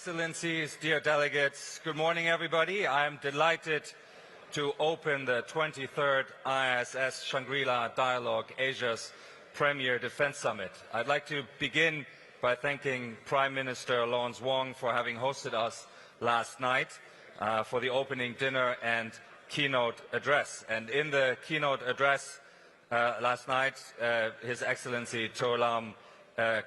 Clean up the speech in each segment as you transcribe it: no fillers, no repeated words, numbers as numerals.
Excellencies, dear delegates, good morning everybody. I am delighted to open the 23rd IISS Shangri-La Dialogue, Asia's premier defense summit. I'd like to begin by thanking Prime Minister Lawrence Wong for having hosted us last night for the opening dinner and keynote address. And in the keynote address last night, His Excellency To Lam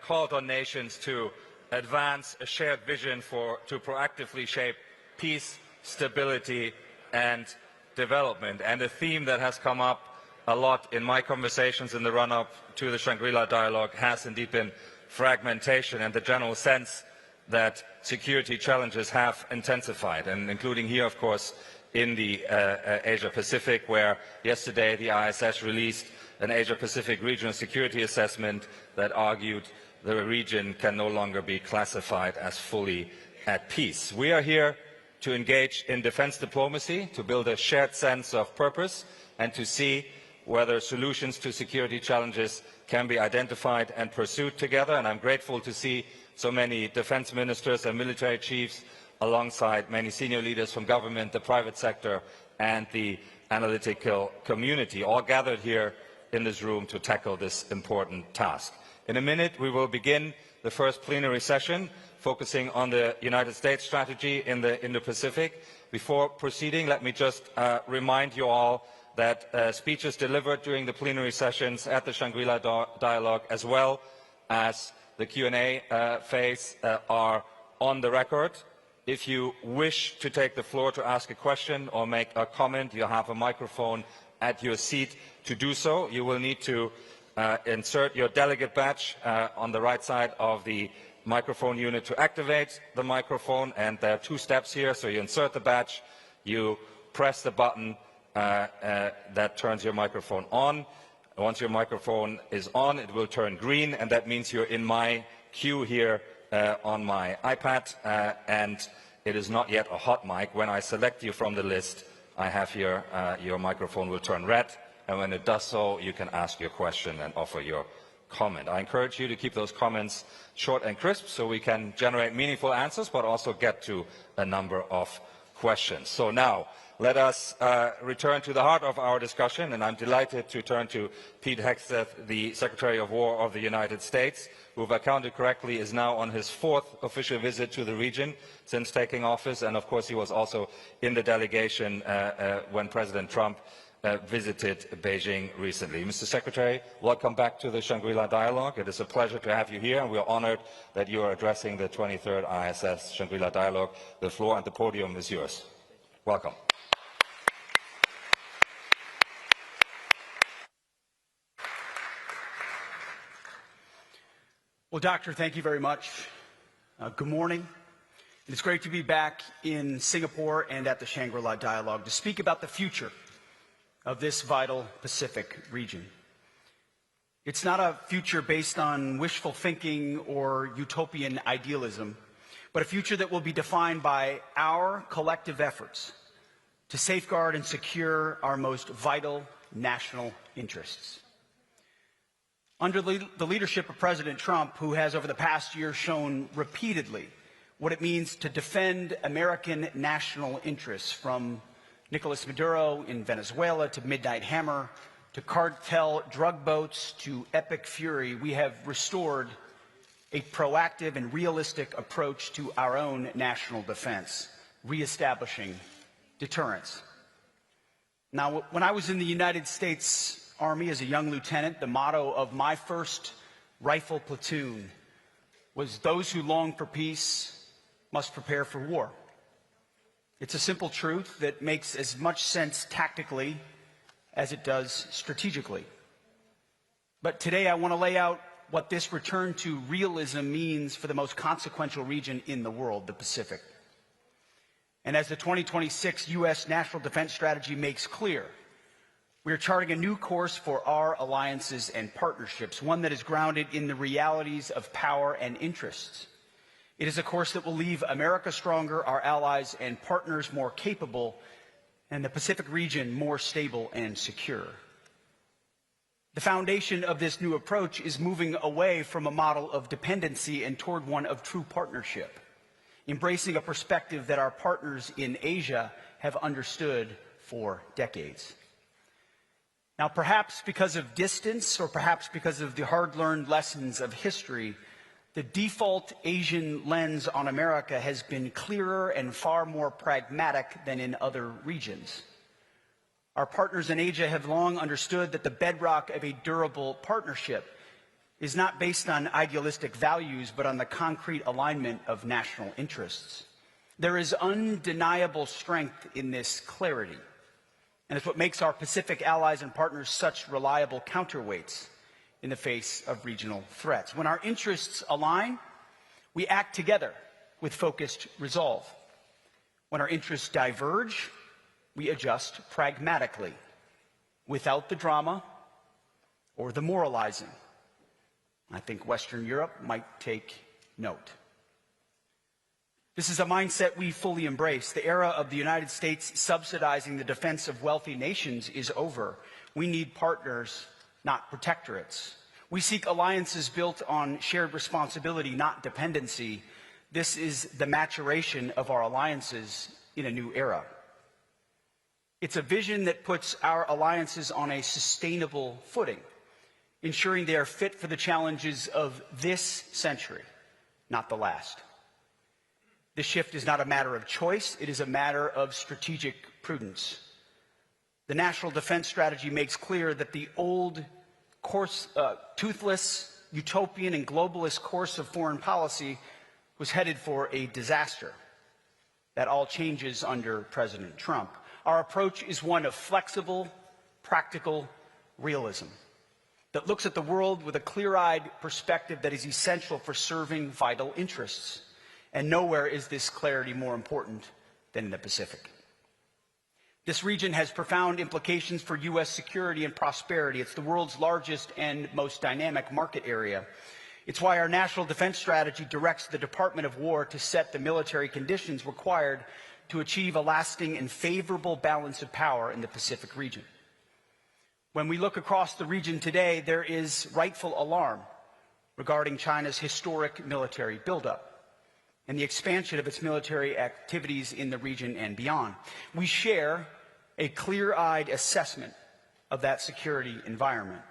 called on nations to advance a shared vision to proactively shape peace, stability and development. And a theme that has come up a lot in my conversations in the run-up to the Shangri-La Dialogue has indeed been fragmentation and the general sense that security challenges have intensified, and including here, of course, in the Asia-Pacific, where yesterday the IISS released an Asia-Pacific regional security assessment that argued the region can no longer be classified as fully at peace. We are here to engage in defense diplomacy, to build a shared sense of purpose, and to see whether solutions to security challenges can be identified and pursued together. And I'm grateful to see so many defense ministers and military chiefs alongside many senior leaders from government, the private sector, and the analytical community, all gathered here in this room to tackle this important task. In a minute, we will begin the first plenary session, focusing on the United States strategy in the Indo-Pacific. Before proceeding, let me just remind you all that speeches delivered during the plenary sessions at the Shangri-La Dialogue, as well as the Q&A phase, are on the record. If you wish to take the floor to ask a question or make a comment, you have a microphone at your seat to do so. You will need to insert your delegate badge on the right side of the microphone unit to activate the microphone, and there are two steps here. So you insert the badge, you press the button that turns your microphone on. Once your microphone is on, it will turn green, and that means you're in my queue here on my iPad, and it is not yet a hot mic. When I select you from the list, I have here your microphone will turn red, and when it does so, you can ask your question and offer your comment. I encourage you to keep those comments short and crisp so we can generate meaningful answers, but also get to a number of questions. So now, let us return to the heart of our discussion, and I'm delighted to turn to Pete Hegseth, the Secretary of War of the United States, who, if I counted correctly, is now on his fourth official visit to the region since taking office, and of course he was also in the delegation when President Trump visited Beijing recently. Mr. Secretary, welcome back to the Shangri-La Dialogue. It is a pleasure to have you here, and we are honored that you are addressing the 23rd IISS Shangri-La Dialogue. The floor and the podium is yours. Welcome. Well, Doctor, thank you very much. Good morning. It's great to be back in Singapore and at the Shangri-La Dialogue to speak about the future of this vital Pacific region. It's not a future based on wishful thinking or utopian idealism, but a future that will be defined by our collective efforts to safeguard and secure our most vital national interests. Under the leadership of President Trump, who has over the past year shown repeatedly what it means to defend American national interests, from Nicolas Maduro in Venezuela to Midnight Hammer to cartel drug boats to epic fury, we have restored a proactive and realistic approach to our own national defense, reestablishing deterrence. Now, when I was in the United States Army as a young lieutenant, the motto of my first rifle platoon was, "Those who long for peace must prepare for war." It's a simple truth that makes as much sense tactically as it does strategically. But today I want to lay out what this return to realism means for the most consequential region in the world, the Pacific. And as the 2026 U.S. National Defense Strategy makes clear, we are charting a new course for our alliances and partnerships, one that is grounded in the realities of power and interests. It is a course that will leave America stronger, our allies and partners more capable, and the Pacific region more stable and secure. The foundation of this new approach is moving away from a model of dependency and toward one of true partnership. embracing a perspective that our partners in Asia have understood for decades. Now, perhaps because of distance, or perhaps because of the hard-learned lessons of history, the default Asian lens on America has been clearer and far more pragmatic than in other regions. Our partners in Asia have long understood that the bedrock of a durable partnership is not based on idealistic values, but on the concrete alignment of national interests. There is undeniable strength in this clarity, and it's what makes our Pacific allies and partners such reliable counterweights in the face of regional threats. When our interests align, we act together with focused resolve. When our interests diverge, we adjust pragmatically, without the drama or the moralizing. I think Western Europe might take note. This is a mindset we fully embrace. The era of the United States subsidizing the defense of wealthy nations is over. We need partners, not protectorates. We seek alliances built on shared responsibility, not dependency. This is the maturation of our alliances in a new era. It's a vision that puts our alliances on a sustainable footing, ensuring they are fit for the challenges of this century, not the last. This shift is not a matter of choice, it is a matter of strategic prudence. The National Defense Strategy makes clear that the old toothless, utopian, and globalist course of foreign policy was headed for a disaster. That all changes under President Trump. Our approach is one of flexible, practical realism that looks at the world with a clear-eyed perspective that is essential for serving vital interests. And nowhere is this clarity more important than in the Pacific. This region has profound implications for U.S. security and prosperity. It's the world's largest and most dynamic market area. It's why our National Defense Strategy directs the Department of War to set the military conditions required to achieve a lasting and favorable balance of power in the Pacific region. When we look across the region today, there is rightful alarm regarding China's historic military buildup and the expansion of its military activities in the region and beyond. We share a clear-eyed assessment of that security environment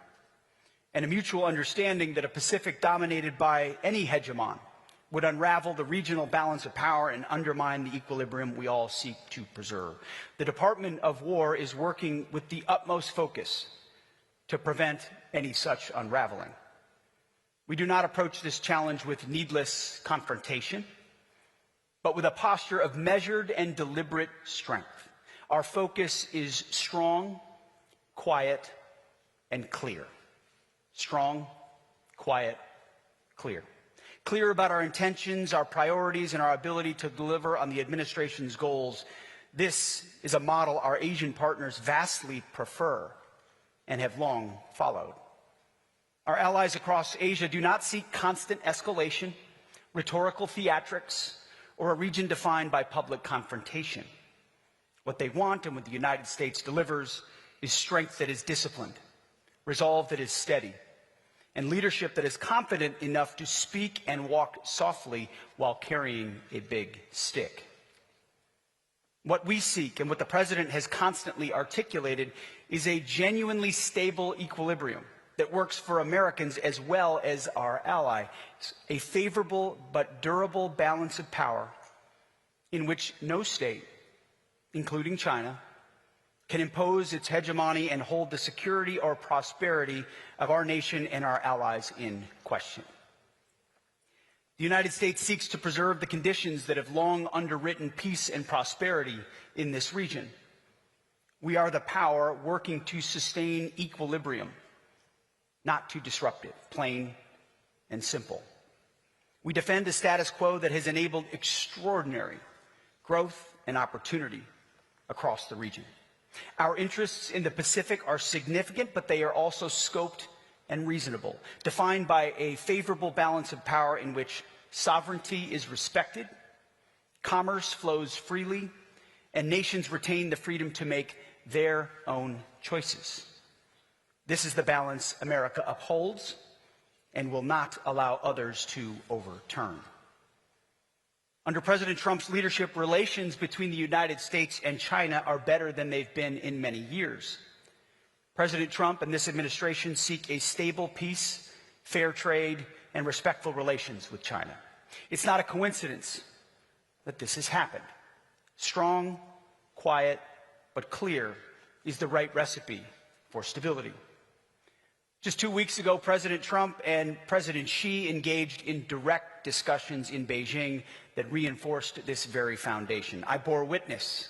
and a mutual understanding that a Pacific dominated by any hegemon would unravel the regional balance of power and undermine the equilibrium we all seek to preserve. The Department of War is working with the utmost focus to prevent any such unraveling. We do not approach this challenge with needless confrontation, but with a posture of measured and deliberate strength. Our focus is strong, quiet, and clear. Strong, quiet, clear. Clear about our intentions, our priorities, and our ability to deliver on the administration's goals. This is a model our Asian partners vastly prefer and have long followed. Our allies across Asia do not seek constant escalation, rhetorical theatrics, or a region defined by public confrontation. What they want, and what the United States delivers, is strength that is disciplined, resolve that is steady, and leadership that is confident enough to speak and walk softly while carrying a big stick. What we seek, and what the President has constantly articulated, is a genuinely stable equilibrium that works for Americans as well as our allies, a favorable but durable balance of power in which no state, including China, can impose its hegemony and hold the security or prosperity of our nation and our allies in question. The United States seeks to preserve the conditions that have long underwritten peace and prosperity in this region. We are the power working to sustain equilibrium, not to disrupt it, plain and simple. We defend a status quo that has enabled extraordinary growth and opportunity across the region. Our interests in the Pacific are significant, but they are also scoped and reasonable, defined by a favorable balance of power in which sovereignty is respected, commerce flows freely, and nations retain the freedom to make their own choices. This is the balance America upholds and will not allow others to overturn. Under President Trump's leadership, relations between the United States and China are better than they've been in many years. President Trump and this administration seek a stable peace, fair trade, and respectful relations with China. It's not a coincidence that this has happened. Strong, quiet, but clear is the right recipe for stability. Just 2 weeks ago, President Trump and President Xi engaged in direct discussions in Beijing that reinforced this very foundation. I bore witness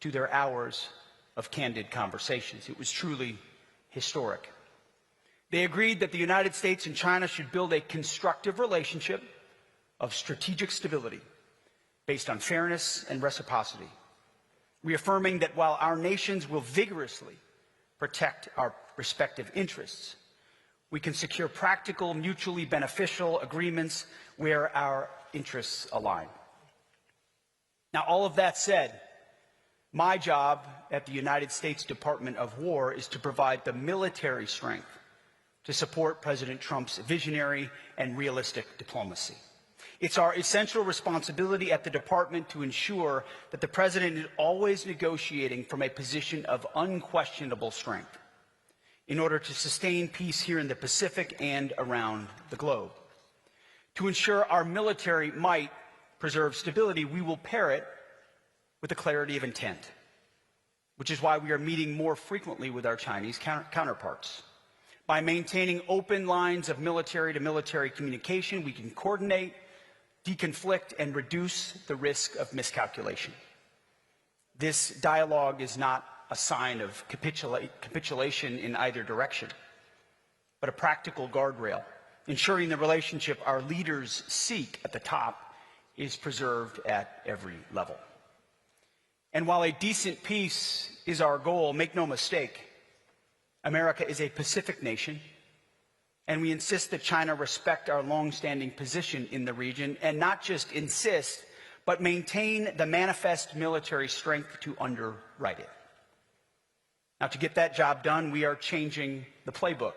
to their hours of candid conversations. It was truly historic. They agreed that the United States and China should build a constructive relationship of strategic stability based on fairness and reciprocity, reaffirming that while our nations will vigorously protect our respective interests, we can secure practical, mutually beneficial agreements where our interests align. Now, all of that said, my job at the United States Department of War is to provide the military strength to support President Trump's visionary and realistic diplomacy. It's our essential responsibility at the department to ensure that the president is always negotiating from a position of unquestionable strength in order to sustain peace here in the Pacific and around the globe. To ensure our military might preserve stability, we will pair it with a clarity of intent, which is why we are meeting more frequently with our Chinese counterparts. By maintaining open lines of military-to-military communication, we can coordinate, deconflict, and reduce the risk of miscalculation. This dialogue is not a sign of capitulation in either direction, but a practical guardrail, ensuring the relationship our leaders seek at the top is preserved at every level. And while a decent peace is our goal, make no mistake, America is a Pacific nation, and we insist that China respect our long-standing position in the region, and not just insist, but maintain the manifest military strength to underwrite it. Now, to get that job done, we are changing the playbook.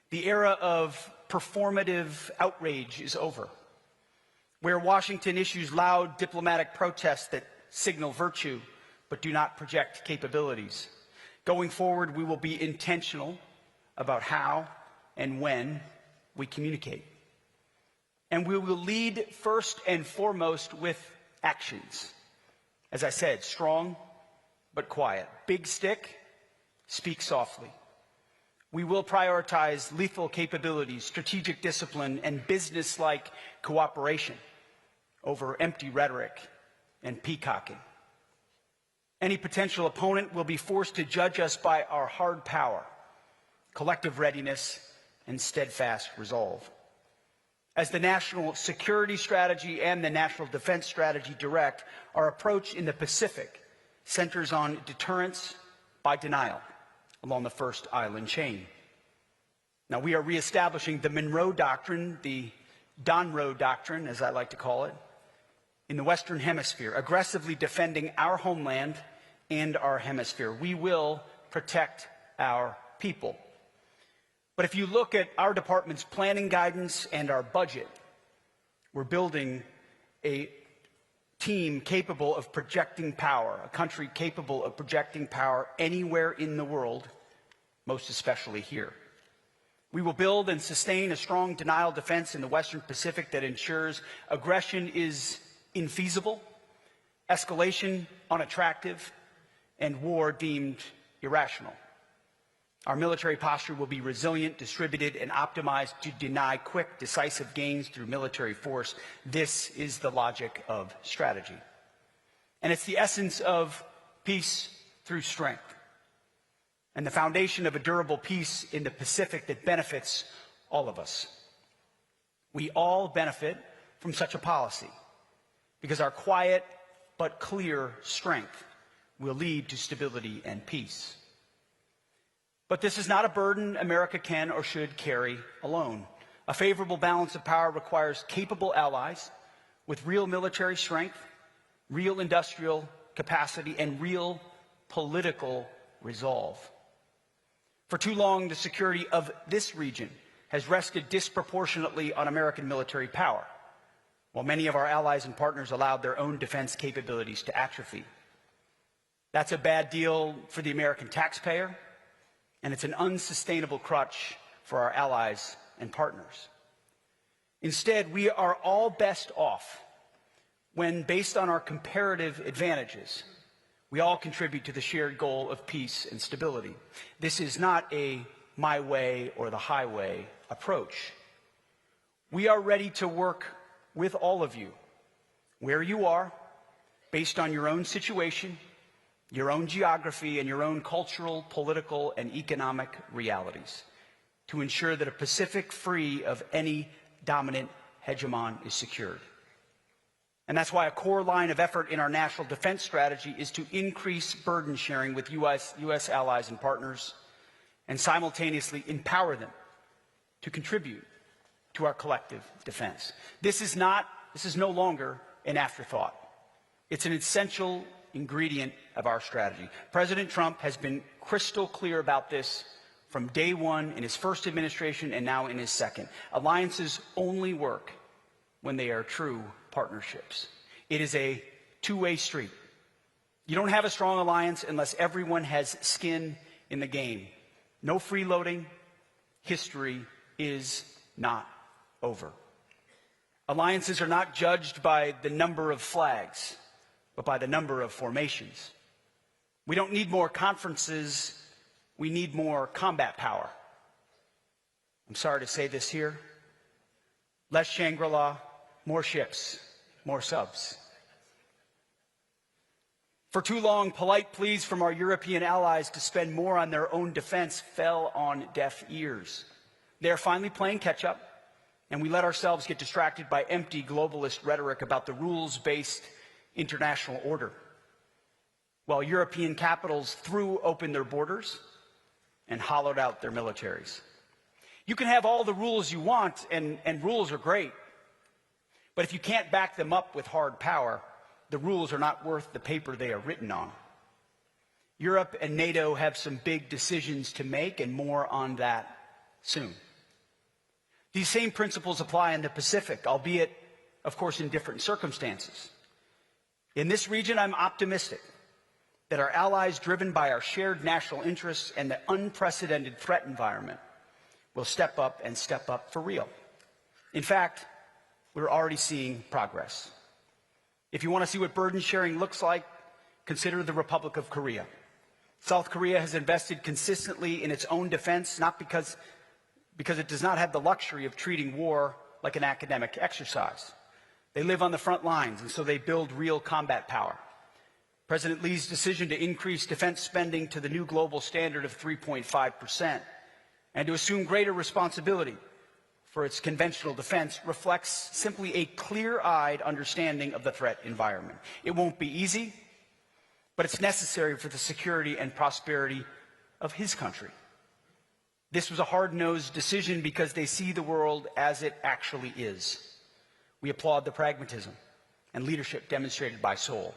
The era of performative outrage is over, where Washington issues loud diplomatic protests that signal virtue but do not project capabilities. Going forward, we will be intentional about how and when we communicate. And we will lead first and foremost with actions. As I said, strong but quiet. Big stick, speak softly. We will prioritize lethal capabilities, strategic discipline, and business-like cooperation over empty rhetoric and peacocking. Any potential opponent will be forced to judge us by our hard power, collective readiness, and steadfast resolve. As the National Security Strategy and the National Defense Strategy direct, our approach in the Pacific centers on deterrence by denial along the first island chain. Now, we are reestablishing the Monroe Doctrine, the Donroe Doctrine, as I like to call it, in the Western Hemisphere, aggressively defending our homeland and our hemisphere. We will protect our people. But if you look at our department's planning guidance and our budget, we're building a team capable of projecting power, a country capable of projecting power anywhere in the world, most especially here. We will build and sustain a strong denial defense in the Western Pacific that ensures aggression is infeasible, escalation unattractive, and war deemed irrational. Our military posture will be resilient, distributed, and optimized to deny quick, decisive gains through military force. This is the logic of strategy. And it's the essence of peace through strength, and the foundation of a durable peace in the Pacific that benefits all of us. We all benefit from such a policy because our quiet but clear strength will lead to stability and peace. But this is not a burden America can or should carry alone. A favorable balance of power requires capable allies with real military strength, real industrial capacity, and real political resolve. For too long, the security of this region has rested disproportionately on American military power, while many of our allies and partners allowed their own defense capabilities to atrophy. That's a bad deal for the American taxpayer, and it's an unsustainable crutch for our allies and partners. Instead, we are all best off when, based on our comparative advantages, we all contribute to the shared goal of peace and stability. This is not a my way or the highway approach. We are ready to work with all of you, where you are, based on your own situation, your own geography, and your own cultural, political, and economic realities, to ensure that a Pacific free of any dominant hegemon is secured. And that's why a core line of effort in our national defense strategy is to increase burden sharing with U.S. allies and partners, and simultaneously empower them to contribute to our collective defense. This is no longer an afterthought. It's an essential ingredient of our strategy. President Trump has been crystal clear about this from day one in his first administration and now in his second. Alliances only work when they are true partnerships. It is a two-way street. You don't have a strong alliance unless everyone has skin in the game. No freeloading. History is not over. Alliances are not judged by the number of flags, but by the number of formations. We don't need more conferences, we need more combat power. I'm sorry to say this here. Less Shangri-La, more ships, more subs. For too long, polite pleas from our European allies to spend more on their own defense fell on deaf ears. They are finally playing catch-up, and we let ourselves get distracted by empty globalist rhetoric about the rules-based international order, while European capitals threw open their borders and hollowed out their militaries. You can have all the rules you want, and rules are great, but if you can't back them up with hard power, the rules are not worth the paper they are written on. Europe and NATO have some big decisions to make, and more on that soon. These same principles apply in the Pacific, albeit, of course, in different circumstances. In this region, I'm optimistic that our allies, driven by our shared national interests and the unprecedented threat environment, will step up and step up for real. In fact, we're already seeing progress. If you want to see what burden sharing looks like, consider the Republic of Korea. South Korea has invested consistently in its own defense, not because it does not have the luxury of treating war like an academic exercise. They live on the front lines, and so they build real combat power. President Lee's decision to increase defense spending to the new global standard of 3.5% and to assume greater responsibility for its conventional defense reflects simply a clear-eyed understanding of the threat environment. It won't be easy, but it's necessary for the security and prosperity of his country. This was a hard-nosed decision because they see the world as it actually is. We applaud the pragmatism and leadership demonstrated by Seoul.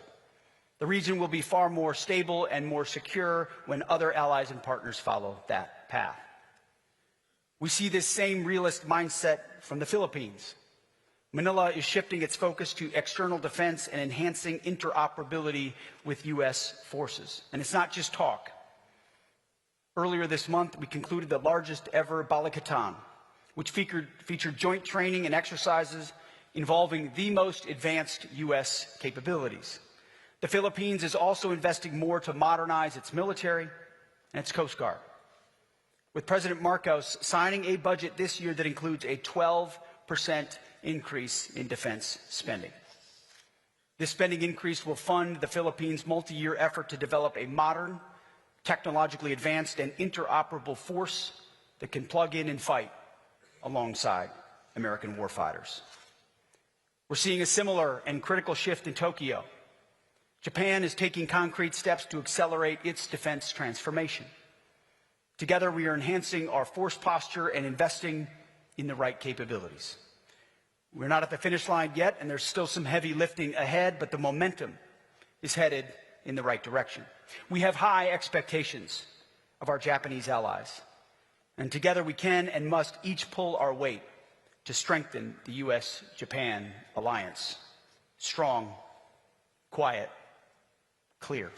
The region will be far more stable and more secure when other allies and partners follow that path. We see this same realist mindset from the Philippines. Manila is shifting its focus to external defense and enhancing interoperability with U.S. forces. And it's not just talk. Earlier this month, we concluded the largest ever Balikatan, which featured joint training and exercises involving the most advanced U.S. capabilities. The Philippines is also investing more to modernize its military and its Coast Guard, with President Marcos signing a budget this year that includes a 12% increase in defense spending. This spending increase will fund the Philippines' multi-year effort to develop a modern, technologically advanced, and interoperable force that can plug in and fight alongside American warfighters. We're seeing a similar and critical shift in Tokyo. Japan is taking concrete steps to accelerate its defense transformation. Together, we are enhancing our force posture and investing in the right capabilities. We're not at the finish line yet, and there's still some heavy lifting ahead, but the momentum is headed in the right direction. We have high expectations of our Japanese allies, and together we can and must each pull our weight to strengthen the U.S.-Japan alliance. Strong, quiet, clear.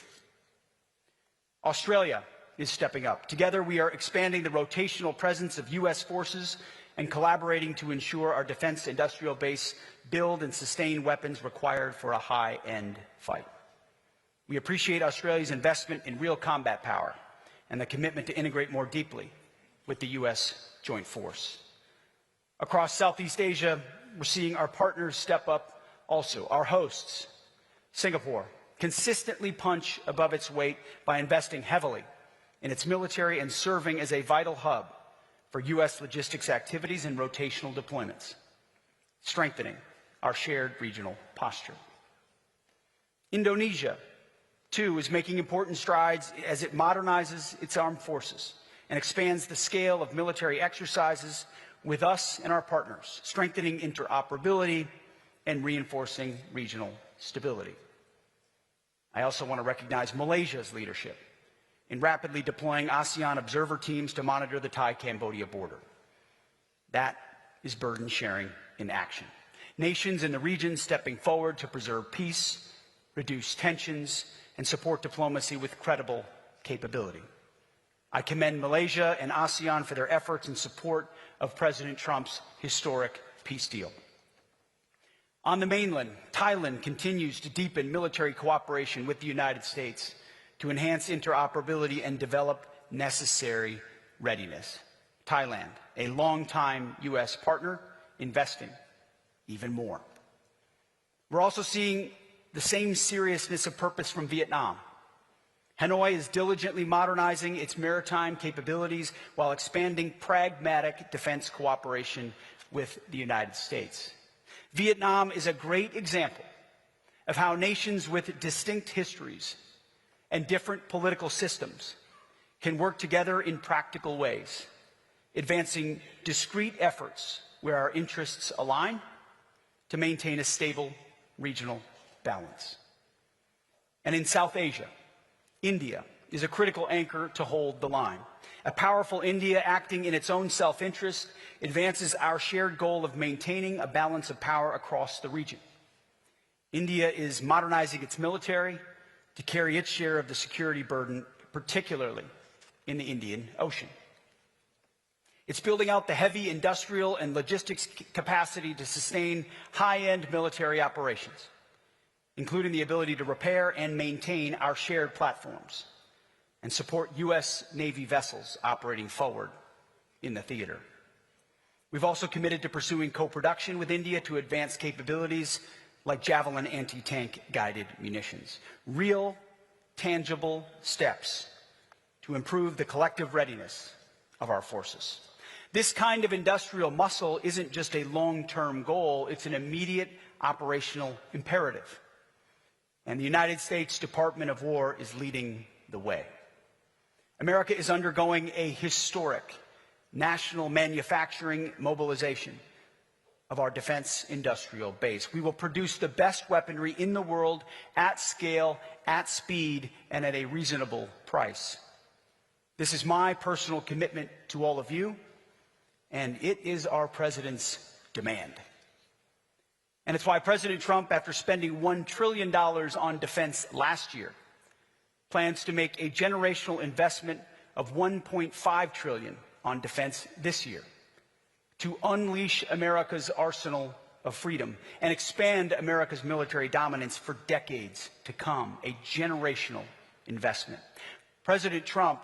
Australia is stepping up. Together, we are expanding the rotational presence of U.S. forces and collaborating to ensure our defense industrial base build and sustain weapons required for a high-end fight. We appreciate Australia's investment in real combat power and the commitment to integrate more deeply with the U.S. Joint Force. Across Southeast Asia, we're seeing our partners step up also. Our hosts, Singapore, consistently punch above its weight by investing heavily in its military and serving as a vital hub for U.S. logistics activities and rotational deployments, strengthening our shared regional posture. Indonesia, too, is making important strides as it modernizes its armed forces and expands the scale of military exercises with us and our partners, strengthening interoperability and reinforcing regional stability. I also want to recognize Malaysia's leadership in rapidly deploying ASEAN observer teams to monitor the Thai-Cambodia border. That is burden sharing in action. Nations in the region stepping forward to preserve peace, reduce tensions, and support diplomacy with credible capability. I commend Malaysia and ASEAN for their efforts in support of President Trump's historic peace deal. On the mainland, Thailand continues to deepen military cooperation with the United States to enhance interoperability and develop necessary readiness. Thailand, a longtime U.S. partner, investing even more. We're also seeing the same seriousness of purpose from Vietnam. Hanoi is diligently modernizing its maritime capabilities while expanding pragmatic defense cooperation with the United States. Vietnam is a great example of how nations with distinct histories and different political systems can work together in practical ways, advancing discrete efforts where our interests align to maintain a stable regional balance. And in South Asia, India is a critical anchor to hold the line. A powerful India acting in its own self-interest advances our shared goal of maintaining a balance of power across the region. India is modernizing its military to carry its share of the security burden, particularly in the Indian Ocean. It's building out the heavy industrial and logistics capacity to sustain high-end military operations, including the ability to repair and maintain our shared platforms and support U.S. Navy vessels operating forward in the theater. We've also committed to pursuing co-production with India to advance capabilities like Javelin anti-tank guided munitions. Real, tangible steps to improve the collective readiness of our forces. This kind of industrial muscle isn't just a long-term goal, it's an immediate operational imperative. And the United States Department of War is leading the way. America is undergoing a historic national manufacturing mobilization of our defense industrial base. We will produce the best weaponry in the world at scale, at speed, and at a reasonable price. This is my personal commitment to all of you, and it is our president's demand. And it's why President Trump, after spending $1 trillion on defense last year, plans to make a generational investment of $1.5 trillion on defense this year to unleash America's arsenal of freedom and expand America's military dominance for decades to come, a generational investment. President Trump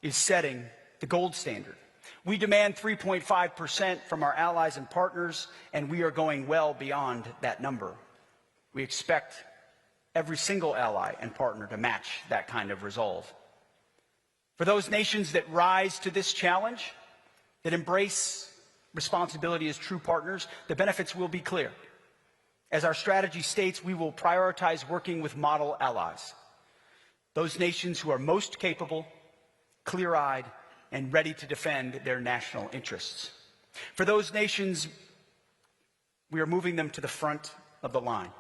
is setting the gold standard. We demand 3.5% from our allies and partners, and we are going well beyond that number. We expect every single ally and partner to match that kind of resolve. For those nations that rise to this challenge, that embrace responsibility as true partners, the benefits will be clear. As our strategy states, we will prioritize working with model allies, those nations who are most capable, clear-eyed, and ready to defend their national interests. For those nations, we are moving them to the front of the line.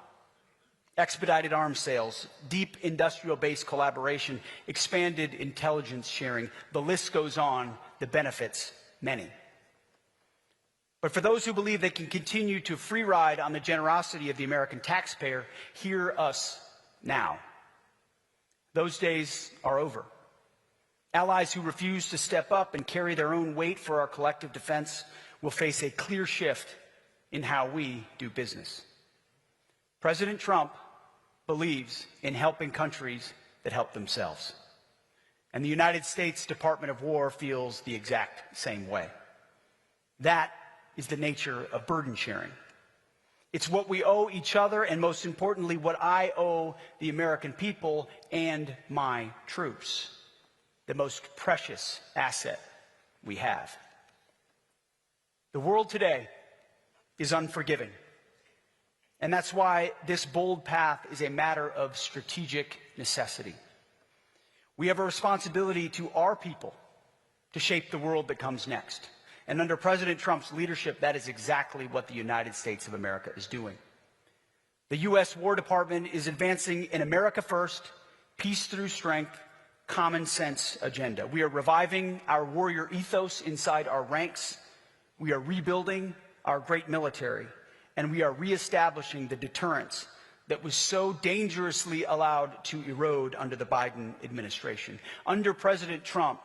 Expedited arms sales, deep industrial base collaboration, expanded intelligence sharing. The list goes on, the benefits many. But for those who believe they can continue to free ride on the generosity of the American taxpayer, hear us now. Those days are over. Allies who refuse to step up and carry their own weight for our collective defense will face a clear shift in how we do business. President Trump believes in helping countries that help themselves. And the United States Department of War feels the exact same way. That is the nature of burden sharing. It's what we owe each other, and most importantly, what I owe the American people and my troops, the most precious asset we have. The world today is unforgiving, and that's why this bold path is a matter of strategic necessity. We have a responsibility to our people to shape the world that comes next. And under President Trump's leadership, that is exactly what the United States of America is doing. The U.S. War Department is advancing an America First, peace through strength, common sense agenda. We are reviving our warrior ethos inside our ranks. We are rebuilding our great military. And we are reestablishing the deterrence that was so dangerously allowed to erode under the Biden administration. Under President Trump,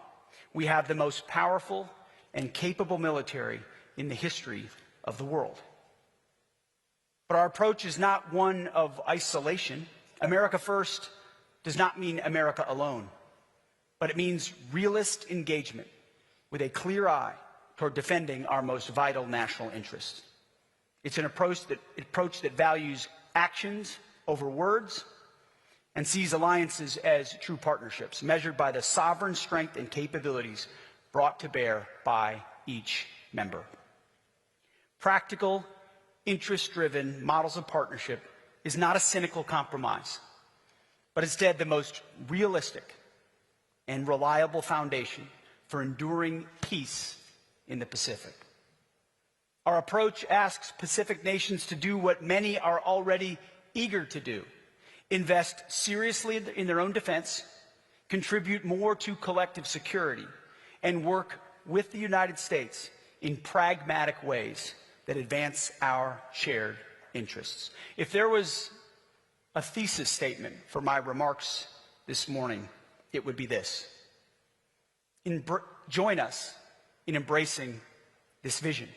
we have the most powerful and capable military in the history of the world. But our approach is not one of isolation. America First does not mean America alone, but it means realist engagement with a clear eye toward defending our most vital national interests. It's an approach that values actions over words and sees alliances as true partnerships, measured by the sovereign strength and capabilities brought to bear by each member. Practical, interest-driven models of partnership is not a cynical compromise, but instead the most realistic and reliable foundation for enduring peace in the Pacific. Our approach asks Pacific nations to do what many are already eager to do: invest seriously in their own defense, contribute more to collective security, and work with the United States in pragmatic ways that advance our shared interests. If there was a thesis statement for my remarks this morning, it would be this: join us in embracing this vision,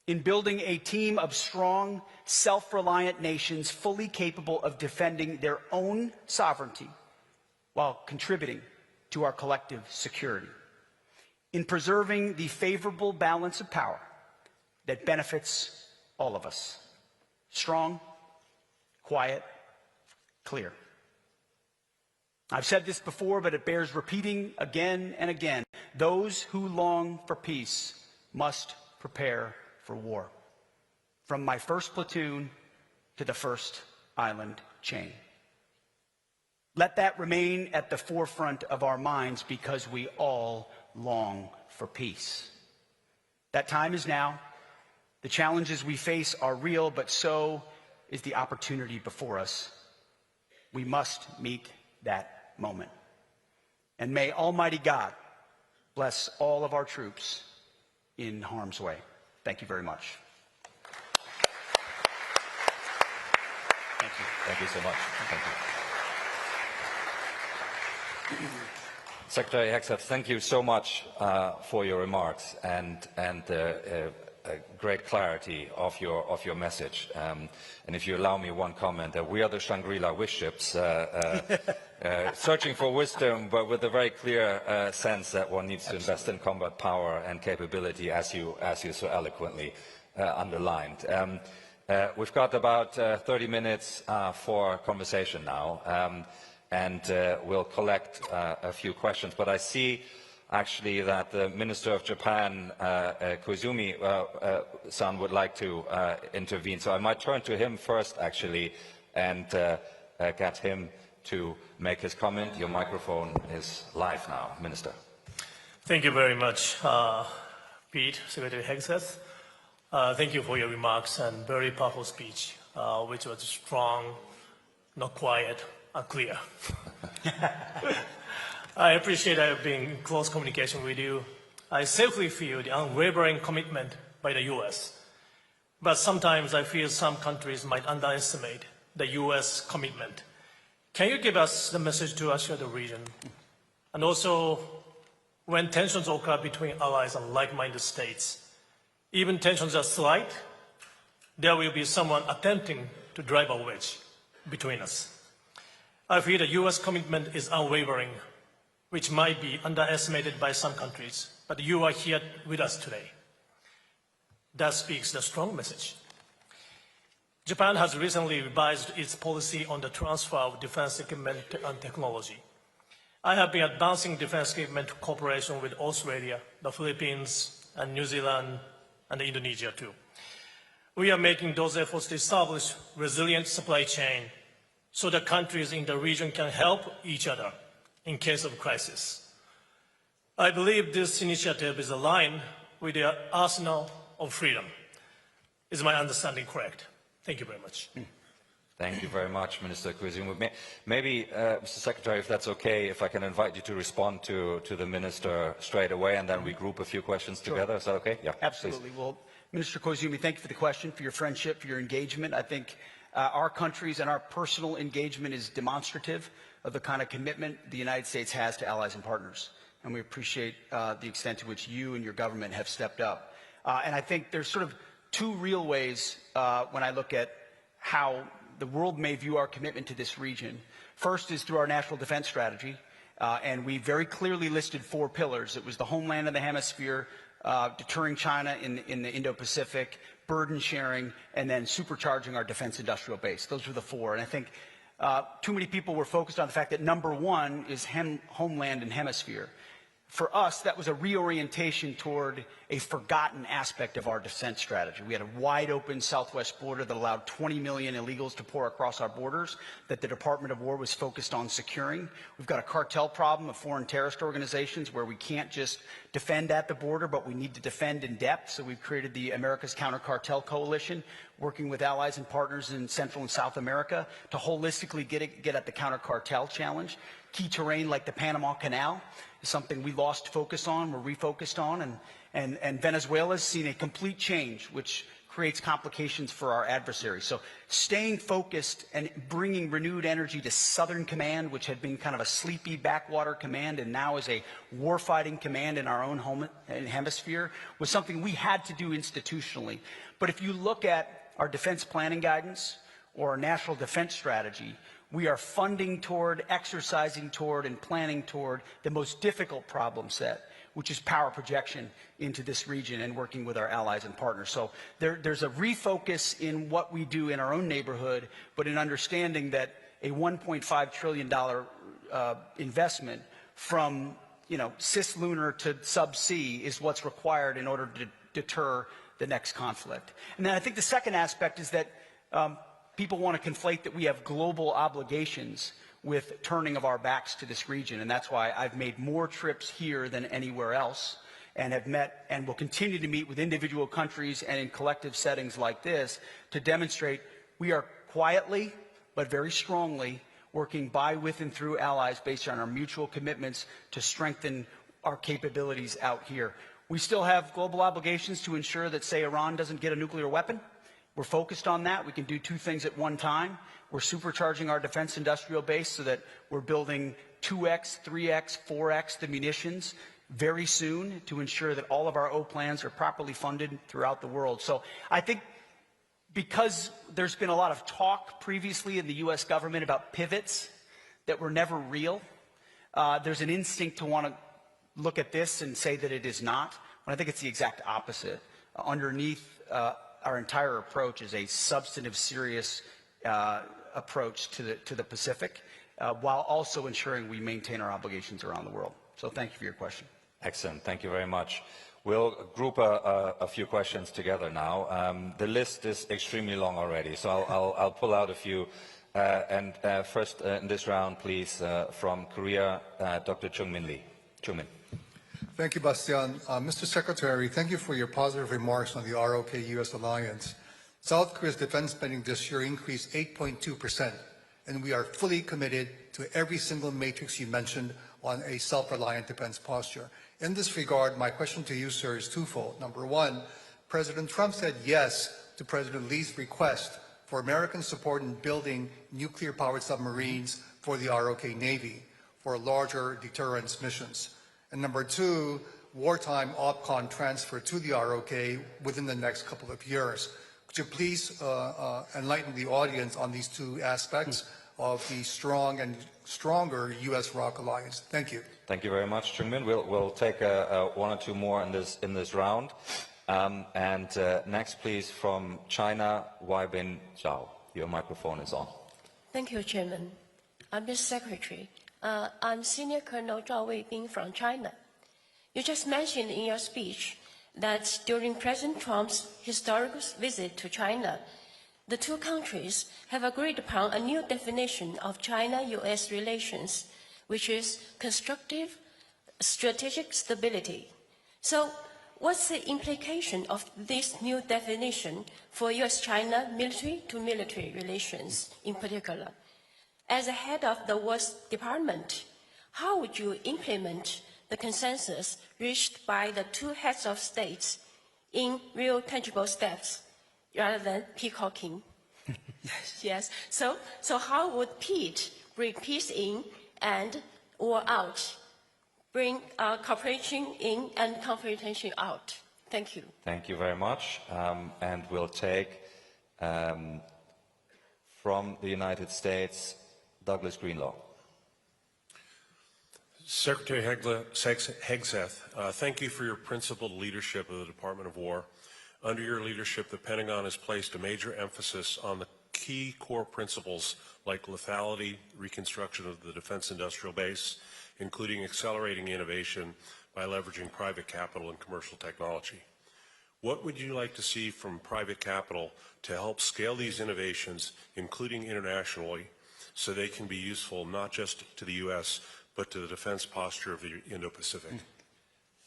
in building a team of strong, self-reliant nations fully capable of defending their own sovereignty while contributing to our collective security, in preserving the favorable balance of power that benefits all of us. Strong, quiet, clear. I've said this before, but it bears repeating again and again. Those who long for peace must prepare for war, from my first platoon to the first island chain. Let that remain at the forefront of our minds, because we all long for peace. That time is now. The challenges we face are real, but so is the opportunity before us. We must meet that moment. And may Almighty God bless all of our troops in harm's way. Thank you very much. Thank you. Thank you so much. Thank you. Secretary Hegseth, thank you so much for your remarks and great clarity of your message. And if you allow me one comment, we are the Shangri-La wish ships, searching for wisdom, but with a very clear sense that one needs to invest in combat power and capability, as you so eloquently underlined. We've got about 30 minutes for conversation now, and we'll collect a few questions. But I see actually that the Minister of Japan, Koizumi-san, would like to intervene. So I might turn to him first, actually, and get him to make his comment. Your microphone is live now, Minister. Thank you very much, Pete, Secretary Hegseth. Thank you for your remarks and very powerful speech, which was strong, not quiet, and clear. I appreciate being in close communication with you. I safely feel the unwavering commitment by the US. But sometimes I feel some countries might underestimate the US commitment. Can you give us the message to assure the region? And also, when tensions occur between allies and like-minded states, even tensions are slight, there will be someone attempting to drive a wedge between us. I feel the US commitment is unwavering, which might be underestimated by some countries, but you are here with us today. That speaks the strong message. Japan has recently revised its policy on the transfer of defense equipment and technology. I have been advancing defense equipment cooperation with Australia, the Philippines, and New Zealand, and Indonesia too. We are making those efforts to establish resilient supply chain so that countries in the region can help each other in case of crisis. I believe this initiative is aligned with the arsenal of freedom. Is my understanding correct? Thank you very much. Thank you very much, Minister Koizumi. Maybe, Mr. Secretary, if that's okay, if I can invite you to respond to the Minister straight away, and then we group a few questions together. Is that okay? Yeah, absolutely. Please. Well, Minister Koizumi, thank you for the question, for your friendship, for your engagement. I think our countries and our personal engagement is demonstrative of the kind of commitment the United States has to allies and partners. And we appreciate the extent to which you and your government have stepped up. And I think there's sort of two real ways when I look at how the world may view our commitment to this region. First is through our national defense strategy, and we very clearly listed 4 pillars. It was the homeland of the hemisphere, deterring China in the Indo-Pacific, burden sharing, and then supercharging our defense industrial base. Those were the 4. And I think too many people were focused on the fact that number 1 is homeland and hemisphere. For us, that was a reorientation toward a forgotten aspect of our defense strategy. We had a wide-open southwest border that allowed 20 million illegals to pour across our borders that the Department of War was focused on securing. We've got a cartel problem of foreign terrorist organizations where we can't just defend at the border, but we need to defend in depth. So we've created the America's Counter Cartel Coalition, working with allies and partners in Central and South America to holistically get at the counter-cartel challenge. Key terrain like the Panama Canal is something we lost focus on, we're refocused on, and Venezuela's seen a complete change, which creates complications for our adversaries. So staying focused and bringing renewed energy to Southern Command, which had been kind of a sleepy backwater command and now is a warfighting command in our own home hemisphere, was something we had to do institutionally. But if you look at our defense planning guidance or our national defense strategy, we are funding toward, exercising toward, and planning toward the most difficult problem set, which is power projection into this region and working with our allies and partners. So there's a refocus in what we do in our own neighborhood, but in understanding that a $1.5 trillion investment from cislunar to subsea is what's required in order to deter the next conflict. And then I think the second aspect is that people want to conflate that we have global obligations with turning of our backs to this region, and that's why I've made more trips here than anywhere else and have met and will continue to meet with individual countries and in collective settings like this to demonstrate we are quietly but very strongly working by, with, and through allies based on our mutual commitments to strengthen our capabilities out here. We still have global obligations to ensure that, say, Iran doesn't get a nuclear weapon. We're focused on that. We can do 2 things at one time. We're supercharging our defense industrial base so that we're building 2x, 3x, 4x the munitions very soon to ensure that all of our O plans are properly funded throughout the world. So I think because there's been a lot of talk previously in the U.S. government about pivots that were never real, there's an instinct to want to look at this and say that it is not. But I think it's the exact opposite. Underneath our entire approach is a substantive, serious approach to the Pacific, while also ensuring we maintain our obligations around the world. So thank you for your question. Excellent. Thank you very much. We'll group a few questions together now. The list is extremely long already, so I'll pull out a few. First in this round, please, from Korea, Dr. Chung-Min Lee. Chung-Min. Thank you, Bastian. Mr. Secretary, thank you for your positive remarks on the ROK-US alliance. South Korea's defense spending this year increased 8.2%, and we are fully committed to every single matrix you mentioned on a self-reliant defense posture. In this regard, my question to you, sir, is twofold. Number one, President Trump said yes to President Lee's request for American support in building nuclear-powered submarines for the ROK Navy for larger deterrence missions. And number two, wartime OPCON transfer to the ROK within the next couple of years. Could you please enlighten the audience on these two aspects of the strong and stronger U.S.-ROK alliance? Thank you. Thank you very much, Chungmin. We'll take one or two more in this round. Next, please, from China, Weibin Zhao. Your microphone is on. Thank you, Chairman. Mr. Secretary, I'm Senior Colonel Zhao Weibin from China. You just mentioned in your speech that during President Trump's historic visit to China, the two countries have agreed upon a new definition of China-U.S. relations, which is constructive strategic stability. So, what's the implication of this new definition for U.S.-China military-to-military relations in particular? As the head of the War Department, how would you implement the consensus reached by the two heads of states in real tangible steps rather than peacocking? Yes. So how would Pete bring peace in and war out? Bring cooperation in and confrontation out. Thank you. Thank you very much. And we'll take from the United States, Douglas Greenlaw. Secretary Hegseth, thank you for your principled leadership of the Department of War. Under your leadership, the Pentagon has placed a major emphasis on the key core principles like lethality, reconstruction of the defense industrial base, including accelerating innovation by leveraging private capital and commercial technology. What would you like to see from private capital to help scale these innovations, including internationally, so they can be useful not just to the U.S., but to the defense posture of the Indo-Pacific?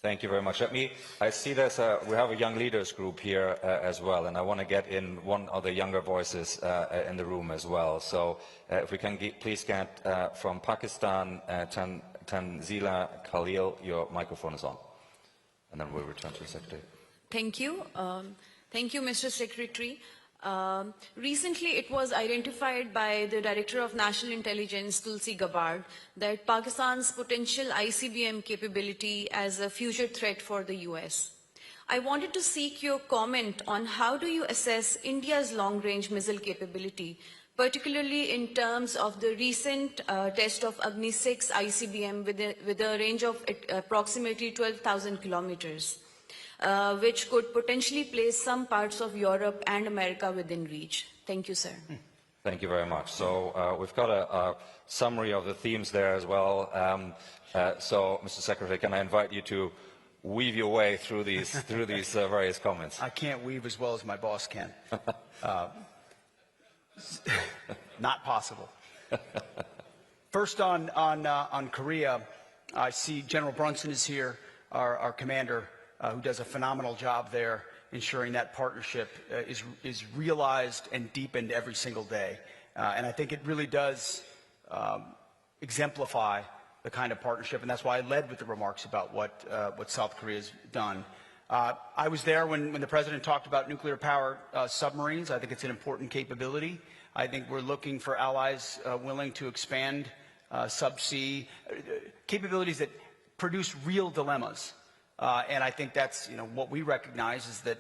Thank you very much. I see we have a young leaders group here as well, and I want to get in one of the younger voices in the room as well. So if we can please get from Pakistan, Tanzila Khalil, your microphone is on. And then we'll return to the Secretary. Thank you. Thank you, Mr. Secretary. Recently, it was identified by the Director of National Intelligence, Tulsi Gabbard, that Pakistan's potential ICBM capability as a future threat for the US. I wanted to seek your comment on how do you assess India's long-range missile capability, particularly in terms of the recent test of Agni 6 ICBM with a range of approximately 12,000 kilometers. Which could potentially place some parts of Europe and America within reach. Thank you, sir. Thank you very much. So we've got a summary of the themes there as well. So, Mr. Secretary, can I invite you to weave your way through these various comments? I can't weave as well as my boss can. Not possible. First on Korea, I see General Brunson is here, our commander, who does a phenomenal job there, ensuring that partnership is realized and deepened every single day. And I think it really does exemplify the kind of partnership, and that's why I led with the remarks about what South Korea's done. I was there when the President talked about nuclear-powered submarines. I think it's an important capability. I think we're looking for allies willing to expand subsea capabilities that produce real dilemmas. And I think that's, what we recognize is that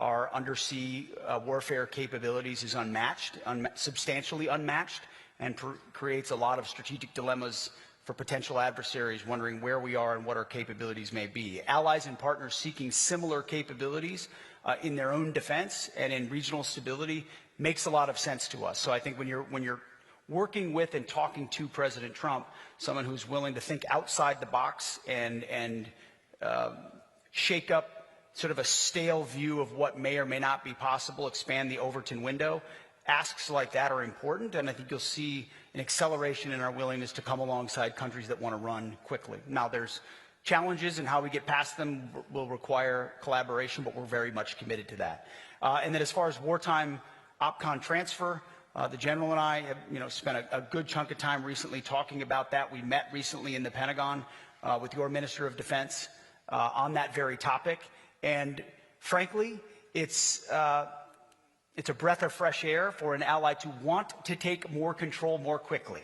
our undersea warfare capabilities is unmatched, substantially unmatched, and creates a lot of strategic dilemmas for potential adversaries wondering where we are and what our capabilities may be. Allies and partners seeking similar capabilities in their own defense and in regional stability makes a lot of sense to us. So I think when you're working with and talking to President Trump, someone who's willing to think outside the box and shake up sort of a stale view of what may or may not be possible, expand the Overton window. Asks like that are important, and I think you'll see an acceleration in our willingness to come alongside countries that want to run quickly. Now, there's challenges, and how we get past them will require collaboration, but we're very much committed to that. And then as far as wartime OPCON transfer, the General and I have spent a good chunk of time recently talking about that. We met recently in the Pentagon with your Minister of Defense on that very topic. And frankly, it's a breath of fresh air for an ally to want to take more control more quickly.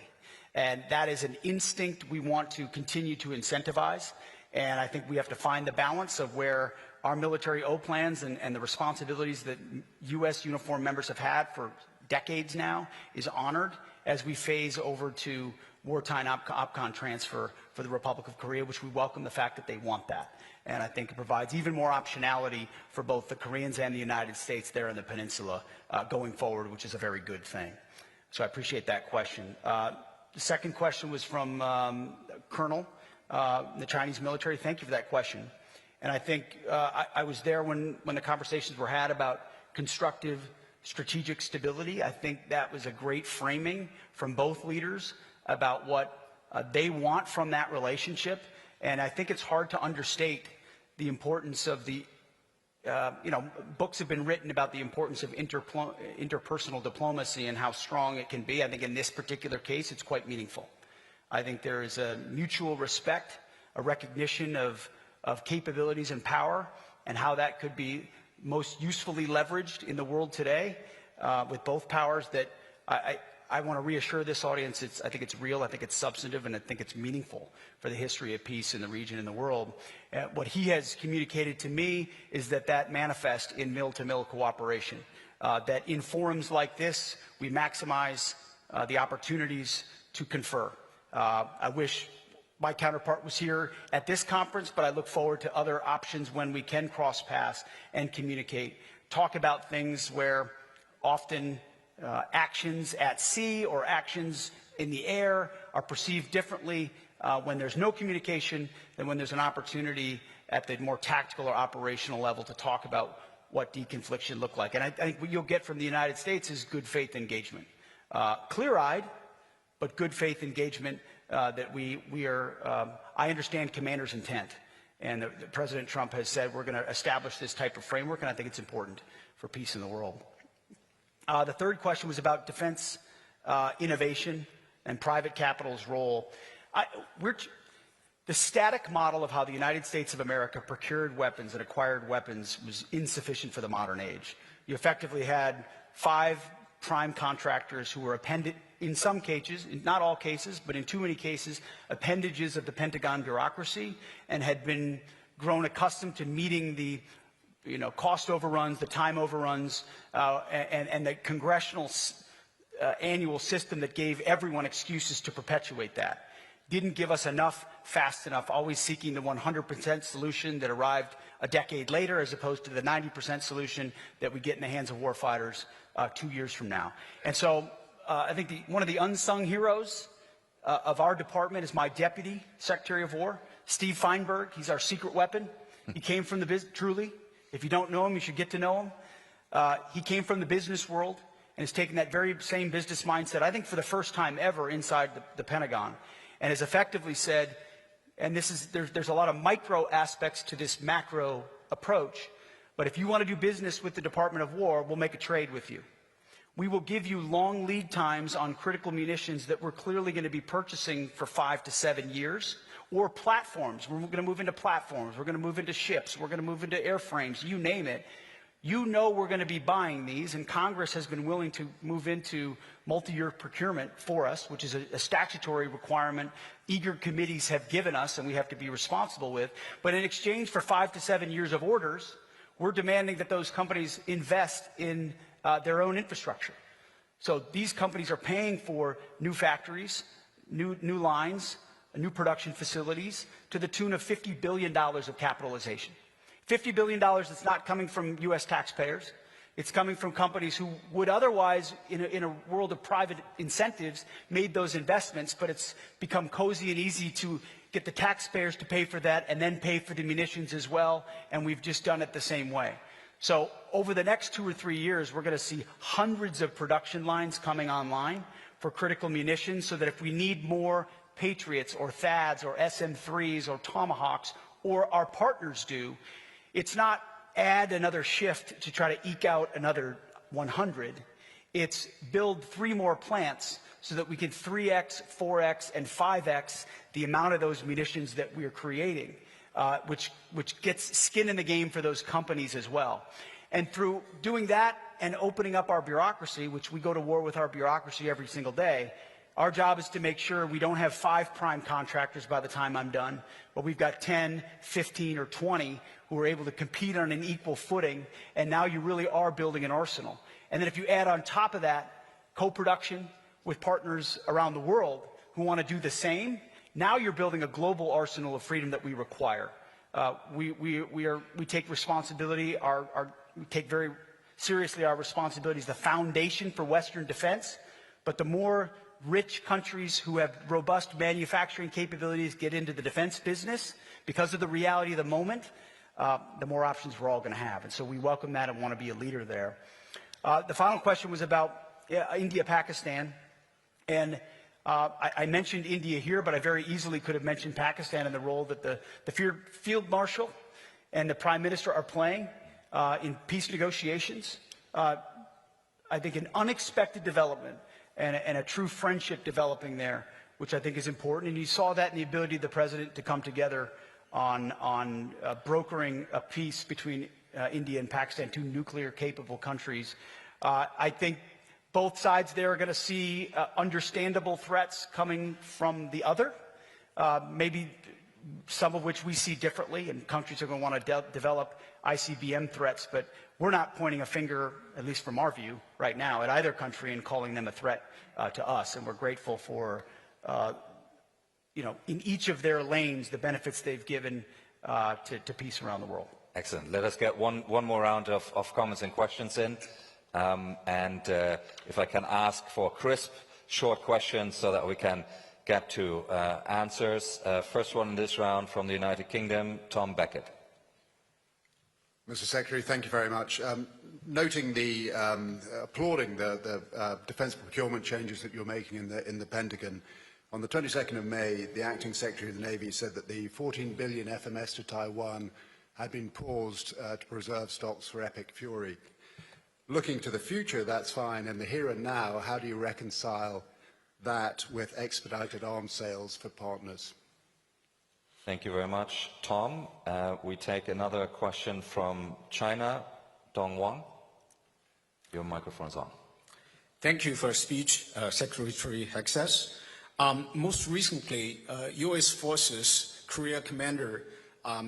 And that is an instinct we want to continue to incentivize. And I think we have to find the balance of where our military O-plans and the responsibilities that U.S. uniformed members have had for decades now is honored as we phase over to wartime OPCON transfer for the Republic of Korea, which we welcome the fact that they want that. And I think it provides even more optionality for both the Koreans and the United States there in the peninsula going forward, which is a very good thing. So I appreciate that question. The second question was from Colonel, the Chinese military. Thank you for that question. And I think I was there when the conversations were had about constructive strategic stability. I think that was a great framing from both leaders about what they want from that relationship. And I think it's hard to understate the importance of the, books have been written about the importance of interpersonal diplomacy and how strong it can be. I think in this particular case, it's quite meaningful. I think there is a mutual respect, a recognition of capabilities and power, and how that could be most usefully leveraged in the world today with both powers that I want to reassure this audience, I think it's real, I think it's substantive, and I think it's meaningful for the history of peace in the region and the world. What he has communicated to me is that manifests in mill-to-mill cooperation, that in forums like this, we maximize the opportunities to confer. I wish my counterpart was here at this conference, but I look forward to other options when we can cross paths and communicate, talk about things where often actions at sea or actions in the air are perceived differently when there's no communication than when there's an opportunity at the more tactical or operational level to talk about what deconfliction looked like. And I think what you'll get from the United States is good faith engagement. Clear-eyed, but good faith engagement that we are, I understand commander's intent. And President Trump has said we're going to establish this type of framework, and I think it's important for peace in the world. The third question was about defense innovation and private capital's role. The static model of how the United States of America procured weapons and acquired weapons was insufficient for the modern age. You effectively had 5 prime contractors who were appended, in some cases, in not all cases, but in too many cases, appendages of the Pentagon bureaucracy, and had been grown accustomed to meeting the cost overruns, the time overruns, and the congressional annual system that gave everyone excuses to perpetuate that. Didn't give us enough, fast enough, always seeking the 100% solution that arrived a decade later, as opposed to the 90% solution that we get in the hands of warfighters 2 years from now. And so I think one of the unsung heroes of our department is my Deputy Secretary of War, Steve Feinberg. He's our secret weapon. He came from the business, truly. If you don't know him, you should get to know him. He came from the business world and has taken that very same business mindset, I think for the first time ever inside the Pentagon, and has effectively said, and there's a lot of micro aspects to this macro approach, but if you want to do business with the Department of War, we'll make a trade with you. We will give you long lead times on critical munitions that we're clearly going to be purchasing for 5 to 7 years. Or platforms. We're going to move into platforms. We're going to move into ships. We're going to move into airframes. You name it. You know we're going to be buying these, and Congress has been willing to move into multi-year procurement for us, which is a statutory requirement eager committees have given us and we have to be responsible with. But in exchange for 5 to 7 years of orders, we're demanding that those companies invest in their own infrastructure. So these companies are paying for new factories, new lines, new production facilities to the tune of $50 billion of capitalization. $50 billion that's not coming from U.S. taxpayers. It's coming from companies who would otherwise, in a world of private incentives, made those investments, but it's become cozy and easy to get the taxpayers to pay for that and then pay for the munitions as well, and we've just done it the same way. So over the next 2 or 3 years, we're going to see hundreds of production lines coming online for critical munitions, so that if we need more Patriots or THAADs or SM-3s or Tomahawks, or our partners do, it's not add another shift to try to eke out another 100. It's build 3 more plants so that we can 3x, 4x, and 5x the amount of those munitions that we are creating, which gets skin in the game for those companies as well. And through doing that and opening up our bureaucracy, which we go to war with our bureaucracy every single day, our job is to make sure we don't have 5 prime contractors by the time I'm done, but we've got 10, 15, or 20 who are able to compete on an equal footing, and now you really are building an arsenal. And then if you add on top of that co-production with partners around the world who want to do the same, now you're building a global arsenal of freedom that we require. We take responsibility, we take very seriously our responsibility as the foundation for Western defense, but the more rich countries who have robust manufacturing capabilities get into the defense business, because of the reality of the moment, the more options we're all going to have. And so we welcome that and want to be a leader there. The final question was about India, Pakistan. And I mentioned India here, but I very easily could have mentioned Pakistan and the role that the Field Marshal and the Prime Minister are playing in peace negotiations. I think an unexpected development and a true friendship developing there, which I think is important. And you saw that in the ability of the President to come together on brokering a peace between India and Pakistan, 2 nuclear-capable countries. I think both sides there are going to see understandable threats coming from the other, maybe some of which we see differently, and countries are going to want to develop ICBM threats, but we're not pointing a finger, at least from our view right now, at either country and calling them a threat to us, and we're grateful for, in each of their lanes, the benefits they've given to peace around the world. Excellent. Let us get one more round of comments and questions in. If I can ask for crisp, short questions so that we can get to answers. First one in this round from the United Kingdom, Tom Beckett. Mr. Secretary, thank you very much. Noting the, applauding the defence procurement changes that you're making in the Pentagon, on the 22nd of May, the Acting Secretary of the Navy said that the 14 billion FMS to Taiwan had been paused to preserve stocks for Epic Fury. Looking to the future, that's fine. In the here and now, how do you reconcile that with expedited arms sales for partners? Thank you very much, Tom. We take another question from China, Dong Wang. Your microphone is on. Thank you for your speech, Secretary Hegseth. Most recently, U.S. Forces Korea Commander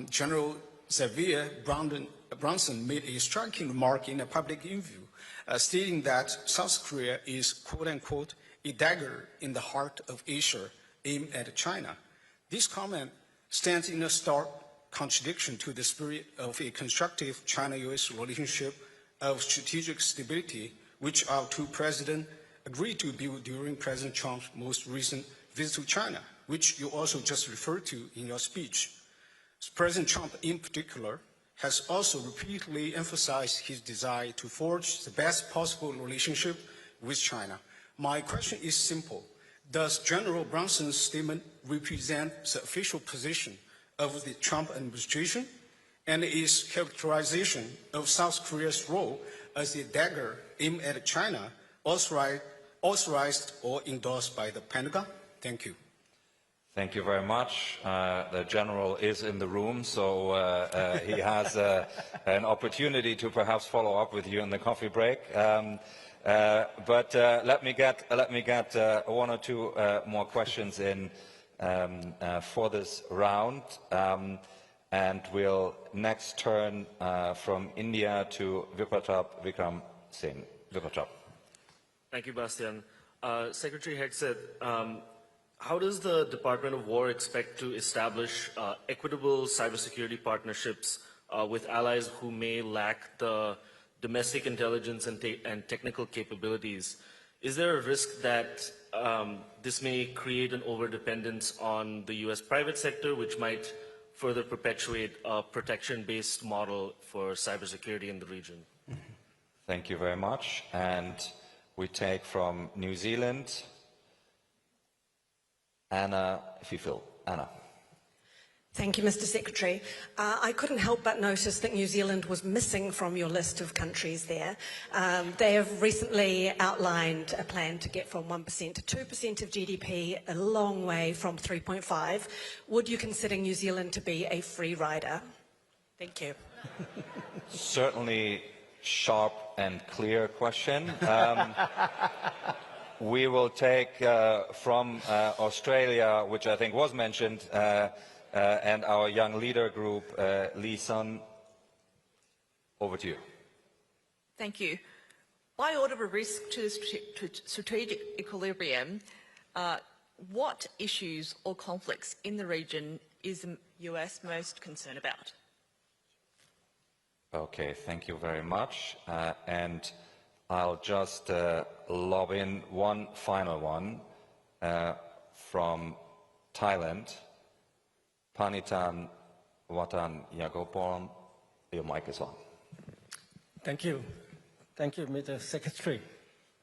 General Xavier Bronson made a striking remark in a public interview, stating that South Korea is, quote-unquote, a dagger in the heart of Asia aimed at China. This comment stands in a stark contradiction to the spirit of a constructive China-U.S. relationship of strategic stability, which our 2 presidents agreed to build during President Trump's most recent visit to China, which you also just referred to in your speech. President Trump, in particular, has also repeatedly emphasized his desire to forge the best possible relationship with China. My question is simple. Does General Bronson's statement represent the official position of the Trump administration and is characterization of South Korea's role as a dagger aimed at China authorized or endorsed by the Pentagon? Thank you. Thank you very much. The General is in the room, so he has an opportunity to perhaps follow up with you in the coffee break. But let me get 1 or 2 more questions in for this round, and we'll next turn from India to Vikram Singh. Vikram. Thank you, Bastian. Secretary Hegseth, how does the Department of War expect to establish equitable cybersecurity partnerships with allies who may lack the domestic intelligence and technical capabilities? Is there a risk that this may create an overdependence on the U.S. private sector, which might further perpetuate a protection-based model for cybersecurity in the region? Thank you very much. And we take from New Zealand, Anna, if you feel. Anna. Thank you, Mr. Secretary. I couldn't help but notice that New Zealand was missing from your list of countries there. They have recently outlined a plan to get from 1% to 2% of GDP, a long way from 3.5. Would you consider New Zealand to be a free rider? Thank you. Certainly sharp and clear question. We will take from Australia, which I think was mentioned, and our young leader group, Lee Sun. Over to you. Thank you. By order of risk to strategic equilibrium, what issues or conflicts in the region is the US most concerned about? Okay, thank you very much. And I'll just lob in one final one from Thailand. Panitan Watan Yagopon, your mic is on. Thank you. Thank you, Mr. Secretary,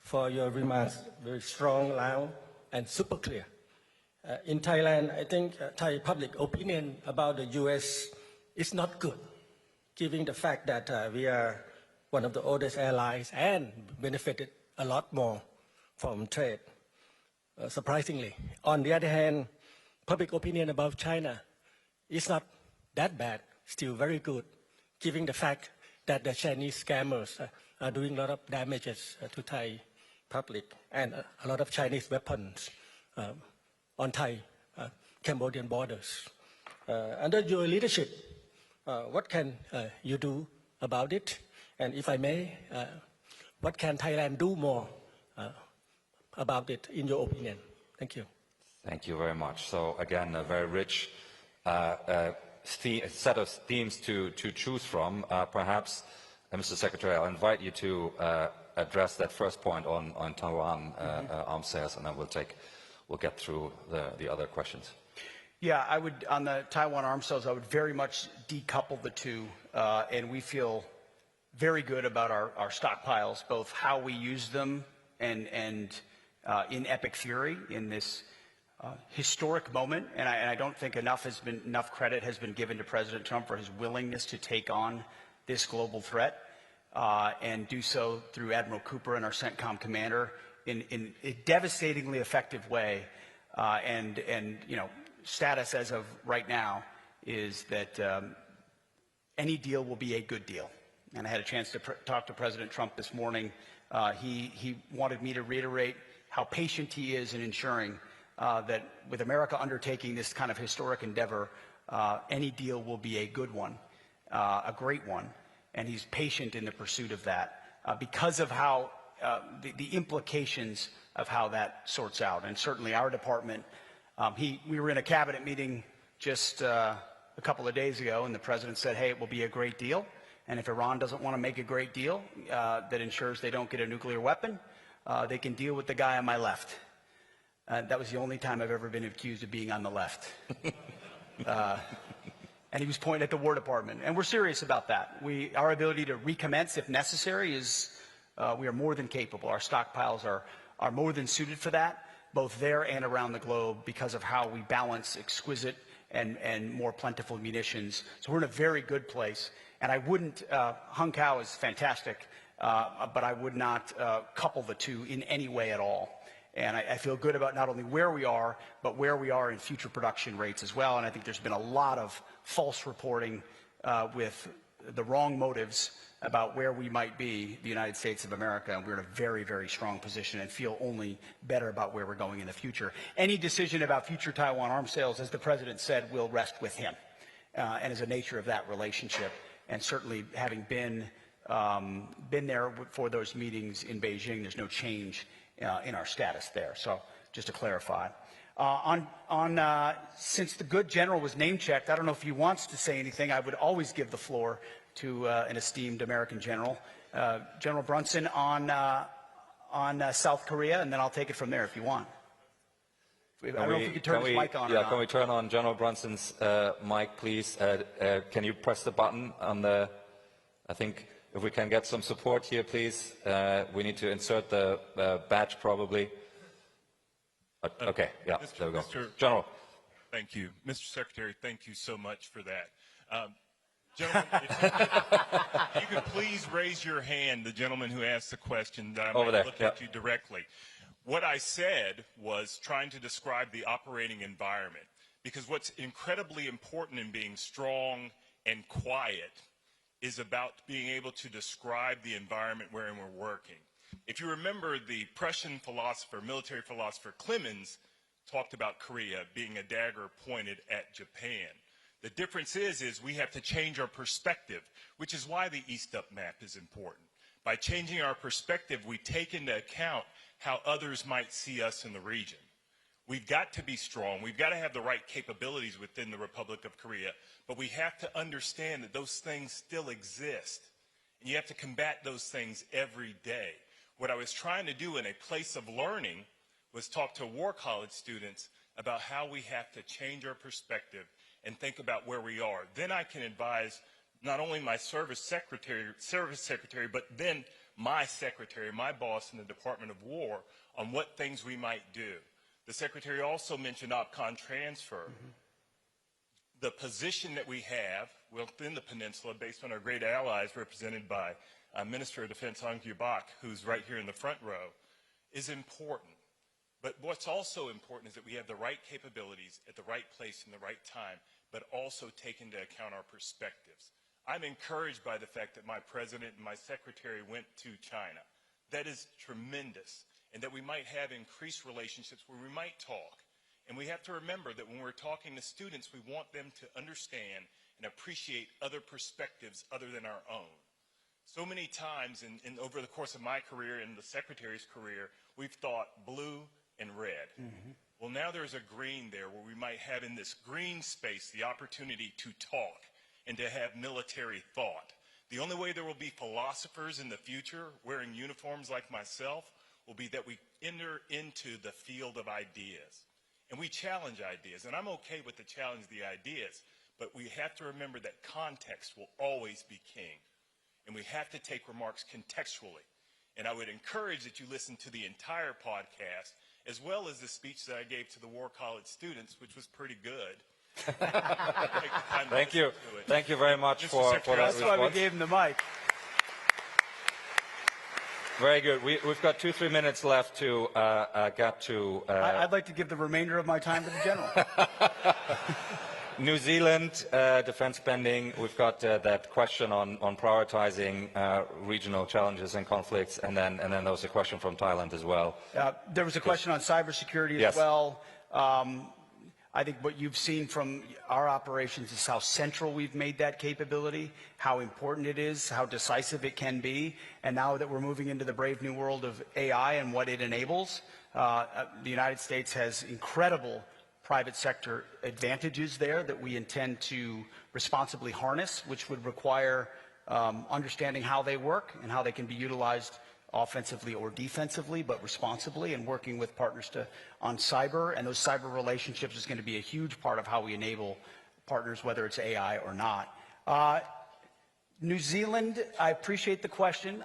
for your remarks. Very strong, loud, and super clear. In Thailand, I think Thai public opinion about the U.S. is not good, given the fact that we are one of the oldest allies and benefited a lot more from trade, surprisingly. On the other hand, public opinion about China is not that bad, still very good, given the fact that the Chinese scammers are doing a lot of damages to Thai public and a lot of Chinese weapons on Thai-Cambodian borders. Under your leadership, what can you do about it? And if I may, what can Thailand do more about it, in your opinion? Thank you. Thank you very much. So again, a very rich set of themes to choose from. Perhaps, Mr. Secretary, I'll invite you to address that first point on Taiwan arms sales, and then we'll get through the other questions. Yeah, I would, on the Taiwan arms sales, I would very much decouple the two, and we feel very good about our stockpiles, both how we use them and in epic fury in this historic moment. And I don't think enough credit has been given to President Trump for his willingness to take on this global threat and do so through Admiral Cooper and our CENTCOM commander in a devastatingly effective way. And you know, status as of right now is that any deal will be a good deal. And I had a chance to talk to President Trump this morning. He wanted me to reiterate how patient he is in ensuring that with America undertaking this kind of historic endeavor, any deal will be a good one, a great one. And he's patient in the pursuit of that because of how the implications of how that sorts out. And certainly our department, we were in a cabinet meeting just a couple of days ago, and the president said, hey, it will be a great deal. And if Iran doesn't want to make a great deal that ensures they don't get a nuclear weapon, they can deal with the guy on my left. That was the only time I've ever been accused of being on the left. And he was pointing at the War Department. And we're serious about that. Our ability to recommence if necessary is, we are more than capable. Our stockpiles are more than suited for that, both there and around the globe, because of how we balance exquisite and more plentiful munitions. So we're in a very good place. And I wouldn't, Hung Kao is fantastic, but I would not couple the two in any way at all. And I feel good about not only where we are, but where we are in future production rates as well. And I think there's been a lot of false reporting with the wrong motives about where we might be, the United States of America. And we're in a very, very strong position and feel only better about where we're going in the future. Any decision about future Taiwan arms sales, as the president said, will rest with him and is the nature of that relationship. And certainly having been there for those meetings in Beijing, there's no change in our status there. So just to clarify. Since the good general was name-checked, I don't know if he wants to say anything. I would always give the floor to an esteemed American general. General Brunson on South Korea, and then I'll take it from there if you want. I don't know if you could turn his mic on or not. Can we turn on General Brunson's mic, please? Can you press the button on the, I think, if we can get some support here, please. We need to insert the badge, probably. Okay, yeah, there we go. General. Thank you. Mr. Secretary, thank you so much for that. Gentlemen, if you could please raise your hand, the gentleman who asked the question, that I might look at you directly. What I said was trying to describe the operating environment, because what's incredibly important in being strong and quiet is about being able to describe the environment wherein we're working. If you remember, the Prussian philosopher, military philosopher Clemens talked about Korea being a dagger pointed at Japan. The difference is we have to change our perspective, which is why the East Up map is important. By changing our perspective, we take into account how others might see us in the region. We've got to be strong. We've got to have the right capabilities within the Republic of Korea, but we have to understand that those things still exist. And you have to combat those things every day. What I was trying to do in a place of learning was talk to War College students about how we have to change our perspective and think about where we are. Then I can advise not only my service secretary, but then my secretary, my boss in the Department of War, on what things we might do. The secretary also mentioned OPCON transfer. The position that we have within the peninsula, based on our great allies represented by Minister of Defense Hong Bak, who's right here in the front row, is important. But what's also important is that we have the right capabilities at the right place in the right time, but also take into account our perspectives. I'm encouraged by the fact that my president and my secretary went to China. That is tremendous, and that we might have increased relationships where we might talk. And we have to remember that when we're talking to students, we want them to understand and appreciate other perspectives other than our own. So many times over the course of my career and the secretary's career, we've thought blue and red. Well, now there's a green there where we might have in this green space the opportunity to talk and to have military thought. The only way there will be philosophers in the future wearing uniforms like myself will be that we enter into the field of ideas. And we challenge ideas. And I'm okay with the challenge of the ideas, but we have to remember that context will always be king. And we have to take remarks contextually. And I would encourage that you listen to the entire podcast, as well as the speech that I gave to the War College students, which was pretty good. Thank you. Thank you very much for that response. That's why we gave him the mic. Very good. We've got 2-3 minutes left to get to... I'd like to give the remainder of my time to the general. New Zealand defense spending. We've got that question on prioritizing regional challenges and conflicts, and then there was a question from Thailand as well. There was a question on cybersecurity as well. I think what you've seen from our operations is how central we've made that capability, how important it is, how decisive it can be. And now that we're moving into the brave new world of AI and what it enables, the United States has incredible private sector advantages there that we intend to responsibly harness, which would require understanding how they work and how they can be utilized offensively or defensively, but responsibly, and working with partners on cyber. And those cyber relationships is going to be a huge part of how we enable partners, whether it's AI or not. New Zealand, I appreciate the question.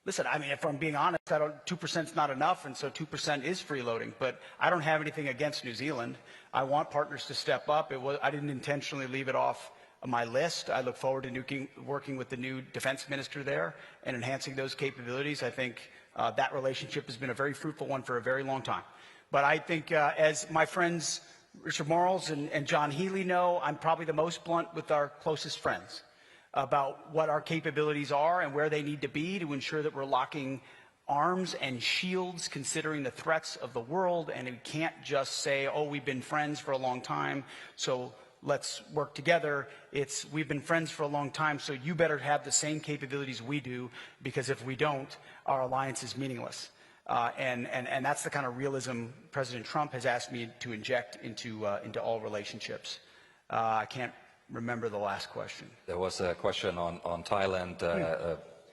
Listen, I mean, if I'm being honest, 2% is not enough, and so 2% is freeloading. But I don't have anything against New Zealand. I want partners to step up. I didn't intentionally leave it off my list. I look forward to working with the new defense minister there and enhancing those capabilities. I think that relationship has been a very fruitful one for a very long time. But I think, as my friends Richard Morals and John Healy know, I'm probably the most blunt with our closest friends about what our capabilities are and where they need to be to ensure that we're locking arms and shields considering the threats of the world. And we can't just say, oh, we've been friends for a long time, so let's work together. It's, we've been friends for a long time, so you better have the same capabilities we do, because if we don't, our alliance is meaningless. And that's the kind of realism President Trump has asked me to inject into all relationships. I can't remember the last question. There was a question on Thailand,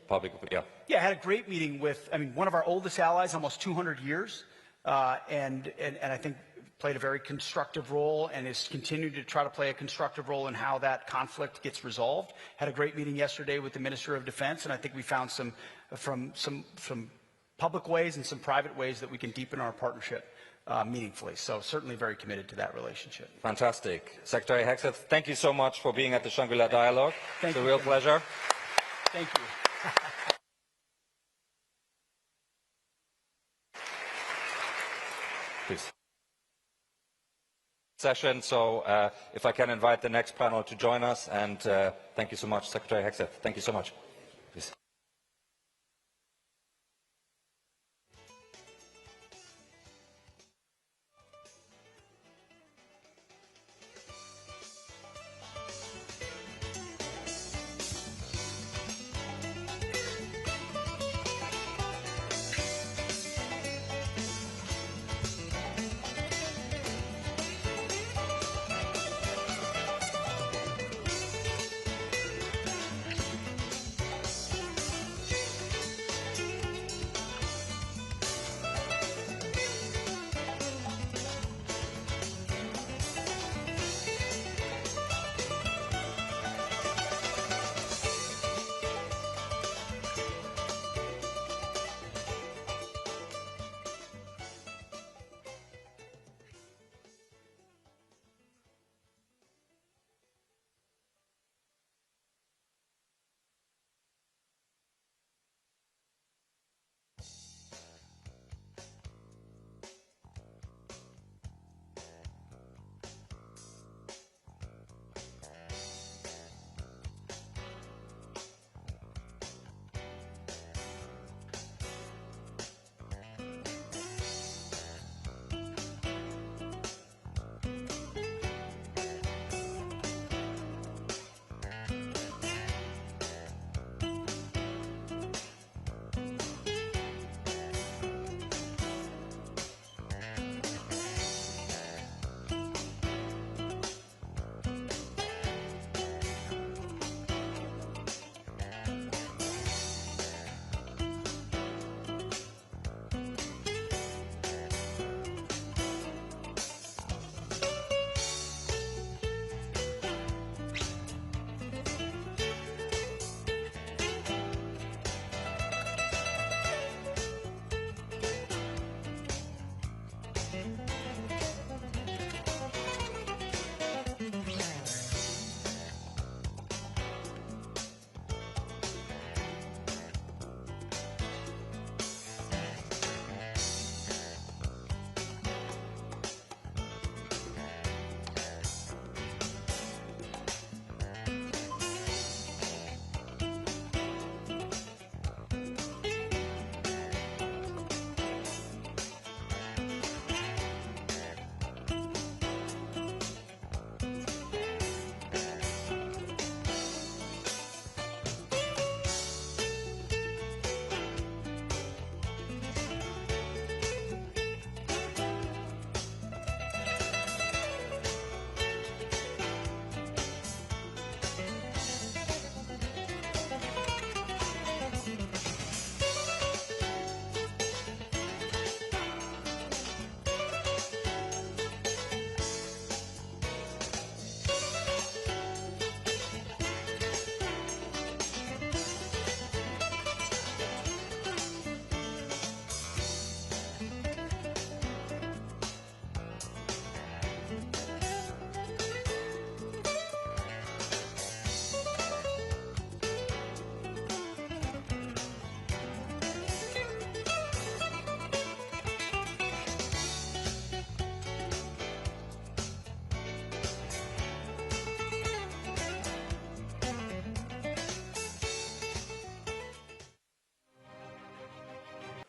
public, Yeah, I had a great meeting with, one of our oldest allies, almost 200 years, and I think played a very constructive role and is continuing to try to play a constructive role in how that conflict gets resolved. Had a great meeting yesterday with the Minister of Defense, and I think we found some public ways and some private ways that we can deepen our partnership meaningfully. So certainly very committed to that relationship. Fantastic. Secretary Hegseth, thank you so much for being at the Shangri-La Dialogue. It's a real pleasure. Thank you. Please. session. So if I can invite the next panel to join us, and thank you so much, Secretary Hegseth. Thank you so much. Please.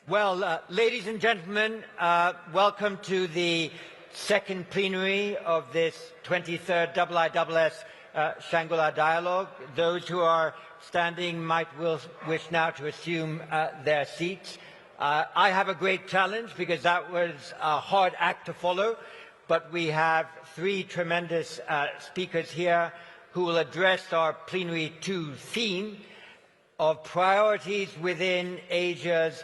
Well, ladies and gentlemen, welcome to the second plenary of this 23rd IISS Shangri-La Dialogue. Those who are standing might wish now to assume their seats. I have a great challenge because that was a hard act to follow, but we have three tremendous speakers here who will address our plenary 2 theme of priorities within Asia's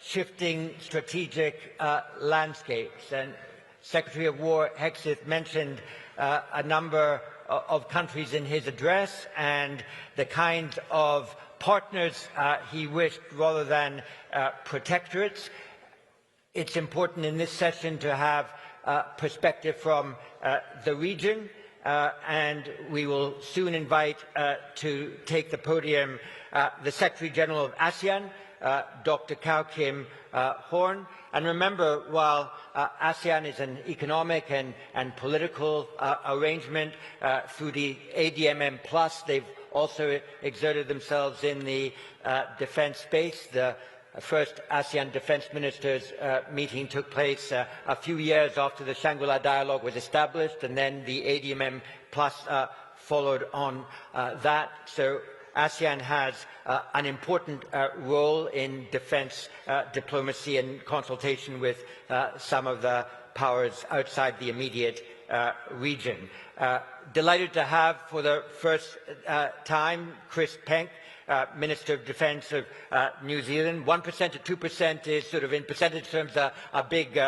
shifting strategic landscapes. And Secretary of War Hegseth mentioned a number of countries in his address and the kind of partners he wished rather than protectorates. It's important in this session to have perspective from the region, and we will soon invite to take the podium the Secretary General of ASEAN, Dr. Kao Kim Horn. And remember, while ASEAN is an economic and political arrangement through the ADMM Plus, they've also exerted themselves in the defense space. The first ASEAN defense ministers meeting took place a few years after the Shangri-La Dialogue was established, and then the ADMM Plus followed on that. So ASEAN has an important role in defense diplomacy and consultation with some of the powers outside the immediate region. Delighted to have for the first time Chris Penk, Minister of Defence of New Zealand. 1% to 2% is sort of in percentage terms a big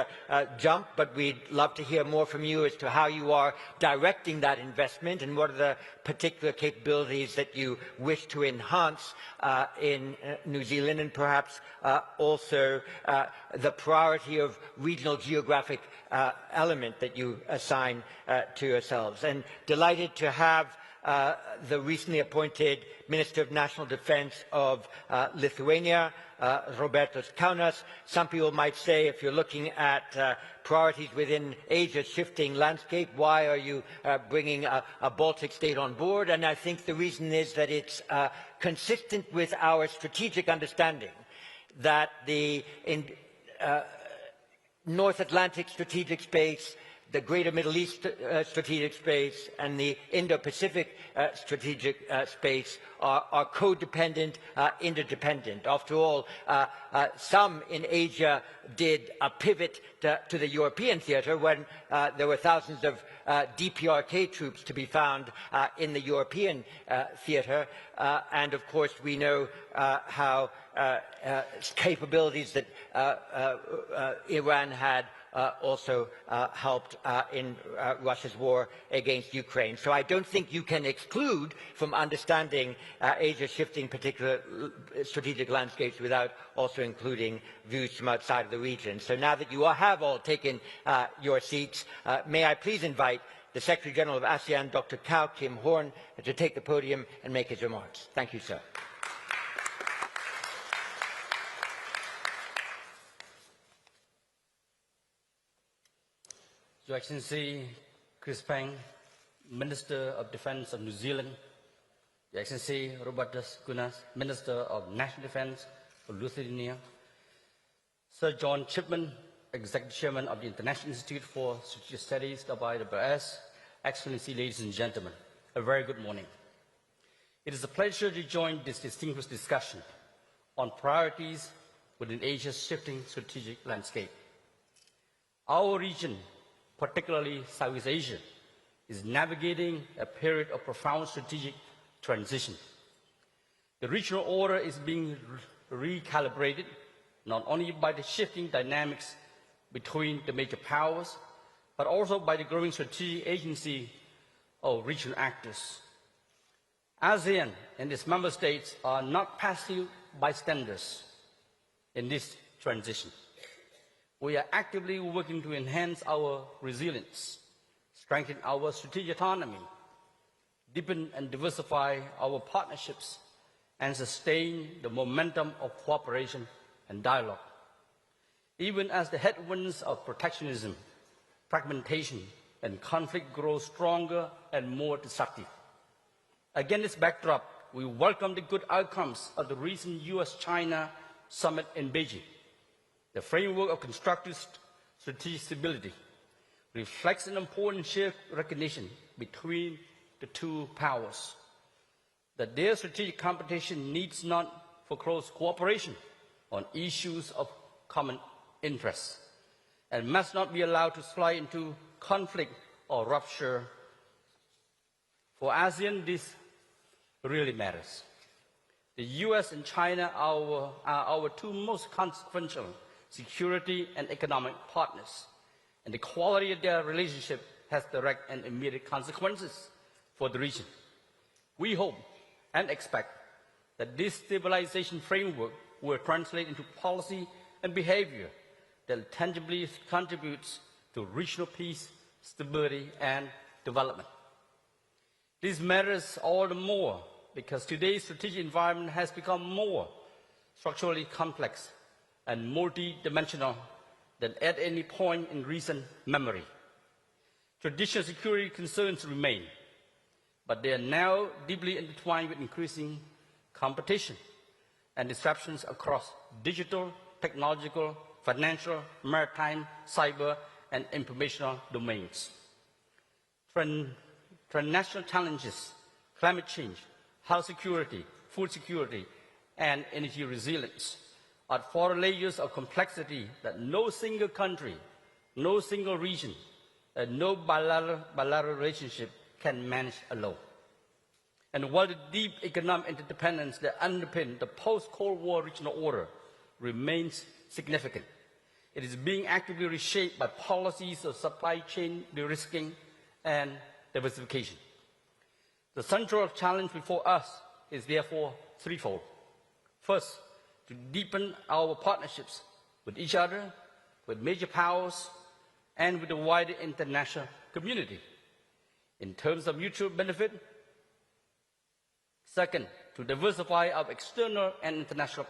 jump, but we'd love to hear more from you as to how you are directing that investment and what are the particular capabilities that you wish to enhance in New Zealand, and perhaps also the priority of regional geographic element that you assign to yourselves. And delighted to have the recently appointed Minister of National Defense of Lithuania, Robertas Kaunas. Some people might say, if you're looking at priorities within Asia's shifting landscape, why are you bringing a Baltic state on board? And I think the reason is that it's consistent with our strategic understanding that the North Atlantic strategic space, the Greater Middle East strategic space, and the Indo-Pacific strategic space are codependent, interdependent. After all, some in Asia did a pivot to the European theatre when there were thousands of DPRK troops to be found in the European theatre. And of course, we know how capabilities that Iran had also helped in Russia's war against Ukraine. So I don't think you can exclude from understanding Asia's shifting particular strategic landscapes without also including views from outside of the region. So now that you have all taken your seats, may I please invite the Secretary General of ASEAN, Dr. Kao Kim Horn, to take the podium and make his remarks. Thank you, sir. Your Excellency Chris Penk, Minister of Defence of New Zealand, Your Excellency Robertas Kaunas, Minister of National Defence of Lithuania, Sir John Chipman, Executive Chairman of the International Institute for Strategic Studies, the IISS, Excellency, ladies and gentlemen, a very good morning. It is a pleasure to join this distinguished discussion on priorities within Asia's shifting strategic landscape. Our region, particularly Southeast Asia, is navigating a period of profound strategic transition. The regional order is being recalibrated not only by the shifting dynamics between the major powers, but also by the growing strategic agency of regional actors. ASEAN and its member states are not passive bystanders in this transition. We are actively working to enhance our resilience, strengthen our strategic autonomy, deepen and diversify our partnerships, and sustain the momentum of cooperation and dialogue. Even as the headwinds of protectionism, fragmentation, and conflict grow stronger and more destructive. Against this backdrop, we welcome the good outcomes of the recent US-China summit in Beijing. The framework of constructive strategic stability reflects an important shared recognition between the two powers that their strategic competition needs not for close cooperation on issues of common interest and must not be allowed to slide into conflict or rupture. For ASEAN, this really matters. The US and China are our two most consequential security and economic partners, and the quality of their relationship has direct and immediate consequences for the region. We hope and expect that this stabilization framework will translate into policy and behavior that tangibly contributes to regional peace, stability, and development. This matters all the more because today's strategic environment has become more structurally complex, and multi-dimensional than at any point in recent memory. Traditional security concerns remain, but they are now deeply intertwined with increasing competition and disruptions across digital, technological, financial, maritime, cyber, and informational domains. Transnational challenges, climate change, health security, food security, and energy resilience are four layers of complexity that no single country, no single region, and no bilateral relationship can manage alone. And while the deep economic interdependence that underpins the post-Cold War regional order remains significant, it is being actively reshaped by policies of supply chain de-risking and diversification. The central challenge before us is therefore threefold. First, to deepen our partnerships with each other, with major powers, and with the wider international community in terms of mutual benefit. Second, to diversify our external and international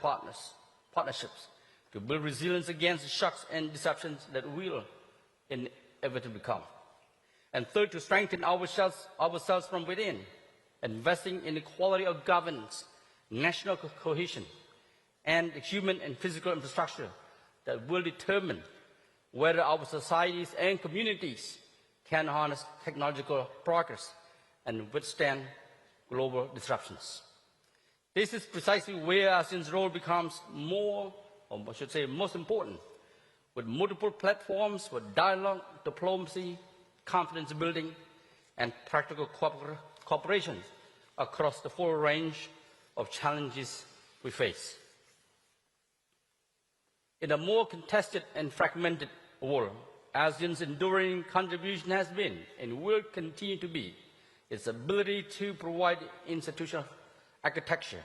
partnerships to build resilience against the shocks and disruptions that will inevitably come. And third, to strengthen ourselves from within, investing in the quality of governance, national cohesion, and the human and physical infrastructure that will determine whether our societies and communities can harness technological progress and withstand global disruptions. This is precisely where ASEAN's role becomes more, or I should say most important, with multiple platforms for dialogue, diplomacy, confidence building, and practical cooperation across the full range of challenges we face. In a more contested and fragmented world, ASEAN's enduring contribution has been and will continue to be its ability to provide institutional architecture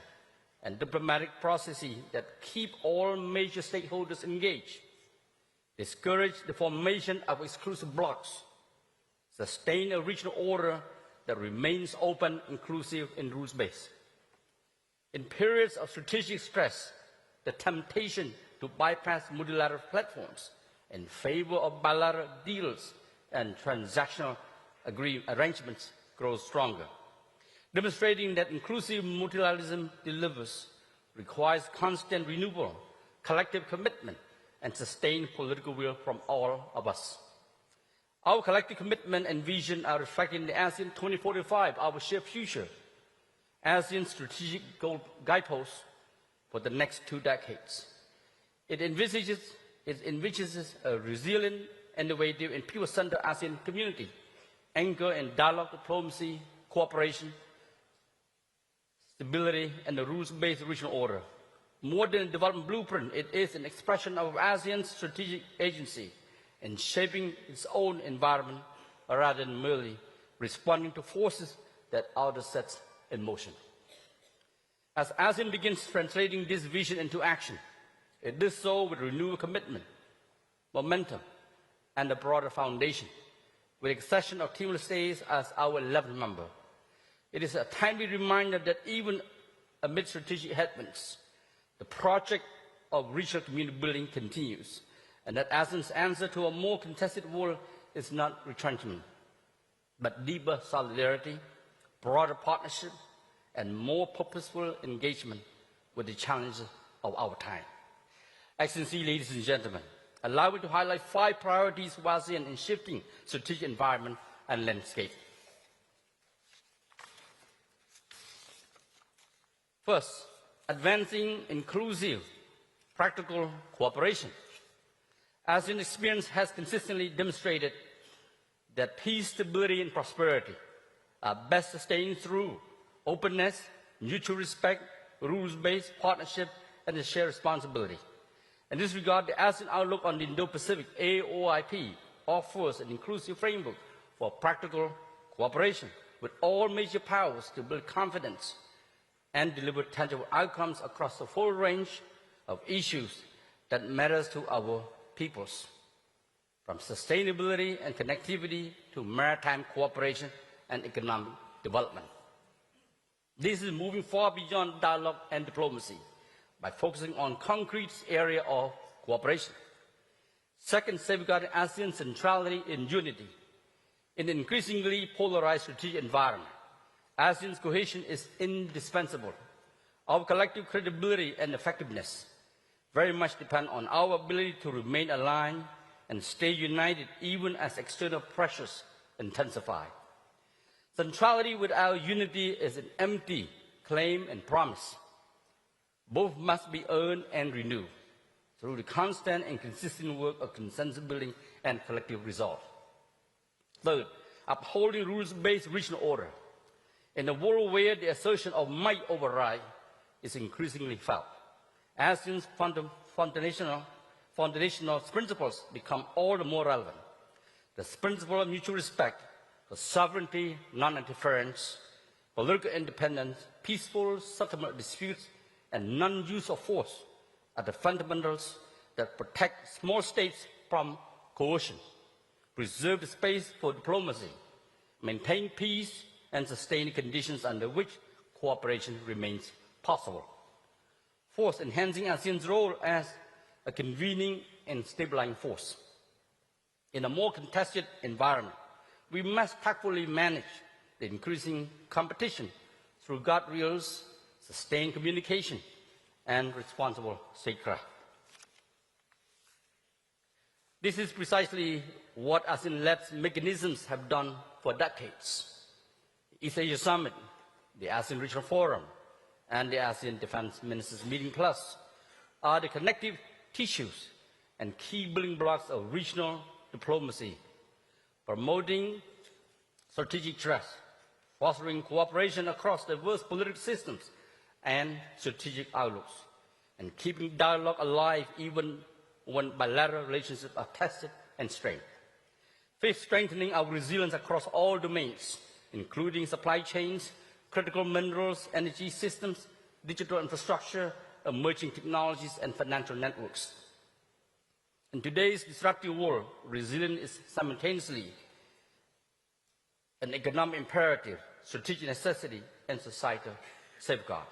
and diplomatic processes that keep all major stakeholders engaged, discourage the formation of exclusive blocs, sustain a regional order that remains open, inclusive, and rules-based. In periods of strategic stress, the temptation to bypass multilateral platforms in favor of bilateral deals and transactional arrangements grows stronger, demonstrating that inclusive multilateralism delivers, requires constant renewal, collective commitment, and sustained political will from all of us. Our collective commitment and vision are reflected in the ASEAN 2045, our shared future, ASEAN's strategic guideposts for the next 2 decades. It envisages a resilient, innovative, and people-centered ASEAN community, anchored in dialogue, diplomacy, cooperation, stability, and the rules-based regional order. More than a development blueprint, it is an expression of ASEAN's strategic agency in shaping its own environment rather than merely responding to forces that others set in motion. As ASEAN begins translating this vision into action, it does so with renewed commitment, momentum, and a broader foundation, with the accession of Timor-Leste as our 11th member. It is a timely reminder that even amid strategic headwinds, the project of regional community building continues, and that ASEAN's answer to a more contested world is not retrenchment, but deeper solidarity, broader partnership, and more purposeful engagement with the challenges of our time. Excellency, ladies and gentlemen, allow me to highlight 5 priorities of ASEAN in shifting strategic environment and landscape. First, advancing inclusive, practical cooperation. ASEAN experience has consistently demonstrated that peace, stability, and prosperity are best sustained through openness, mutual respect, rules-based partnership, and a shared responsibility. In this regard, the ASEAN Outlook on the Indo-Pacific, AOIP, offers an inclusive framework for practical cooperation with all major powers to build confidence and deliver tangible outcomes across the full range of issues that matters to our peoples, from sustainability and connectivity to maritime cooperation and economic development. This is moving far beyond dialogue and diplomacy, by focusing on concrete area of cooperation. Second, safeguarding ASEAN's centrality in unity. In an increasingly polarized strategic environment, ASEAN's cohesion is indispensable. Our collective credibility and effectiveness very much depend on our ability to remain aligned and stay united even as external pressures intensify. Centrality without unity is an empty claim and promise. Both must be earned and renewed through the constant and consistent work of consensus building and collective resolve. Third, upholding rules-based regional order. In a world where the assertion of might override is increasingly felt, ASEAN's foundational principles become all the more relevant. The principle of mutual respect for sovereignty, non-interference, political independence, peaceful settlement of disputes, and non-use of force are the fundamentals that protect small states from coercion, preserve the space for diplomacy, maintain peace, and sustain the conditions under which cooperation remains possible. Fourth, enhancing ASEAN's role as a convening and stabilizing force. In a more contested environment, we must tactfully manage the increasing competition through guardrails, sustained communication, and responsible statecraft. This is precisely what ASEAN-led mechanisms have done for decades. The East Asia Summit, the ASEAN Regional Forum, and the ASEAN Defense Ministers Meeting Plus are the connective tissues and key building blocks of regional diplomacy, promoting strategic trust, fostering cooperation across diverse political systems and strategic outlooks, and keeping dialogue alive even when bilateral relationships are tested and strained. Fifth, strengthening our resilience across all domains, including supply chains, critical minerals, energy systems, digital infrastructure, emerging technologies, and financial networks. In today's disruptive world, resilience is simultaneously an economic imperative, strategic necessity, and societal safeguard.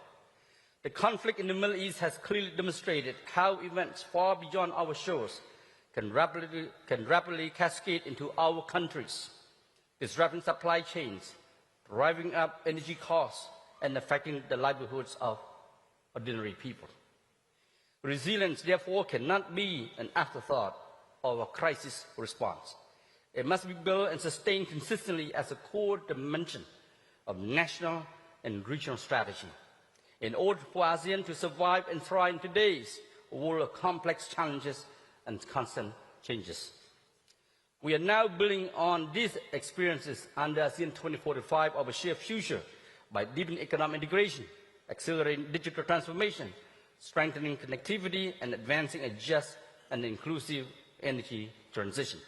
The conflict in the Middle East has clearly demonstrated how events far beyond our shores can rapidly cascade into our countries, disrupting supply chains, driving up energy costs, and affecting the livelihoods of ordinary people. Resilience, therefore, cannot be an afterthought or a crisis response. It must be built and sustained consistently as a core dimension of national and regional strategy. In order for ASEAN to survive and thrive in today's world of complex challenges and constant changes. We are now building on these experiences under ASEAN 2045 of a shared future by deepening economic integration, accelerating digital transformation, strengthening connectivity, and advancing a just and inclusive energy transition.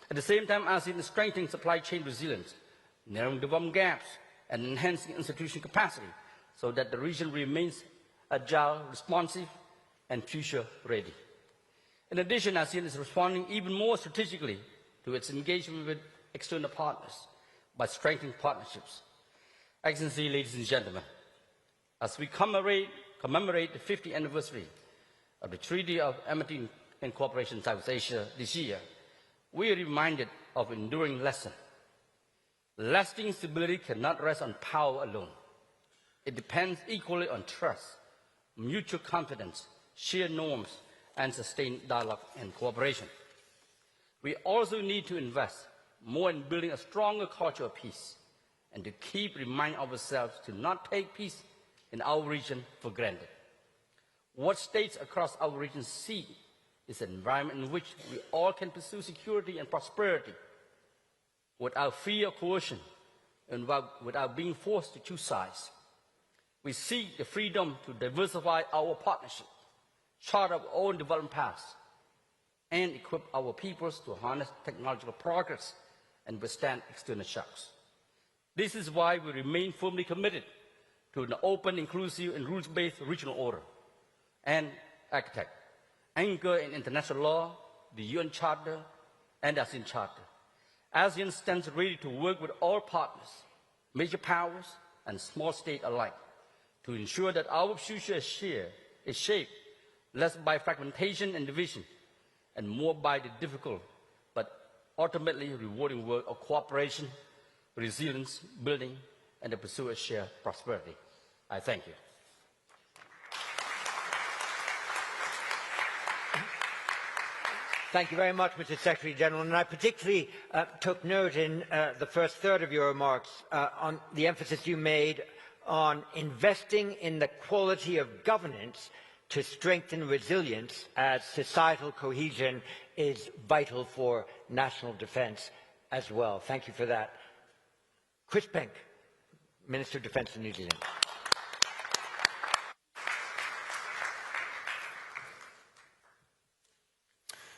At the same time, ASEAN is strengthening supply chain resilience, narrowing development gaps, and enhancing institutional capacity so that the region remains agile, responsive, and future-ready. In addition, ASEAN is responding even more strategically to its engagement with external partners by strengthening partnerships. Excellency, ladies and gentlemen, as we commemorate the 50th anniversary of the Treaty of Amity and Cooperation in South Asia this year, we are reminded of an enduring lesson. Lasting stability cannot rest on power alone. It depends equally on trust, mutual confidence, shared norms, and sustained dialogue and cooperation. We also need to invest more in building a stronger culture of peace and to keep reminding ourselves to not take peace in our region for granted. What states across our region seek is an environment in which we all can pursue security and prosperity without fear of coercion and without being forced to choose sides. We seek the freedom to diversify our partnership, chart our own development paths, and equip our peoples to harness technological progress and withstand external shocks. This is why we remain firmly committed to an open, inclusive, and rules-based regional order and architect, anchored in international law, the UN Charter, and ASEAN Charter. ASEAN stands ready to work with all partners, major powers, and small states alike, to ensure that our future is shaped less by fragmentation and division, and more by the difficult but ultimately rewarding work of cooperation, resilience building, and the pursuit of shared prosperity. I thank you. Thank you very much, Mr. Secretary General. And I particularly took note in the first third of your remarks on the emphasis you made on investing in the quality of governance to strengthen resilience, as societal cohesion is vital for national defence as well. Thank you for that. Chris Penk, Minister of Defence of New Zealand.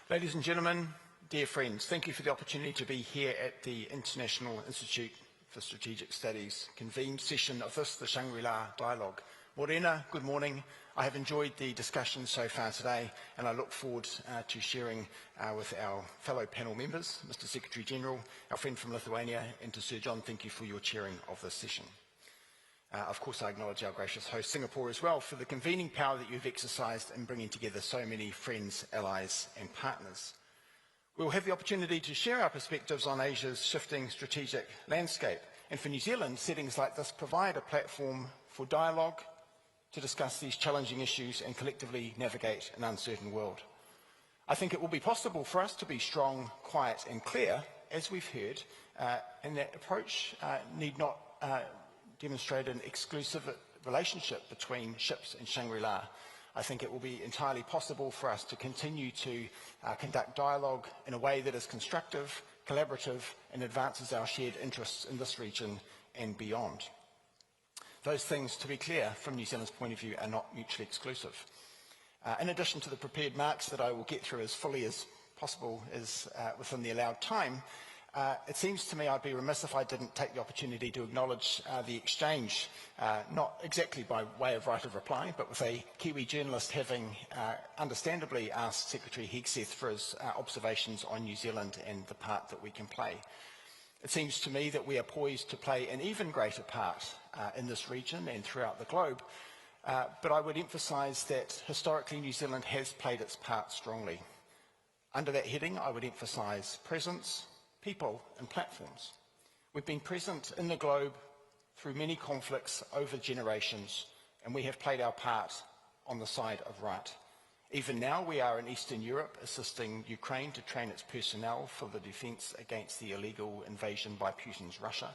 Ladies and gentlemen, dear friends, thank you for the opportunity to be here at the International Institute for Strategic Studies convened session of the Shangri-La Dialogue. Morena, good morning. I have enjoyed the discussion so far today, and I look forward to sharing with our fellow panel members, Mr. Secretary General, our friend from Lithuania, and to Sir John, thank you for your chairing of this session. Of course, I acknowledge our gracious host, Singapore, as well, for the convening power that you've exercised in bringing together so many friends, allies, and partners. We'll have the opportunity to share our perspectives on Asia's shifting strategic landscape, and for New Zealand, settings like this provide a platform for dialogue to discuss these challenging issues and collectively navigate an uncertain world. I think it will be possible for us to be strong, quiet, and clear, as we've heard, and that approach need not demonstrate an exclusive relationship between ships and Shangri-La. I think it will be entirely possible for us to continue to conduct dialogue in a way that is constructive, collaborative, and advances our shared interests in this region and beyond. Those things, to be clear, from New Zealand's point of view, are not mutually exclusive. In addition to the prepared marks that I will get through as fully as possible within the allowed time, it seems to me I'd be remiss if I didn't take the opportunity to acknowledge the exchange, not exactly by way of right of reply, but with a Kiwi journalist having understandably asked Secretary Hegseth for his observations on New Zealand and the part that we can play. It seems to me that we are poised to play an even greater part in this region and throughout the globe, but I would emphasise that historically New Zealand has played its part strongly. Under that heading, I would emphasise presence, people and platforms. We've been present in the globe through many conflicts over generations, and we have played our part on the side of right. Even now, we are in Eastern Europe assisting Ukraine to train its personnel for the defence against the illegal invasion by Putin's Russia.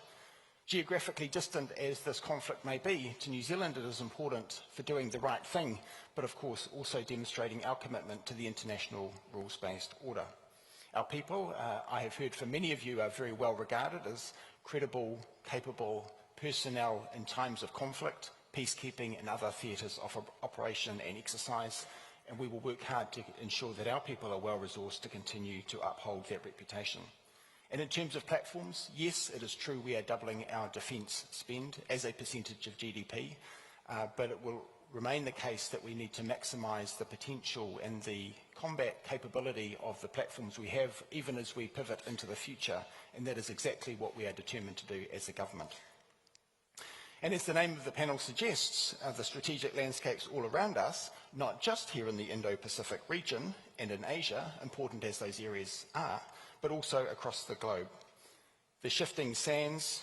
Geographically distant as this conflict may be, to New Zealand it is important for doing the right thing, but of course also demonstrating our commitment to the international rules-based order. Our people, I have heard from many of you, are very well regarded as credible, capable personnel in times of conflict, peacekeeping and other theatres of operation and exercise, and we will work hard to ensure that our people are well resourced to continue to uphold that reputation. And in terms of platforms, yes, it is true we are doubling our defence spend as a percentage of GDP, but it will remain the case that we need to maximise the potential and the combat capability of the platforms we have, even as we pivot into the future, and that is exactly what we are determined to do as a government. And as the name of the panel suggests, the strategic landscapes all around us, not just here in the Indo-Pacific region and in Asia, important as those areas are, but also across the globe. The shifting sands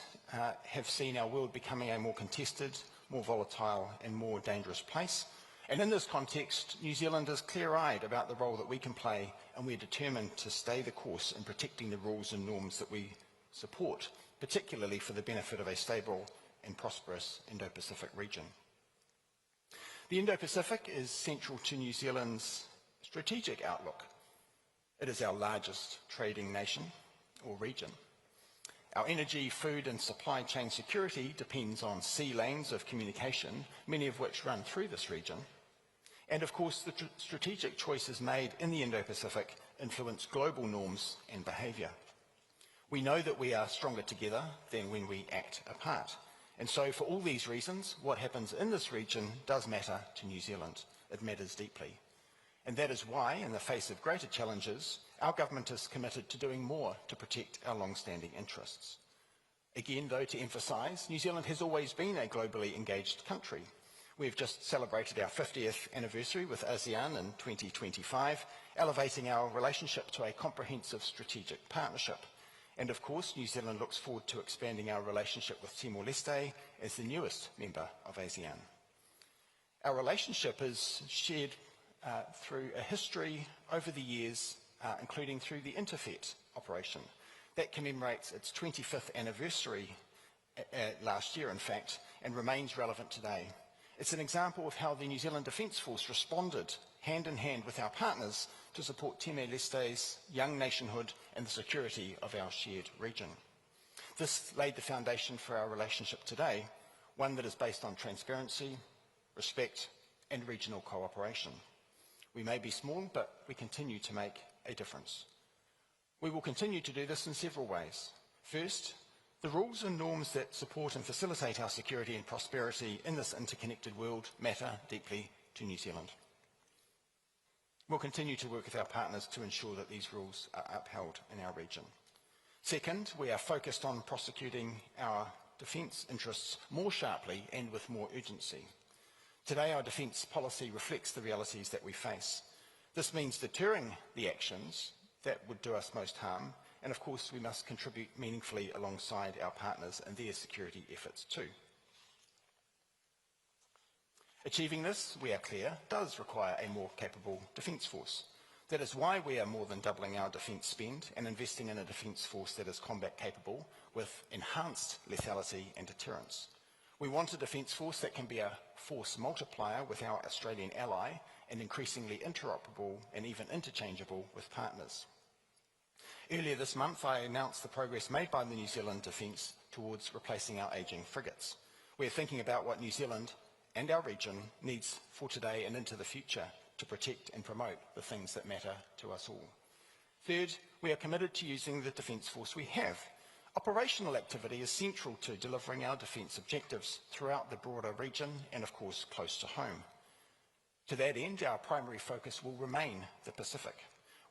have seen our world becoming a more contested, more volatile and more dangerous place. And in this context, New Zealand is clear-eyed about the role that we can play, and we are determined to stay the course in protecting the rules and norms that we support, particularly for the benefit of a stable and prosperous Indo-Pacific region. The Indo-Pacific is central to New Zealand's strategic outlook. It is our largest trading nation or region. Our energy, food and supply chain security depends on sea lanes of communication, many of which run through this region. And of course, the strategic choices made in the Indo-Pacific influence global norms and behaviour. We know that we are stronger together than when we act apart. And so for all these reasons, what happens in this region does matter to New Zealand. It matters deeply. And that is why, in the face of greater challenges, our government is committed to doing more to protect our long-standing interests. Again, though, to emphasise, New Zealand has always been a globally engaged country. We've just celebrated our 50th anniversary with ASEAN in 2025, elevating our relationship to a comprehensive strategic partnership. And of course, New Zealand looks forward to expanding our relationship with Timor-Leste as the newest member of ASEAN. Our relationship is shared through a history over the years, including through the Interfet operation. That commemorates its 25th anniversary last year, in fact, and remains relevant today. It's an example of how the New Zealand Defence Force responded hand in hand with our partners to support Timor-Leste's young nationhood and the security of our shared region. This laid the foundation for our relationship today, one that is based on transparency, respect, and regional cooperation. We may be small, but we continue to make a difference. We will continue to do this in several ways. First, the rules and norms that support and facilitate our security and prosperity in this interconnected world matter deeply to New Zealand. We'll continue to work with our partners to ensure that these rules are upheld in our region. Second, we are focused on prosecuting our defence interests more sharply and with more urgency. Today, our defence policy reflects the realities that we face. This means deterring the actions that would do us most harm, and of course we must contribute meaningfully alongside our partners in their security efforts too. Achieving this, we are clear, does require a more capable defence force. That is why we are more than doubling our defence spend and investing in a defence force that is combat capable with enhanced lethality and deterrence. We want a defence force that can be a force multiplier with our Australian ally and increasingly interoperable and even interchangeable with partners. Earlier this month, I announced the progress made by the New Zealand Defence towards replacing our ageing frigates. We're thinking about what New Zealand and our region needs for today and into the future to protect and promote the things that matter to us all. Third, we are committed to using the defence force we have. Operational activity is central to delivering our defence objectives throughout the broader region and, of course, close to home. To that end, our primary focus will remain the Pacific.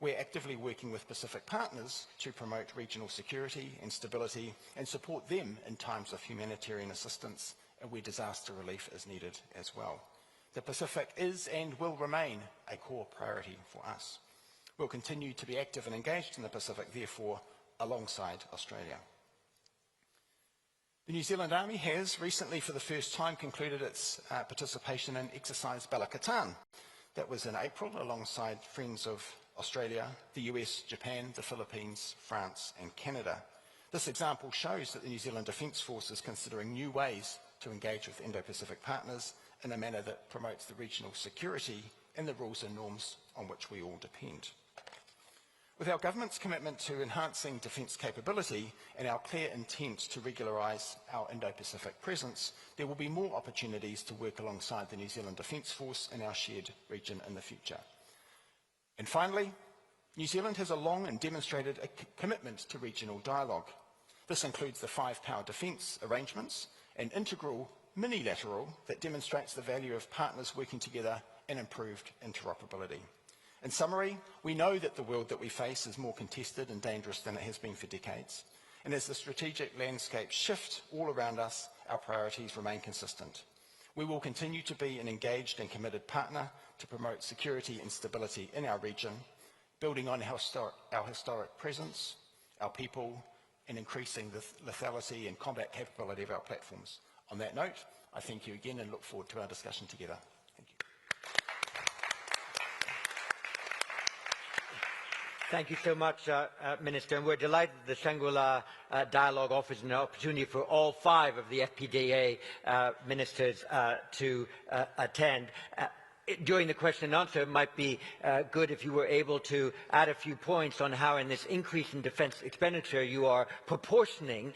We're actively working with Pacific partners to promote regional security and stability and support them in times of humanitarian assistance and where disaster relief is needed as well. The Pacific is and will remain a core priority for us. We'll continue to be active and engaged in the Pacific, therefore, alongside Australia. The New Zealand Army has recently, for the first time, concluded its participation in Exercise Balakatan. That was in April, alongside friends of Australia, the US, Japan, the Philippines, France, and Canada. This example shows that the New Zealand Defence Force is considering new ways to engage with Indo-Pacific partners in a manner that promotes the regional security and the rules and norms on which we all depend. With our government's commitment to enhancing defence capability and our clear intent to regularise our Indo-Pacific presence, there will be more opportunities to work alongside the New Zealand Defence Force in our shared region in the future. And finally, New Zealand has a long and demonstrated commitment to regional dialogue. This includes the five-power defence arrangements, an integral minilateral that demonstrates the value of partners working together and improved interoperability. In summary, we know that the world that we face is more contested and dangerous than it has been for decades. And as the strategic landscape shifts all around us, our priorities remain consistent. We will continue to be an engaged and committed partner to promote security and stability in our region, building on our historic presence, our people, and increasing the lethality and combat capability of our platforms. On that note, I thank you again and look forward to our discussion together. Thank you. Thank you so much, Minister. And we're delighted the Shangri-La Dialogue offers an opportunity for all 5 of the FPDA ministers to attend. During the question and answer, it might be good if you were able to add a few points on how in this increase in defence expenditure you are proportioning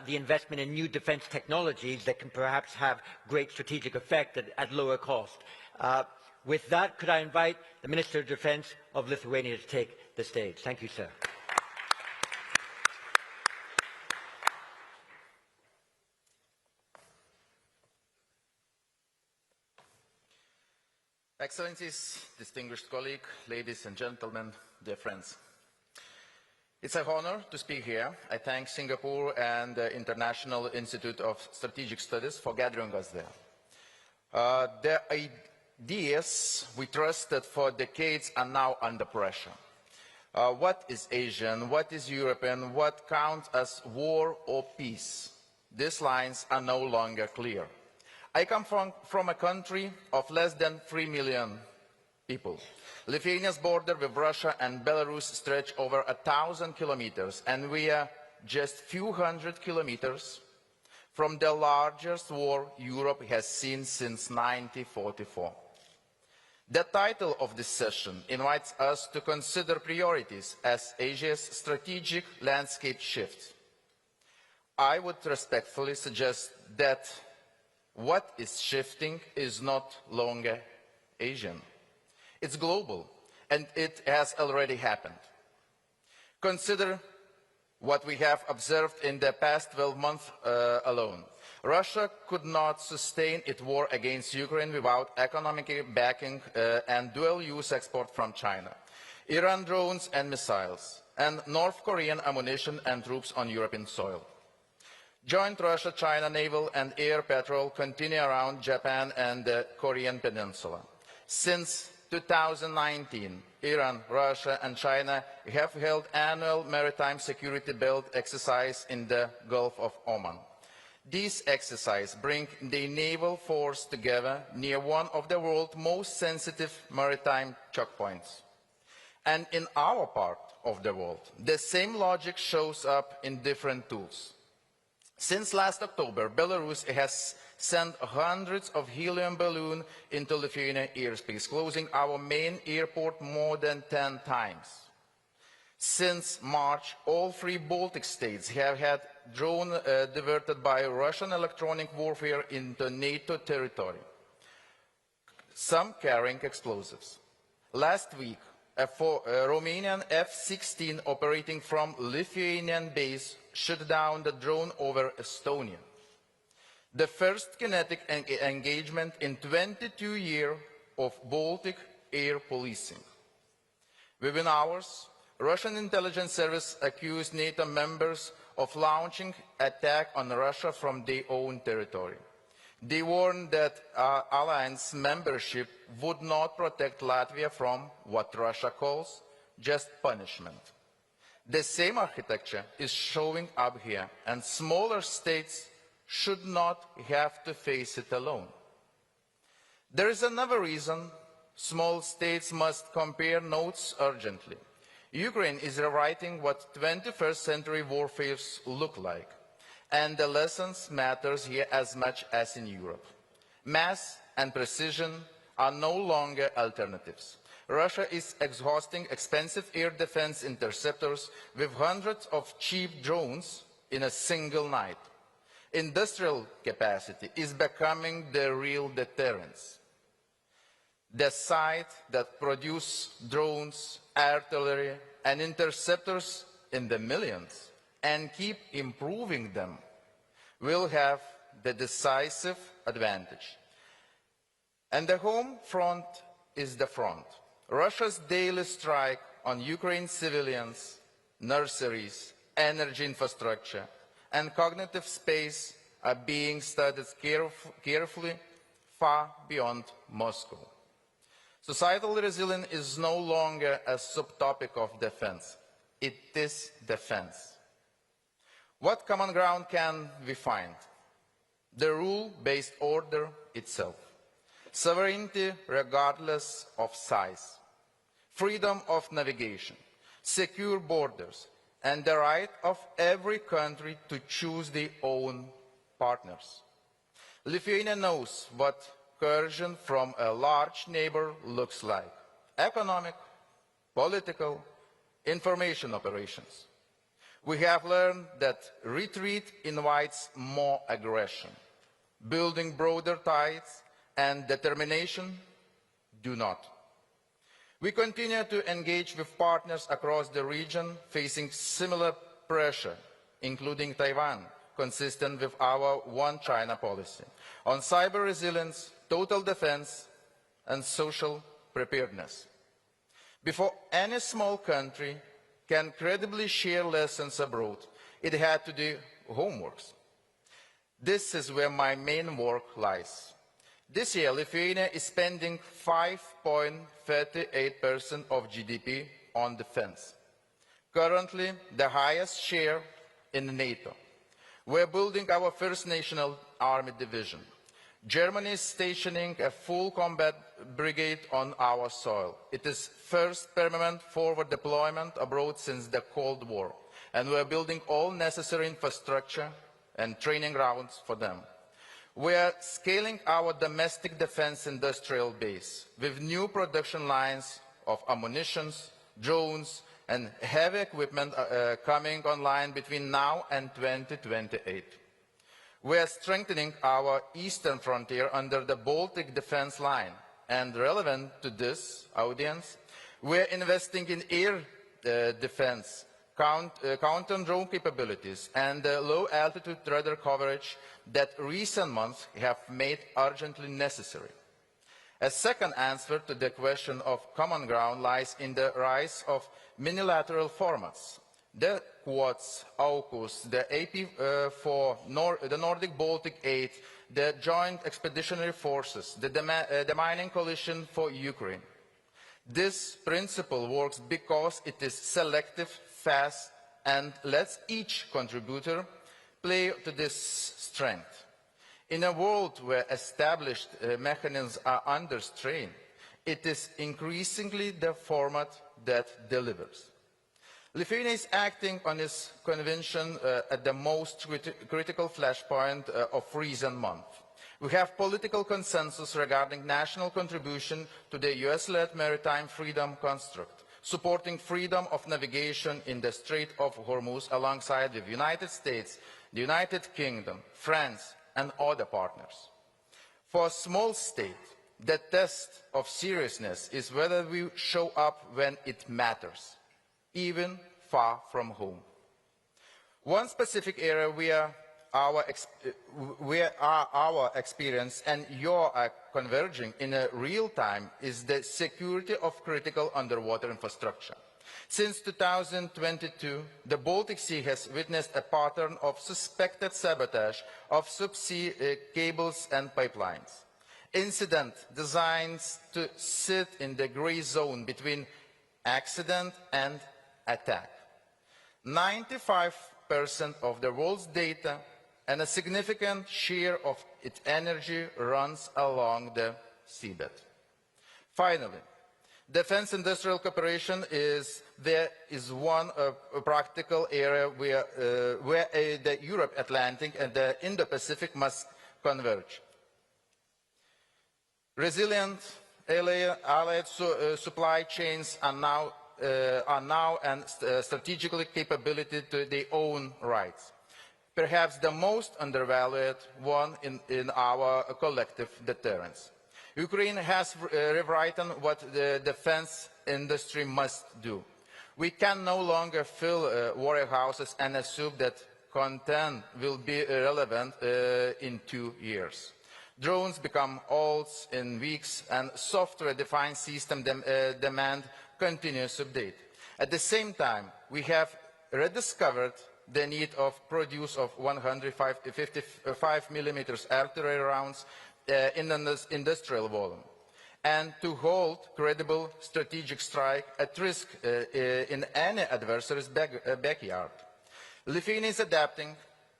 the investment in new defence technologies that can perhaps have great strategic effect at lower cost. With that, could I invite the Minister of Defence of Lithuania to take the stage? Thank you, sir. Excellencies, distinguished colleagues, ladies and gentlemen, dear friends. It's an honor to speak here. I thank Singapore and the International Institute of Strategic Studies for gathering us there. The ideas we trusted for decades are now under pressure. What is Asian, what is European, what counts as war or peace? These lines are no longer clear. I come from a country of less than 3 million people. Lithuania's border with Russia and Belarus stretch over 1,000 kilometers, and we are just few hundred kilometers from the largest war Europe has seen since 1944. The title of this session invites us to consider priorities as Asia's strategic landscape shifts. I would respectfully suggest that what is shifting is not longer Asian. It's global, and it has already happened. Consider what we have observed in the past 12 months alone. Russia could not sustain its war against Ukraine without economic backing and dual-use export from China, Iran drones and missiles, and North Korean ammunition and troops on European soil. Joint Russia-China naval and air patrol continue around Japan and the Korean Peninsula. Since 2019, Iran, Russia and China have held annual maritime security build exercise in the Gulf of Oman. These exercises bring the naval force together near one of the world's most sensitive maritime choke points. And in our part of the world, the same logic shows up in different tools. Since last October, Belarus has sent hundreds of helium balloons into Lithuanian airspace, closing our main airport more than 10 times. Since March, all 3 Baltic states have had drones diverted by Russian electronic warfare into NATO territory, some carrying explosives. Last week, a Romanian F-16 operating from Lithuanian base shot down the drone over Estonia. The first kinetic engagement in 22 years of Baltic air policing. Within hours, Russian intelligence service accused NATO members of launching attack on Russia from their own territory. They warned that alliance membership would not protect Latvia from what Russia calls just punishment. The same architecture is showing up here, and smaller states should not have to face it alone. There is another reason small states must compare notes urgently. Ukraine is rewriting what 21st century warfare look like, and the lessons matters here as much as in Europe. Mass and precision are no longer alternatives. Russia is exhausting expensive air defense interceptors with hundreds of cheap drones in a single night. Industrial capacity is becoming the real deterrence. The sites that produce drones, artillery, and interceptors in the millions and keep improving them will have the decisive advantage. And the home front is the front. Russia's daily strike on Ukraine's civilians, nurseries, energy infrastructure, and cognitive space are being studied carefully far beyond Moscow. Societal resilience is no longer a subtopic of defense. It is defense. What common ground can we find? The rule-based order itself. Sovereignty regardless of size. Freedom of navigation. Secure borders. And the right of every country to choose their own partners. Lithuania knows what coercion from a large neighbor looks like. Economic, political, information operations. We have learned that retreat invites more aggression. Building broader ties and determination do not. We continue to engage with partners across the region facing similar pressure, including Taiwan, consistent with our One China policy, on cyber resilience, total defense, and social preparedness. Before any small country can credibly share lessons abroad, it had to do homework. This is where my main work lies. This year, Lithuania is spending 5.38% of GDP on defense, currently the highest share in NATO. We are building our first national army division. Germany is stationing a full combat brigade on our soil. It is first permanent forward deployment abroad since the Cold War, and we are building all necessary infrastructure and training grounds for them. We are scaling our domestic defense industrial base with new production lines of ammunition, drones, and heavy equipment coming online between now and 2028. We are strengthening our eastern frontier under the Baltic Defence Line, and relevant to this audience, we are investing in air defence, counter-drone capabilities, and low-altitude radar coverage that recent months have made urgently necessary. A second answer to the question of common ground lies in the rise of minilateral formats. The Quads, AUKUS, the AP4, the Nordic-Baltic 8, the Joint Expeditionary Forces, the Demining Coalition for Ukraine. This principle works because it is selective, fast, and lets each contributor play to this strength. In a world where established mechanisms are under strain, it is increasingly the format that delivers. Lithuania is acting on its convention at the most critical flashpoint of recent months. We have political consensus regarding national contribution to the US-led maritime freedom construct, supporting freedom of navigation in the Strait of Hormuz alongside the United States, the United Kingdom, France, and other partners. For a small state, the test of seriousness is whether we show up when it matters, even far from home. One specific area where our experience and your are converging in real time is the security of critical underwater infrastructure. Since 2022, the Baltic Sea has witnessed a pattern of suspected sabotage of subsea cables and pipelines. Incidents designed to sit in the grey zone between accident and attack. 95% of the world's data and a significant share of its energy runs along the seabed. Finally, defense industrial cooperation is one practical area where the Europe Atlantic and the Indo-Pacific must converge. Resilient allied supply chains are now and strategically capability to their own rights. Perhaps the most undervalued one in our collective deterrence. Ukraine has rewritten what the defense industry must do. We can no longer fill warehouses and assume that content will be irrelevant in 2 years. Drones become old in weeks, and software-defined system demand continuous update. At the same time, we have rediscovered the need of produce of 155 millimeters artillery rounds in an industrial volume, and to hold credible strategic strike at risk in any adversary's backyard. Lithuania is adapting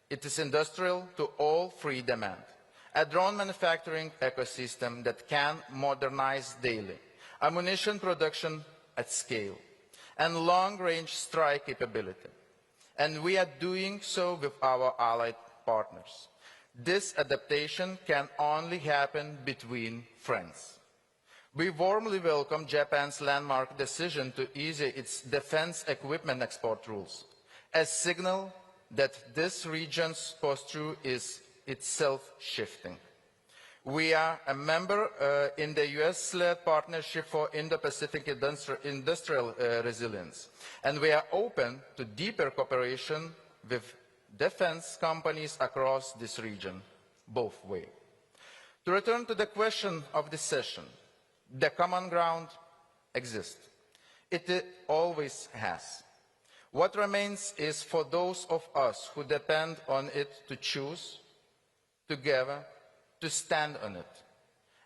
its industrial to all free demand, a drone manufacturing ecosystem that can modernize daily, ammunition production at scale, and long-range strike capability. And we are doing so with our allied partners. This adaptation can only happen between friends. We warmly welcome Japan's landmark decision to ease its defense equipment export rules, a signal that this region's posture is itself shifting. We are a member in the US-led Partnership for Indo-Pacific Industrial Resilience, and we are open to deeper cooperation with defense companies across this region, both ways. To return to the question of this session, the common ground exists. It always has. What remains is for those of us who depend on it to choose together to stand on it.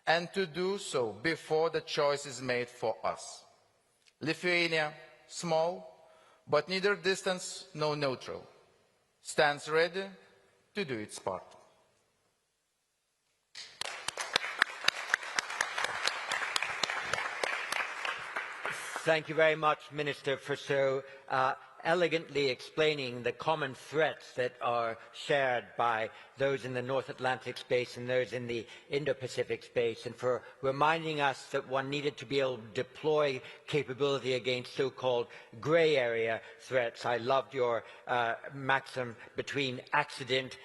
and to do so before the choice is made for us. Lithuania, small, but neither distant nor neutral, stands ready to do its part. Thank you very much, Minister, for so elegantly explaining the common threats that are shared by those in the North Atlantic space and those in the Indo-Pacific space, and for reminding us that one needed to be able to deploy capability against so-called gray area threats. I loved your maxim between accident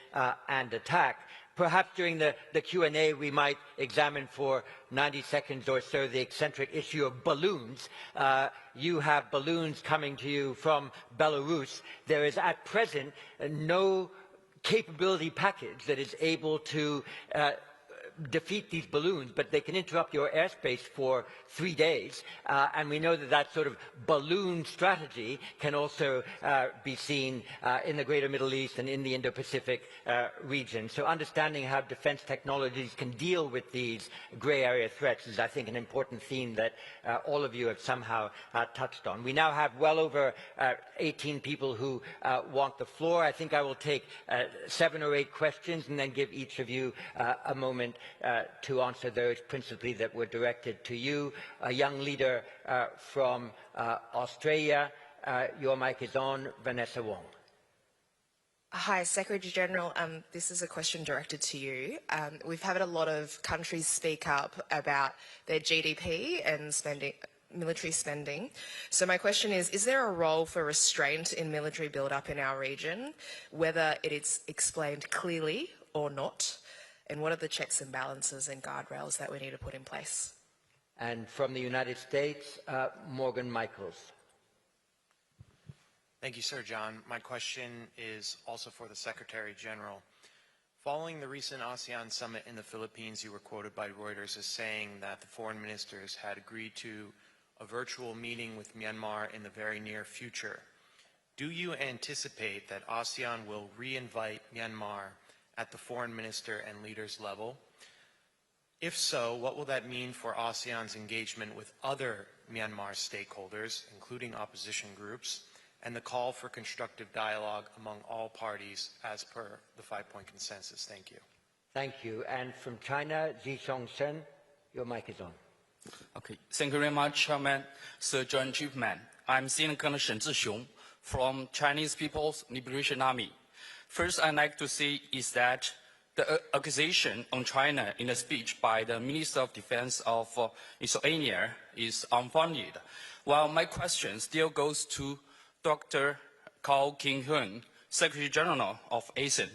and attack. Perhaps during the Q&A we might examine for 90 seconds or so the eccentric issue of balloons. You have balloons coming to you from Belarus. There is at present no capability package that is able to defeat these balloons, but they can interrupt your airspace for 3 days. And we know that that sort of balloon strategy can also be seen in the greater Middle East and in the Indo-Pacific region. So understanding how defense technologies can deal with these gray area threats is, I think, an important theme that all of you have somehow touched on. We now have well over 18 people who want the floor. I think I will take 7 or 8 questions and then give each of you a moment to answer those principally that were directed to you. A young leader from Australia, your mic is on, Vanessa Wong. Hi, Secretary General. This is a question directed to you. We've had a lot of countries speak up about their GDP and military spending. So my question is there a role for restraint in military build-up in our region, whether it is explained clearly or not? And what are the checks and balances and guardrails that we need to put in place? And from the United States, Morgan Michaels. Thank you, Sir John. My question is also for the Secretary General. Following the recent ASEAN summit in the Philippines, you were quoted by Reuters as saying that the foreign ministers had agreed to a virtual meeting with Myanmar in the very near future. Do you anticipate that ASEAN will re-invite Myanmar at the foreign minister and leaders level? If so, what will that mean for ASEAN's engagement with other Myanmar stakeholders, including opposition groups, and the call for constructive dialogue among all parties as per the 5-point consensus? Thank you. Thank you. And from China, Zhishong Shen, your mic is on. Okay. Thank you very much, Chairman, Sir John Chiefman. I'm Senior Colonel Shen Zhixiong from Chinese People's Liberation Army. First, I'd like to say is that the accusation on China in a speech by the Minister of Defense of Lithuania is unfounded, while my question still goes to Dr. Kao King-hoon, Secretary General of ASEAN.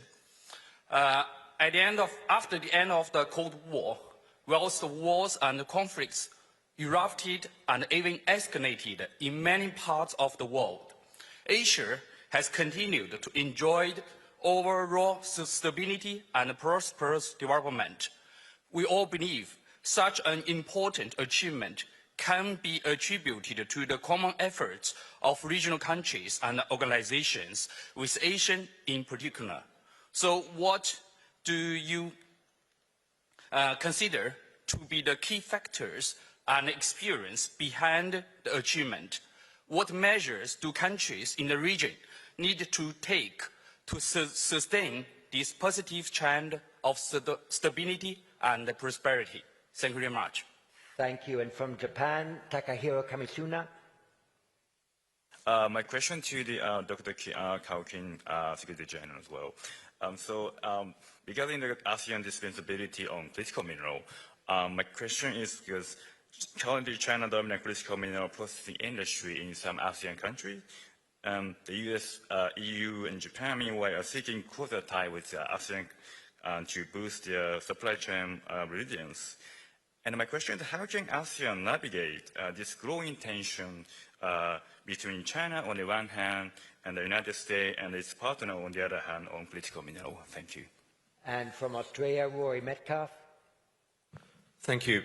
After the end of the Cold War, whilst the wars and conflicts erupted and even escalated in many parts of the world, Asia has continued to enjoy overall stability and prosperous development. We all believe such an important achievement can be attributed to the common efforts of regional countries and organizations, with Asia in particular. So what do you consider to be the key factors and experience behind the achievement? What measures do countries in the region need to take to sustain this positive trend of stability and prosperity? Thank you very much. Thank you. And from Japan, Takahiro Kamisuna. My question to the Dr. Kao King, Secretary General as well. Regarding the ASEAN dispensability on critical mineral, my question is because currently China dominates critical mineral processing industry in some ASEAN countries. The US, EU, and Japan, meanwhile, are seeking closer ties with ASEAN to boost their supply chain resilience. And my question is, how can ASEAN navigate this growing tension between China on the one hand and the United States and its partner on the other hand on critical mineral? Thank you. And from Australia, Rory Metcalf. Thank you.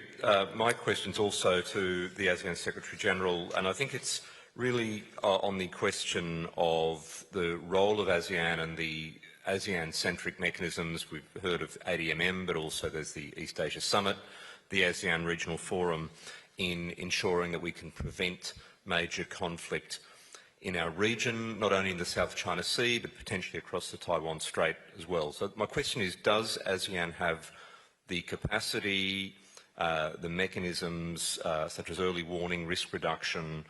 My question is also to the ASEAN Secretary General, and I think it's really on the question of the role of ASEAN and the ASEAN-centric mechanisms. We've heard of ADMM, but also there's the East Asia Summit. the ASEAN Regional Forum in ensuring that we can prevent major conflict in our region, not only in the South China Sea, but potentially across the Taiwan Strait as well. So my question is, does ASEAN have the capacity, the mechanisms such as early warning, risk reduction,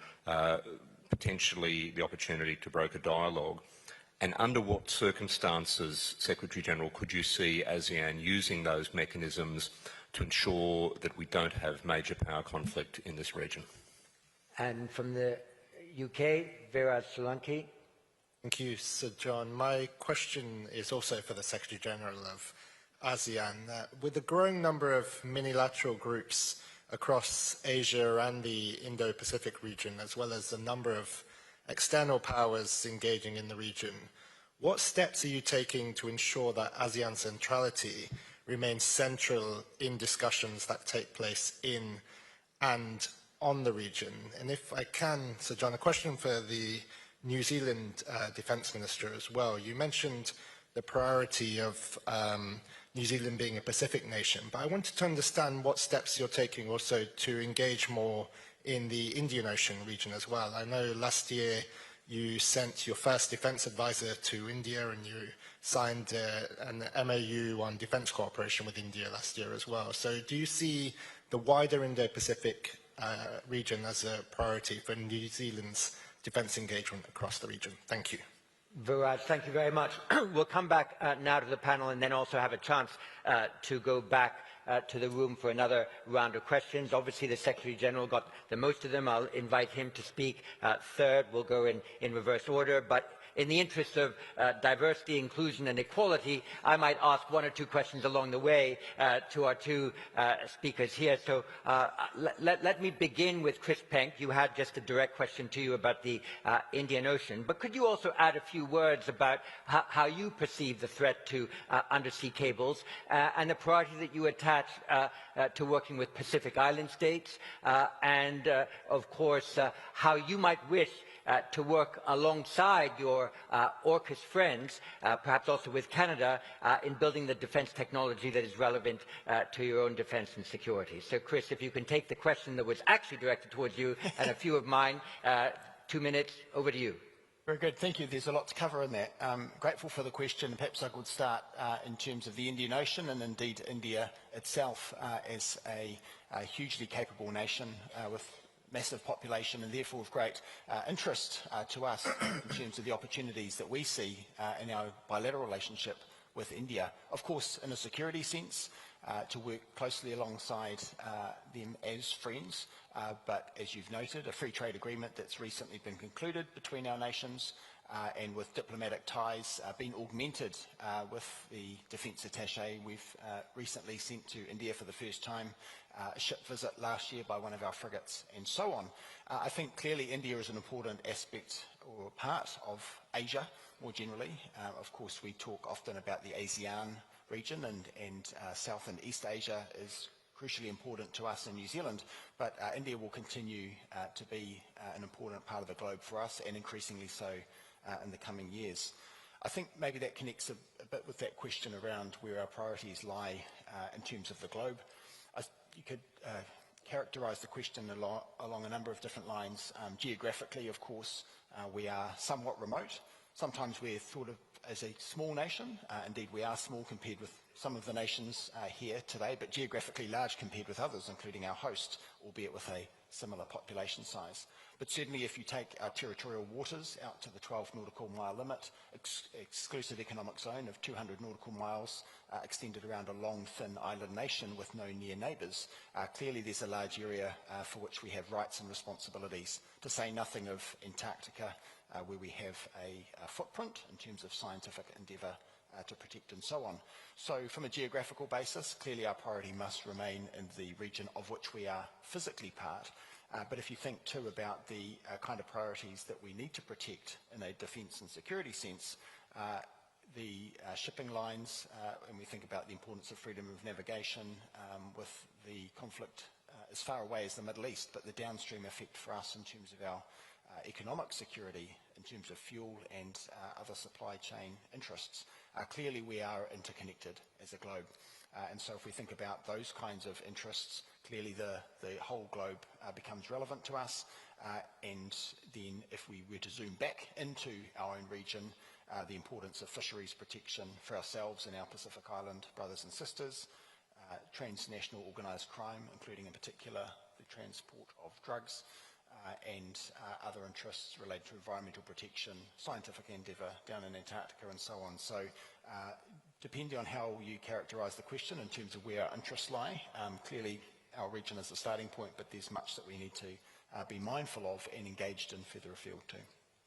potentially the opportunity to broker dialogue? And under what circumstances, Secretary-General, could you see ASEAN using those mechanisms to ensure that we don't have major power conflict in this region? And from the UK, Virat Solanki. Thank you, Sir John. My question is also for the Secretary-General of ASEAN. With the growing number of minilateral groups across Asia and the Indo-Pacific region, as well as the number of external powers engaging in the region, what steps are you taking to ensure that ASEAN centrality remains central in discussions that take place in and on the region? And if I can, Sir John, a question for the New Zealand Defence Minister as well. You mentioned the priority of New Zealand being a Pacific nation, but I wanted to understand what steps you're taking also to engage more in the Indian Ocean region as well. I know last year you sent your first defence advisor to India and you signed an MOU on defence cooperation with India last year as well. So do you see the wider Indo-Pacific region as a priority for New Zealand's defence engagement across the region? Thank you. Virat, thank you very much. We'll come back now to the panel and then also have a chance to go back to the room for another round of questions. Obviously, the Secretary-General got the most of them. I'll invite him to speak third. We'll go in reverse order. But in the interest of diversity, inclusion and equality, I might ask one or two questions along the way to our two speakers here. So let me begin with Chris Penk. You had just a direct question to you about the Indian Ocean, but could you also add a few words about how you perceive the threat to undersea cables and the priority that you attach to working with Pacific Island states and, of course, how you might wish to work alongside your AUKUS friends, perhaps also with Canada, in building the defence technology that is relevant to your own defence and security. So, Chris, if you can take the question that was actually directed towards you and a few of mine, 2 minutes, over to you. Very good, thank you. There's a lot to cover in that. Grateful for the question. Perhaps I could start in terms of the Indian Ocean and indeed India itself as a hugely capable nation with massive population and therefore of great interest to us in terms of the opportunities that we see in our bilateral relationship with India. Of course, in a security sense, to work closely alongside them as friends, but as you've noted, a free trade agreement that's recently been concluded between our nations and with diplomatic ties being augmented with the defence attaché we've recently sent to India for the first time, a ship visit last year by one of our frigates, and so on. I think clearly India is an important aspect or part of Asia more generally. Of course, we talk often about the ASEAN region and South and East Asia is crucially important to us in New Zealand, but India will continue to be an important part of the globe for us and increasingly so in the coming years. I think maybe that connects a bit with that question around where our priorities lie in terms of the globe. You could characterise the question along a number of different lines. Geographically, of course, we are somewhat remote. Sometimes we're thought of as a small nation. Indeed, we are small compared with some of the nations here today, but geographically large compared with others, including our host, albeit with a similar population size. But certainly if you take our territorial waters out to the 12 nautical mile limit, exclusive economic zone of 200 nautical miles extended around a long, thin island nation with no near neighbours, clearly there's a large area for which we have rights and responsibilities, to say nothing of Antarctica, where we have a footprint in terms of scientific endeavour to protect and so on. So from a geographical basis, clearly our priority must remain in the region of which we are physically part. But if you think too about the kind of priorities that we need to protect in a defence and security sense, the shipping lines, and we think about the importance of freedom of navigation with the conflict as far away as the Middle East, but the downstream effect for us in terms of our economic security, in terms of fuel and other supply chain interests. Clearly we are interconnected as a globe. And so if we think about those kinds of interests, clearly the whole globe becomes relevant to us. And then if we were to zoom back into our own region, the importance of fisheries protection for ourselves and our Pacific Island brothers and sisters, transnational organised crime, including in particular the transport of drugs, and other interests related to environmental protection, scientific endeavour down in Antarctica and so on. So depending on how you characterise the question in terms of where our interests lie, clearly our region is the starting point, but there's much that we need to be mindful of and engaged in further afield too.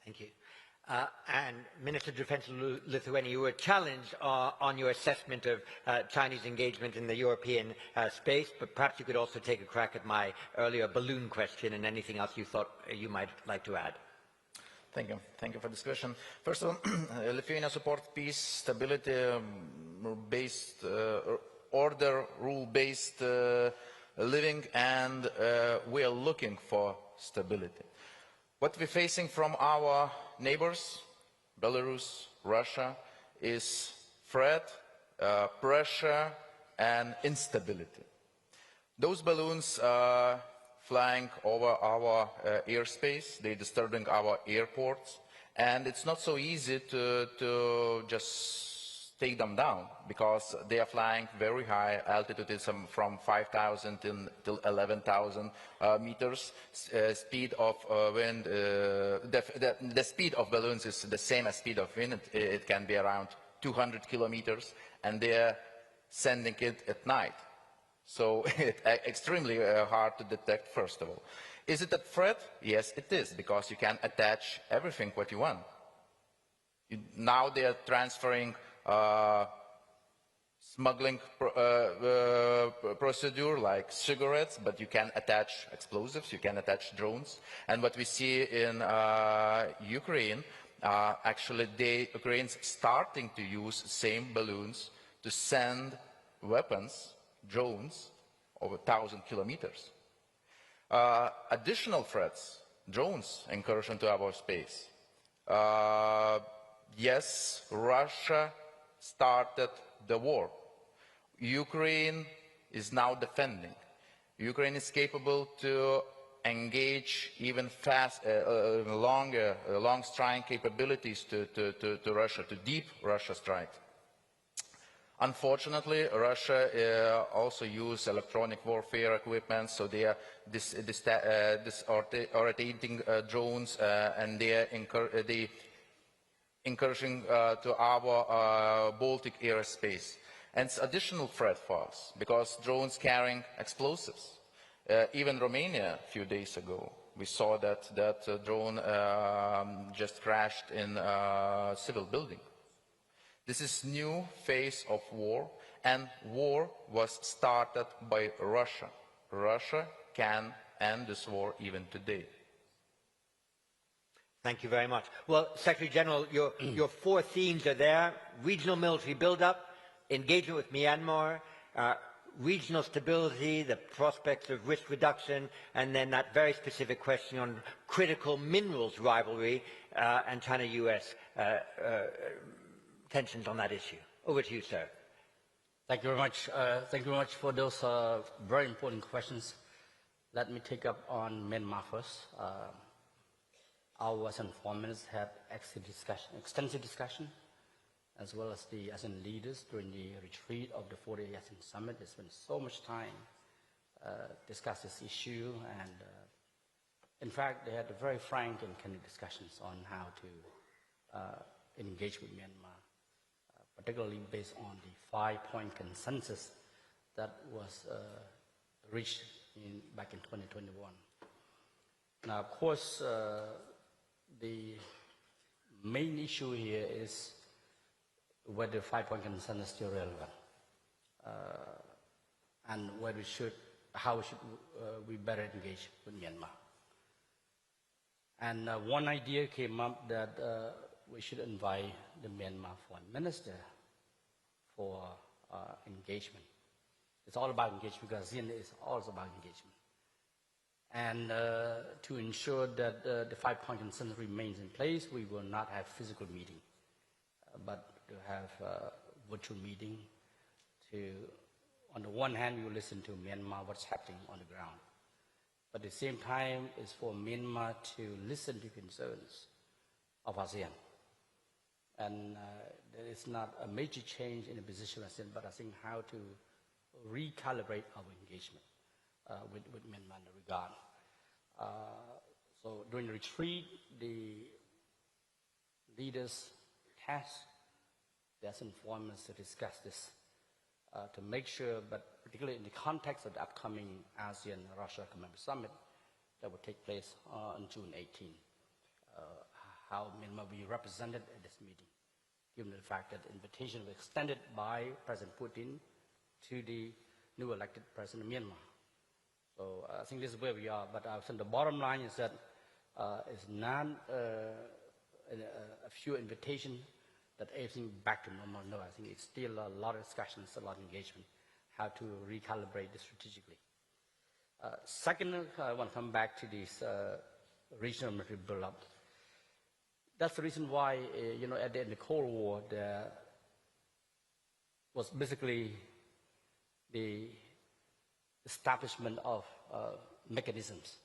Thank you. And Minister of Defence of Lithuania, you were challenged on your assessment of Chinese engagement in the European space, but perhaps you could also take a crack at my earlier balloon question and anything else you thought you might like to add. Thank you. Thank you for this question. First of all, Lithuania supports peace, stability, based order, rule-based living, and we are looking for stability. What we're facing from our neighbors, Belarus, Russia, is threat, pressure, and instability. Those balloons are flying over our airspace, they're disturbing our airports, and it's not so easy to just take them down, because they are flying very high. Altitude is from 5,000 till 11,000 meters. Speed of wind, the speed of balloons is the same as speed of wind. It can be around 200 kilometers, and they are sending it at night. So it's extremely hard to detect, first of all. Is it a threat? Yes, it is, because you can attach everything what you want. Now they are transferring smuggling procedure like cigarettes, but you can attach explosives, you can attach drones. And what we see in Ukraine, actually the Ukrainians starting to use same balloons to send weapons, drones, over 1,000 kilometers. Additional threats, drones incursion to our space. Yes, Russia started the war. Ukraine is now defending. Ukraine is capable to engage even long strike capabilities to Russia, to deep Russia strike. Unfortunately, Russia also uses electronic warfare equipment, so they are disorientating drones, and they are incursion to our Baltic airspace. And it's additional threat for us, because drones carrying explosives. Even Romania, a few days ago, we saw that drone just crashed in a civil building. This is new phase of war, and war was started by Russia. Russia can end this war even today. Thank you very much. Well, Secretary General, your four themes are there: regional military build-up, engagement with Myanmar, regional stability, the prospects of risk reduction, and then that very specific question on critical minerals rivalry and China-US tensions on that issue. Over to you, sir. Thank you very much. Thank you very much for those very important questions. Let me take up on Myanmar first. Our Western foreign ministers had extensive discussion, as well as the ASEAN leaders during the retreat of the 40th ASEAN Summit. They spent so much time discuss this issue, and in fact, they had very frank and candid discussions on how to engage with Myanmar, particularly based on the 5-point consensus that was reached back in 2021. Now, of course, the main issue here is whether 5-point consensus is still relevant, and whether how should we better engage with Myanmar. And one idea came up that we should invite the Myanmar foreign minister for engagement. It's all about engagement, because ASEAN is also about engagement. And to ensure that the 5-point consensus remains in place, we will not have physical meeting, but to have a virtual meeting to on the one hand, we will listen to Myanmar, what's happening on the ground. But at the same time, it's for Myanmar to listen to concerns of ASEAN. And there is not a major change in the position of ASEAN, but I think how to recalibrate our engagement with Myanmar in the regard. So during the retreat, the leaders tasked the ASEAN forums to discuss this, to make sure, but particularly in the context of the upcoming ASEAN-Russia Community Summit that will take place on June 18, how Myanmar will be represented at this meeting, given the fact that the invitation was extended by President Putin to the new elected President of Myanmar. So I think this is where we are, but I think the bottom line is that it's not a few invitations that everything back to normal. No, I think it's still a lot of discussions, a lot of engagement, how to recalibrate this strategically. Second, I want to come back to this regional military build-up. That's the reason why, at the end of the Cold War, there was basically the establishment of mechanisms.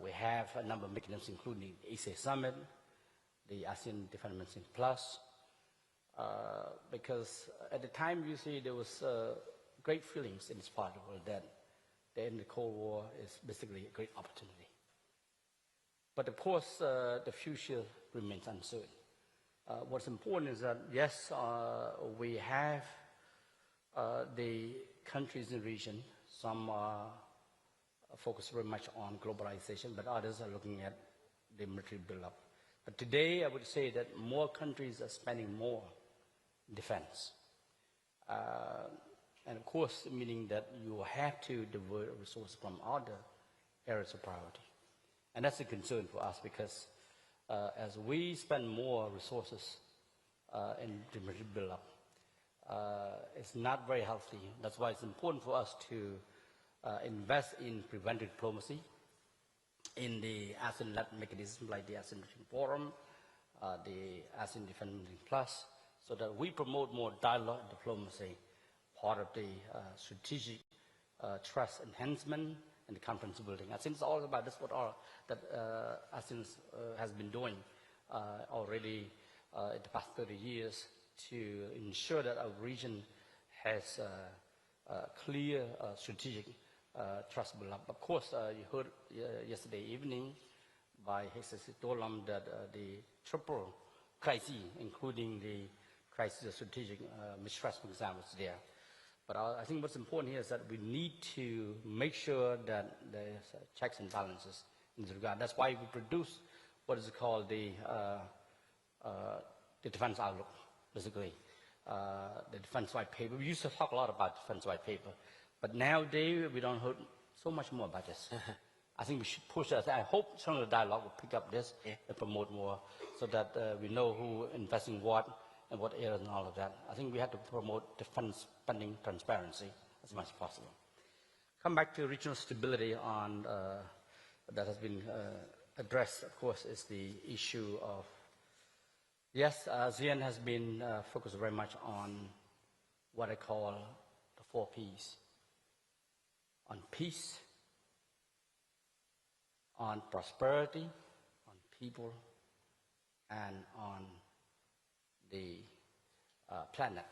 We have a number of mechanisms, including the IISS Summit, the ASEAN Defense Ministerial Plus, because at the time, you see, there was great feelings in this part of the world that the end of the Cold War is basically a great opportunity. But of course, the future remains uncertain. What's important is that, yes, we have the countries in the region. Some are focused very much on globalization, but others are looking at the military build-up. But today, I would say that more countries are spending more in defense. And of course, meaning that you have to divert resources from other areas of priority. And that's a concern for us because as we spend more resources in the military build-up, it's not very healthy. That's why it's important for us to invest in preventive diplomacy, in the ASEAN-led mechanism like the ASEAN Forum, the ASEAN Defense Plus, so that we promote more dialogue and diplomacy, part of the strategic trust enhancement and the conference building. I think it's all about this, that ASEAN has been doing already in the past 30 years to ensure that our region has clear strategic trust build-up. Of course, you heard yesterday evening by Hegseth that the triple crisis, including the crisis of strategic mistrust, for example, is there. But I think what's important here is that we need to make sure that there's checks and balances in this regard. That's why we produce what is called the defense outlook, basically, the defense white paper. We used to talk a lot about defense white paper, but nowadays we don't hear so much more about this. I think we should push that. I hope Shangri-La Dialogue will pick up this and promote more so that we know who invests in what and what areas and all of that. I think we have to promote defense spending transparency as much as possible. Come back to regional stability on that has been addressed, of course, is the issue of, yes, ASEAN has been focused very much on what I call the 4 Ps. On peace, on prosperity, on people, and on the planet,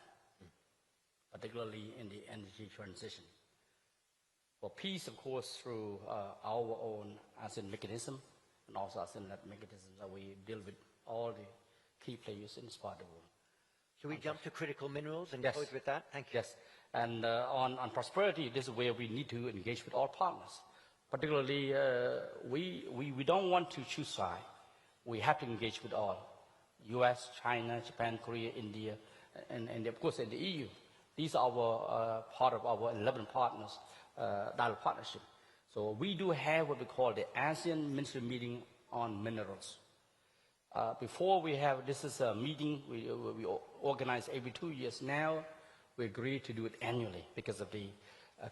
particularly in the energy transition. For peace, of course, through our own ASEAN mechanism, and also ASEAN-led mechanisms that we deal with all the key players in this part of the world. Should we jump to critical minerals and yes. close with that? Thank you. Yes, and on prosperity, this is where we need to engage with all partners. Particularly, we don't want to choose side. We have to engage with all. US, China, Japan, Korea, India, and of course in the EU. These are our part of our 11 partners, dialogue partnership. So we do have what we call the ASEAN Ministry Meeting on Minerals. Before we have, this is a meeting we organize every 2 years now. We agreed to do it annually because of the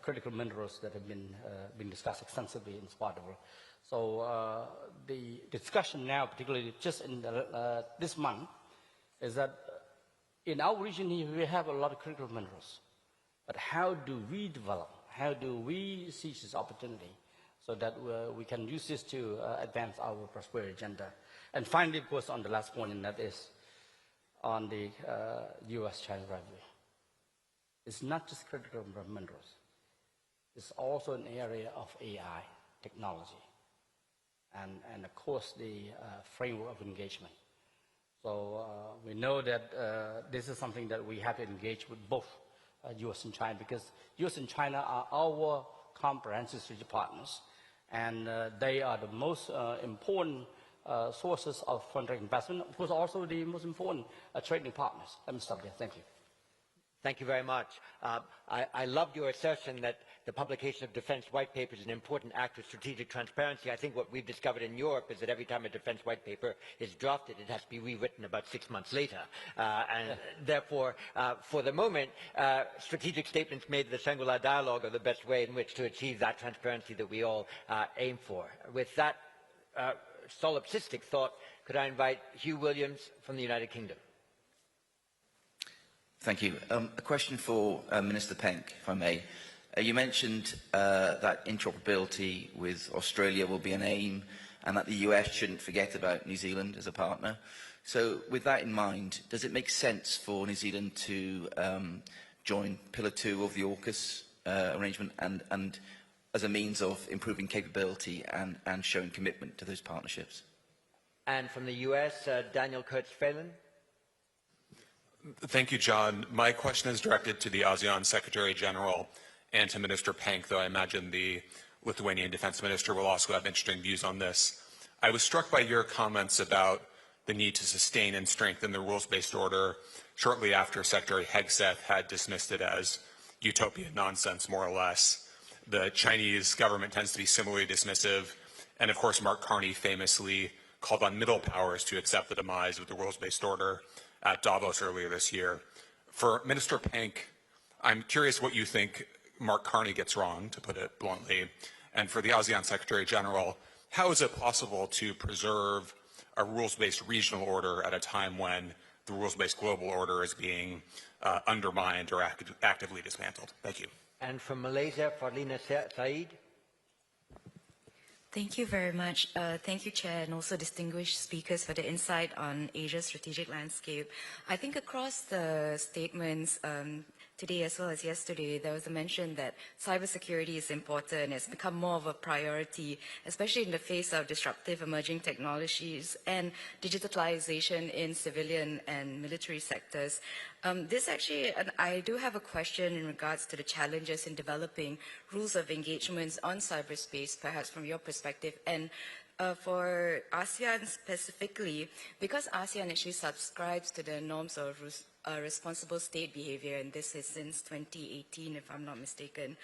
critical minerals that have been discussed extensively in this part of the world. So the discussion now, particularly just in this month, is that in our region here, we have a lot of critical minerals. but how do we develop, how do we seize this opportunity so that we can use this to advance our prosperity agenda. And finally, of course, on the last point, and that is on the US-China rivalry. It's not just critical minerals. It's also an area of AI technology and of course, the framework of engagement. So we know that this is something that we have to engage with both US and China, because US and China are our comprehensive strategic partners, and they are the most important sources of foreign investment, of course also the most important trading partners. Let me stop there. Thank you. Thank you very much. I loved your assertion that the publication of defense white paper is an important act of strategic transparency. I think what we've discovered in Europe is that every time a defense white paper is drafted, it has to be rewritten about 6 months later. And therefore, for the moment, strategic statements made in the Shangri-La Dialogue are the best way in which to achieve that transparency that we all aim for. With that solipsistic thought, could I invite Hugh Williams from the United Kingdom? Thank you. A question for Minister Penk, if I may. You mentioned that interoperability with Australia will be an aim, and that the US shouldn't forget about New Zealand as a partner. So with that in mind, does it make sense for New Zealand to join Pillar 2 of the AUKUS arrangement and as a means of improving capability and showing commitment to those partnerships? And from the US, Daniel Kurtz-Phelan. Thank you, John. My question is directed to the ASEAN Secretary General and to Minister Penk, though I imagine the Lithuanian Defense Minister will also have interesting views on this. I was struck by your comments about the need to sustain and strengthen the rules-based order shortly after Secretary Hegseth had dismissed it as utopian nonsense, more or less. The Chinese government tends to be similarly dismissive, and of course Mark Carney famously called on middle powers to accept the demise of the rules-based order at Davos earlier this year. For Minister Penk, I'm curious what you think Mark Carney gets wrong, to put it bluntly. And for the ASEAN Secretary General, how is it possible to preserve a rules-based regional order at a time when the rules-based global order is being undermined or actively dismantled? Thank you. And from Malaysia, Fadlina Said. Thank you very much. Thank you, Chair, and also distinguished speakers for the insight on Asia's strategic landscape. I think across the statements today as well as yesterday, there was a mention that cybersecurity is important. It's become more of a priority, especially in the face of disruptive emerging technologies and digitalization in civilian and military sectors. This actually, and I do have a question in regards to the challenges in developing rules of engagements on cyberspace, perhaps from your perspective, and for ASEAN specifically, because ASEAN actually subscribes to the norms of responsible state behavior, and this is since 2018, if I'm not mistaken.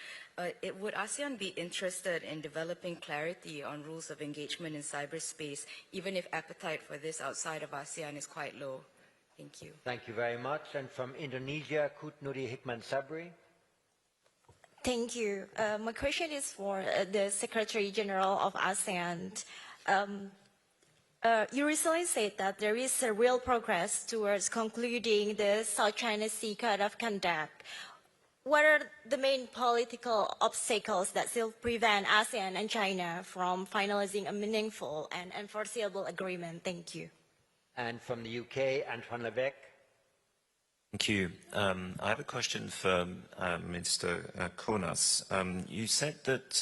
Would ASEAN be interested in developing clarity on rules of engagement in cyberspace, even if appetite for this outside of ASEAN is quite low? Thank you. Thank you very much. And from Indonesia, Kut Nuri Hikman Sabri. Thank you. My question is for the Secretary General of ASEAN. You recently said that there is a real progress towards concluding the South China Sea Code of Conduct. What are the main political obstacles that still prevent ASEAN and China from finalizing a meaningful and enforceable agreement? Thank you. And from the UK, Antoine Levesque. Thank you. I have a question for Minister Konas. You said that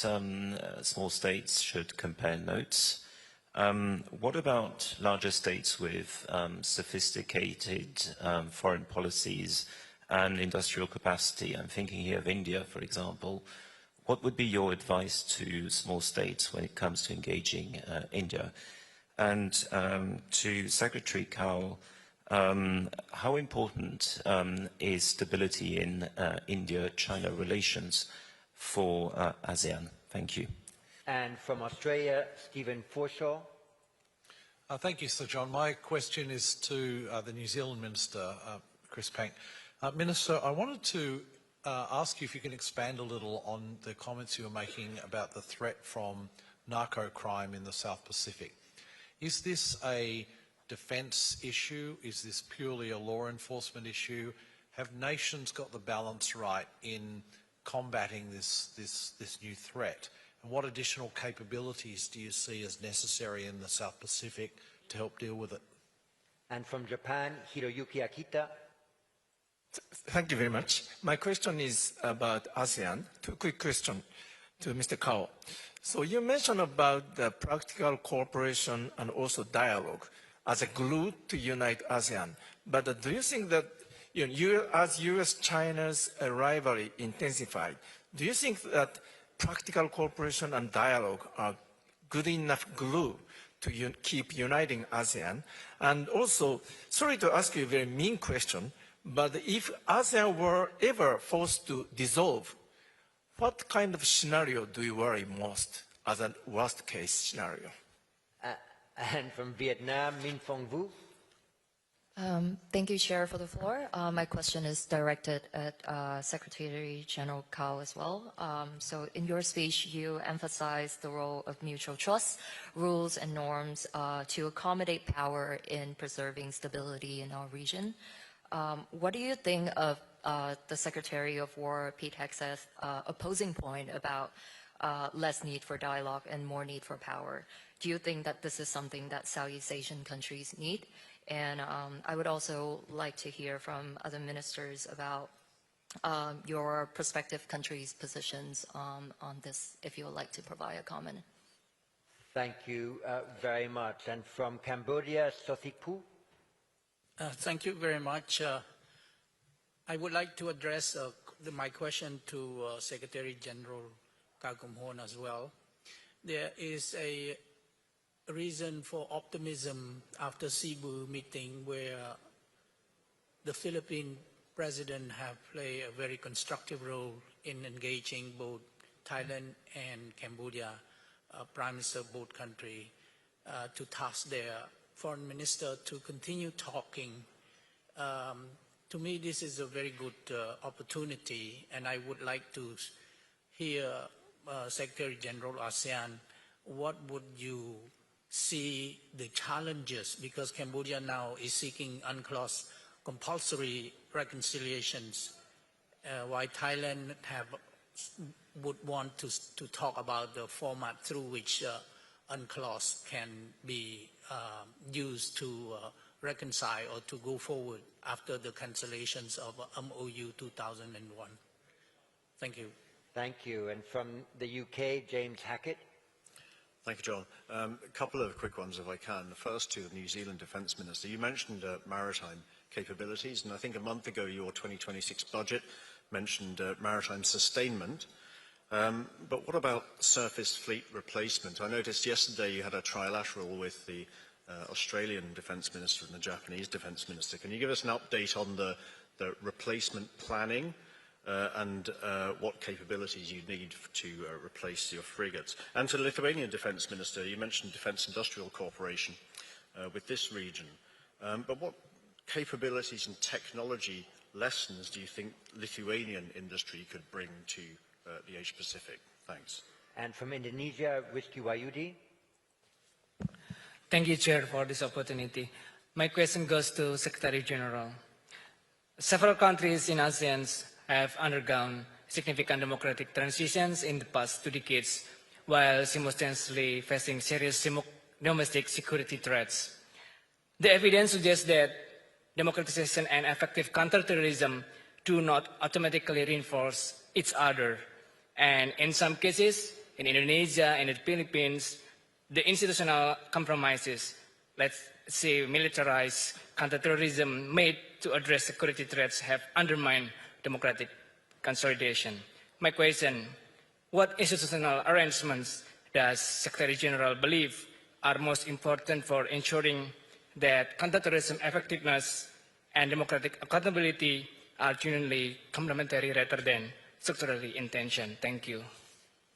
small states should compare notes. What about larger states with sophisticated foreign policies and industrial capacity? I'm thinking here of India, for example. What would be your advice to small states when it comes to engaging India? And to Secretary Kao, how important is stability in India-China relations for ASEAN? Thank you. And from Australia, Stephen Forshaw. Thank you, Sir John. My question is to the New Zealand Minister, Chris Penk. Minister, I wanted to ask you if you can expand a little on the comments you were making about the threat from narco crime in the South Pacific. Is this a defence issue? Is this purely a law enforcement issue? have nations got the balance right in combating this new threat? And what additional capabilities do you see as necessary in the South Pacific to help deal with it? And from Japan, Hiroyuki Akita. Thank you very much. My question is about ASEAN. Two quick questions to Mr. Kao. So you mentioned about the practical cooperation and also dialogue as a glue to unite ASEAN. But do you think that as U.S.-China's rivalry intensified, do you think that practical cooperation and dialogue are good enough glue to keep uniting ASEAN? And also, sorry to ask you a very mean question, but if ASEAN were ever forced to dissolve, what kind of scenario do you worry most as a worst-case scenario? And from Vietnam, Minh Phong Vu. Thank you, Chair, for the floor. My question is directed at Secretary General Kao as well. So in your speech, you emphasized the role of mutual trust, rules and norms to accommodate power in preserving stability in our region. What do you think of the Secretary of War, Pete Hegseth, opposing point about less need for dialogue and more need for power? Do you think that this is something that Southeast Asian countries need? And I would also like to hear from other ministers about your prospective countries' positions on this, if you would like to provide a comment. Thank you very much. And from Cambodia, Sothikpu. Thank you very much. I would like to address my question to Secretary General Kao Kum Hoon as well. There is a reason for optimism after Cebu meeting where the Philippine president have played a very constructive role in engaging both Thailand and Cambodia, prime minister of both countries, to task their foreign minister to continue talking. To me, this is a very good opportunity, and I would like to hear Secretary General ASEAN, what would you see the challenges, because Cambodia now is seeking UNCLOS compulsory reconciliations, while Thailand would want to talk about the format through which UNCLOS can be used to reconcile or to go forward after the cancellations of MOU 2001. Thank you. Thank you. And from the UK, James Hackett. Thank you, John. A couple of quick ones, if I can. The first to the New Zealand Defence Minister. You mentioned maritime capabilities, and I think a month ago your 2026 budget mentioned maritime sustainment. But what about surface fleet replacement? I noticed yesterday you had a trilateral with the Australian Defence Minister and the Japanese Defence Minister. Can you give us an update on the replacement planning and what capabilities you need to replace your frigates? And to the Lithuanian Defence Minister, you mentioned Defence Industrial Cooperation with this region. But what capabilities and technology lessons do you think Lithuanian industry could bring to the Asia-Pacific? Thanks. And from Indonesia, Rizky Wahyudi. Thank you, Chair, for this opportunity. My question goes to Secretary General. Several countries in ASEAN have undergone significant democratic transitions in the past 2 decades, while simultaneously facing serious domestic security threats. The evidence suggests that democratization and effective counterterrorism do not automatically reinforce each other. And in some cases, in Indonesia and the Philippines, the institutional compromises, let's say militarized counterterrorism made to address security threats, have undermined democratic consolidation. My question, what institutional arrangements does Secretary General believe are most important for ensuring that counterterrorism effectiveness and democratic accountability are genuinely complementary rather than structurally in tension? Thank you.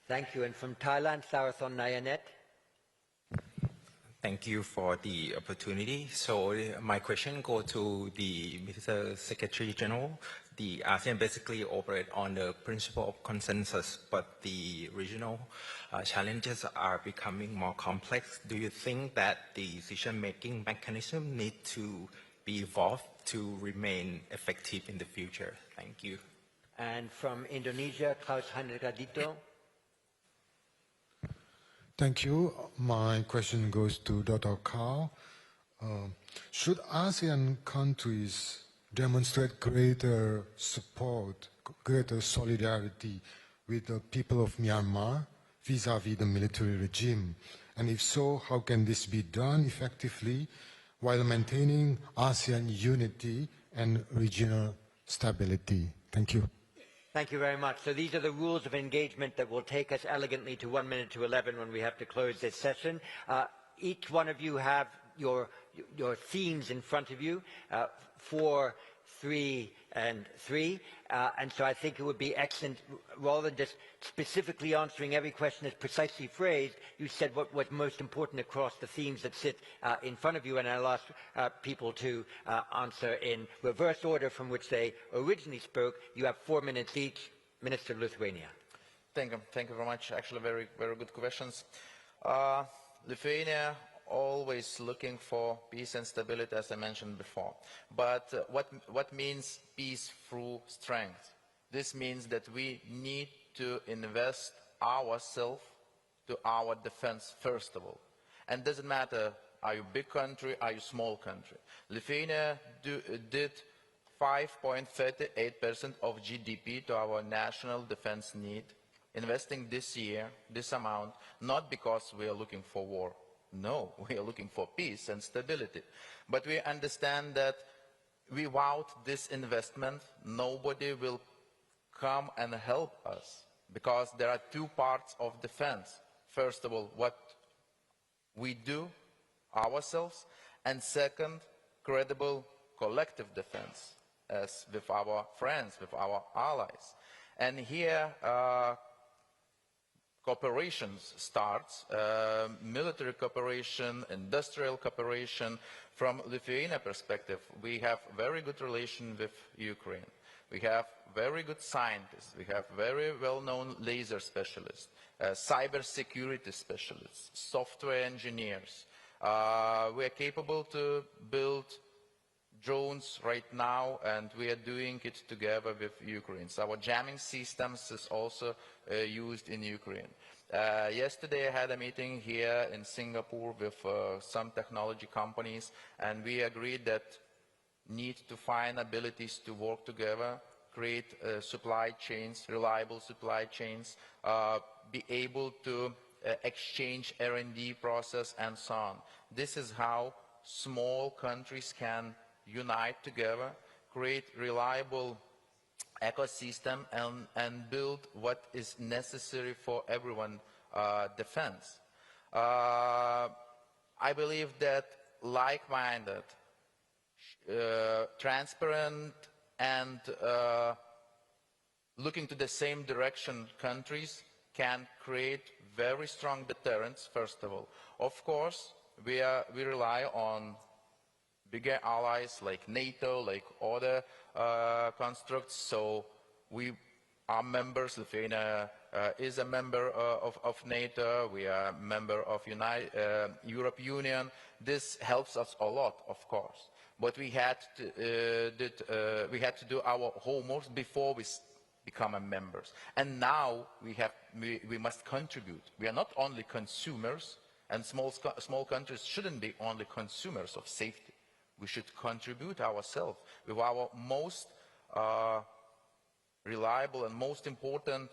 Thank you. And from Thailand, Sarathon Nayanet. Thank you for the opportunity. So my question goes to the Mr. Secretary General. The ASEAN basically operate on the principle of consensus, but the regional challenges are becoming more complex. Do you think that the decision-making mechanism need to be evolved to remain effective in the future? Thank you. And from Indonesia, Klaus Heinrich-Adito. Thank you. My question goes to Dr. Kao. Should ASEAN countries demonstrate greater support, greater solidarity with the people of Myanmar vis-à-vis the military regime? And if so, how can this be done effectively while maintaining ASEAN unity and regional stability? Thank you. Thank you very much. So these are the rules of engagement that will take us elegantly to 1 minute to 11 when we have to close this session. Each one of you have your themes in front of you, 4, 3, and 3. And so I think it would be excellent, rather than just specifically answering every question as precisely phrased, you said what's most important across the themes that sit in front of you, and I'll ask people to answer in reverse order from which they originally spoke. You have 4 minutes each. Minister of Lithuania. Thank you very much. Actually, very, very good questions. Lithuania always looking for peace and stability, as I mentioned before. But what means peace through strength? This means that we need to invest ourselves to our defense, first of all. And it doesn't matter, are you a big country, are you a small country? Lithuania did 5.38% of GDP to our national defense need, investing this year, this amount, not because we are looking for war. No, we are looking for peace and stability. But we understand that without this investment, nobody will come and help us, because there are two parts of defense. First of all, what we do ourselves, and second, credible collective defense, as with our friends, with our allies. And here, cooperations starts, military cooperation, industrial cooperation. From Lithuania perspective, we have very good relation with Ukraine. We have very good scientists. We have very well-known laser specialists, cyber security specialists, software engineers. We are capable to build drones right now, and we are doing it together with Ukraine. So our jamming systems is also used in Ukraine. Yesterday I had a meeting here in Singapore with some technology companies, and we agreed that need to find abilities to work together, create supply chains, reliable supply chains, be able to exchange R&D process and so on. This is how small countries can unite together, create reliable ecosystem, and build what is necessary for everyone defense. I believe that like-minded, transparent, and looking to the same direction countries can create very strong deterrence, first of all. Of course, we rely on bigger allies like NATO, like other constructs, so we are members. Lithuania is a member of NATO, we are a member of European Union. This helps us a lot, of course, but we had to do our homework before we become members. And now we must contribute. We are not only consumers, and small countries shouldn't be only consumers of safety. We should contribute ourselves with our most reliable and most important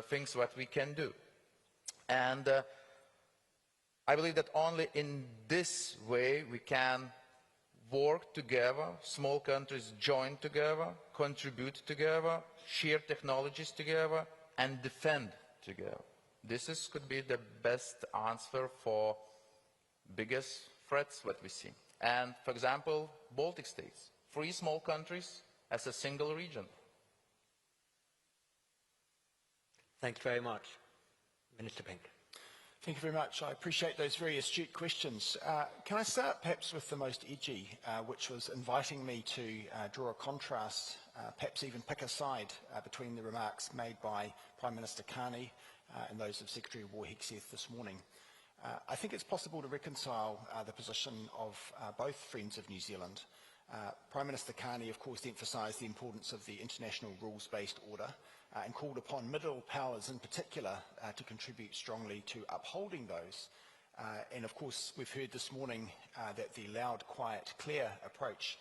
things that we can do. And I believe that only in this way we can work together, small countries join together, contribute together, share technologies together, and defend together. This could be the best answer for biggest threats that we see. And, for example, Baltic states, 3 small countries as a single region. Thanks very much. Minister Pink. Thank you very much. I appreciate those very astute questions. Can I start perhaps with the most edgy, which was inviting me to draw a contrast, perhaps even pick a side between the remarks made by Prime Minister Carney and those of Secretary of War Hegseth this morning. I think it's possible to reconcile the position of both friends of New Zealand Prime Minister Carney, of course, emphasised the importance of the international rules-based order and called upon middle powers in particular to contribute strongly to upholding those. And of course, we've heard this morning that the loud, quiet, clear approach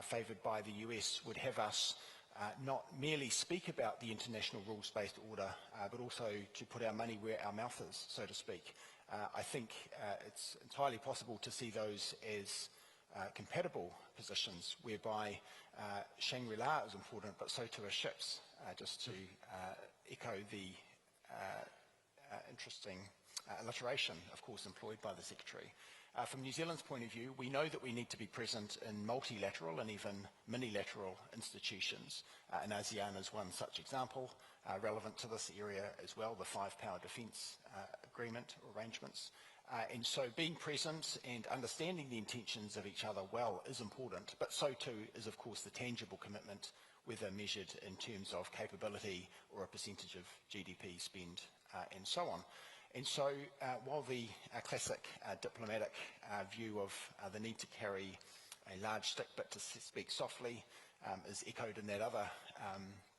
favoured by the US would have us not merely speak about the international rules-based order, but also to put our money where our mouth is, so to speak. I think it's entirely possible to see those as compatible positions, whereby Shangri-La is important, but so too are ships, just to echo the interesting alliteration, of course, employed by the Secretary. From New Zealand's point of view, we know that we need to be present in multilateral and even minilateral institutions, and ASEAN is one such example, relevant to this area as well, the five-power defence agreement or arrangements. And so being present and understanding the intentions of each other well is important, but so too is, of course, the tangible commitment, whether measured in terms of capability or a percentage of GDP spend and so on. And so while the classic diplomatic view of the need to carry a large stick but to speak softly is echoed in that other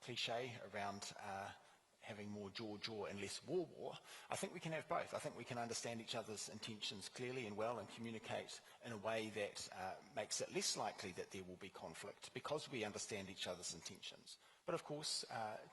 cliche around having more jaw and less war, I think we can have both. I think we can understand each other's intentions clearly and well and communicate in a way that makes it less likely that there will be conflict because we understand each other's intentions. But of course,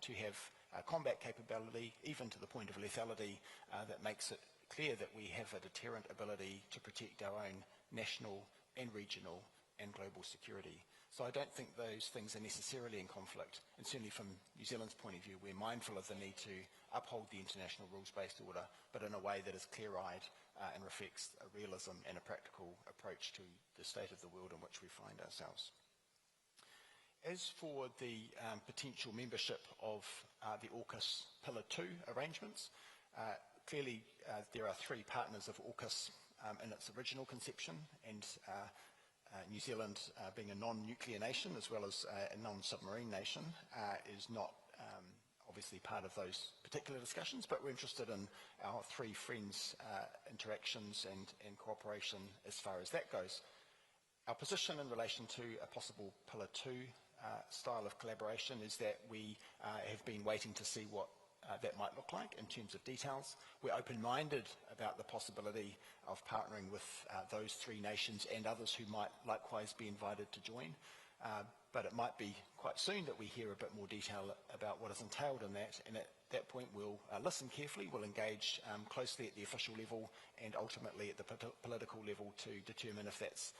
to have combat capability, even to the point of lethality, that makes it clear that we have a deterrent ability to protect our own national and regional and global security. So I don't think those things are necessarily in conflict. And certainly from New Zealand's point of view, we're mindful of the need to uphold the international rules-based order, but in a way that is clear-eyed and reflects a realism and a practical approach to the state of the world in which we find ourselves. As for the potential membership of the AUKUS Pillar 2 arrangements, clearly there are three partners of AUKUS in its original conception, and New Zealand, being a non-nuclear nation as well as a non-submarine nation, is not obviously part of those particular discussions, but we're interested in our three friends' interactions and cooperation as far as that goes. Our position in relation to a possible Pillar 2 style of collaboration is that we have been waiting to see what that might look like in terms of details. We're open-minded about the possibility of partnering with those three nations and others who might likewise be invited to join. But it might be quite soon that we hear a bit more detail about what is entailed in that, and at that point we'll listen carefully, we'll engage closely at the official level and ultimately at the political level to determine if that's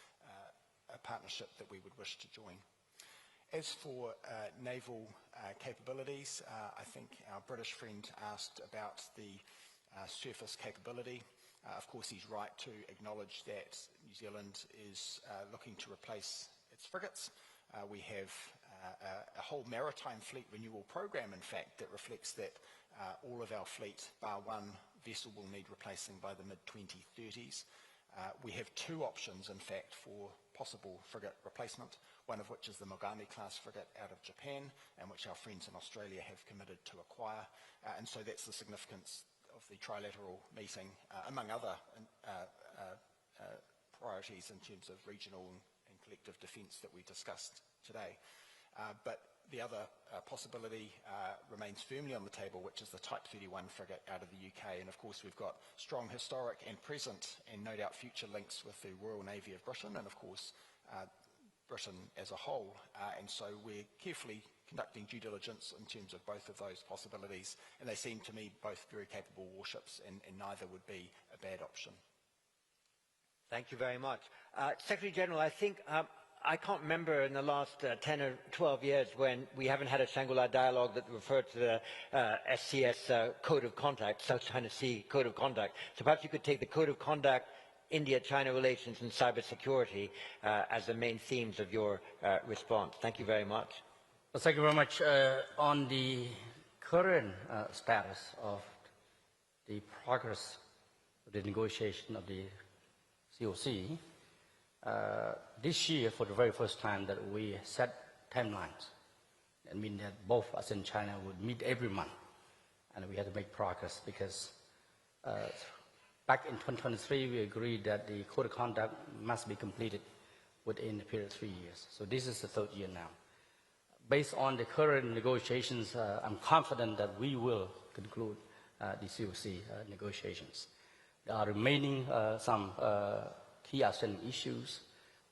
a partnership that we would wish to join. As for naval capabilities, I think our British friend asked about the surface capability. Of course, he's right to acknowledge that New Zealand is looking to replace its frigates. We have a whole maritime fleet renewal program, in fact, that reflects that all of our fleet, bar one vessel, will need replacing by the mid-2030s. We have two options, in fact, for possible frigate replacement, one of which is the Mogami-class frigate out of Japan, and which our friends in Australia have committed to acquire. And so that's the significance of the trilateral meeting, among other priorities in terms of regional and collective defence that we discussed today. But the other possibility remains firmly on the table, which is the Type 31 frigate out of the UK. And of course, we've got strong historic and present and no doubt future links with the Royal Navy of Britain and of course Britain as a whole. And so we're carefully conducting due diligence in terms of both of those possibilities. And they seem to me both very capable warships, and neither would be a bad option. Thank you very much. Secretary General, I think I can't remember in the last 10 or 12 years when we haven't had a Shangri-La dialogue that referred to the SCS Code of Conduct, South China Sea Code of Conduct. So perhaps you could take the Code of Conduct, India-China relations and cybersecurity as the main themes of your response. Thank you very much. Well, thank you very much. On the current status of the progress of the negotiation of the COC, this year, for the very first time, that we set timelines. That means that both us and China would meet every month, and we had to make progress because back in 2023, we agreed that the Code of Conduct must be completed within a period of 3 years. So this is the third year now. Based on the current negotiations, I'm confident that we will conclude the COC negotiations. There are remaining some key outstanding issues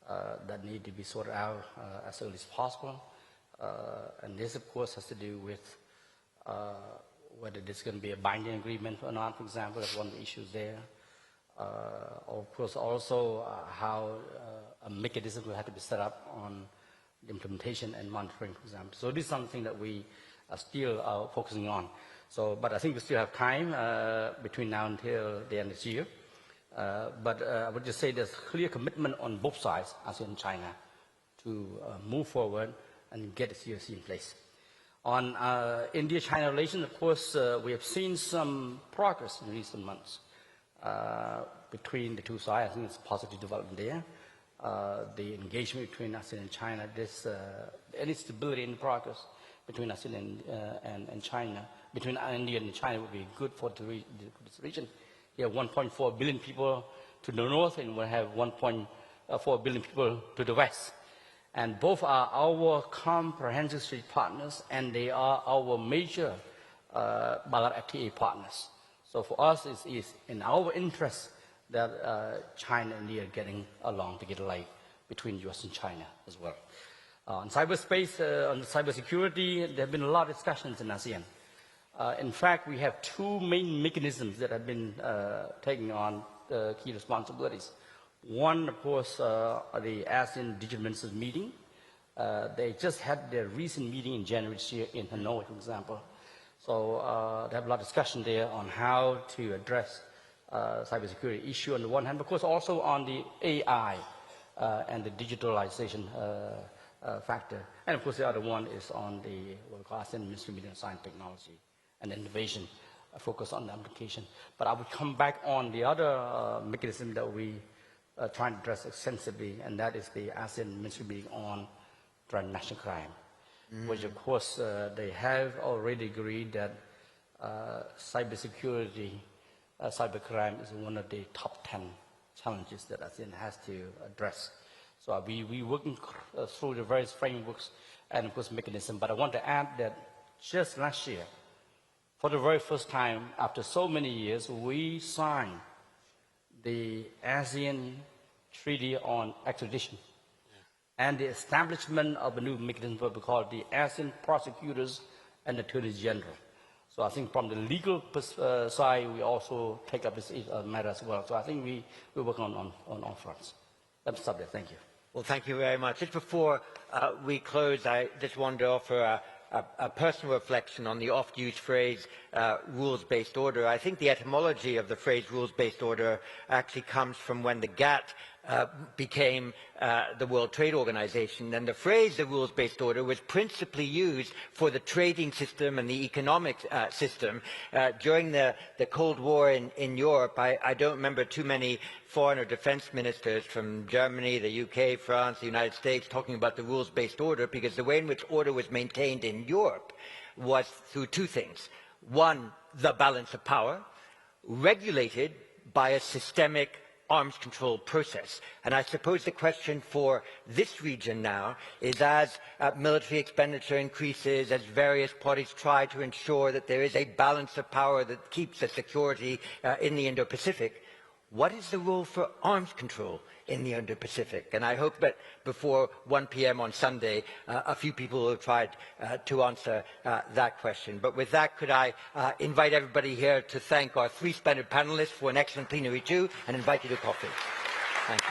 that need to be sorted out as early as possible. And this, of course, has to do with whether there's going to be a binding agreement or not, for example. That's one of the issues there. Of course, also how a mechanism will have to be set up on the implementation and monitoring, for example. So this is something that we are still focusing on. So, but I think we still have time between now until the end of this year. But I would just say there's clear commitment on both sides, ASEAN and China, to move forward and get the COC in place. On India-China relations, of course, we have seen some progress in recent months between the two sides. I think it's a positive development there. The engagement between ASEAN and China, any stability in progress between ASEAN and China, between India and China would be good for this region. You have 1.4 billion people to the north, and we have 1.4 billion people to the west. And both are our comprehensive strategic partners, and they are our major bilateral FTA partners. So for us, it's in our interest that China and India are getting along to get alike between US and China as well. On cyberspace, on cybersecurity, there have been a lot of discussions in ASEAN. In fact, we have two main mechanisms that have been taking on key responsibilities. One, of course, the ASEAN Digital Ministers meeting. They just had their recent meeting in January this year in Hanoi, for example. So they have a lot of discussion there on how to address cybersecurity issue on the one hand, but of course also on the AI and the digitalization factor. And of course the other one is on the what we call ASEAN Ministry of Media and Science Technology and Innovation, focus on the application. But I would come back on the other mechanism that we trying to address extensively, and that is the ASEAN Ministry meeting on transnational crime, which of course they have already agreed that cybersecurity, cybercrime is one of the top 10 challenges that ASEAN has to address. So we working through the various frameworks and of course mechanisms, but I want to add that just last year, for the very first time after so many years, we signed the ASEAN Treaty on Extradition and the establishment of a new mechanism, what we call the ASEAN Prosecutors and Attorneys General. So I think from the legal side, we also take up this matter as well. So I think we work on all fronts. Let me stop there. Thank you. Well, thank you very much. Just before we close, I just wanted to offer a personal reflection on the oft-used phrase rules-based order. I think the etymology of the phrase rules-based order actually comes from when the GATT became the World Trade Organization, and the phrase the rules-based order was principally used for the trading system and the economic system. During the Cold War in Europe, I don't remember too many foreign or defense ministers from Germany, the UK, France, the United States talking about the rules-based order, because the way in which order was maintained in Europe was through two things. One, the balance of power, regulated by a systemic arms control process. And I suppose the question for this region now is, as military expenditure increases, as various parties try to ensure that there is a balance of power that keeps the security in the Indo-Pacific, what is the role for arms control in the Indo-Pacific? And I hope that before 1 p.m. on Sunday, a few people will try to answer that question. But with that, could I invite everybody here to thank our three splendid panelists for an excellent plenary too, and invite you to coffee. Thank you.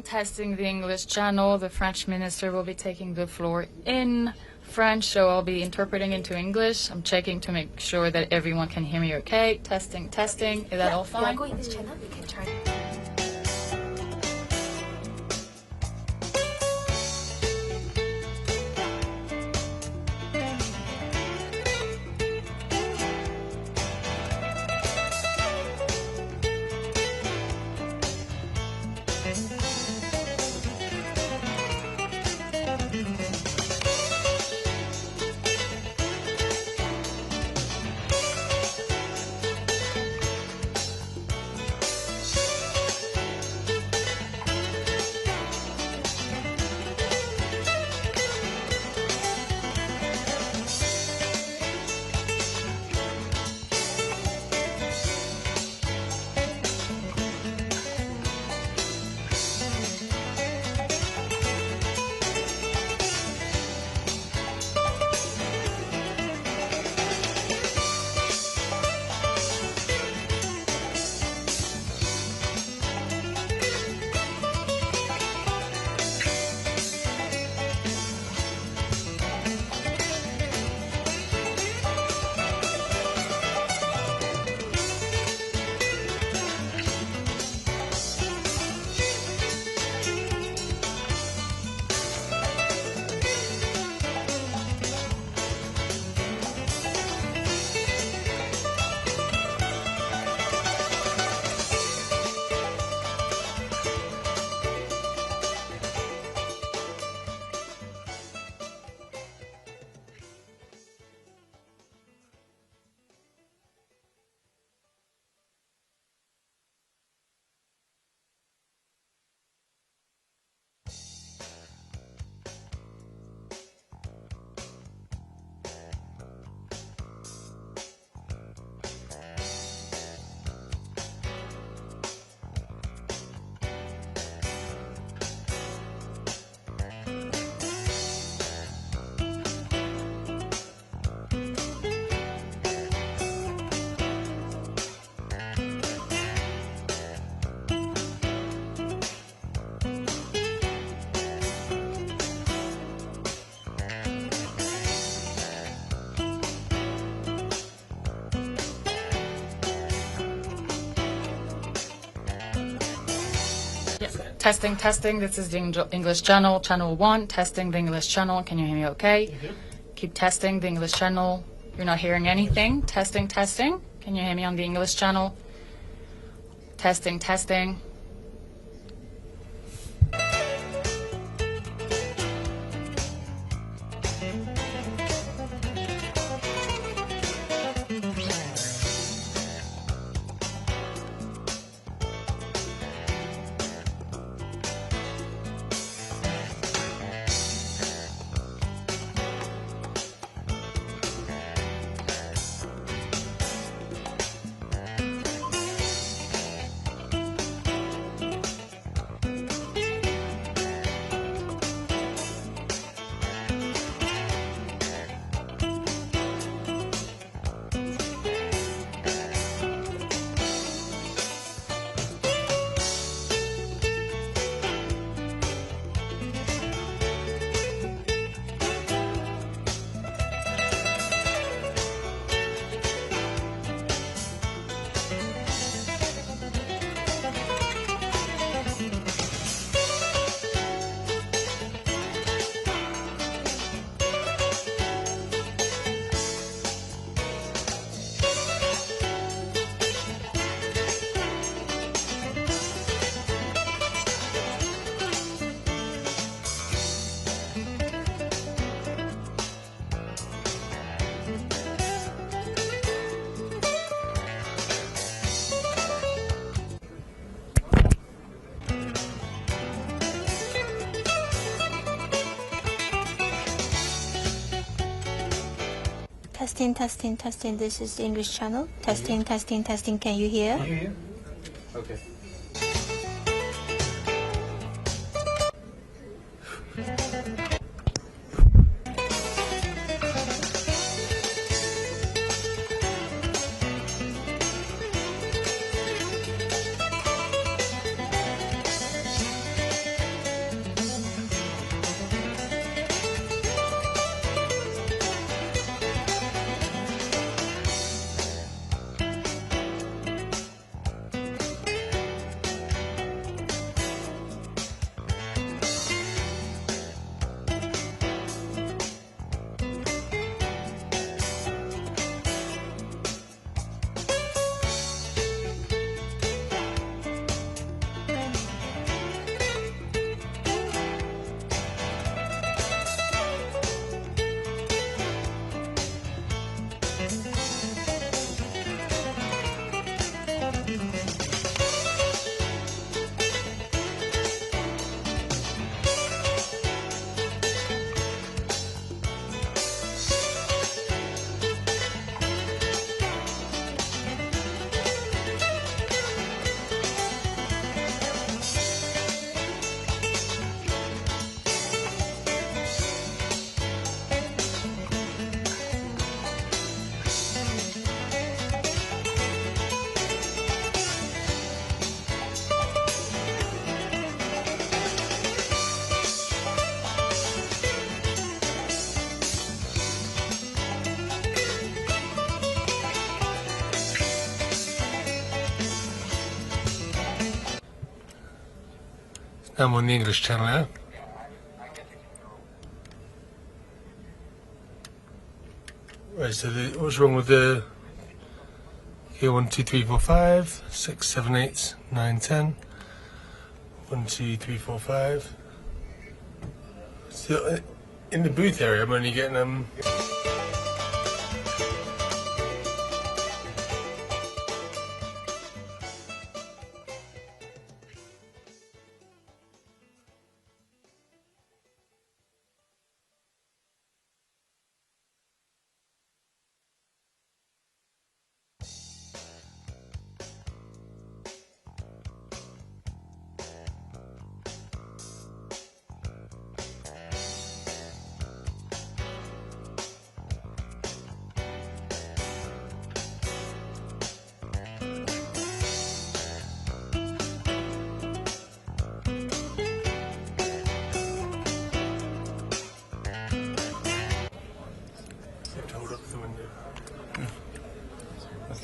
Testing the English channel. The French minister will be taking the floor in French, so I'll be interpreting into English. I'm checking to make sure that everyone can hear me okay. Testing. Is that all fine? Yeah, going this channel, we can try. Testing, testing. This is the English channel, channel 1. Testing the English channel. Can you hear me okay? Keep testing the English channel. You're not hearing anything. Testing, testing. Can you hear me on the English channel? Testing, testing. Testing, testing, testing. This is the English channel. Testing, testing, testing. Can you hear? Can you hear? Okay. I'm on the English channel now. Right, so what's wrong with the here? 1, 2, 3, 4, 5, 6, 7, 8, 9, 10. 1, 2, 3, 4, 5. So in the booth area, I'm only getting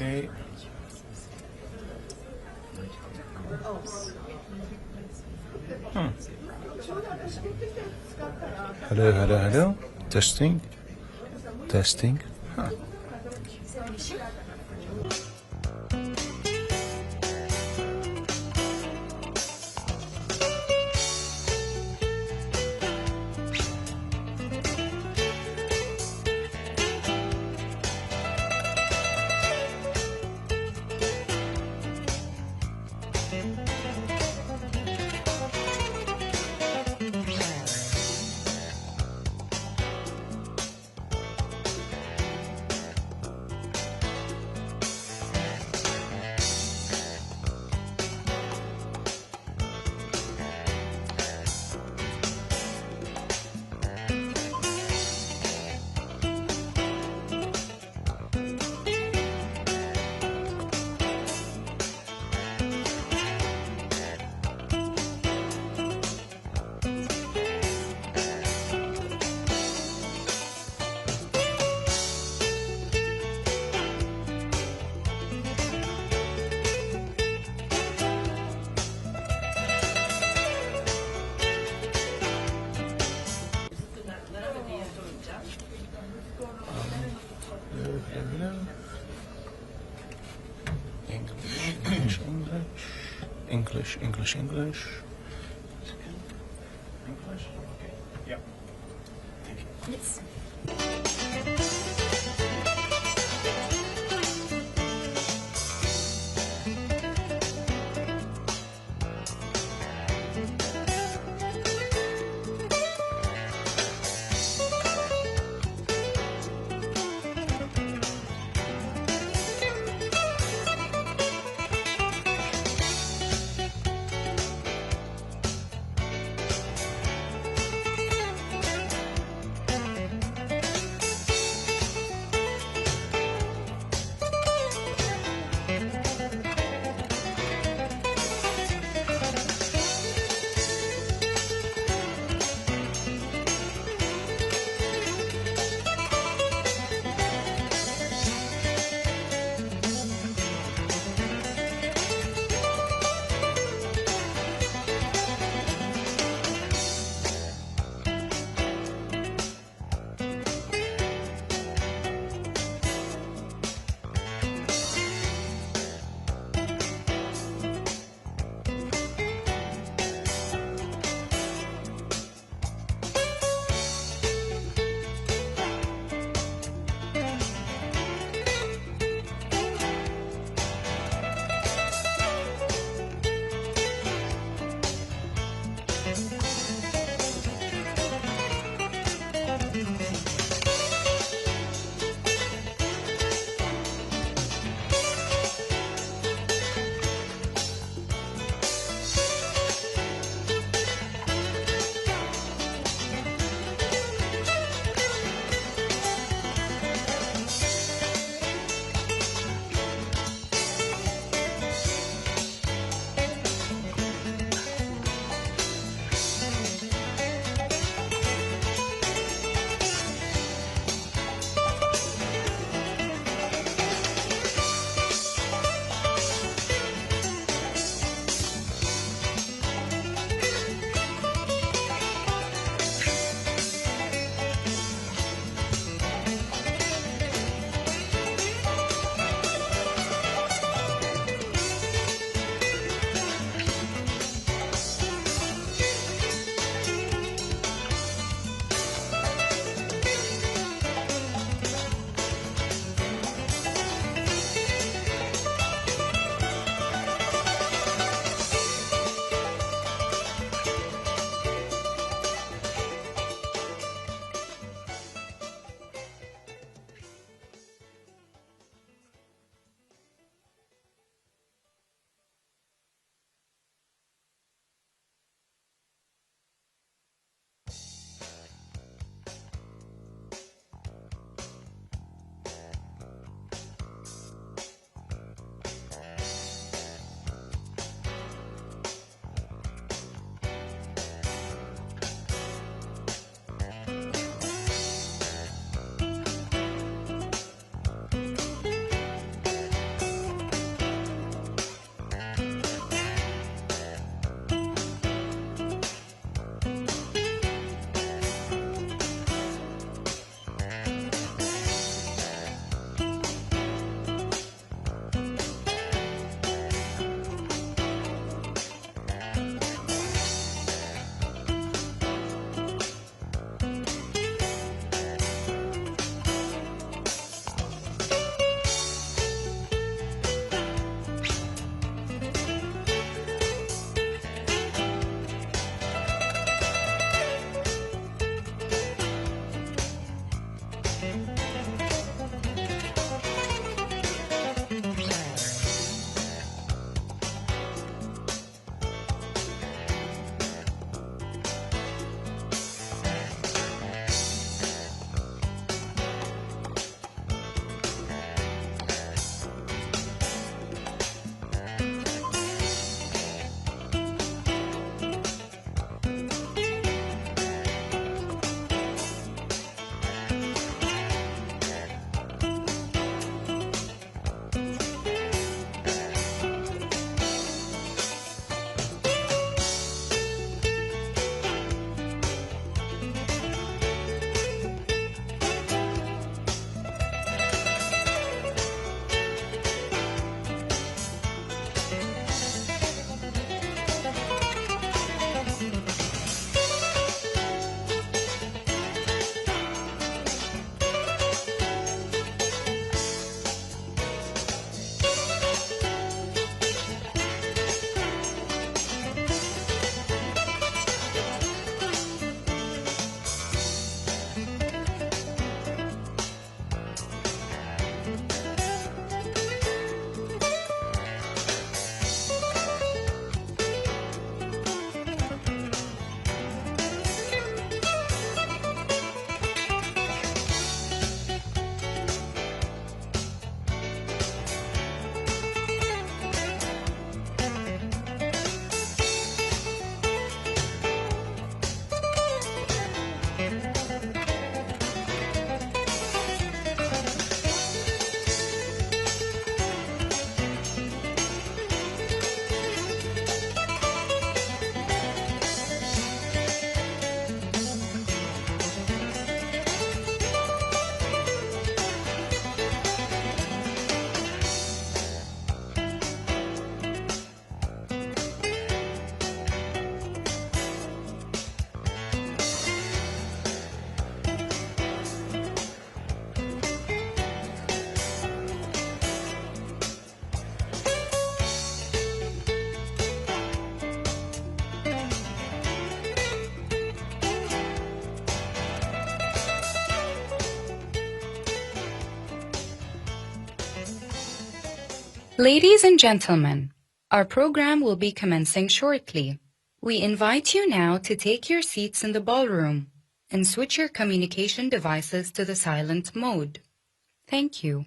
Okay. Hello, hello, hello. Testing. Testing. Huh. English. English. English. Okay. Yeah. Thank you. Yes. Ladies and gentlemen, our program will be commencing shortly. We invite you now to take your seats in the ballroom and switch your communication devices to the silent mode. Thank you.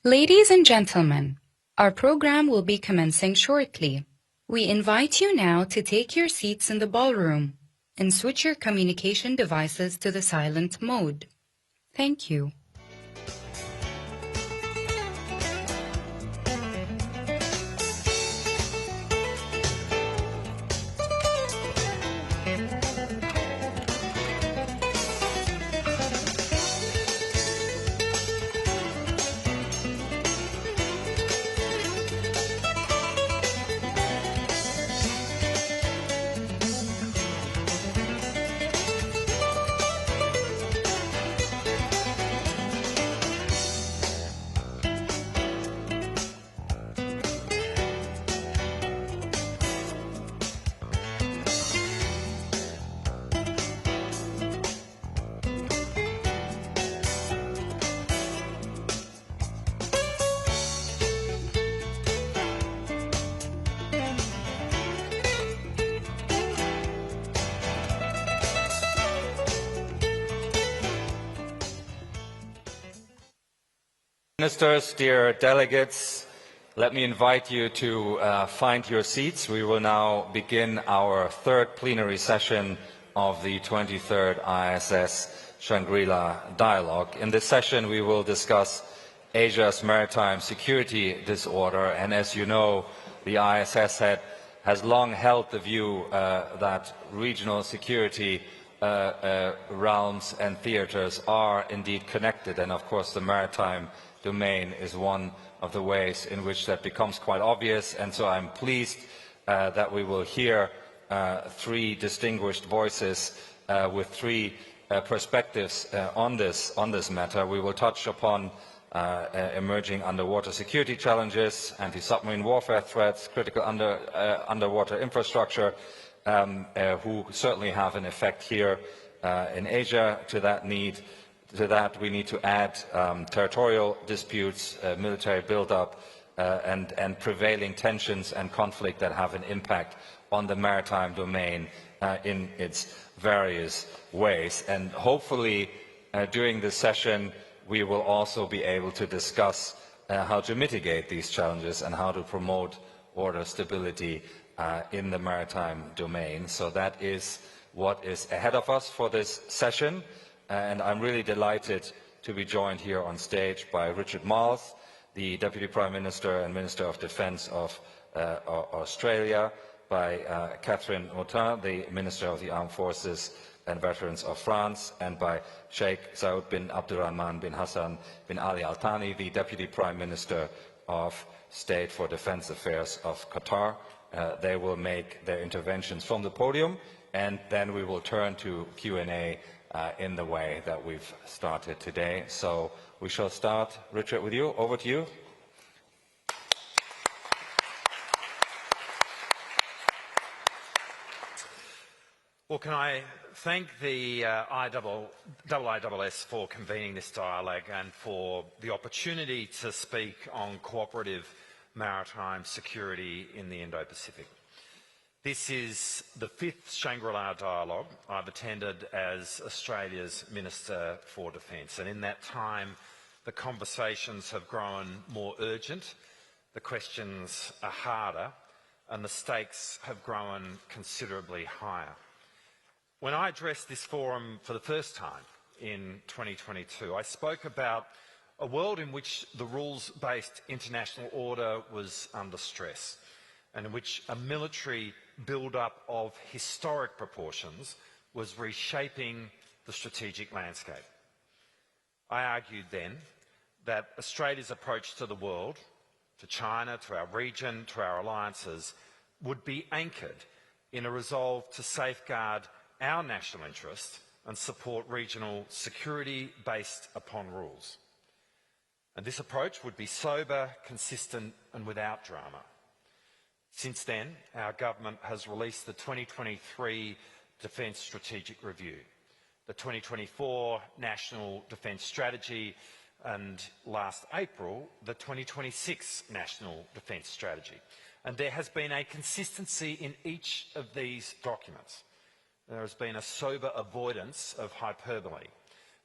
Ladies and gentlemen, our program will be commencing shortly. We invite you now to take your seats in the ballroom and switch your communication devices to the silent mode. Thank you. Ministers, dear delegates, let me invite you to find your seats. We will now begin our third plenary session of the 23rd IISS Shangri-La Dialogue. In this session, we will discuss Asia's maritime security disorder, and as you know, the IISS has long held the view that regional security realms and theaters are indeed connected, and of course the maritime domain is one of the ways in which that becomes quite obvious, and so I'm pleased that we will hear three distinguished voices with three perspectives on this matter. We will touch upon emerging underwater security challenges, anti-submarine warfare threats, critical underwater infrastructure, who certainly have an effect here in Asia. To that, we need to add territorial disputes, military build-up, and prevailing tensions and conflict that have an impact on the maritime domain in its various ways. And hopefully, during this session, we will also be able to discuss how to mitigate these challenges and how to promote order stability in the maritime domain. So that is what is ahead of us for this session. And I'm really delighted to be joined here on stage by Richard Marles, the Deputy Prime Minister and Minister of Defence of Australia, by Catherine Autain, the Minister of the Armed Forces and Veterans of France, and by Sheikh Saud bin Abdurrahman bin Hassan bin Ali Al Thani, the Deputy Prime Minister of State for Defence Affairs of Qatar. They will make their interventions from the podium, and then we will turn to Q&A in the way that we've started today. So we shall start, Richard, with you. Over to you. Well, can I thank the IISS for convening this dialogue and for the opportunity to speak on cooperative maritime security in the Indo-Pacific. This is the fifth Shangri-La Dialogue I've attended as Australia's Minister for Defence, and in that time the conversations have grown more urgent, the questions are harder, and the stakes have grown considerably higher. When I addressed this forum for the first time in 2022, I spoke about a world in which the rules-based international order was under stress, and in which a military build-up of historic proportions was reshaping the strategic landscape. I argued then that Australia's approach to the world, to China, to our region, to our alliances, would be anchored in a resolve to safeguard our national interest and support regional security based upon rules. And this approach would be sober, consistent, and without drama. Since then, our government has released the 2023 Defence Strategic Review, the 2024 National Defence Strategy, and last April, the 2026 National Defence Strategy. And there has been a consistency in each of these documents. There has been a sober avoidance of hyperbole.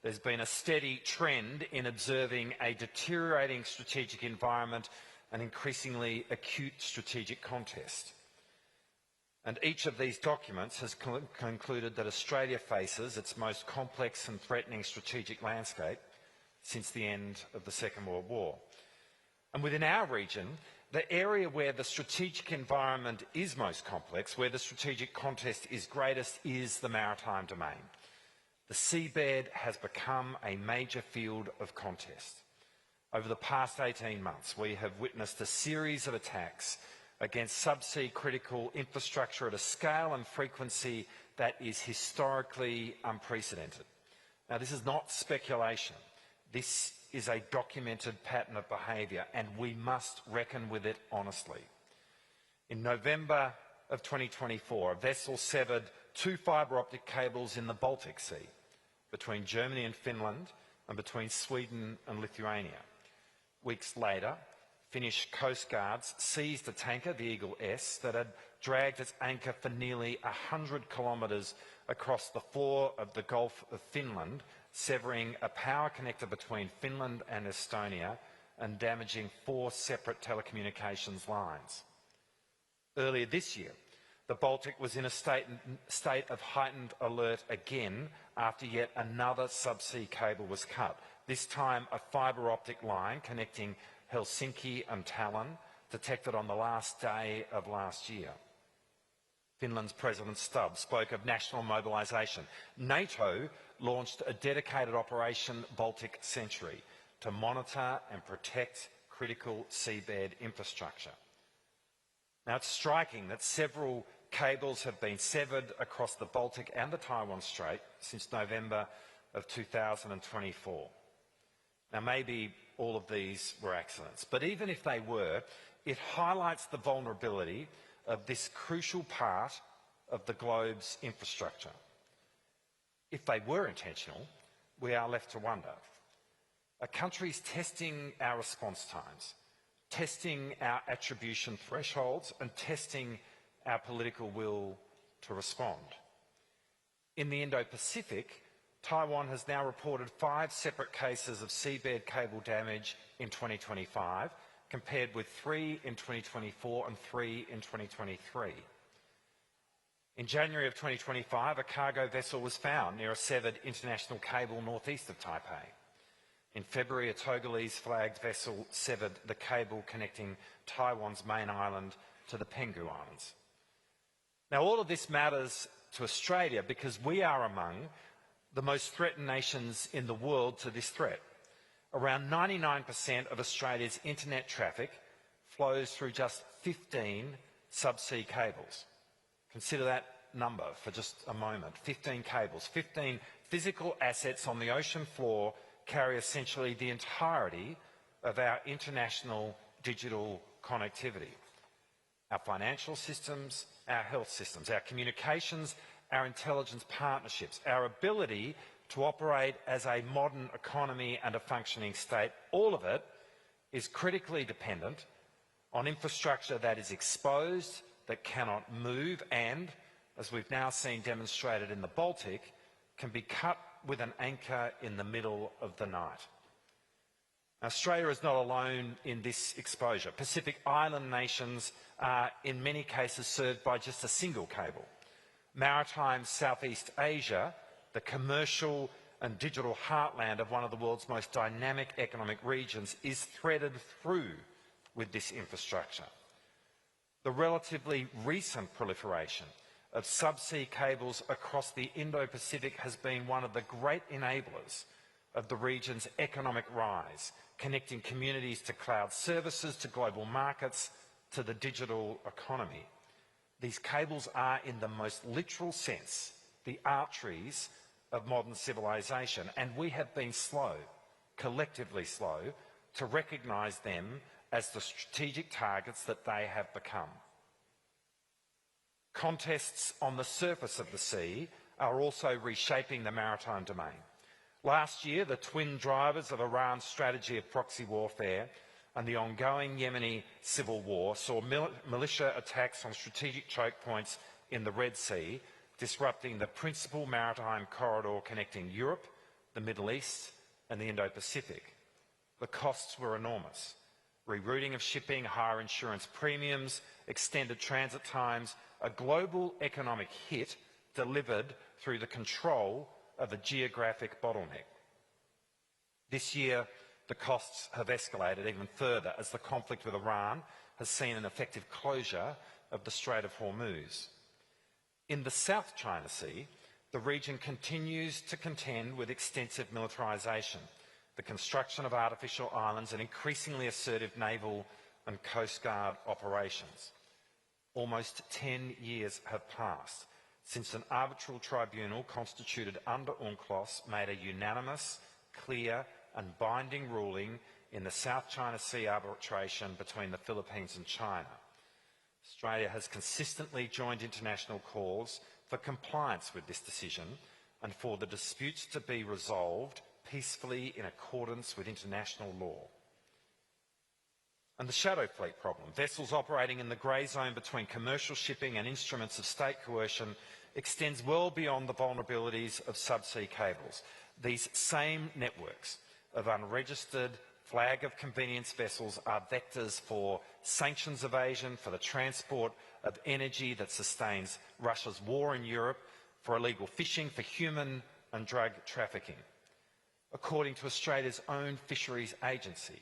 There's been a steady trend in observing a deteriorating strategic environment and increasingly acute strategic contest. And each of these documents has concluded that Australia faces its most complex and threatening strategic landscape since the end of the Second World War. And within our region, the area where the strategic environment is most complex, where the strategic contest is greatest, is the maritime domain. The seabed has become a major field of contest. Over the past 18 months, we have witnessed a series of attacks against subsea critical infrastructure at a scale and frequency that is historically unprecedented. Now, this is not speculation. This is a documented pattern of behaviour, and we must reckon with it honestly. In November of 2024, a vessel severed 2 fibre optic cables in the Baltic Sea between Germany and Finland and between Sweden and Lithuania. Weeks later, Finnish Coast Guards seized a tanker, the Eagle S, that had dragged its anchor for nearly 100 kilometres across the floor of the Gulf of Finland, severing a power connector between Finland and Estonia and damaging 4 separate telecommunications lines. Earlier this year, the Baltic was in a state of heightened alert again after yet another subsea cable was cut, this time a fibre optic line connecting Helsinki and Tallinn, detected on the last day of last year. Finland's President Stubb spoke of national mobilisation. NATO launched a dedicated Operation Baltic Century to monitor and protect critical seabed infrastructure. Now, it's striking that several cables have been severed across the Baltic and the Taiwan Strait since November of 2024. Now, maybe all of these were accidents, but even if they were, it highlights the vulnerability of this crucial part of the globe's infrastructure. If they were intentional, we are left to wonder. Are countries testing our response times, testing our attribution thresholds, and testing our political will to respond? In the Indo-Pacific, Taiwan has now reported 5 separate cases of seabed cable damage in 2025, compared with 3 in 2024 and 3 in 2023. In January of 2025, a cargo vessel was found near a severed international cable northeast of Taipei. In February, a Togolese-flagged vessel severed the cable connecting Taiwan's main island to the Penghu Islands. Now, all of this matters to Australia because we are among the most threatened nations in the world to this threat. Around 99% of Australia's internet traffic flows through just 15 subsea cables. Consider that number for just a moment. 15 cables, 15 physical assets on the ocean floor carry essentially the entirety of our international digital connectivity. Our financial systems, our health systems, our communications, our intelligence partnerships, our ability to operate as a modern economy and a functioning state, all of it is critically dependent on infrastructure that is exposed, that cannot move, and, as we've now seen demonstrated in the Baltic, can be cut with an anchor in the middle of the night. Australia is not alone in this exposure. Pacific Island nations are in many cases served by just a single cable. Maritime Southeast Asia, the commercial and digital heartland of one of the world's most dynamic economic regions, is threaded through with this infrastructure. The relatively recent proliferation of subsea cables across the Indo-Pacific has been one of the great enablers of the region's economic rise, connecting communities to cloud services, to global markets, to the digital economy. These cables are, in the most literal sense, the arteries of modern civilization, and we have been slow, collectively slow, to recognise them as the strategic targets that they have become. Contests on the surface of the sea are also reshaping the maritime domain. Last year, the twin drivers of Iran's strategy of proxy warfare and the ongoing Yemeni civil war saw militia attacks on strategic choke points in the Red Sea, disrupting the principal maritime corridor connecting Europe, the Middle East, and the Indo-Pacific. The costs were enormous. Rerouting of shipping, higher insurance premiums, extended transit times, a global economic hit delivered through the control of a geographic bottleneck. This year, the costs have escalated even further as the conflict with Iran has seen an effective closure of the Strait of Hormuz. In the South China Sea, the region continues to contend with extensive militarisation, the construction of artificial islands and increasingly assertive naval and coast guard operations. Almost 10 years have passed since an arbitral tribunal constituted under UNCLOS made a unanimous, clear and binding ruling in the South China Sea arbitration between the Philippines and China. Australia has consistently joined international calls for compliance with this decision and for the disputes to be resolved peacefully in accordance with international law. And the shadow fleet problem, vessels operating in the grey zone between commercial shipping and instruments of state coercion, extends well beyond the vulnerabilities of subsea cables. These same networks of unregistered flag of convenience vessels are vectors for sanctions evasion, for the transport of energy that sustains Russia's war in Europe, for illegal fishing, for human and drug trafficking. According to Australia's own fisheries agency,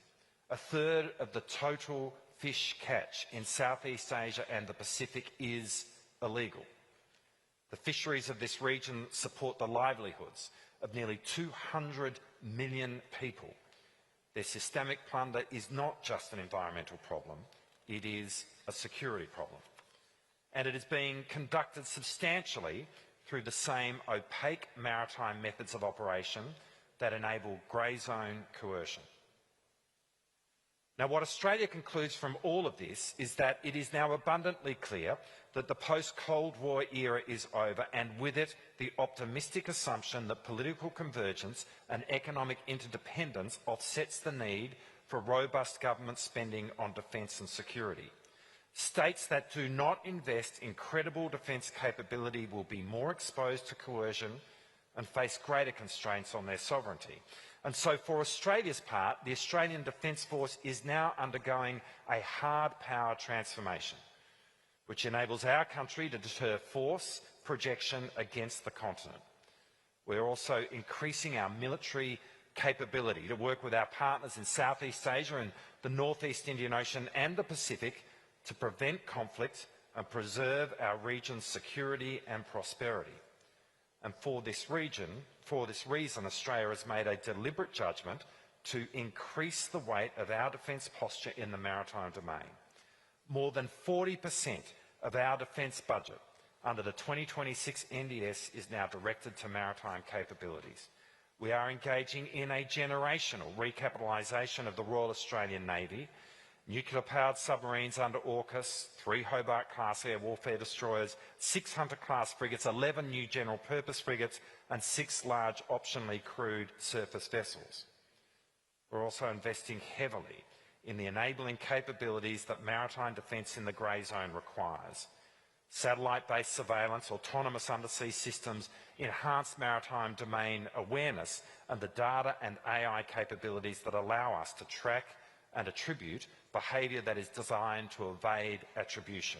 a third of the total fish catch in Southeast Asia and the Pacific is illegal. The fisheries of this region support the livelihoods of nearly 200 million people. Their systemic plunder is not just an environmental problem, it is a security problem. And it is being conducted substantially through the same opaque maritime methods of operation that enable grey zone coercion. Now, what Australia concludes from all of this is that it is now abundantly clear that the post-Cold War era is over, and with it, the optimistic assumption that political convergence and economic interdependence offsets the need for robust government spending on defence and security. States that do not invest in credible defence capability will be more exposed to coercion and face greater constraints on their sovereignty. And so for Australia's part, the Australian Defence Force is now undergoing a hard power transformation, which enables our country to deter force projection against the continent. We're also increasing our military capability to work with our partners in Southeast Asia and the Northeast Indian Ocean and the Pacific to prevent conflict and preserve our region's security and prosperity. And for this reason, Australia has made a deliberate judgment to increase the weight of our defence posture in the maritime domain. More than 40% of our defence budget under the 2026 NDS is now directed to maritime capabilities. We are engaging in a generational recapitalisation of the Royal Australian Navy, nuclear-powered submarines under AUKUS, 3 Hobart-class air warfare destroyers, 6 Hunter-class frigates, 11 new general-purpose frigates, and 6 large optionally crewed surface vessels. We're also investing heavily in the enabling capabilities that maritime defence in the grey zone requires. Satellite-based surveillance, autonomous undersea systems, enhanced maritime domain awareness, and the data and AI capabilities that allow us to track and attribute behaviour that is designed to evade attribution.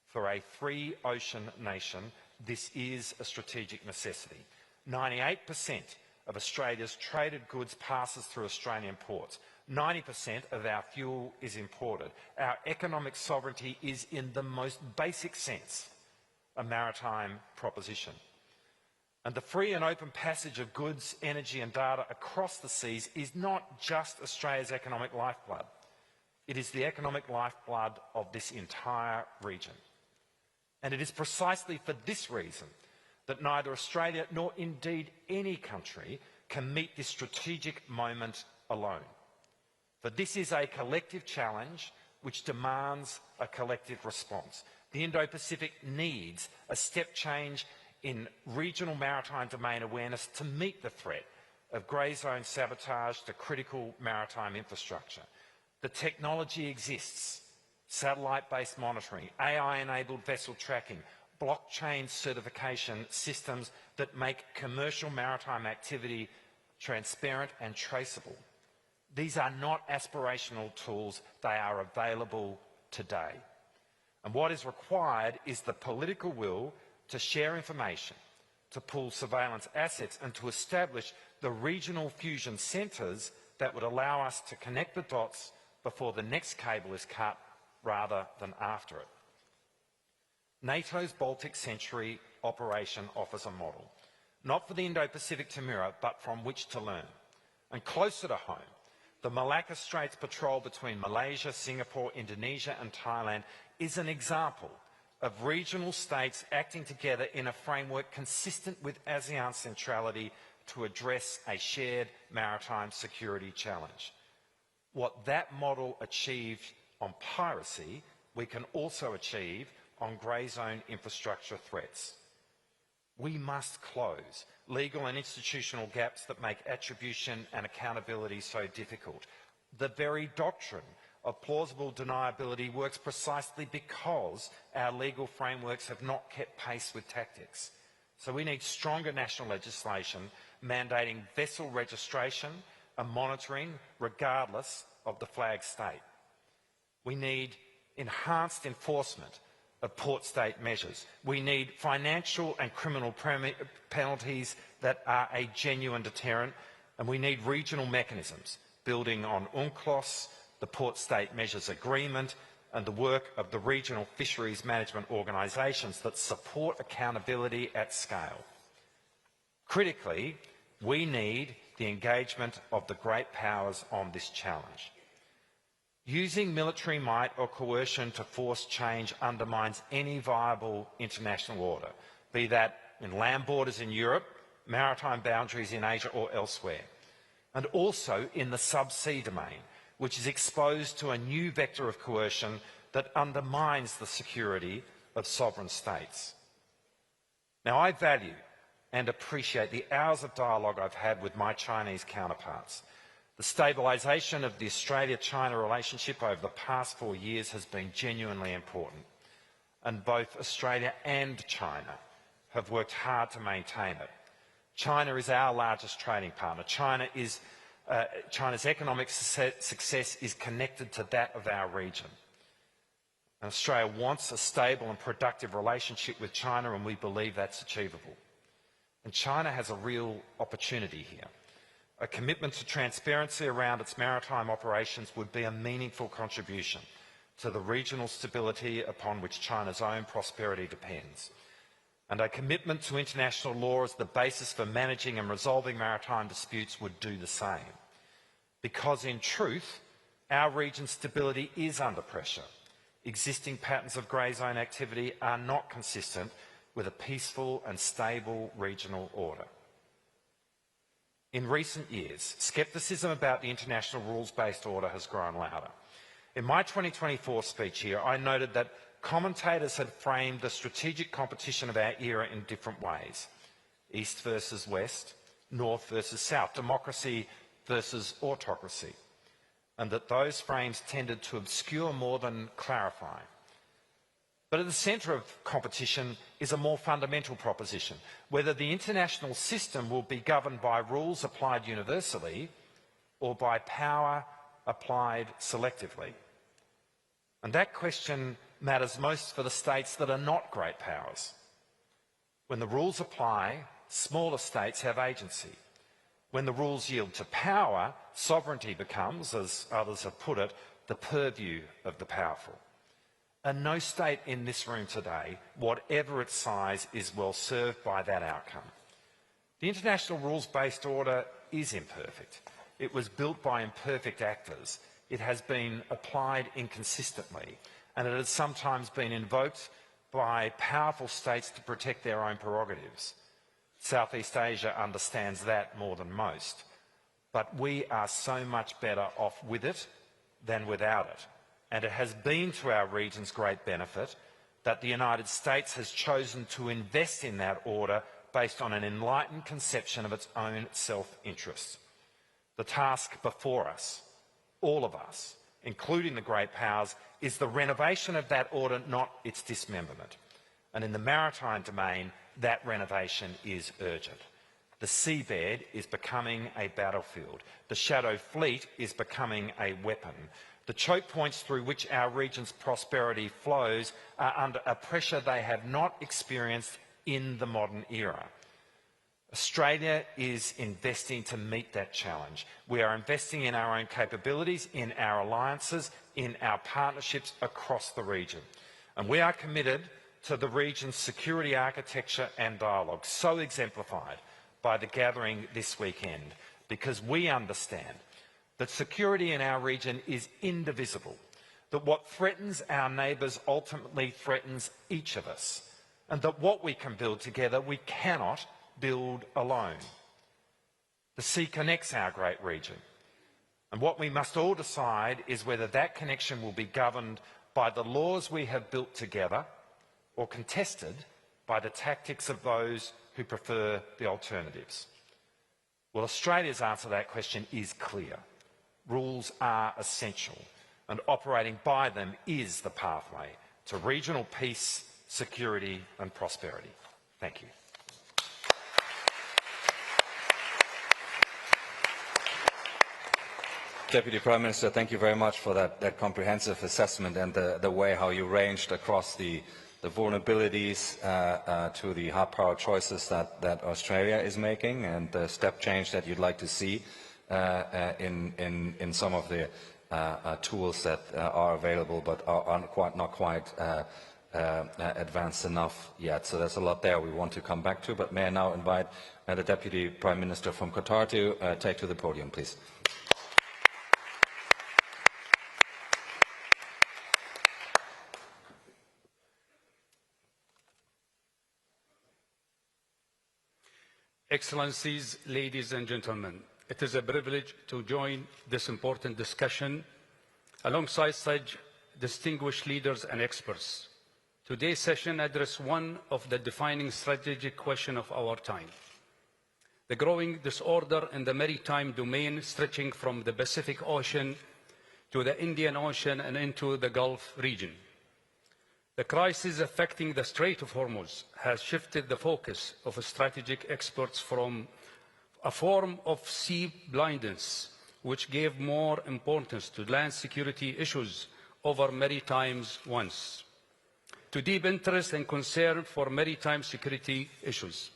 For a three-ocean nation, this is a strategic necessity. 98% of Australia's traded goods passes through Australian ports. 90% of our fuel is imported. Our economic sovereignty is, in the most basic sense, a maritime proposition. And the free and open passage of goods, energy and data across the seas is not just Australia's economic lifeblood. It is the economic lifeblood of this entire region. And it is precisely for this reason that neither Australia nor indeed any country can meet this strategic moment alone. For this is a collective challenge which demands a collective response. The Indo-Pacific needs a step change in regional maritime domain awareness to meet the threat of grey zone sabotage to critical maritime infrastructure. The technology exists: satellite-based monitoring, AI-enabled vessel tracking, blockchain certification systems that make commercial maritime activity transparent and traceable. These are not aspirational tools, they are available today. And what is required is the political will to share information, to pool surveillance assets, and to establish the regional fusion centres that would allow us to connect the dots before the next cable is cut rather than after it. NATO's Baltic Century operation offers a model, not for the Indo-Pacific to mirror, but from which to learn. And closer to home, the Malacca Straits patrol between Malaysia, Singapore, Indonesia and Thailand is an example of regional states acting together in a framework consistent with ASEAN centrality to address a shared maritime security challenge. What that model achieved on piracy, we can also achieve on grey zone infrastructure threats. We must close legal and institutional gaps that make attribution and accountability so difficult. The very doctrine of plausible deniability works precisely because our legal frameworks have not kept pace with tactics. So we need stronger national legislation mandating vessel registration and monitoring regardless of the flag state. We need enhanced enforcement of port state measures. We need financial and criminal penalties that are a genuine deterrent, and we need regional mechanisms building on UNCLOS, the Port State Measures Agreement, and the work of the regional fisheries management organisations that support accountability at scale. Critically, we need the engagement of the great powers on this challenge. Using military might or coercion to force change undermines any viable international order, be that in land borders in Europe, maritime boundaries in Asia or elsewhere, and also in the subsea domain, which is exposed to a new vector of coercion that undermines the security of sovereign states. Now, I value and appreciate the hours of dialogue I've had with my Chinese counterparts. The stabilisation of the Australia-China relationship over the past 4 years has been genuinely important, and both Australia and China have worked hard to maintain it. China is our largest trading partner. China's economic success is connected to that of our region. And Australia wants a stable and productive relationship with China, and we believe that's achievable. And China has a real opportunity here. A commitment to transparency around its maritime operations would be a meaningful contribution to the regional stability upon which China's own prosperity depends. And a commitment to international law as the basis for managing and resolving maritime disputes would do the same. Because in truth, our region's stability is under pressure. Existing patterns of grey zone activity are not consistent with a peaceful and stable regional order. In recent years, scepticism about the international rules-based order has grown louder. In my 2024 speech here, I noted that commentators had framed the strategic competition of our era in different ways: East versus West, North versus South, democracy versus autocracy, and that those frames tended to obscure more than clarify. But at the centre of competition is a more fundamental proposition: whether the international system will be governed by rules applied universally or by power applied selectively. And that question matters most for the states that are not great powers. When the rules apply, smaller states have agency. When the rules yield to power, sovereignty becomes, as others have put it, the purview of the powerful. And no state in this room today, whatever its size, is well served by that outcome. The international rules-based order is imperfect. It was built by imperfect actors. It has been applied inconsistently, and it has sometimes been invoked by powerful states to protect their own prerogatives. Southeast Asia understands that more than most. But we are so much better off with it than without it. And it has been to our region's great benefit that the United States has chosen to invest in that order based on an enlightened conception of its own self-interest. The task before us, all of us, including the great powers, is the renovation of that order, not its dismemberment. And in the maritime domain, that renovation is urgent. The seabed is becoming a battlefield. The shadow fleet is becoming a weapon. The choke points through which our region's prosperity flows are under a pressure they have not experienced in the modern era. Australia is investing to meet that challenge. We are investing in our own capabilities, in our alliances, in our partnerships across the region. And we are committed to the region's security architecture and dialogue, so exemplified by the gathering this weekend, because we understand that security in our region is indivisible, that what threatens our neighbours ultimately threatens each of us, and that what we can build together we cannot build alone. The sea connects our great region, and what we must all decide is whether that connection will be governed by the laws we have built together or contested by the tactics of those who prefer the alternatives. Well, Australia's answer to that question is clear. Rules are essential, and operating by them is the pathway to regional peace, security and prosperity. Thank you. Deputy Prime Minister, thank you very much for that comprehensive assessment and the way how you ranged across the vulnerabilities to the hard power choices that Australia is making and the step change that you'd like to see in some of the tools that are available but are not quite advanced enough yet. So there's a lot there we want to come back to, but may I now invite the Deputy Prime Minister from Qatar to take to the podium, please. Excellencies, ladies and gentlemen, it is a privilege to join this important discussion alongside such distinguished leaders and experts. Today's session addresses one of the defining strategic questions of our time: the growing disorder in the maritime domain stretching from the Pacific Ocean to the Indian Ocean and into the Gulf region. The crisis affecting the Strait of Hormuz has shifted the focus of strategic experts from a form of sea blindness, which gave more importance to land security issues over maritime ones, to deep interest and concern for maritime security issues.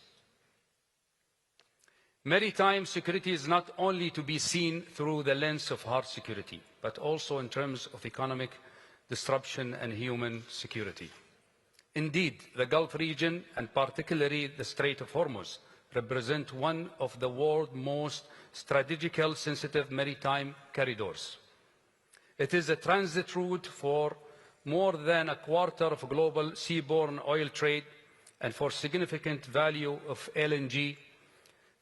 Maritime security is not only to be seen through the lens of hard security, but also in terms of economic disruption and human security. Indeed, the Gulf region, and particularly the Strait of Hormuz, represent one of the world's most strategically sensitive maritime corridors. It is a transit route for more than a quarter of global seaborne oil trade and for significant value of LNG,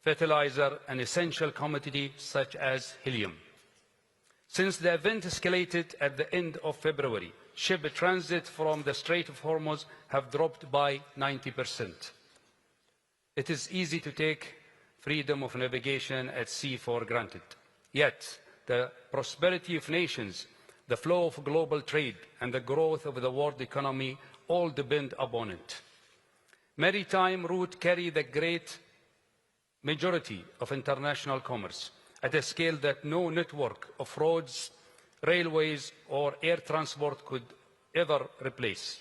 fertilizer, and essential commodities such as helium. Since the event escalated at the end of February, ship transit from the Strait of Hormuz have dropped by 90%. It is easy to take freedom of navigation at sea for granted. Yet, the prosperity of nations, the flow of global trade, and the growth of the world economy all depend upon it. Maritime routes carry the great majority of international commerce at a scale that no network of roads, railways, or air transport could ever replace.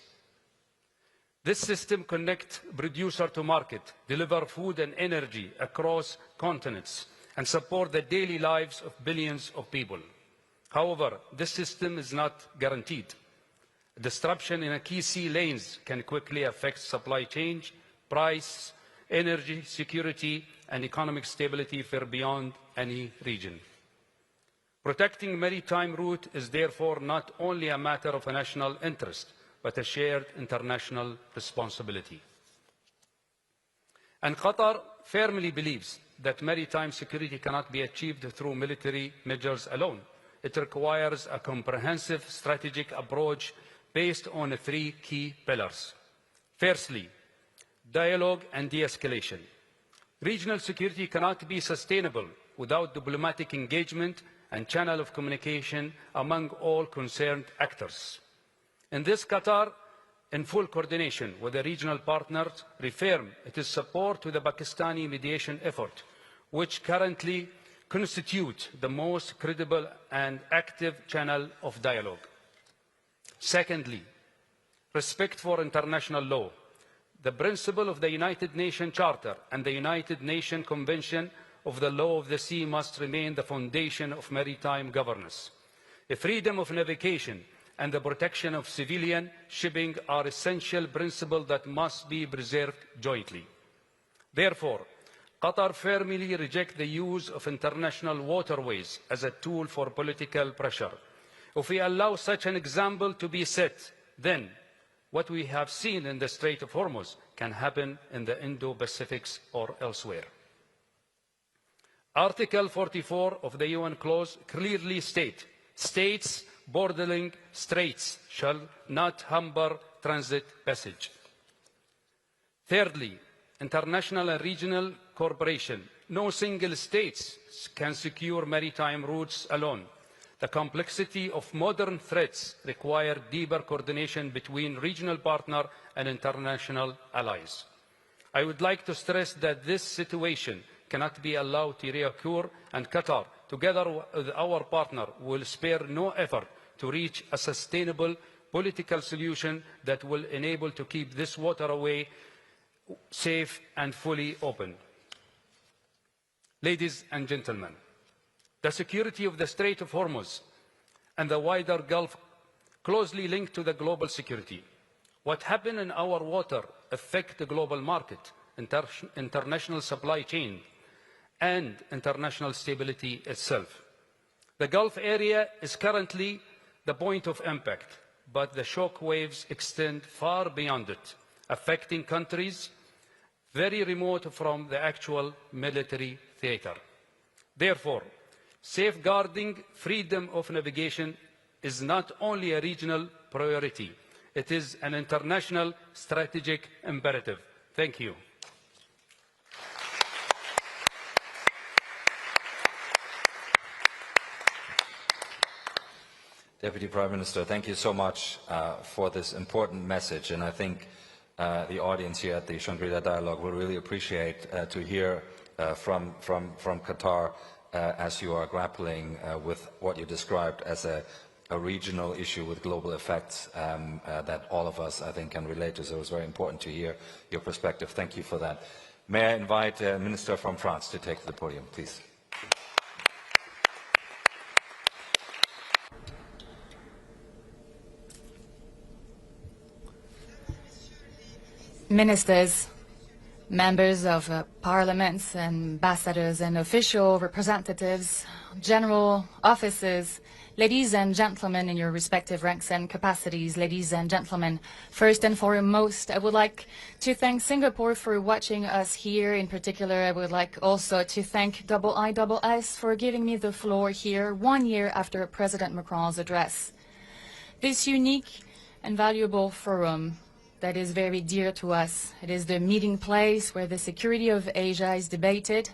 This system connects producer to market, deliver food and energy across continents, and support the daily lives of billions of people. However, this system is not guaranteed. Disruption in key sea lanes can quickly affect supply chain, price, energy security, and economic stability far beyond any region. Protecting maritime route is therefore not only a matter of a national interest, but a shared international responsibility. And Qatar firmly believes that maritime security cannot be achieved through military measures alone. It requires a comprehensive strategic approach based on three key pillars. Firstly, dialogue and de-escalation. Regional security cannot be sustainable without diplomatic engagement and channel of communication among all concerned actors. In this, Qatar, in full coordination with the regional partners, reaffirmed its support to the Pakistani mediation effort, which currently constitutes the most credible and active channel of dialogue. Secondly, respect for international law. The principle of the United Nations Charter and the United Nations Convention of the Law of the Sea must remain the foundation of maritime governance. The freedom of navigation and the protection of civilian shipping are essential principles that must be preserved jointly. Therefore, Qatar firmly rejects the use of international waterways as a tool for political pressure. If we allow such an example to be set, then what we have seen in the Strait of Hormuz can happen in the Indo-Pacific or elsewhere. Article 44 of the UN clause clearly states bordering straits shall not hamper transit passage. Thirdly, international and regional cooperation. No single state can secure maritime routes alone. The complexity of modern threats requires deeper coordination between regional partners and international allies. I would like to stress that this situation cannot be allowed to reoccur, and Qatar, together with our partner, will spare no effort to reach a sustainable political solution that will enable to keep this waterway safe and fully open. Ladies and gentlemen, the security of the Strait of Hormuz and the wider Gulf closely linked to the global security. What happened in our water affects the global market, international supply chain, and international stability itself. The Gulf area is currently the point of impact, but the shock waves extend far beyond it, affecting countries very remote from the actual military theater. Therefore, safeguarding freedom of navigation is not only a regional priority, it is an international strategic imperative. Thank you. Deputy Prime Minister, thank you so much for this important message, and I think the audience here at the Shangri-La Dialogue will really appreciate to hear from Qatar as you are grappling with what you described as a regional issue with global effects that all of us, I think, can relate to. So it's very important to hear your perspective. Thank you for that. May I invite a Minister from France to take the podium, please. Ministers, members of parliaments, ambassadors and official representatives, general officers, ladies and gentlemen in your respective ranks and capacities, ladies and gentlemen, first and foremost, I would like to thank Singapore for watching us here. In particular, I would like also to thank IISS for giving me the floor here 1 year after President Macron's address. This unique and valuable forum that is very dear to us. It is the meeting place where the security of Asia is debated,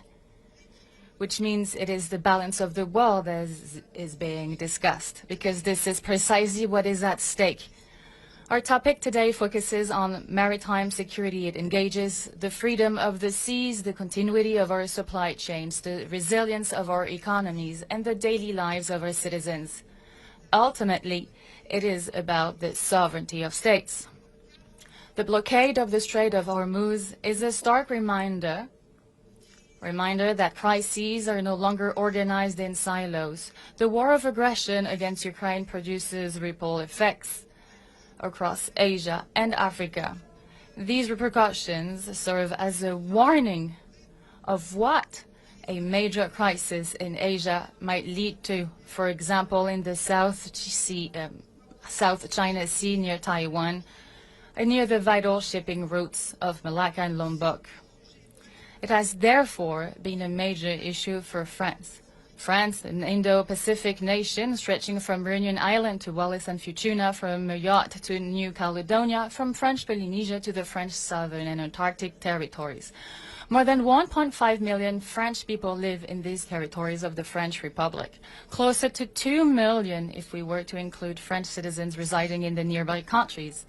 which means it is the balance of the world that is being discussed, because this is precisely what is at stake. Our topic today focuses on maritime security. It engages the freedom of the seas, the continuity of our supply chains, the resilience of our economies, and the daily lives of our citizens. Ultimately, it is about the sovereignty of states. The blockade of the Strait of Hormuz is a stark reminder that crises are no longer organized in silos. The war of aggression against Ukraine produces ripple effects across Asia and Africa. These repercussions serve as a warning of what a major crisis in Asia might lead to, for example, in the South China Sea near Taiwan, near the vital shipping routes of Malacca and Lombok. It has therefore been a major issue for France. France, an Indo-Pacific nation stretching from Reunion Island to Wallis and Futuna, from Mayotte to New Caledonia, from French Polynesia to the French Southern and Antarctic territories. More than 1.5 million French people live in these territories of the French Republic, closer to 2 million if we were to include French citizens residing in the nearby countries.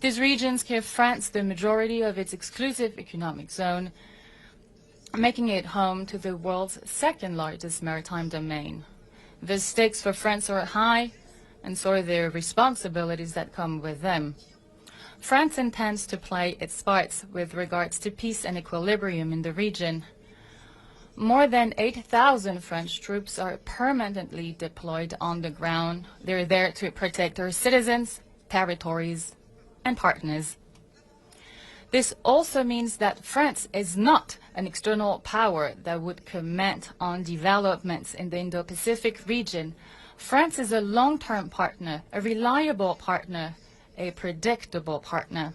These regions give France the majority of its exclusive economic zone, making it home to the world's second largest maritime domain. The stakes for France are high, and so are the responsibilities that come with them. France intends to play its parts with regards to peace and equilibrium in the region. More than 8,000 French troops are permanently deployed on the ground. They're there to protect our citizens, territories, and partners. This also means that France is not an external power that would comment on developments in the Indo-Pacific region. France is a long-term partner, a reliable partner, a predictable partner.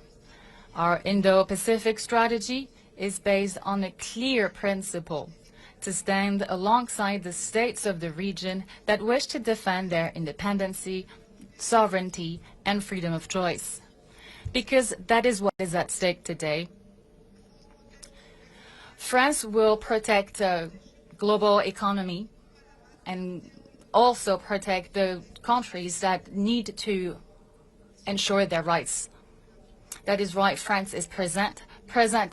Our Indo-Pacific strategy is based on a clear principle: to stand alongside the states of the region that wish to defend their independence, sovereignty, and freedom of choice. Because that is what is at stake today. France will protect the global economy and also protect the countries that need to ensure their rights. That is why France is present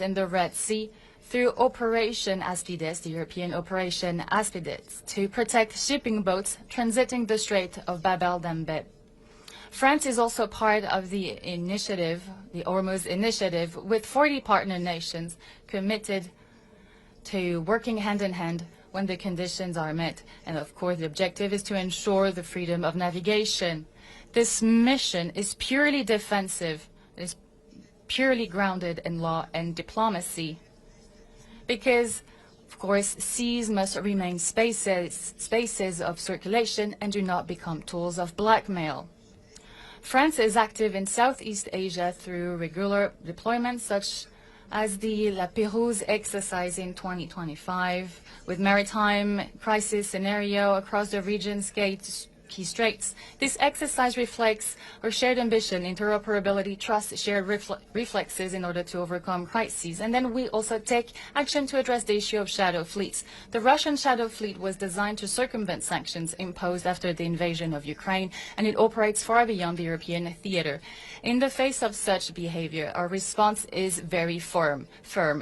in the Red Sea. through Operation Aspides, the European Operation Aspides, to protect shipping boats transiting the Strait of Bab el-Mandeb. France is also part of the initiative, the Hormuz Initiative, with 40 partner nations committed to working hand in hand when the conditions are met. And of course, the objective is to ensure the freedom of navigation. This mission is purely defensive, is purely grounded in law and diplomacy. Because, of course, seas must remain spaces of circulation and do not become tools of blackmail. France is active in Southeast Asia through regular deployments such as the La Pérouse exercise in 2025, with maritime crisis scenario across the region's key straits. This exercise reflects our shared ambition, interoperability, trust, shared reflexes in order to overcome crises. And then we also take action to address the issue of shadow fleets. The Russian shadow fleet was designed to circumvent sanctions imposed after the invasion of Ukraine, and it operates far beyond the European theater. In the face of such behavior, our response is very firm.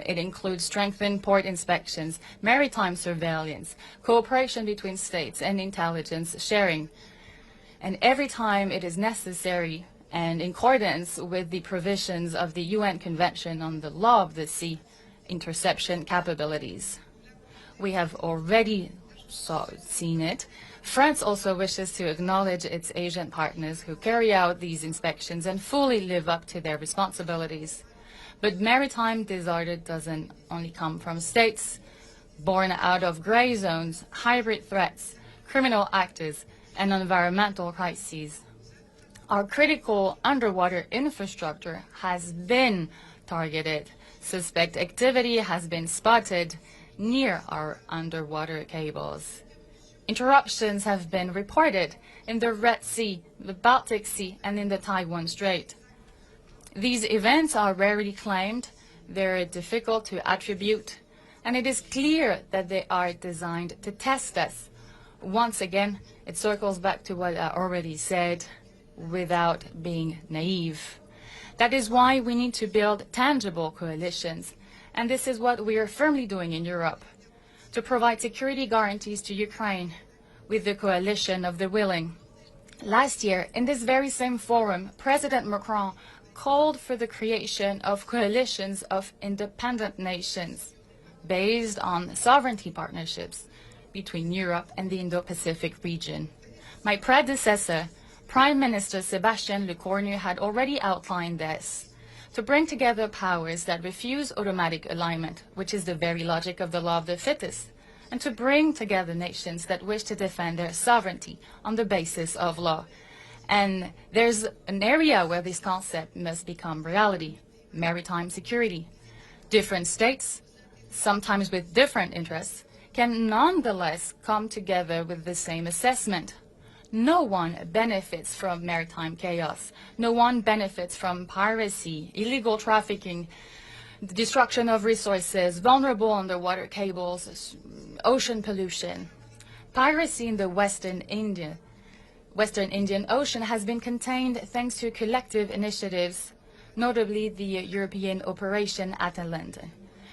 It includes strengthened port inspections, maritime surveillance, cooperation between states, and intelligence sharing. And every time it is necessary and in accordance with the provisions of the UN Convention on the Law of the Sea, interception capabilities. We have already seen it. France also wishes to acknowledge its Asian partners who carry out these inspections and fully live up to their responsibilities. But maritime disorder doesn't only come from states born out of gray zones, hybrid threats, criminal actors, and environmental crises. Our critical underwater infrastructure has been targeted. Suspect activity has been spotted near our underwater cables. Interruptions have been reported in the Red Sea, the Baltic Sea, and in the Taiwan Strait. These events are rarely claimed, they're difficult to attribute, and it is clear that they are designed to test us. Once again, it circles back to what I already said, without being naive. That is why we need to build tangible coalitions, and this is what we are firmly doing in Europe, to provide security guarantees to Ukraine with the coalition of the willing. Last year, in this very same forum, President Macron called for the creation of coalitions of independent nations based on sovereignty partnerships between Europe and the Indo-Pacific region. My predecessor, Prime Minister Sébastien Lecornu, had already outlined this, to bring together powers that refuse automatic alignment, which is the very logic of the law of the fittest, and to bring together nations that wish to defend their sovereignty on the basis of law. And there's an area where this concept must become reality: maritime security. Different states, sometimes with different interests, can nonetheless come together with the same assessment. No one benefits from maritime chaos. No one benefits from piracy, illegal trafficking, the destruction of resources, vulnerable underwater cables, ocean pollution. Piracy in the Western Indian Ocean has been contained thanks to collective initiatives, notably the European Operation Atalanta.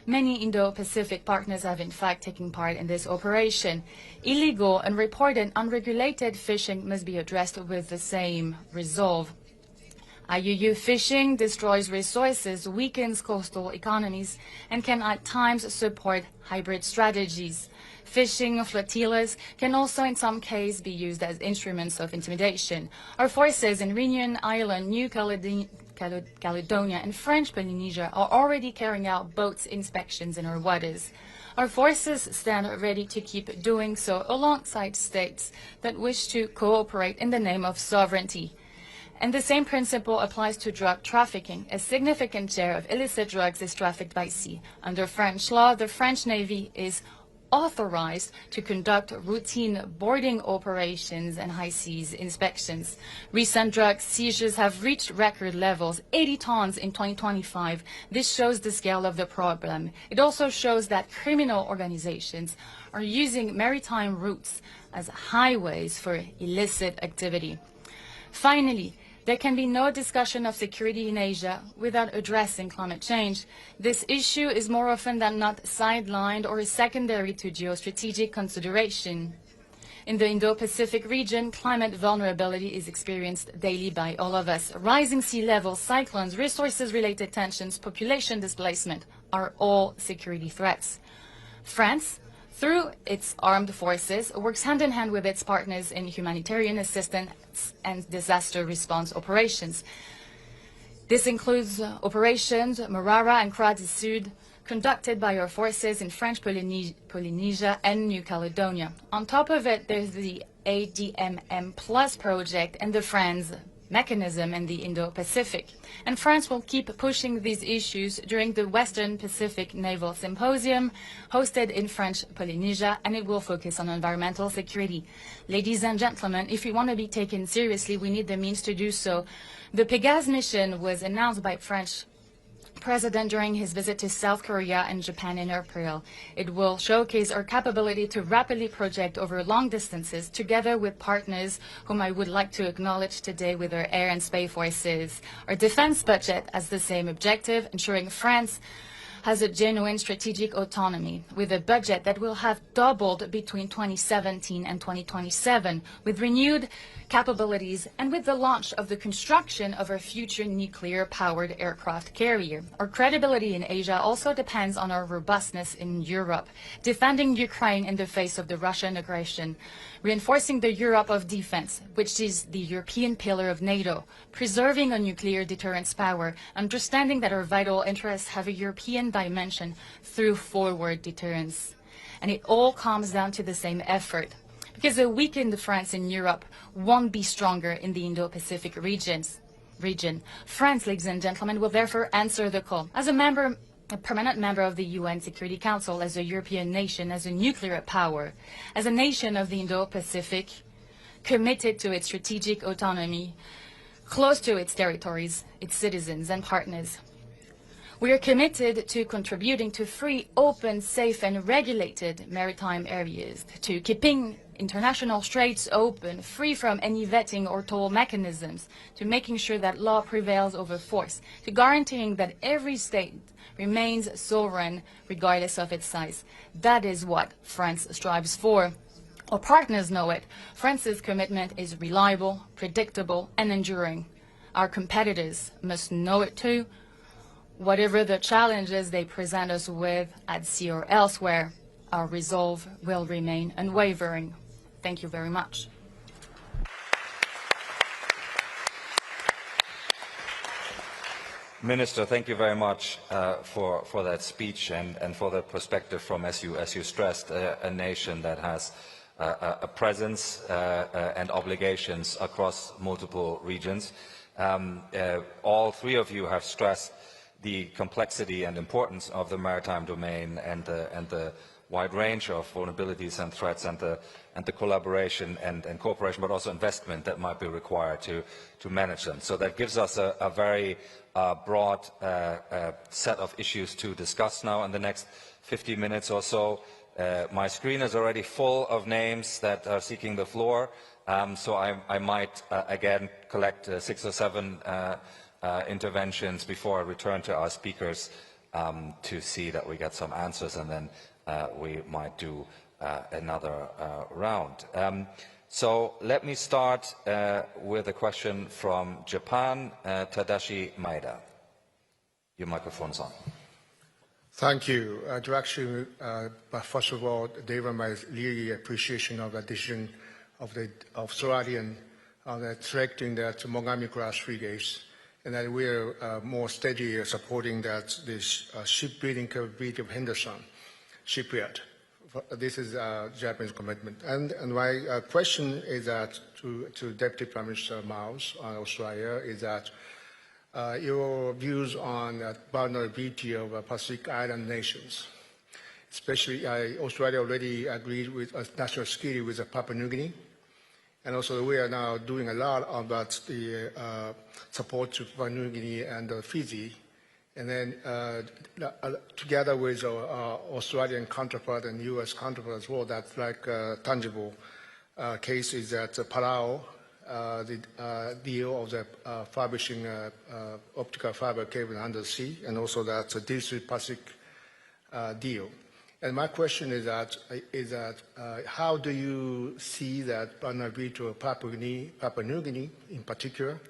Many Indo-Pacific partners have in fact taken part in this operation. Illegal, unreported, unregulated fishing must be addressed with the same resolve. IUU fishing destroys resources, weakens coastal economies, and can at times support hybrid strategies. Fishing flotillas can also in some cases be used as instruments of intimidation. Our forces in Reunion Island, New Caledonia, and French Polynesia are already carrying out boats inspections in our waters. Our forces stand ready to keep doing so alongside states that wish to cooperate in the name of sovereignty. And the same principle applies to drug trafficking. A significant share of illicit drugs is trafficked by sea. Under French law, the French Navy is authorized to conduct routine boarding operations and high seas inspections. Recent drug seizures have reached record levels, 80 tons in 2025. This shows the scale of the problem. It also shows that criminal organizations are using maritime routes as highways for illicit activity. Finally, There can be no discussion of security in Asia without addressing climate change. This issue is more often than not sidelined or is secondary to geostrategic consideration. In the Indo-Pacific region, climate vulnerability is experienced daily by all of us. Rising sea levels, cyclones, resources-related tensions, population displacement are all security threats. France, through its armed forces, works hand in hand with its partners in humanitarian assistance and disaster response operations. This includes operations Marara and Croix du Sud, conducted by our forces in French Polynesia and New Caledonia. On top of it, there's the ADMM Plus project and the FRANS mechanism in the Indo-Pacific. And France will keep pushing these issues during the Western Pacific Naval Symposium hosted in French Polynesia, and it will focus on environmental security. Ladies and gentlemen, if we want to be taken seriously, we need the means to do so. The Pégase mission was announced by French President during his visit to South Korea and Japan in April. It will showcase our capability to rapidly project over long distances together with partners whom I would like to acknowledge today with our air and space forces. Our defense budget has the same objective, ensuring France has a genuine strategic autonomy, with a budget that will have doubled between 2017 and 2027, with renewed capabilities and with the launch of the construction of our future nuclear-powered aircraft carrier. Our credibility in Asia also depends on our robustness in Europe, defending Ukraine in the face of the Russian aggression, reinforcing the Europe of defense, which is the European pillar of NATO, preserving a nuclear deterrence power, understanding that our vital interests have a European dimension through forward deterrence. And it all comes down to the same effort, because a weakened France in Europe won't be stronger in the Indo-Pacific region. France, ladies and gentlemen, will therefore answer the call. As a permanent member of the UN Security Council, as a European nation, as a nuclear power, as a nation of the Indo-Pacific, committed to its strategic autonomy, close to its territories, its citizens and partners. We are committed to contributing to free, open, safe and regulated maritime areas, to keeping international straits open, free from any vetting or toll mechanisms, to making sure that law prevails over force, to guaranteeing that every state remains sovereign regardless of its size. That is what France strives for. Our partners know it. France's commitment is reliable, predictable and enduring. Our competitors must know it too. Whatever the challenges they present us with at sea or elsewhere, our resolve will remain unwavering. Thank you very much. Minister, thank you very much for that speech and for the perspective from, as you stressed, a nation that has a presence and obligations across multiple regions. All three of you have stressed the complexity and importance of the maritime domain and the wide range of vulnerabilities and threats and the collaboration and cooperation, but also investment that might be required to manage them. So that gives us a very broad set of issues to discuss now in the next 50 minutes or so. My screen is already full of names that are seeking the floor, so I might again collect 6 or 7 interventions before I return to our speakers to see that we get some answers, and then we might do another round. So let me start with a question from Japan, Tadashi Maeda. Your microphone's on. Thank you. But first of all, David, my really appreciation of the decision of the Australian selecting that Mogami-class frigates, and that we are more steady supporting that this shipbuilding capability of Henderson shipyard. This is a Japanese commitment. And my question is that to Deputy Prime Minister Miles on Australia is that your views on the vulnerability of Pacific Island nations. Especially, Australia already agreed with national security with Papua New Guinea. And also, we are now doing a lot about the support to Papua New Guinea and Fiji. And then, together with our Australian counterpart and U.S. counterpart as well, that's like a tangible case is that Palau deal of the fabrication optical fiber cable under the sea, and also that's a Indo-Pacific deal. And my question is that how do you see that vulnerability of Papua New Guinea in particular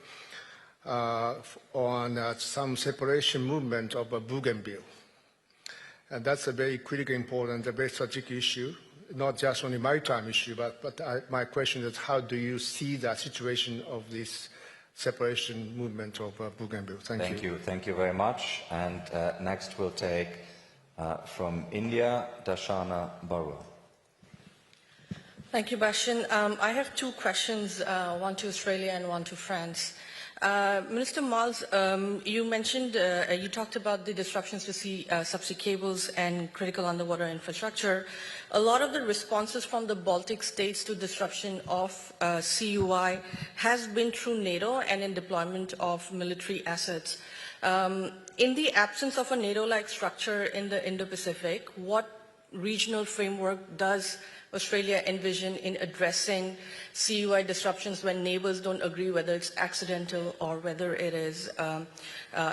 on some separation movement of a Bougainville? And that's a very critically important, a very strategic issue, not just only maritime issue, but my question is how do you see the situation of this separation movement of Bougainville? Thank you. Thank you very much. And next we'll take from India, Darshana Barua. Thank you, Bastian. I have two questions, one to Australia and one to France. Minister Miles, you mentioned, you talked about the disruptions to subsea cables and critical underwater infrastructure. A lot of the responses from the Baltic states to disruption of CUI has been through NATO and in deployment of military assets. In the absence of a NATO-like structure in the Indo-Pacific, what regional framework does Australia envision in addressing CUI disruptions when neighbors don't agree whether it's accidental or whether it is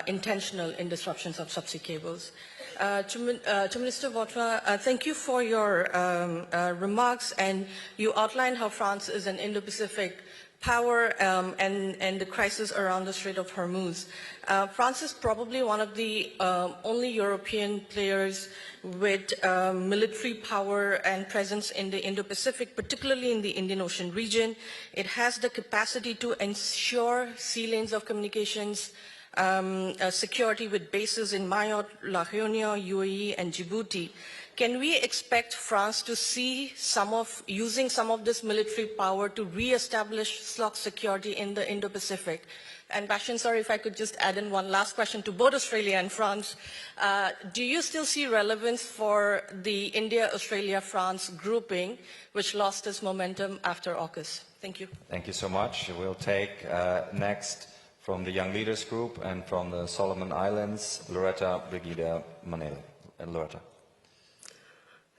intentional in disruptions of subsea cables? To Minister Votre, thank you for your remarks, and you outlined how France is an Indo-Pacific power and the crisis around the Strait of Hormuz. France is probably one of the only European players with military power and presence in the Indo-Pacific, particularly in the Indian Ocean region. It has the capacity to ensure sea lanes of communications security with bases in Mayotte, La Réunion, UAE, and Djibouti. Can we expect France to see using some of this military power to re-establish SLOC security in the Indo-Pacific? And Bastian, sorry if I could just add in one last question to both Australia and France. Do you still see relevance for the India-Australia-France grouping, which lost its momentum after AUKUS? Thank you. Thank you so much. We'll take next from the Young Leaders Group and from the Solomon Islands, Loretta Brigida Manele. Loretta.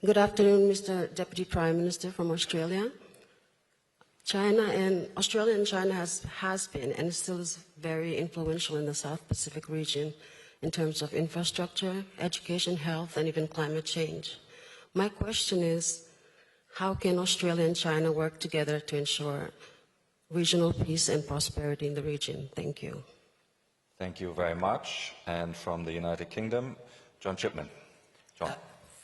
Good afternoon, Mr. Deputy Prime Minister from Australia. Australia and China has been and still is very influential in the South Pacific region in terms of infrastructure, education, health, and even climate change. My question is, how can Australia and China work together to ensure regional peace and prosperity in the region? Thank you. Thank you very much. And from the United Kingdom, John Chipman. John.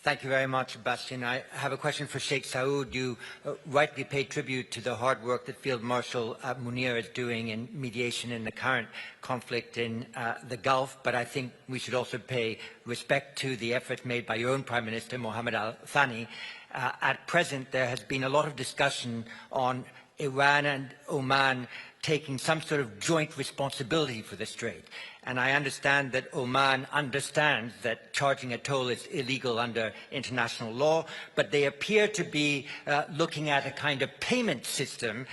Thank you very much, Bastian. I have a question for Sheikh Saud. You rightly pay tribute to the hard work that Field Marshal Munir is doing in mediation in the current conflict in the Gulf, but I think we should also pay respect to the efforts made by your own Prime Minister, Mohammed Al-Thani. At present, there has been a lot of discussion on Iran and Oman taking some sort of joint responsibility for the Strait. And I understand that Oman understands that charging a toll is illegal under international law, but they appear to be looking at a kind of payment system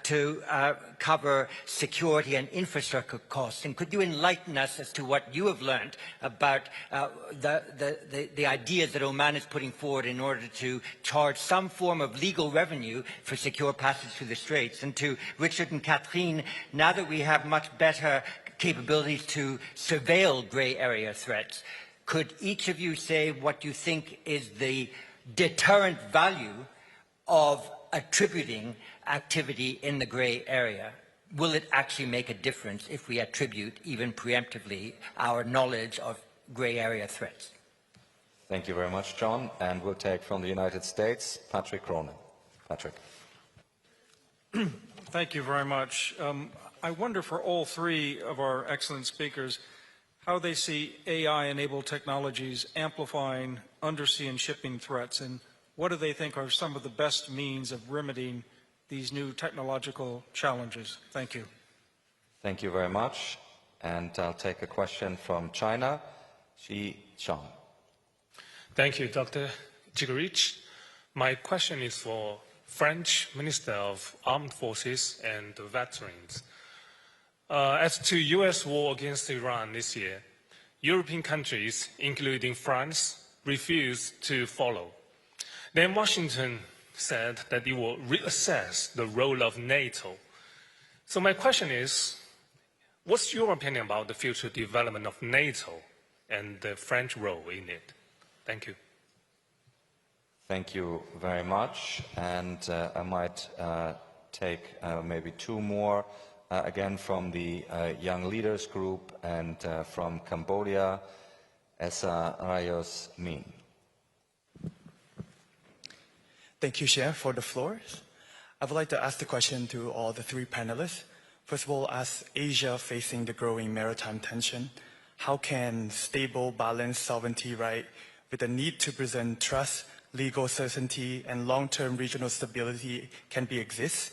to cover security and infrastructure costs. And could you enlighten us as to what you have learned about the ideas that Oman is putting forward in order to charge some form of legal revenue for secure passage through the Straits? And to Richard and Catherine, now that we have much better capabilities to surveil grey area threats, could each of you say what you think is the deterrent value of attributing activity in the grey area? Will it actually make a difference if we attribute, even preemptively, our knowledge of grey area threats? Thank you very much, John. And we'll take from the United States, Patrick Cronin. Patrick. Thank you very much. I wonder for all three of our excellent speakers how they see AI-enabled technologies amplifying undersea and shipping threats, and what do they think are some of the best means of remedying these new technological challenges? Thank you. Thank you very much. And I'll take a question from China, Xi Chang. Thank you, Dr. Jigorich. My question is for French Minister of Armed Forces and Veterans. As to U.S. war against Iran this year, European countries, including France, refused to follow. Then Washington said that it will reassess the role of NATO. So my question is, what's your opinion about the future development of NATO and the French role in it? Thank you. Thank you very much. And I might take maybe two more, again from the Young Leaders Group and from Cambodia, Esa Rayos Min. Thank you, Chair, for the floor. I would like to ask the question to all the three panelists. First of all, as Asia facing the growing maritime tension, how can stable, balanced sovereignty right with the need to present trust, legal certainty, and long-term regional stability can be exist?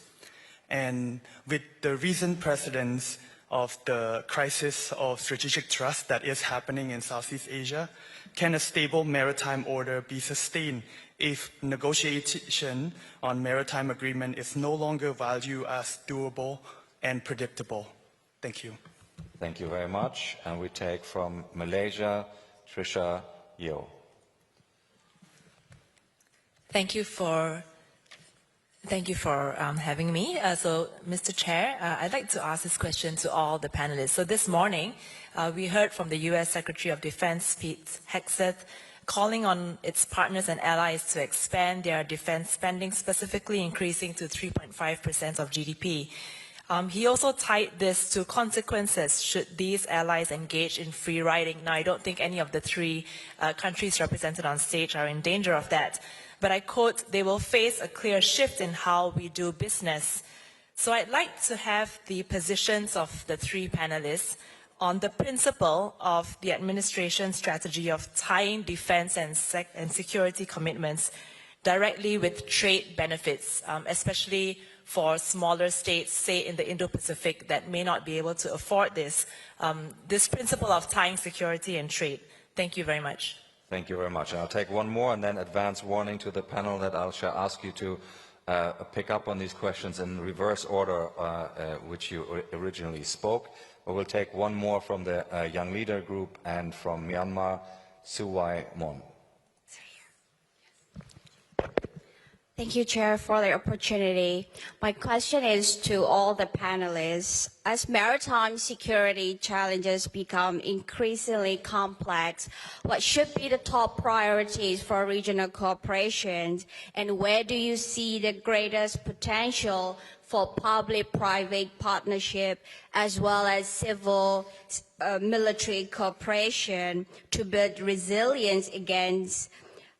And with the recent precedents of the crisis of strategic trust that is happening in Southeast Asia, can a stable maritime order be sustained if negotiation on maritime agreement is no longer valued as doable and predictable? Thank you. Thank you very much. And we take from Malaysia, Trisha Yeo. Thank you for having me. So, Mr. Chair, I'd like to ask this question to all the panelists. So this morning, we heard from the U.S. Secretary of Defense, Pete Hegseth, calling on its partners and allies to expand their defense spending, specifically increasing to 3.5% of GDP. He also tied this to consequences should these allies engage in free riding. Now, I don't think any of the three countries represented on stage are in danger of that. But I quote, they will face a clear shift in how we do business. So I'd like to have the positions of the three panelists on the principle of the administration's strategy of tying defense and security commitments directly with trade benefits, especially for smaller states, say in the Indo-Pacific, that may not be able to afford this, this principle of tying security and trade. Thank you very much. Thank you very much. And I'll take one more and then advance warning to the panel that I'll ask you to pick up on these questions in reverse order which you originally spoke. But we'll take one more from the Young Leader Group and from Myanmar, Suwai Mon. Thank you, Chair, for the opportunity. My question is to all the panelists. As maritime security challenges become increasingly complex, what should be the top priorities for regional cooperation, and where do you see the greatest potential for public-private partnership as well as civil military cooperation to build resilience against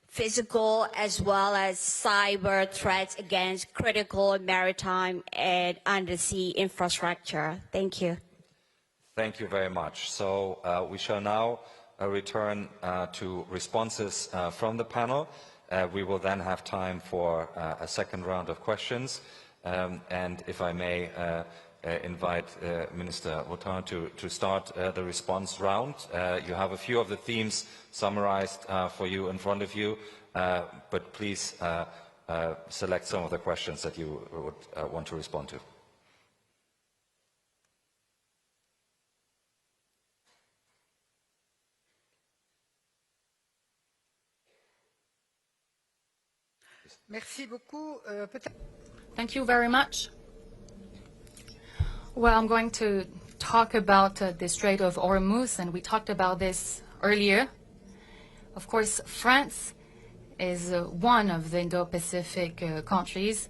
physical as well as cyber threats against critical maritime and undersea infrastructure? Thank you. Thank you very much. So we shall now return to responses from the panel. We will then have time for a second round of questions. And if I may invite Minister Wotan to start the response round. You have a few of the themes summarized for you in front of you, but please select some of the questions that you would want to respond to. Thank you very much. Well, I'm going to talk about the Strait of Hormuz, and we talked about this earlier. Of course, France is one of the Indo-Pacific countries,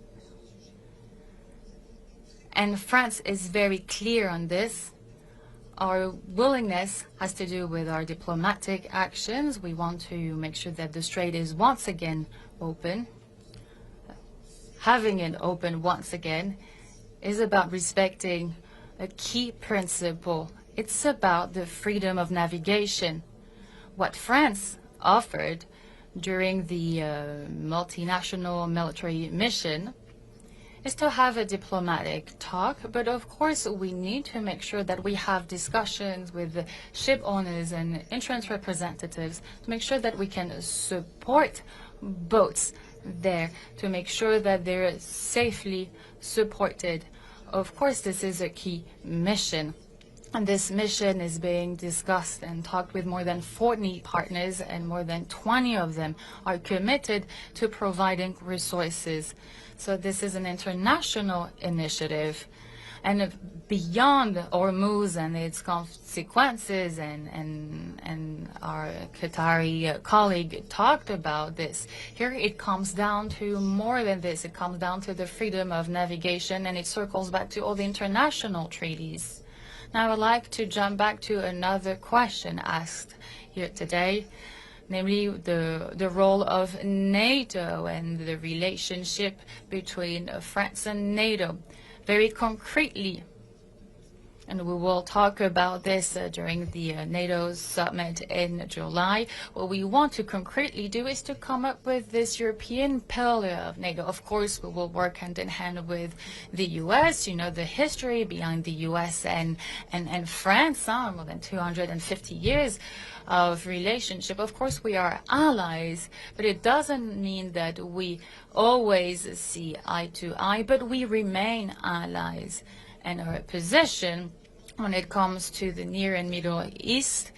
and France is very clear on this. Our willingness has to do with our diplomatic actions. We want to make sure that the strait is once again open. Having it open once again is about respecting a key principle. It's about the freedom of navigation. What France offered during the multinational military mission is to have a diplomatic talk, but of course we need to make sure that we have discussions with the ship owners and insurance representatives to make sure that we can support boats there, to make sure that they're safely supported. Of course, this is a key mission. And this mission is being discussed and talked with more than 40 partners, and more than 20 of them are committed to providing resources. So this is an international initiative. And beyond Hormuz and its consequences, and our Qatari colleague talked about this, here it comes down to more than this. It comes down to the freedom of navigation, and it circles back to all the international treaties. Now I would like to jump back to another question asked here today, namely the role of NATO and the relationship between France and NATO. Very concretely, and we will talk about this during the NATO summit in July. What we want to concretely do is to come up with this European pillar of NATO. Of course, we will work hand in hand with the U.S. You know the history behind the U.S. and France, more than 250 years of relationship. Of course, we are allies, but it doesn't mean that we always see eye to eye, but we remain allies. And our position when it comes to the Near and Middle East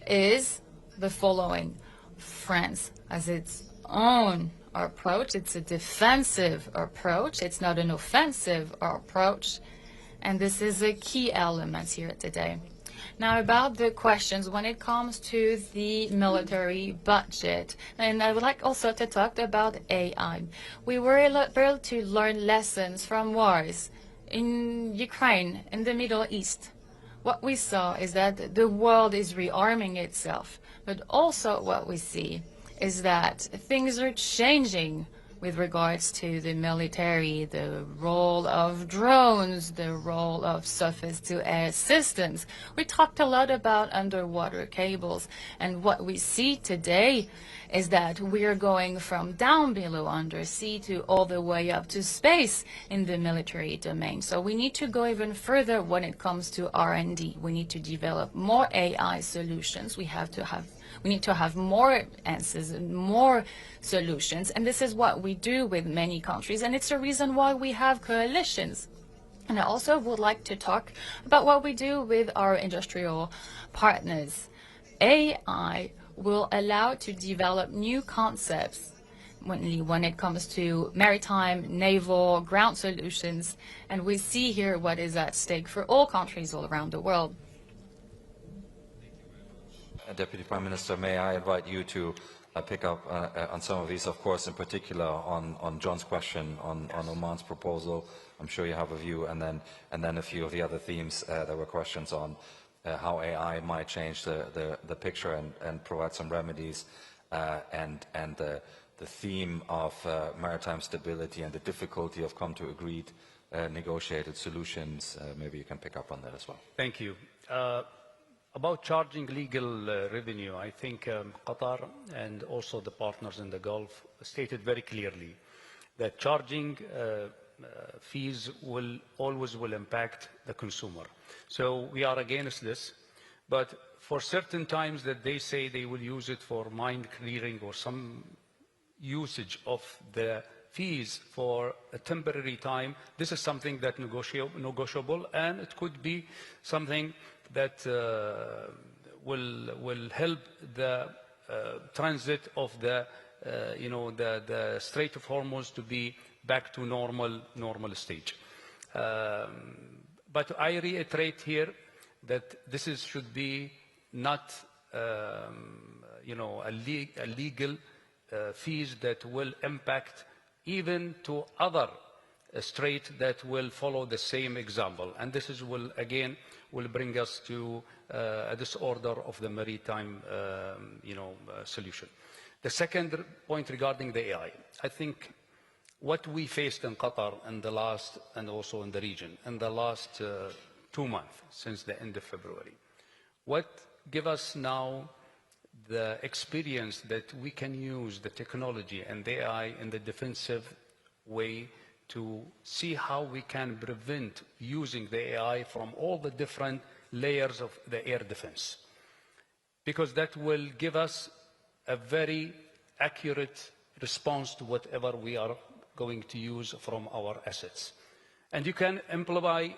is the following. France has its own approach. It's a defensive approach. It's not an offensive approach. And this is a key element here today. Now, about the questions when it comes to the military budget, and I would like also to talk about AI. We were able to learn lessons from wars in Ukraine, in the Middle East. What we saw is that the world is rearming itself, but also what we see is that things are changing with regards to the military, the role of drones, the role of surface-to-air systems. We talked a lot about underwater cables, and what we see today is that we are going from down below undersea to all the way up to space in the military domain. So we need to go even further when it comes to R&D. We need to develop more AI solutions. We need to have more answers and more solutions. And this is what we do with many countries. And it's a reason why we have coalitions. And I also would like to talk about what we do with our industrial partners. AI will allow to develop new concepts when it comes to maritime, naval, ground solutions. And we see here what is at stake for all countries all around the world. Deputy Prime Minister, may I invite you to pick up on some of these, of course, in particular on John's question on Oman's proposal. I'm sure you have a view, and then a few of the other themes. There were questions on how AI might change the picture and provide some remedies, and the theme of maritime stability and the difficulty of come to agreed negotiated solutions. Maybe you can pick up on that as well. Thank you. About charging legal revenue, I think Qatar and also the partners in the Gulf stated very clearly that charging fees will always impact the consumer. So we are against this, but for certain times that they say they will use it for mind clearing or some usage of the fees for a temporary time, this is something that negotiable, and it could be something that will help the transit of the Strait of Hormuz to be back to normal stage. But I reiterate here that this should be not a legal fees that will impact even to other strait that will follow the same example, and this will bring us to a disorder of the maritime solution. The second point regarding the AI, I think what we faced in Qatar and also in the region in the last 2 months since the end of February, what give us now the experience that we can use the technology and the AI in the defensive way to see how we can prevent using the AI from all the different layers of the air defense. Because that will give us a very accurate response to whatever we are going to use from our assets. And you can imply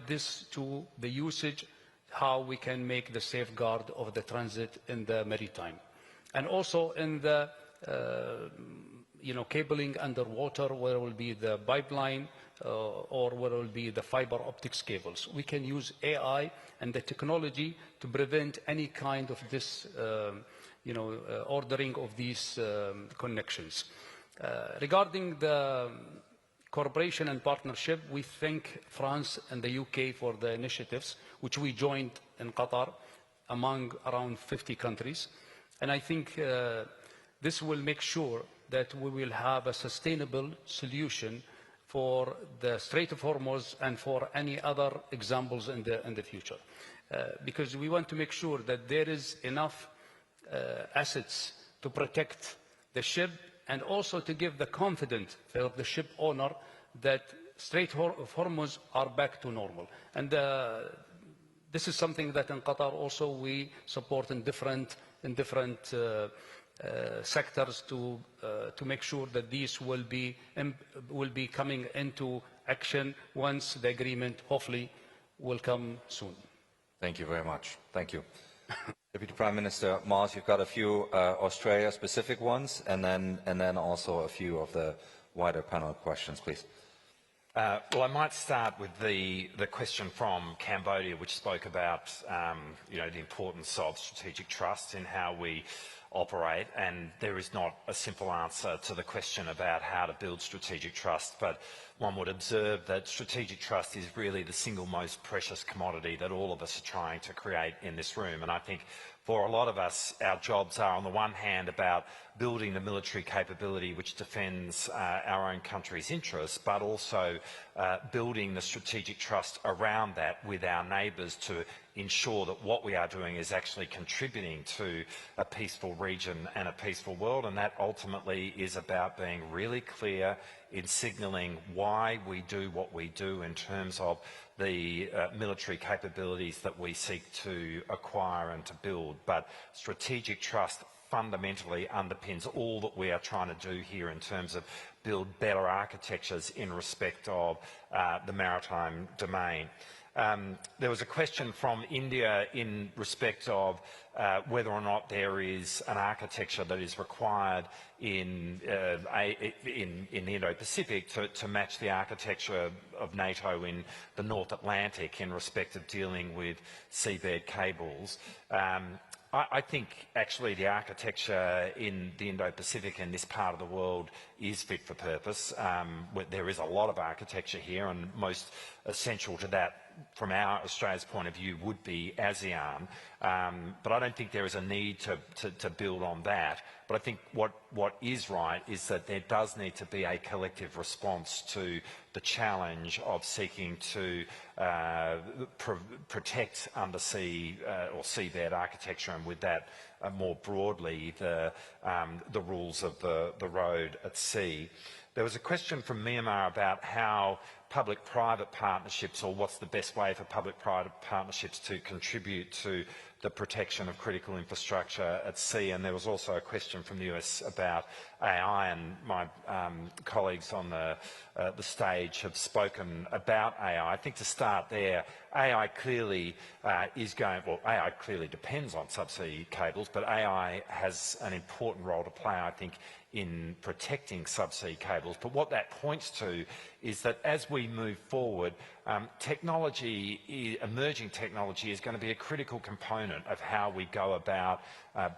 this to the usage, how we can make the safeguard of the transit in the maritime. And also in the cabling underwater, where will be the pipeline or what will be the fiber optics cables. We can use AI and the technology to prevent any kind of this, ordering of these connections. Regarding the cooperation and partnership, we thank France and the UK for the initiatives, which we joined in Qatar among around 50 countries. And I think this will make sure that we will have a sustainable solution for the Strait of Hormuz and for any other examples in the future. Because we want to make sure that there is enough assets to protect the ship and also to give the confidence for the ship owner that Strait of Hormuz are back to normal. And this is something that in Qatar also we support in different sectors to make sure that these will be coming into action once the agreement hopefully will come soon. Thank you very much. Thank you. Deputy Prime Minister Mars, you've got a few Australia-specific ones, and then also a few of the wider panel questions, please. Well, I might start with the question from Cambodia, which spoke about the importance of strategic trust in how we operate, and there is not a simple answer to the question about how to build strategic trust, but one would observe that strategic trust is really the single most precious commodity that all of us are trying to create in this room. And I think for a lot of us, our jobs are on the one hand about building the military capability which defends our own country's interests, but also building the strategic trust around that with our neighbours to ensure that what we are doing is actually contributing to a peaceful region and a peaceful world. And that ultimately is about being really clear in signalling why we do what we do in terms of the military capabilities that we seek to acquire and to build. But strategic trust fundamentally underpins all that we are trying to do here in terms of build better architectures in respect of the maritime domain. There was a question from India in respect of whether or not there is an architecture that is required in the Indo-Pacific to match the architecture of NATO in the North Atlantic in respect of dealing with seabed cables. I think actually the architecture in the Indo-Pacific and this part of the world is fit for purpose. There is a lot of architecture here, and most essential to that from Australia's point of view would be ASEAN, but I don't think there is a need to build on that. But I think what is right is that there does need to be a collective response to the challenge of seeking to protect undersea or seabed architecture, and with that more broadly the rules of the road at sea. There was a question from Myanmar about how public-private partnerships, or what's the best way for public-private partnerships to contribute to the protection of critical infrastructure at sea. And there was also a question from the US about AI, and my colleagues on the stage have spoken about AI. I think to start there, AI clearly AI clearly depends on subsea cables, but AI has an important role to play, I think, in protecting subsea cables. But what that points to is that as we move forward, emerging technology is going to be a critical component of how we go about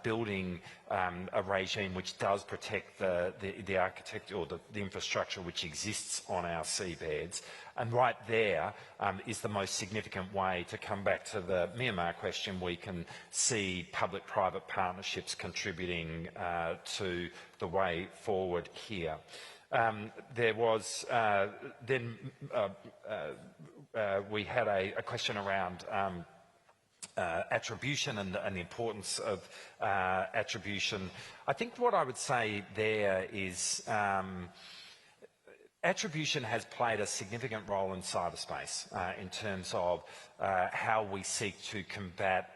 building a regime which does protect the architecture or the infrastructure which exists on our seabeds. And right there is the most significant way, to come back to the Myanmar question, we can see public-private partnerships contributing to the way forward here. There was then we had a question around attribution and the importance of attribution. I think what I would say there is attribution has played a significant role in cyberspace in terms of how we seek to combat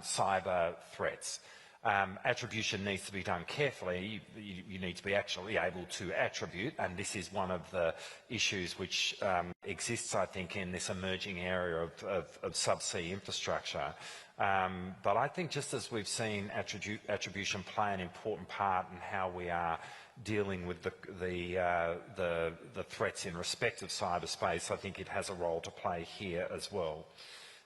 cyber threats. Attribution needs to be done carefully. You need to be actually able to attribute, and this is one of the issues which exists, I think, in this emerging area of subsea infrastructure. But I think just as we've seen attribution play an important part in how we are dealing with the threats in respect of cyberspace, I think it has a role to play here as well.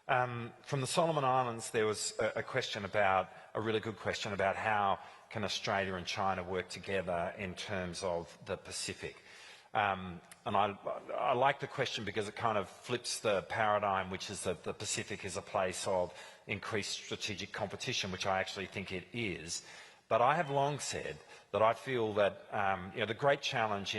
From the Solomon Islands, there was a really good question about how can Australia and China work together in terms of the Pacific. And I like the question because it kind of flips the paradigm, which is that the Pacific is a place of increased strategic competition, which I actually think it is. But I have long said that I feel that the great challenge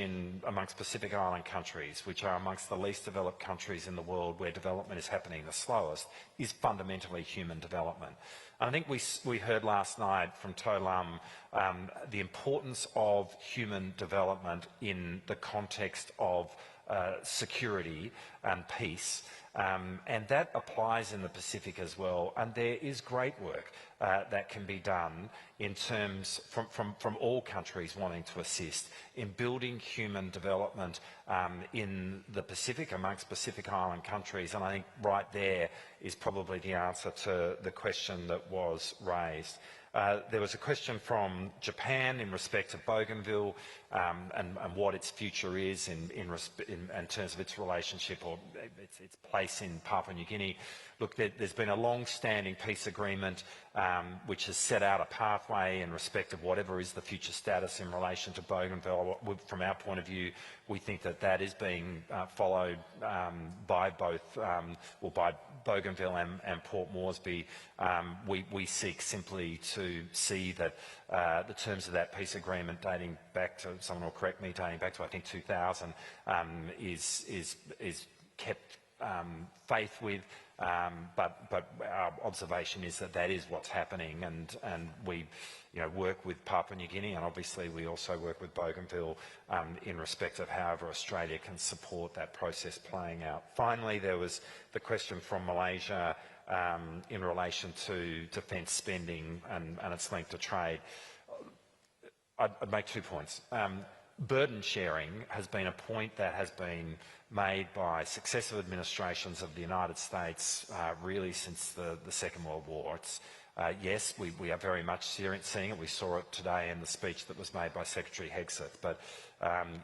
amongst Pacific Island countries, which are amongst the least developed countries in the world where development is happening the slowest, is fundamentally human development. And I think we heard last night from To Lam the importance of human development in the context of security and peace. And that applies in the Pacific as well. And there is great work that can be done in terms from all countries wanting to assist in building human development in the Pacific, amongst Pacific Island countries. And I think right there is probably the answer to the question that was raised. There was a question from Japan in respect of Bougainville and what its future is in terms of its relationship or its place in Papua New Guinea. Look, there's been a long-standing peace agreement which has set out a pathway in respect of whatever is the future status in relation to Bougainville. From our point of view, we think that is being followed by both, by Bougainville and Port Moresby. We seek simply to see that the terms of that peace agreement dating back to, someone will correct me, dating back to I think 2000 is kept faith with. But our observation is that is what's happening, and we work with Papua New Guinea, and obviously we also work with Bougainville in respect of however Australia can support that process playing out. Finally, there was the question from Malaysia in relation to defence spending and its link to trade. I'd make 2 points. Burden sharing has been a point that has been made by successive administrations of the United States really since the Second World War. It's, yes, we are very much seeing it. We saw it today in the speech that was made by Secretary Hegseth, but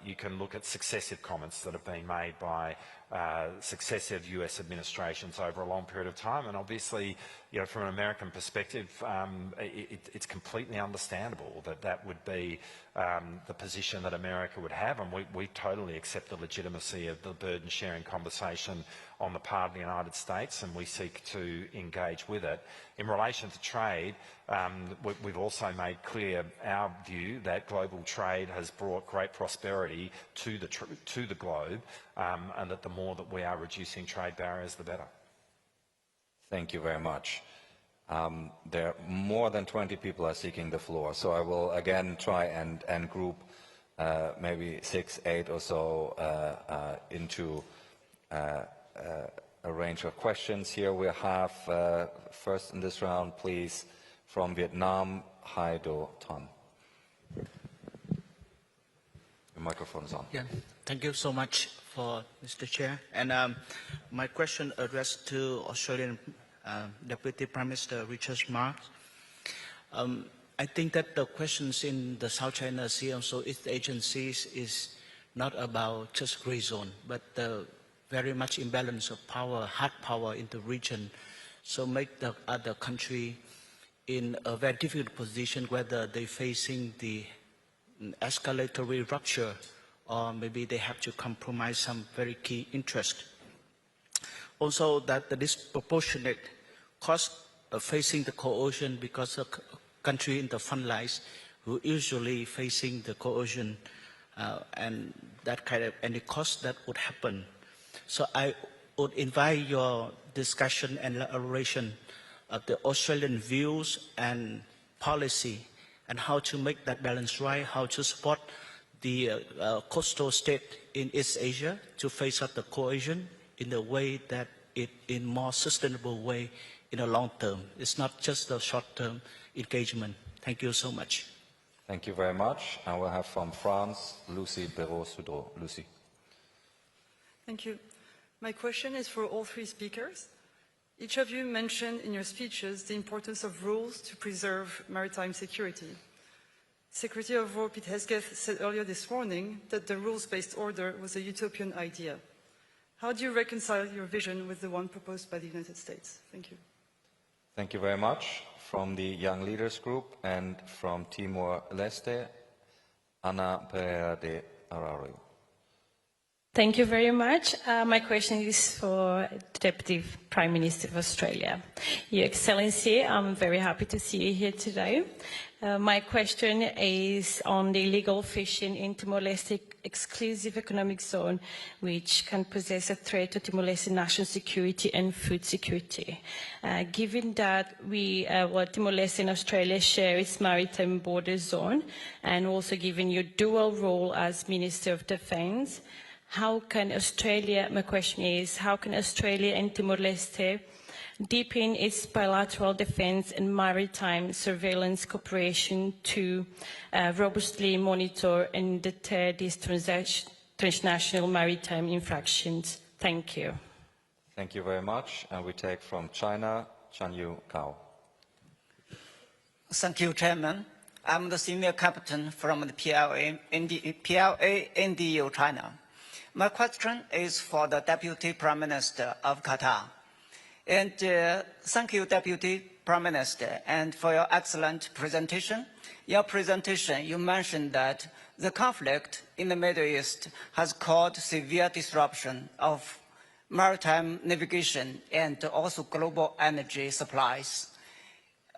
you can look at successive comments that have been made by successive US administrations over a long period of time, and obviously, from an American perspective, it's completely understandable that would be the position that America would have, and we totally accept the legitimacy of the burden-sharing conversation on the part of the United States, and we seek to engage with it. In relation to trade, we've also made clear our view that global trade has brought great prosperity to the globe, and that the more that we are reducing trade barriers, the better. Thank you very much. There are more than 20 people are seeking the floor, so I will again try and group maybe 6, 8 or so into a range of questions here. We have first in this round, please, from Vietnam, Hai Do Ton. The microphone is on. Yeah, thank you so much for Mr. Chair. And my question addressed to Australian Deputy Prime Minister Richard Marles. I think that the questions in the South China Sea, also its agencies, is not about just gray zone, but the very much imbalance of power, hard power in the region, so make the other country in a very difficult position, whether they're facing the escalatory rupture or maybe they have to compromise some very key interest. Also, that the disproportionate cost of facing the coercion, because of country in the front lines who usually facing the coercion and that kind of any cost that would happen. So I would invite your discussion and elaboration of the Australian views and policy and how to make that balance right, how to support the coastal state in East Asia to face up the coercion in a way that it in more sustainable way in the long term. It's not just a short-term engagement. Thank you so much. Thank you very much. And we'll have from France, Lucy Perrault-Soudreau. Lucy. Thank you. My question is for all three speakers. Each of you mentioned in your speeches the importance of rules to preserve maritime security. Secretary of War Pete Hegseth said earlier this morning that the rules-based order was a utopian idea. How do you reconcile your vision with the one proposed by the United States? Thank you. Thank you very much. From the Young Leaders Group and from Timor-Leste, Ana Pereira de Araújo. Thank you very much. My question is for the Deputy Prime Minister of Australia. Your Excellency, I'm very happy to see you here today. My question is on the illegal fishing in Timor-Leste exclusive economic zone, which can possess a threat to Timor-Leste national security and food security. Given that Timor-Leste and Australia share its maritime border zone, and also given your dual role as Minister of Defence, how can Australia, my question is, how can Australia and Timor-Leste deepen its bilateral defence and maritime surveillance cooperation to robustly monitor and deter these transnational maritime infractions? Thank you. Thank you very much. And we take from China, Chanyu Gao. Thank you, Chairman. I'm the senior captain from the PLA NDU China. My question is for the Deputy Prime Minister of Qatar. And thank you, Deputy Prime Minister, and for your excellent presentation. Your presentation, you mentioned that the conflict in the Middle East has caused severe disruption of maritime navigation and also global energy supplies.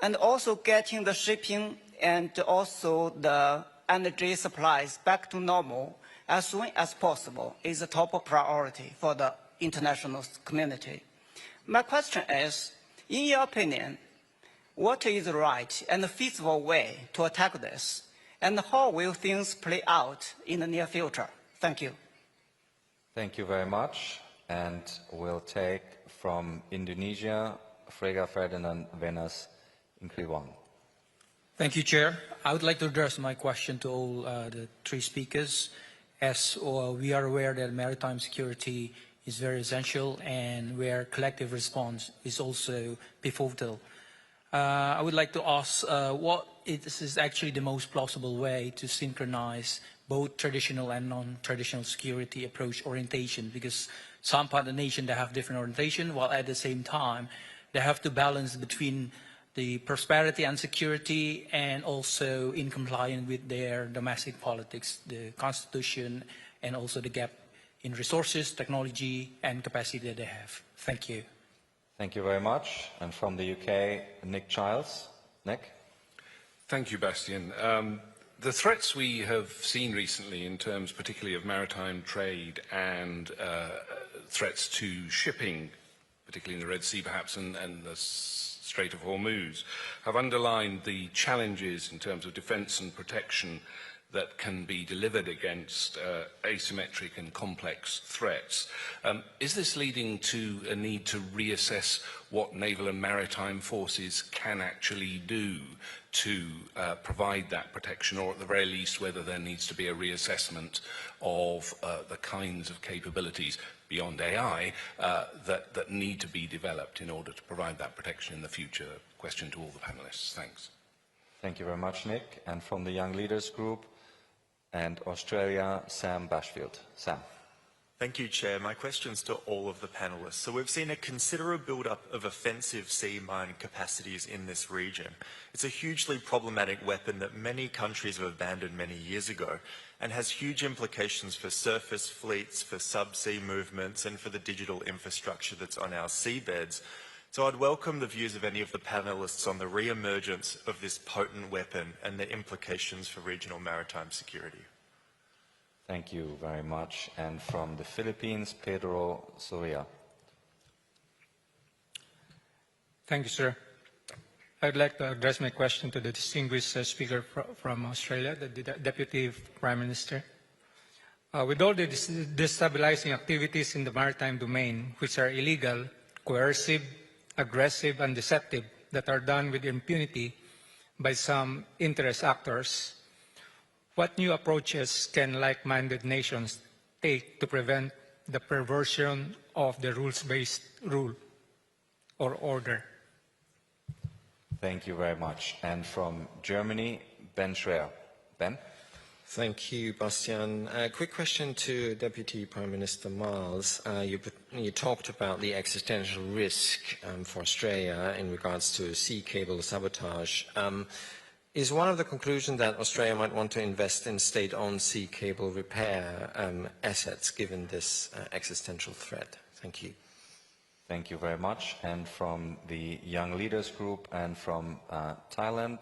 And also getting the shipping and also the energy supplies back to normal as soon as possible is a top priority for the international community. My question is, in your opinion, what is the right and feasible way to attack this? And how will things play out in the near future? Thank you. Thank you very much. And we'll take from Indonesia, Frega Ferdinand Venas Inkriwan. Thank you, Chair. I would like to address my question to all the three speakers. As we are aware that maritime security is very essential and where collective response is also pivotal. I would like to ask what is actually the most plausible way to synchronize both traditional and non-traditional security approach orientation, because some part of the nation, they have different orientation, while at the same time they have to balance between the prosperity and security, and also in compliance with their domestic politics, the constitution, and also the gap in resources, technology, and capacity that they have. Thank you. Thank you very much. And from the UK, Nick Childs. Nick? Thank you, Bastian. The threats we have seen recently in terms particularly of maritime trade and threats to shipping, particularly in the Red Sea perhaps, and the Strait of Hormuz, have underlined the challenges in terms of defence and protection that can be delivered against asymmetric and complex threats. Is this leading to a need to reassess what naval and maritime forces can actually do to provide that protection, or at the very least whether there needs to be a reassessment of the kinds of capabilities beyond AI that need to be developed in order to provide that protection in the future? Question to all the panelists. Thanks. Thank you very much, Nick. And from the Young Leaders Group and Australia, Sam Bashfield. Sam. Thank you, Chair. My question's to all of the panellists. So we've seen a considerable build-up of offensive sea mine capacities in this region. It's a hugely problematic weapon that many countries have abandoned many years ago and has huge implications for surface fleets, for subsea movements, and for the digital infrastructure that's on our seabeds. So I'd welcome the views of any of the panellists on the re-emergence of this potent weapon and the implications for regional maritime security. Thank you very much. And from the Philippines, Pedro Soria. Thank you, sir. I'd like to address my question to the distinguished speaker from Australia, the Deputy Prime Minister. With all the destabilizing activities in the maritime domain, which are illegal, coercive, aggressive and deceptive that are done with impunity by some interest actors, what new approaches can like-minded nations take to prevent the perversion of the rules-based rule or order? Thank you very much. And from Germany, Ben Schreier. Ben? Thank you, Bastian. Quick question to Deputy Prime Minister Miles. You talked about the existential risk for Australia in regards to sea cable sabotage. Is one of the conclusions that Australia might want to invest in state-owned sea cable repair assets given this existential threat? Thank you. Thank you very much. And from the Young Leaders Group and from Thailand,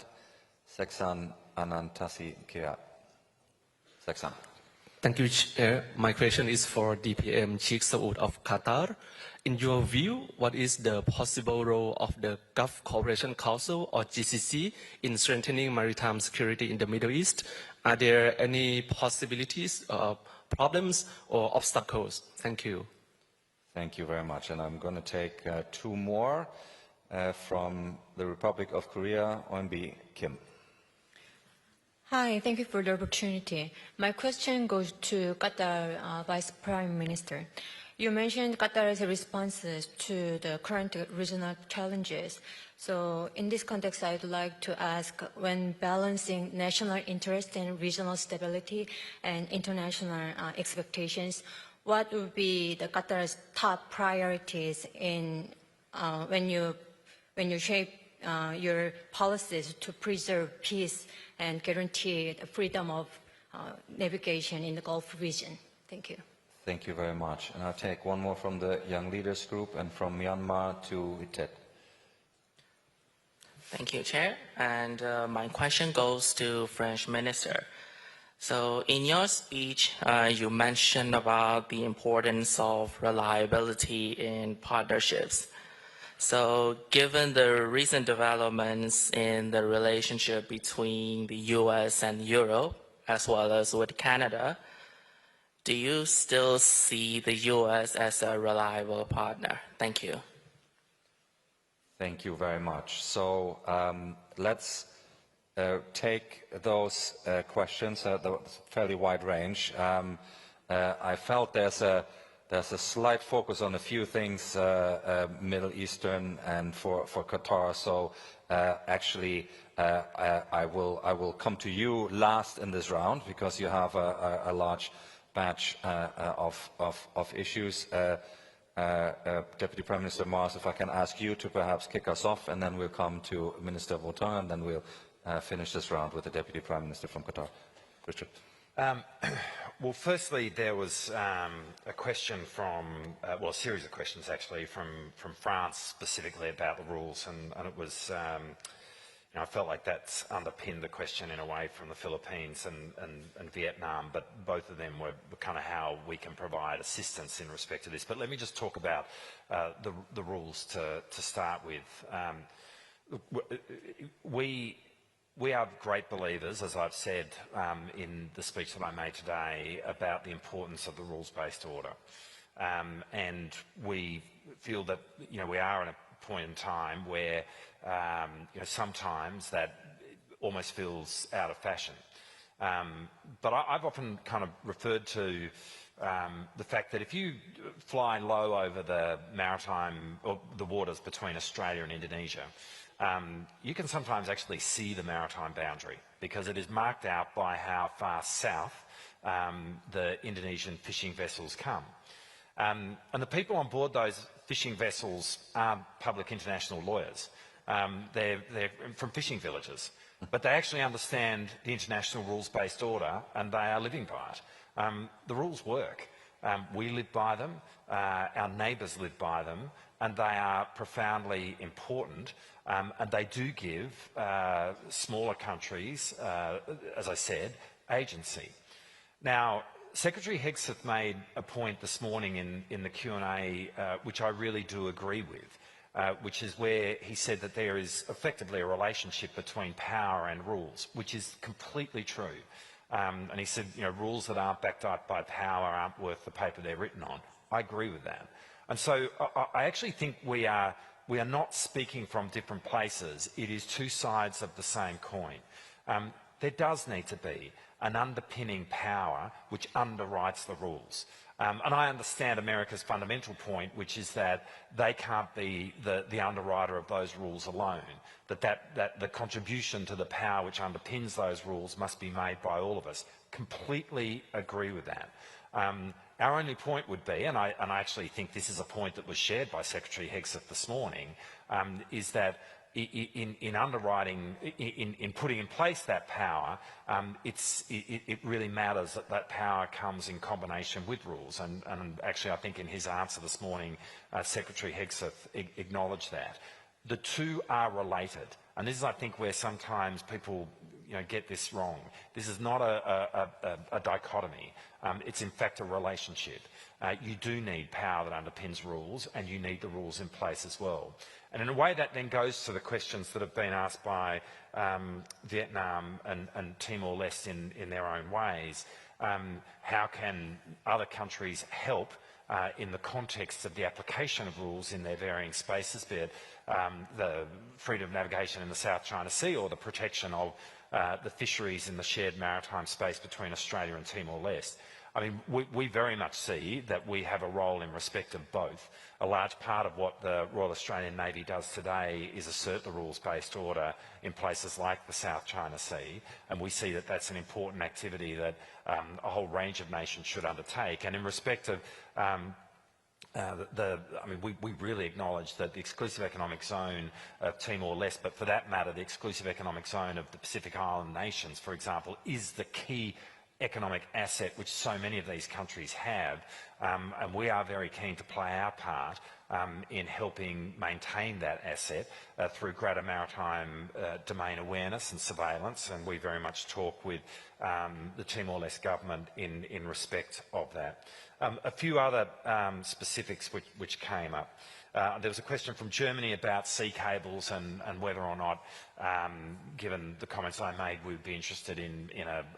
Seksan Anantasi Kira. Seksan. Thank you, Chair. My question is for DPM Sheikh Saud of Qatar. In your view, what is the possible role of the Gulf Cooperation Council or GCC in strengthening maritime security in the Middle East? Are there any possibilities, problems or obstacles? Thank you. Thank you very much. And I'm going to take two more from the Republic of Korea, OMB Kim. Hi, thank you for the opportunity. My question goes to Qatar Vice Prime Minister. You mentioned Qatar's responses to the current regional challenges. So in this context, I'd like to ask, when balancing national interest and regional stability and international expectations, what would be the Qatar's top priorities in when you shape your policies to preserve peace and guarantee the freedom of navigation in the Gulf region? Thank you. Thank you very much. And I'll take one more from the Young Leaders Group and from Myanmar to Itet. Thank you, Chair. And my question goes to French Minister. So in your speech, you mentioned about the importance of reliability in partnerships. So given the recent developments in the relationship between the US and Europe, as well as with Canada, do you still see the US as a reliable partner? Thank you. Thank you very much. So let's take those questions, the fairly wide range. I felt there's a slight focus on a few things, Middle Eastern and for Qatar. So actually, I will come to you last in this round because you have a large batch of issues. Deputy Prime Minister Mars, if I can ask you to perhaps kick us off, and then we'll come to Minister Votan, and then we'll finish this round with the Deputy Prime Minister from Qatar. Richard. Well, firstly, there was a question from, well, a series of questions actually from France specifically about the rules, and it was, you know, I felt like that's underpinned the question in a way from the Philippines and Vietnam, but both of them were kind of how we can provide assistance in respect to this. But let me just talk about the rules to start with. We are great believers, as I've said in the speech that I made today, about the importance of the rules-based order. And we feel that, you know, we are in a point in time where, you know, sometimes that almost feels out of fashion. But I've often kind of referred to the fact that if you fly low over the maritime, or the waters between Australia and Indonesia, you can sometimes actually see the maritime boundary because it is marked out by how far south the Indonesian fishing vessels come. And the people on board those fishing vessels aren't public international lawyers. They're from fishing villages, but they actually understand the international rules-based order and they are living by it. The rules work. We live by them, our neighbours live by them, and they are profoundly important, and they do give smaller countries, as I said, agency. Now, Secretary Hegseth made a point this morning in the Q&A, which I really do agree with, which is where he said that there is effectively a relationship between power and rules, which is completely true. And he said, you know, rules that aren't backed up by power aren't worth the paper they're written on. I agree with that. And so I actually think we are we are not speaking from different places. It is two sides of the same coin. There does need to be an underpinning power which underwrites the rules. And I understand America's fundamental point, which is that they can't be the underwriter of those rules alone, that the contribution to the power which underpins those rules must be made by all of us. Completely agree with that. Our only point would be, and I actually think this is a point that was shared by Secretary Hegseth this morning, is that in underwriting, in putting in place that power, it really matters that that power comes in combination with rules. And actually, I think in his answer this morning, Secretary Hegseth acknowledged that. The two are related, and this is, I think, where sometimes people get this wrong. This is not a dichotomy. It's in fact a relationship. You do need power that underpins rules, and you need the rules in place as well. And in a way that then goes to the questions that have been asked by Vietnam and Timor-Leste in their own ways. How can other countries help in the context of the application of rules in their varying spaces, be it the freedom of navigation in the South China Sea or the protection of the fisheries in the shared maritime space between Australia and Timor-Leste? I mean, we very much see that we have a role in respect of both. A large part of what the Royal Australian Navy does today is assert the rules-based order in places like the South China Sea, and we see that that's an important activity that a whole range of nations should undertake. And in respect of we really acknowledge that the exclusive economic zone of Timor-Leste, but for that matter, the exclusive economic zone of the Pacific Island nations, for example, is the key economic asset which so many of these countries have, and we are very keen to play our part in helping maintain that asset through greater maritime domain awareness and surveillance, and we very much talk with the Timor-Leste government in respect of that. A few other specifics which came up. There was a question from Germany about sea cables and whether or not, given the comments I made, we'd be interested in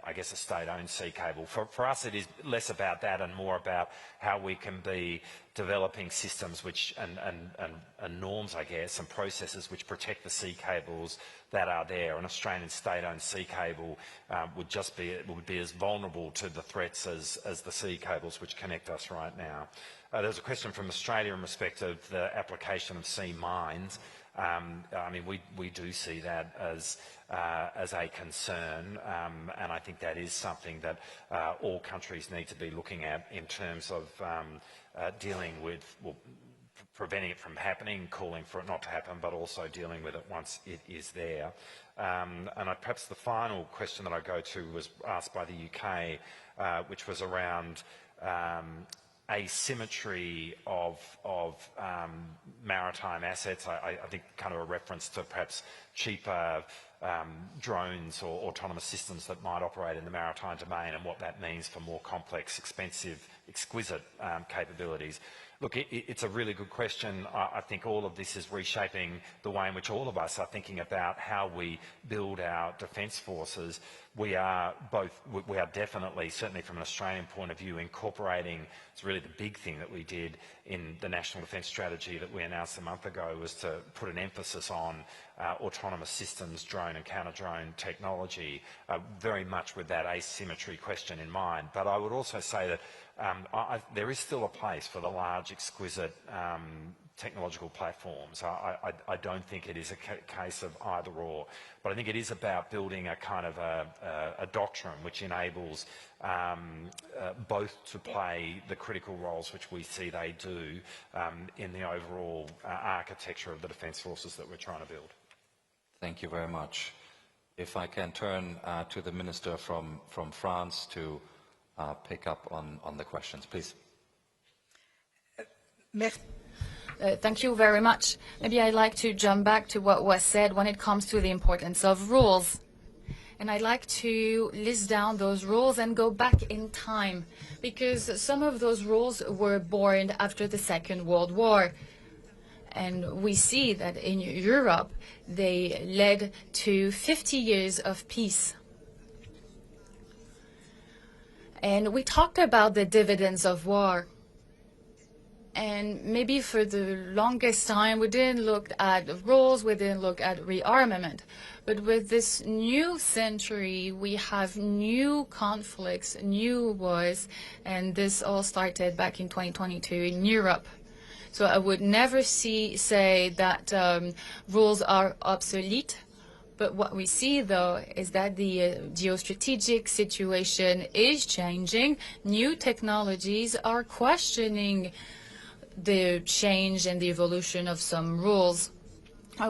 I guess, a state-owned sea cable. For us, it is less about that and more about how we can be developing systems which and norms, I guess, and processes which protect the sea cables that are there. An Australian state-owned sea cable would be as vulnerable to the threats as the sea cables which connect us right now. There's a question from Australia in respect of the application of sea mines. I mean, we do see that as a concern, and I think that is something that all countries need to be looking at in terms of dealing with, preventing it from happening, calling for it not to happen, but also dealing with it once it is there. And perhaps the final question that I go to was asked by the UK, which was around asymmetry of maritime assets. I think kind of a reference to perhaps cheaper drones or autonomous systems that might operate in the maritime domain and what that means for more complex, expensive, exquisite capabilities. Look, it's a really good question. I think all of this is reshaping the way in which all of us are thinking about how we build our defence forces. We are definitely, certainly from an Australian point of view, incorporating, it's really the big thing that we did in the National Defence Strategy that we announced a month ago, was to put an emphasis on autonomous systems, drone and counter-drone technology, very much with that asymmetry question in mind. But I would also say that there is still a place for the large, exquisite technological platforms. I don't think it is a case of either or, but I think it is about building a kind of a doctrine which enables both to play the critical roles which we see they do in the overall architecture of the defence forces that we're trying to build. Thank you very much. If I can turn to the Minister from France to pick up on the questions, please. Thank you very much. Maybe I'd like to jump back to what was said when it comes to the importance of rules. And I'd like to list down those rules and go back in time, because some of those rules were born after the Second World War. And we see that in Europe, they led to 50 years of peace. And we talked about the dividends of war. And maybe for the longest time, we didn't look at rules, we didn't look at rearmament. But with this new century, we have new conflicts, new wars, and this all started back in 2022 in Europe. So I would never say that rules are obsolete. But what we see, though, is that the geostrategic situation is changing. New technologies are questioning the change and the evolution of some rules.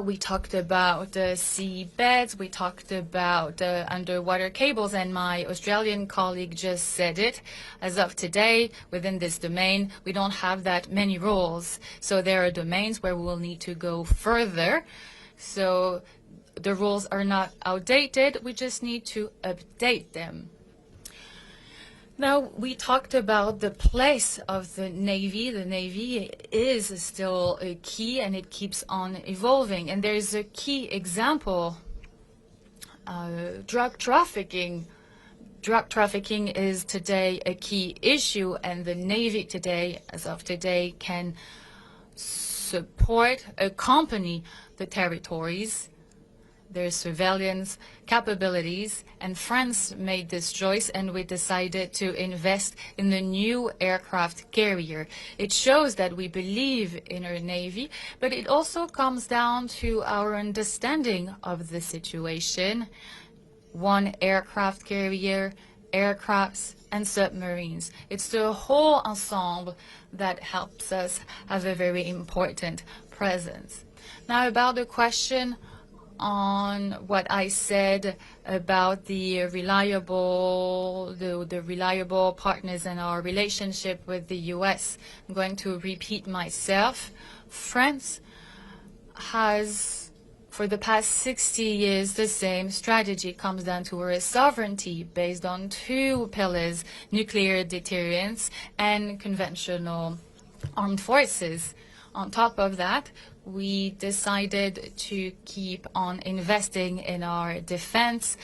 We talked about seabeds, we talked about underwater cables, and my Australian colleague just said it. As of today, within this domain, we don't have that many rules. So there are domains where we will need to go further. So the rules are not outdated, we just need to update them. Now, we talked about the place of the Navy. The Navy is still a key, and it keeps on evolving. And there's a key example, drug trafficking. Drug trafficking is today a key issue, and the Navy today, as of today, can support, accompany the territories, their surveillance capabilities, and France made this choice, and we decided to invest in the new aircraft carrier. It shows that we believe in our Navy, but it also comes down to our understanding of the situation. One aircraft carrier, aircrafts, and submarines. It's the whole ensemble that helps us have a very important presence. Now, about the question on what I said about the reliable partners and our relationship with the US. I'm going to repeat myself. France has, for the past 60 years, the same strategy. Comes down to our sovereignty based on two pillars: nuclear deterrence and conventional armed forces. On top of that, we decided to keep on investing in our defense,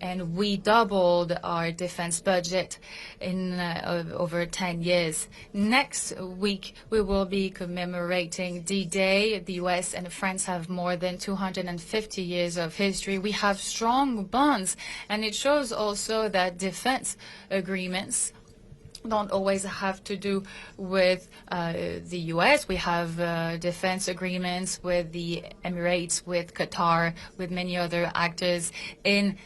and we doubled our defense budget in over 10 years. Next week, we will be commemorating D-Day. The US and France have more than 250 years of history. We have strong bonds, and it shows also that defense agreements don't always have to do with the U.S. We have defense agreements with the Emirates, with Qatar, with many other actors in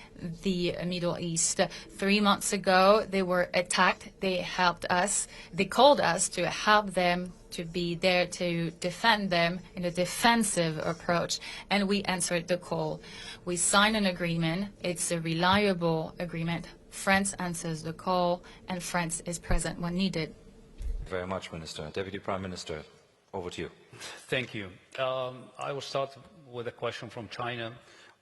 the Middle East. 3 months ago, they were attacked. They helped us. They called us to help them, to be there to defend them in a defensive approach, and we answered the call. We signed an agreement. It's a reliable agreement. France answers the call, and France is present when needed. Thank you very much, Minister. Deputy Prime Minister, over to you. Thank you. I will start with a question from China.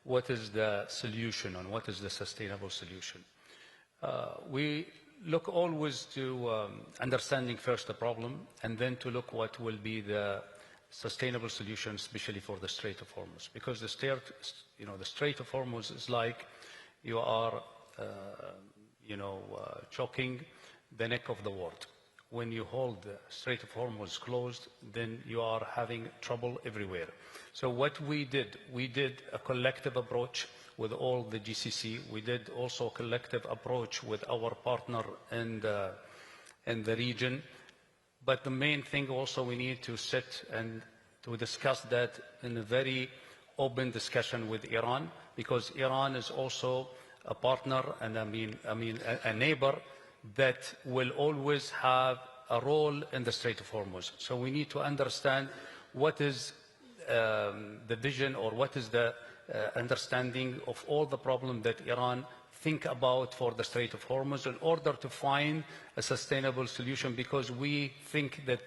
What is the solution, and what is the sustainable solution? We look always to understanding first the problem, and then to look what will be the sustainable solution, especially for the Strait of Hormuz. Because the Strait of Hormuz is like you are choking the neck of the world. When you hold the Strait of Hormuz closed, then you are having trouble everywhere. So what we did a collective approach with all the GCC. We did also a collective approach with our partner in the region. But the main thing also, we need to sit and to discuss that in a very open discussion with Iran, because Iran is also a partner, and a neighbor that will always have a role in the Strait of Hormuz. So we need to understand what is the vision, or what is the understanding of all the problems that Iran think about for the Strait of Hormuz, in order to find a sustainable solution, because we think that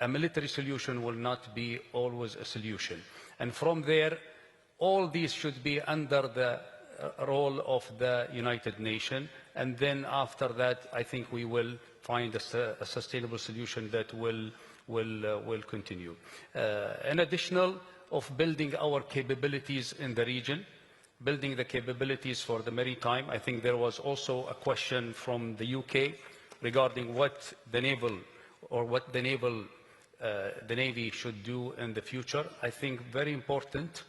a military solution will not be always a solution. And from there, all these should be under the role of the United Nations, and then after that, I think we will find a sustainable solution that will continue. In addition of building our capabilities in the region, building the capabilities for the maritime, I think there was also a question from the UK regarding what the naval the Navy should do in the future. I think very important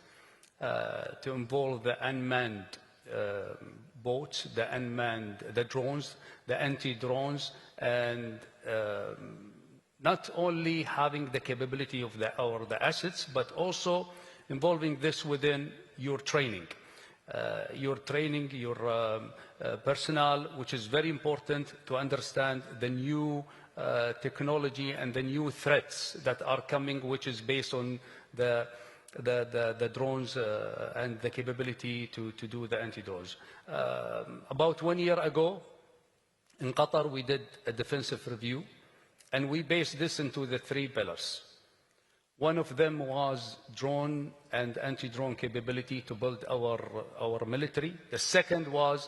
to involve the unmanned boats, the drones, the anti-drones, and not only having the capability of the assets, but also involving this within your training. Your personnel, which is very important to understand the new technology and the new threats that are coming, which is based on the drones and the capability to do the anti-drones. About 1 year ago, in Qatar, we did a defensive review, and we based this into the 3 pillars. One of them was drone and anti-drone capability to build our military. The second was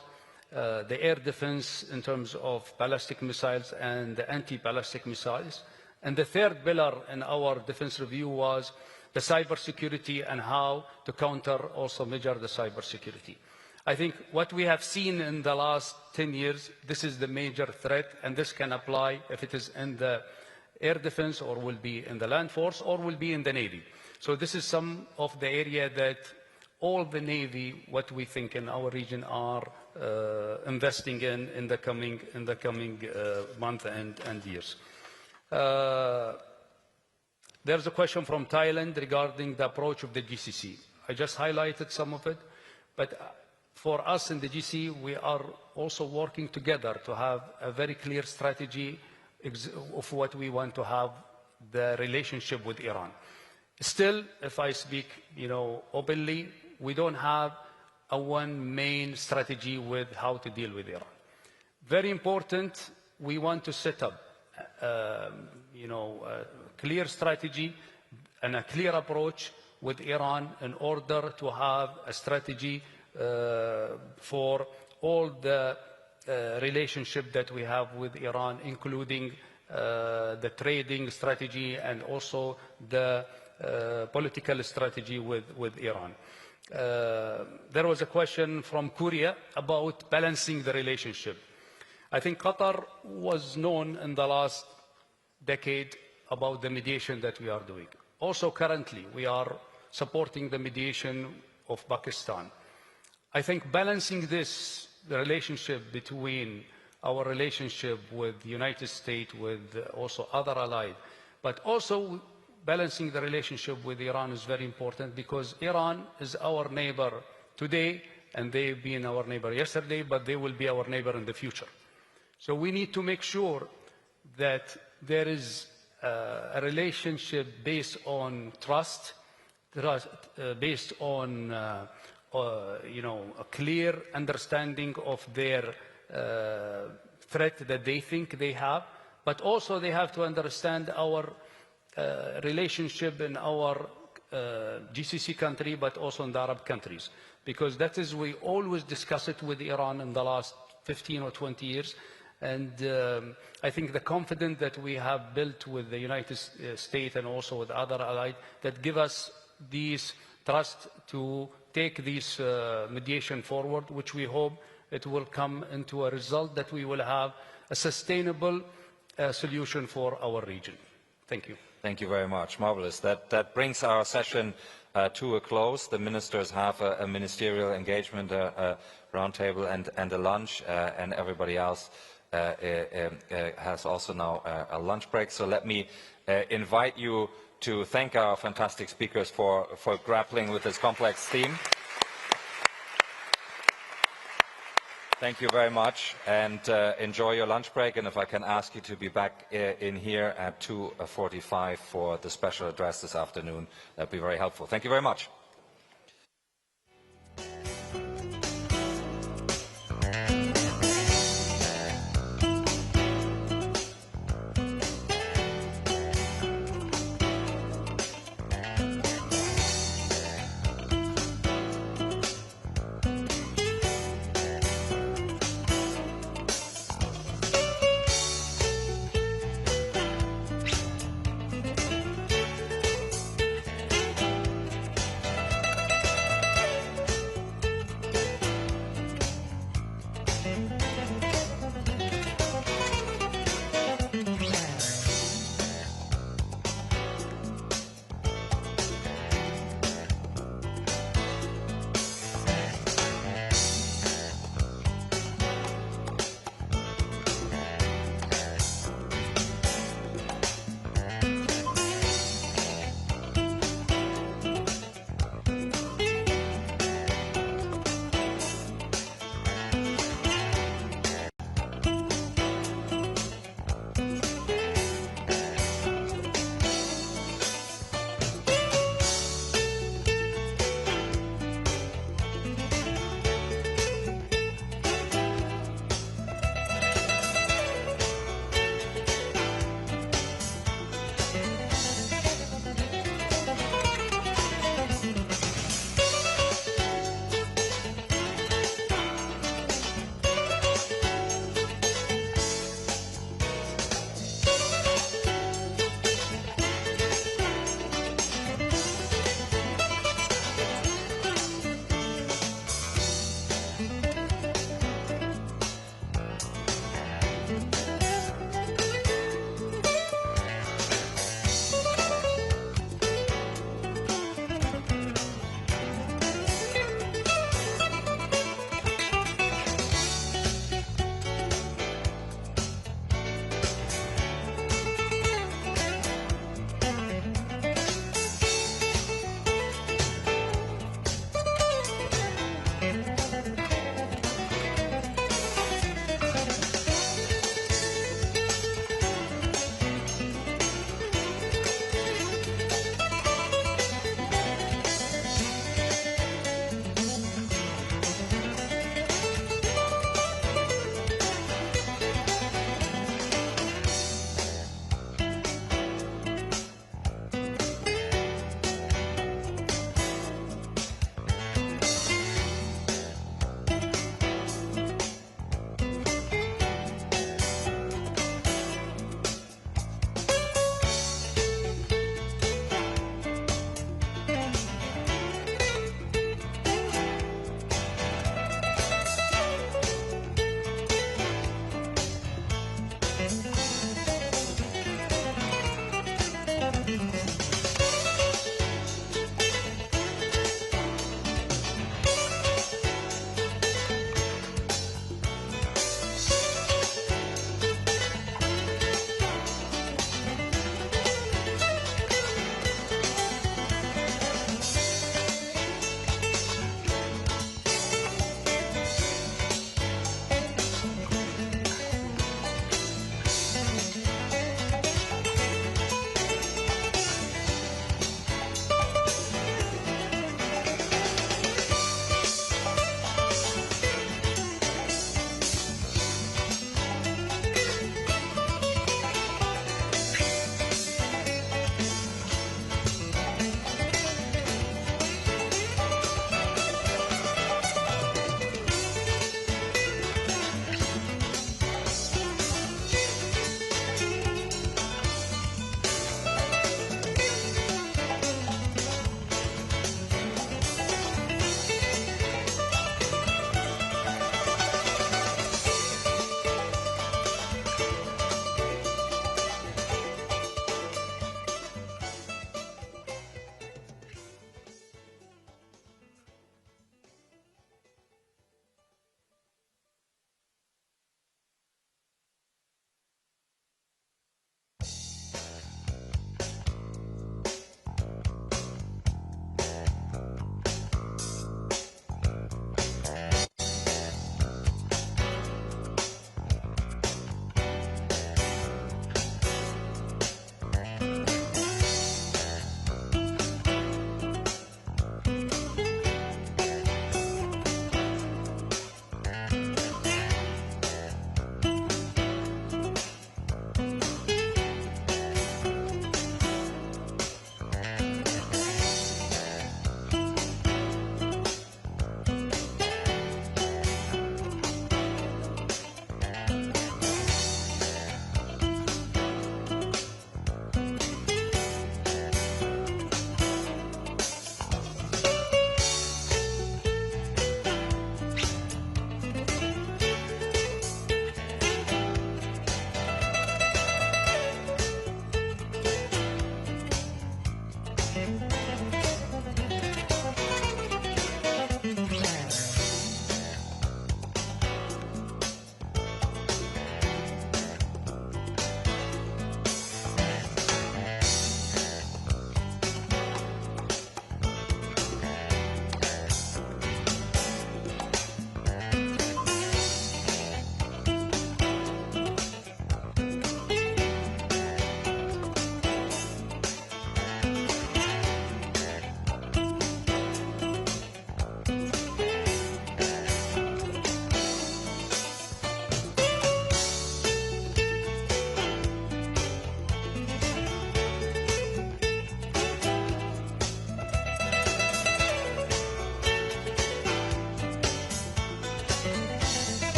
the air defense in terms of ballistic missiles and the anti-ballistic missiles. And the third pillar in our defense review was the cybersecurity and how to counter, also measure the cybersecurity. I think what we have seen in the last 10 years, this is the major threat, and this can apply if it is in the air defense or will be in the land force or will be in the Navy. So this is some of the area that all the Navy, what we think in our region, are investing in the coming month and years. There's a question from Thailand regarding the approach of the GCC. I just highlighted some of it, but for us in the GCC, we are also working together to have a very clear strategy of what we want to have the relationship with Iran. Still, if I speak, openly, we don't have a one main strategy with how to deal with Iran. Very important, we want to set up, a clear strategy and a clear approach with Iran in order to have a strategy for all the relationship that we have with Iran, including the trading strategy and also the political strategy with Iran. There was a question from Korea about balancing the relationship. I think Qatar was known in the last decade about the mediation that we are doing. Also currently, we are supporting the mediation of Pakistan. I think balancing this, the relationship between our relationship with the United States, with also other allies, but also balancing the relationship with Iran is very important, because Iran is our neighbor today, and they've been our neighbor yesterday, but they will be our neighbor in the future. So we need to make sure that there is a relationship based on trust, based on a clear understanding of their threat that they think they have, but also they have to understand our relationship in our GCC country, but also in the Arab countries, because that is, we always discuss it with Iran in the last 15 or 20 years. And I think the confidence that we have built with the United States and also with other allies that give us these trust to take this mediation forward, which we hope it will come into a result that we will have a sustainable solution for our region. Thank you. Thank you very much. Marvelous. That brings our session to a close. The ministers have a ministerial engagement, a roundtable and a lunch, and everybody else has also now a lunch break. So let me invite you to thank our fantastic speakers for grappling with this complex theme. Thank you very much, and enjoy your lunch break. And if I can ask you to be back in here at 2:45 for the special address this afternoon, that'd be very helpful. Thank you very much.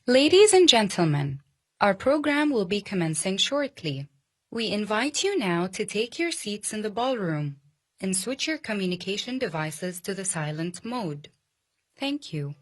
Ladies and gentlemen, our program will be commencing shortly. We invite you now to take your seats in the ballroom and switch your communication devices to the silent mode. Thank you.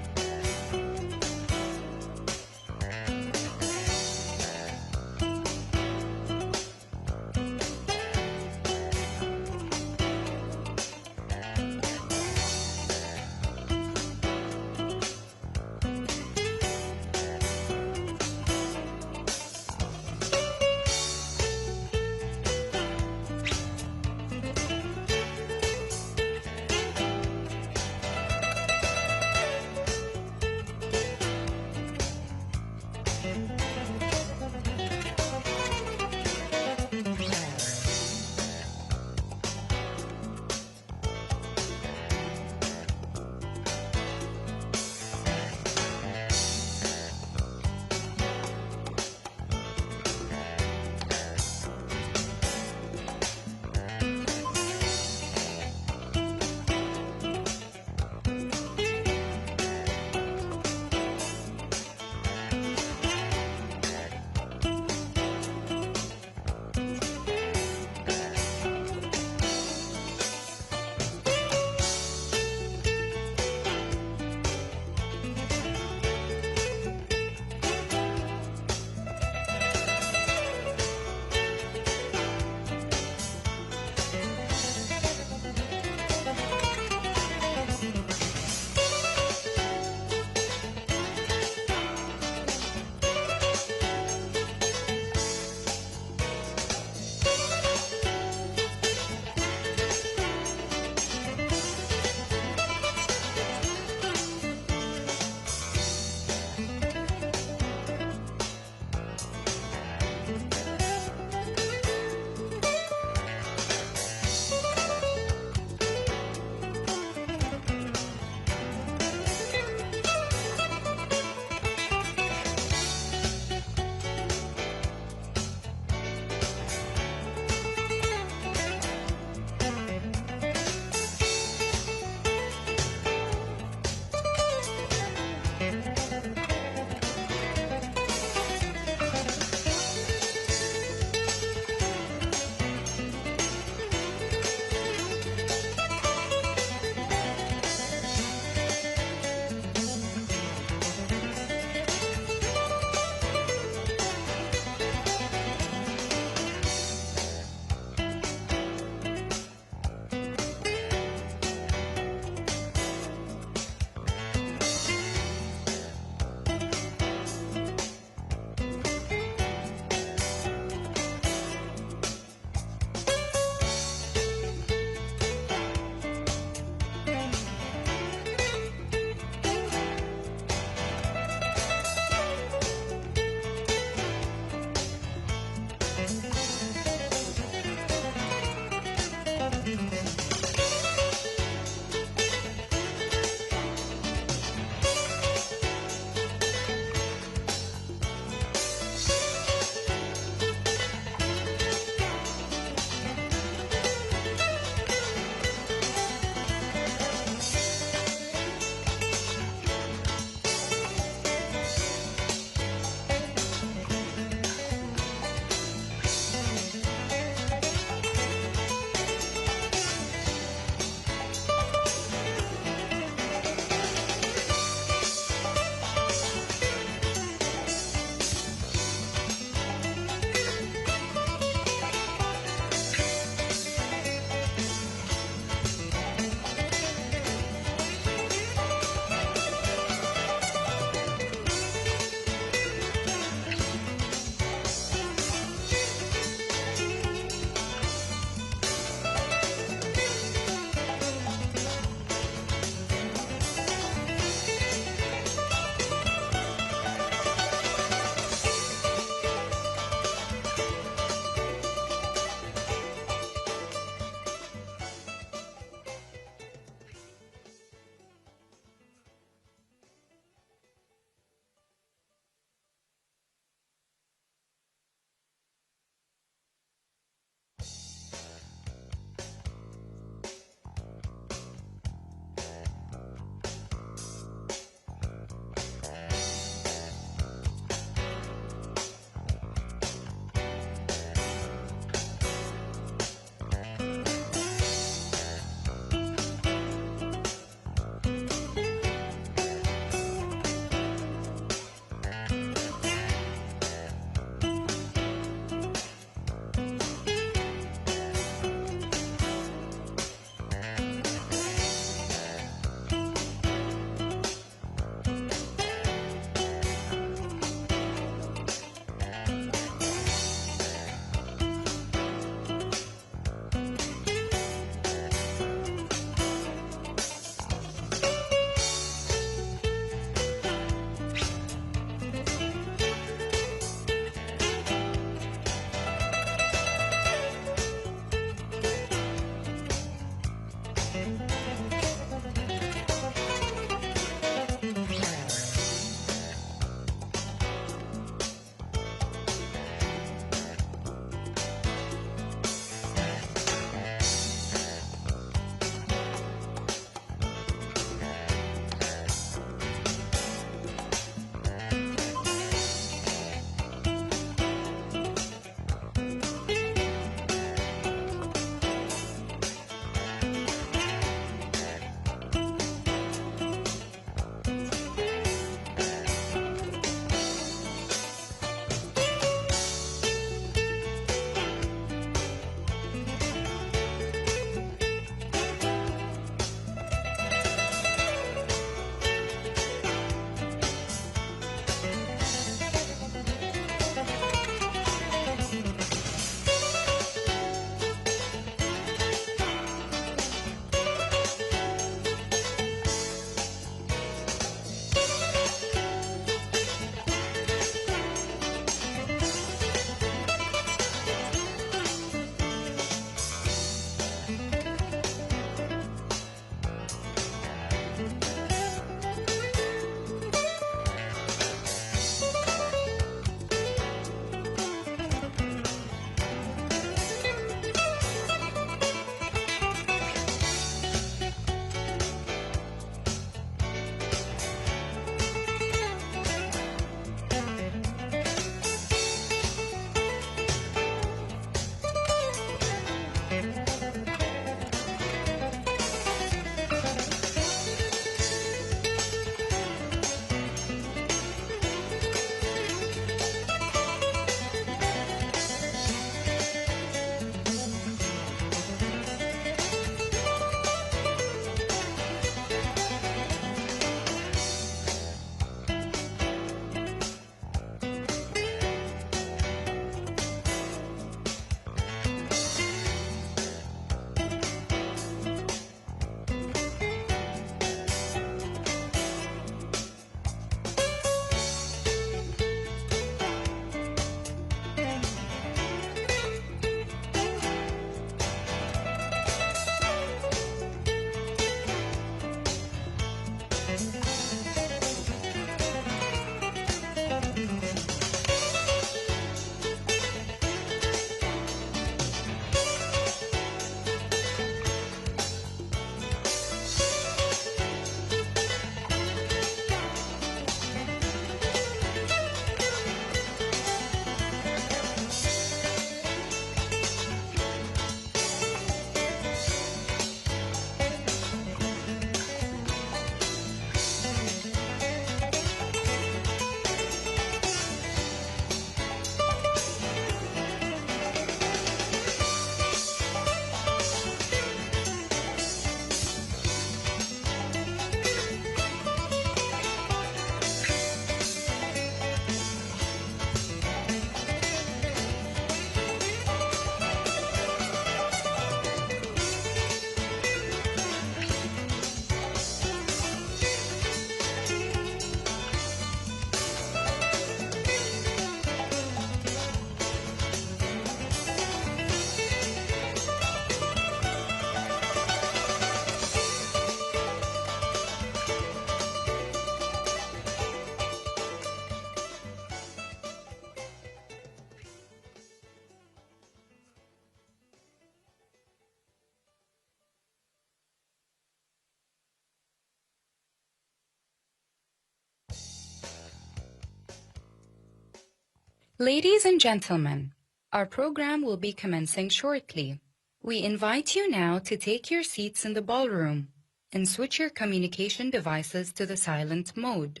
Ladies and gentlemen, our program will be commencing shortly. We invite you now to take your seats in the ballroom and switch your communication devices to the silent mode.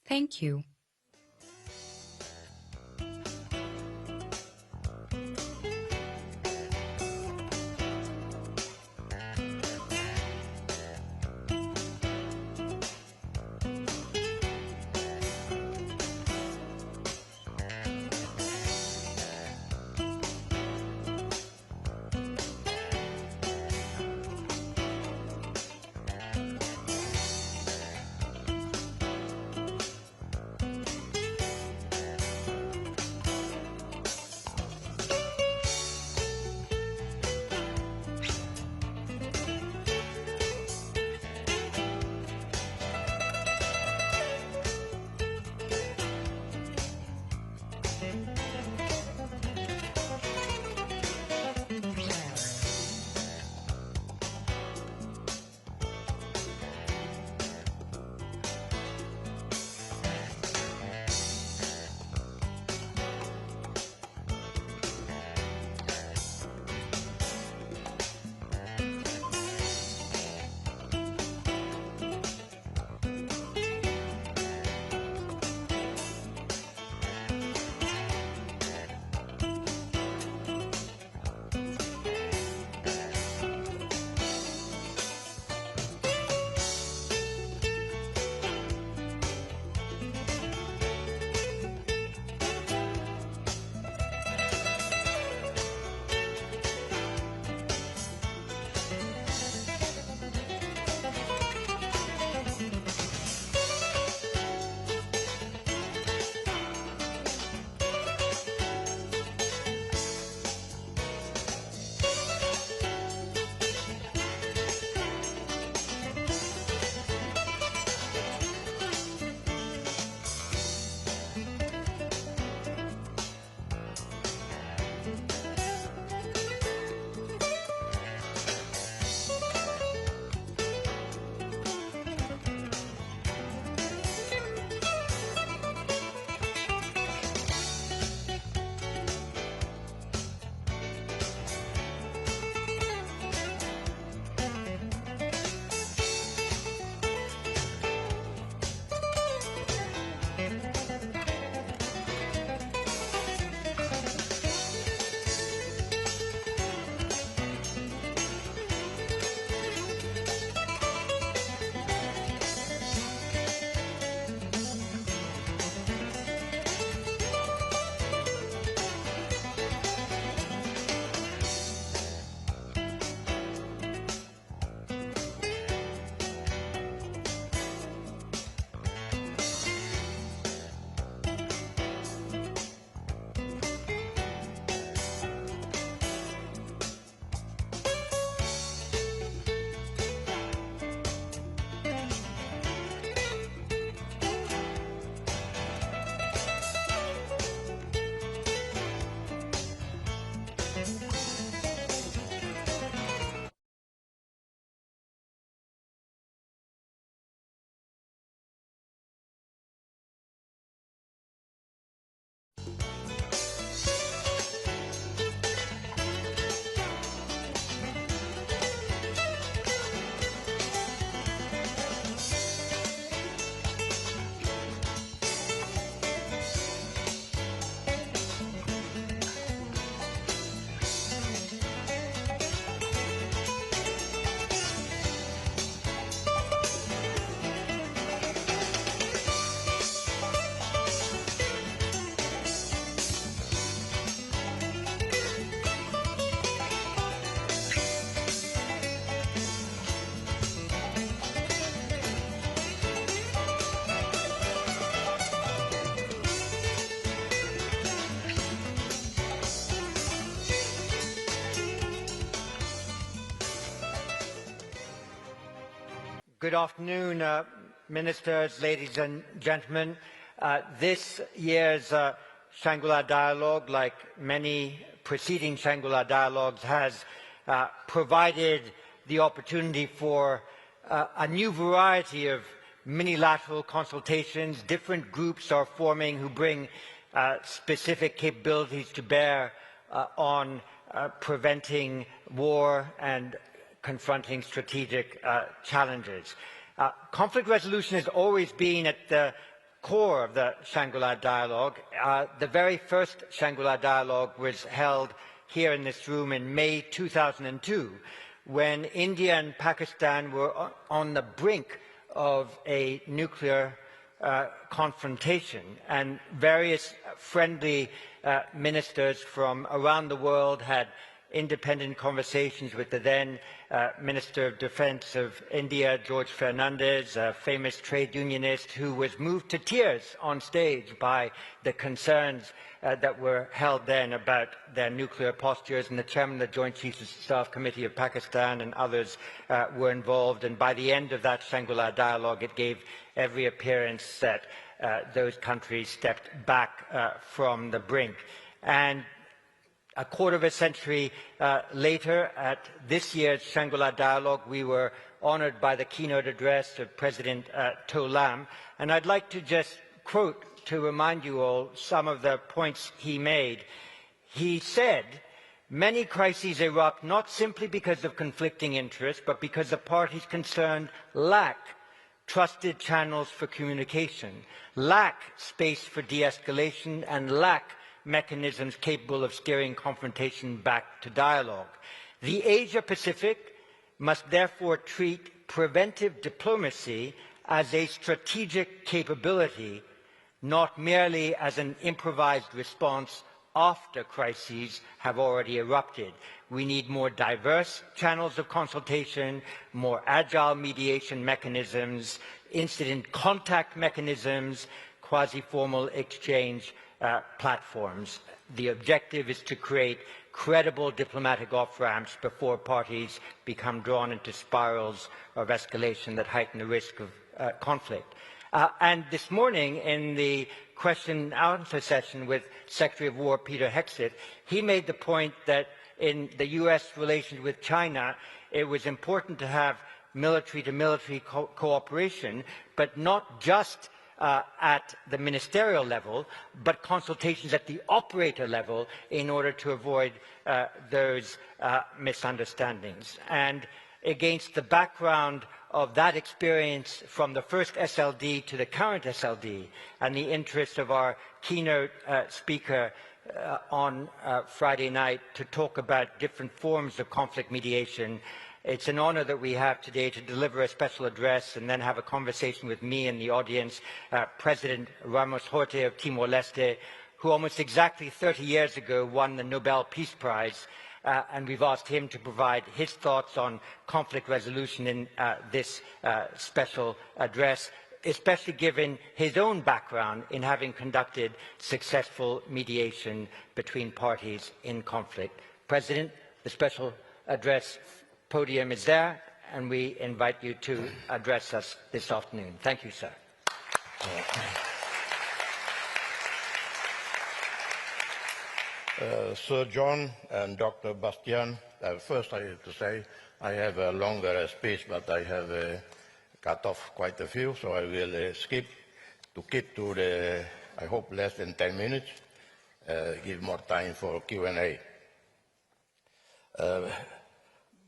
Thank you. Good afternoon, ministers, ladies and gentlemen. This year's Shangri-La Dialogue, like many preceding Shangri-La Dialogues, has provided the opportunity for a new variety of minilateral consultations. Different groups are forming who bring specific capabilities to bear on preventing war and confronting strategic challenges. Conflict resolution has always been at the core of the Shangri-La Dialogue. The very first Shangri-La Dialogue was held here in this room in May 2002, when India and Pakistan were on the brink of a nuclear confrontation, and various friendly ministers from around the world had independent conversations with the then Minister of Defense of India, George Fernandez, a famous trade unionist who was moved to tears on stage by the concerns that were held then about their nuclear postures, and the chairman of the Joint Chiefs of Staff Committee of Pakistan and others were involved. And by the end of that Shangri-La Dialogue, it gave every appearance that those countries stepped back from the brink. And a quarter of a century later, at this year's Shangri-La Dialogue, we were honored by the keynote address of President To Lam. And I'd like to just quote, to remind you all, some of the points he made. He said, "Many crises erupt not simply because of conflicting interests, but because the parties concerned lack trusted channels for communication, lack space for de-escalation, and lack mechanisms capable of steering confrontation back to dialogue. The Asia-Pacific must therefore treat preventive diplomacy as a strategic capability, not merely as an improvised response after crises have already erupted. We need more diverse channels of consultation, more agile mediation mechanisms, incident contact mechanisms, quasi-formal exchange platforms. The objective is to create credible diplomatic off-ramps before parties become drawn into spirals of escalation that heighten the risk of conflict." And this morning, in the question and answer session with Secretary of War Peter Hegseth, he made the point that in the U.S. relations with China, it was important to have military-to-military cooperation, but not just at the ministerial level, but consultations at the operator level in order to avoid those misunderstandings. And against the background of that experience from the first SLD to the current SLD, and the interest of our keynote speaker on Friday night to talk about different forms of conflict mediation, it's an honor that we have today to deliver a special address and then have a conversation with me and the audience, President Ramos Horta of Timor-Leste, who almost exactly 30 years ago won the Nobel Peace Prize. And we've asked him to provide his thoughts on conflict resolution in this special address, especially given his own background in having conducted successful mediation between parties in conflict. President, the special address podium is there, and we invite you to address us this afternoon. Thank you, sir. Sir John and Dr. Bastian, first I have to say I have a longer speech, but I have cut off quite a few, so I will skip to keep to the, I hope, less than 10 minutes, give more time for Q&A.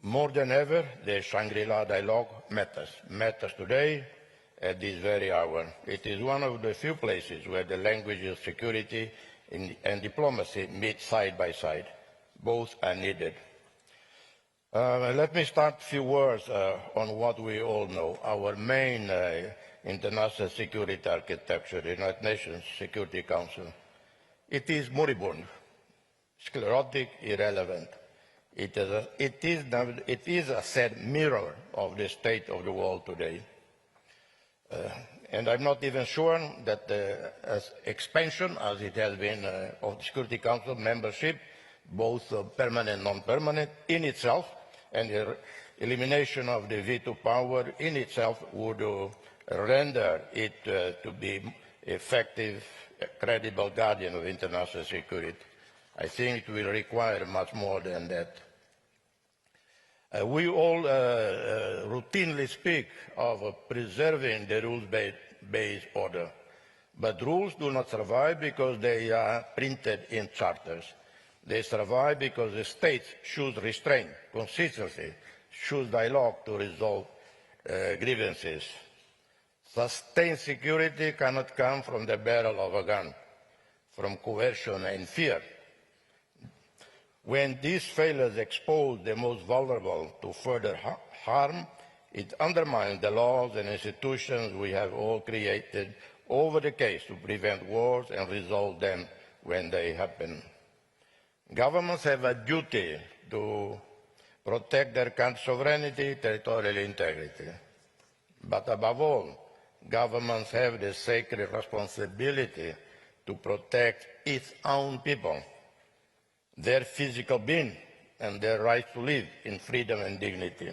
More than ever, the Shangri-La Dialogue matters today at this very hour. It is one of the few places where the language of security and diplomacy meet side by side. Both are needed. Let me start a few words on what we all know. Our main international security architecture, the United Nations Security Council. It is moribund, sclerotic, irrelevant. It is a sad mirror of the state of the world today. And I'm not even sure that the expansion, as it has been, of the Security Council membership, both permanent and non-permanent, in itself, and the elimination of the veto power in itself would render it to be effective, credible guardian of international security. I think it will require much more than that. We all routinely speak of preserving the rules-based order, But rules do not survive because they are printed in charters. They survive because the states choose restraint, consistency, choose dialogue to resolve grievances. Sustained security cannot come from the barrel of a gun, from coercion and fear. When these failures expose the most vulnerable to further harm, it undermines the laws and institutions we have all created over the decades to prevent wars and resolve them when they happen. Governments have a duty to protect their country's sovereignty, territorial integrity. But above all, governments have the sacred responsibility to protect its own people, their physical being, and their right to live in freedom and dignity.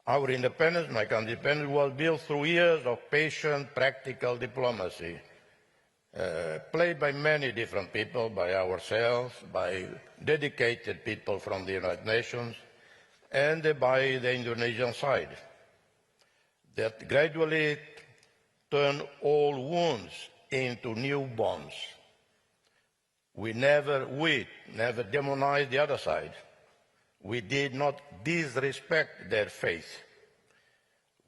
Our independence, my country's independence, was built through years of patient, practical diplomacy, played by many different people, by ourselves, by dedicated people from the United Nations, and by the Indonesian side, that gradually turned old wounds into new bonds. We never demonized the other side. We did not disrespect their faith.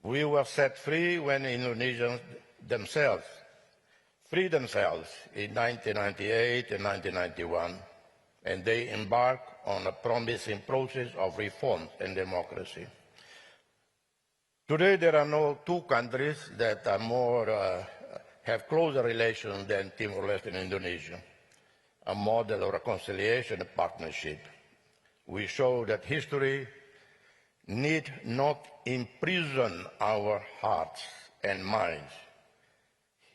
We were set free when Indonesians themselves freed themselves in 1998 and 1991, and they embarked on a promising process of reform and democracy. Today, there are no two countries that are have closer relations than Timor-Leste and Indonesia, a model of reconciliation and partnership. We show that history need not imprison our hearts and minds.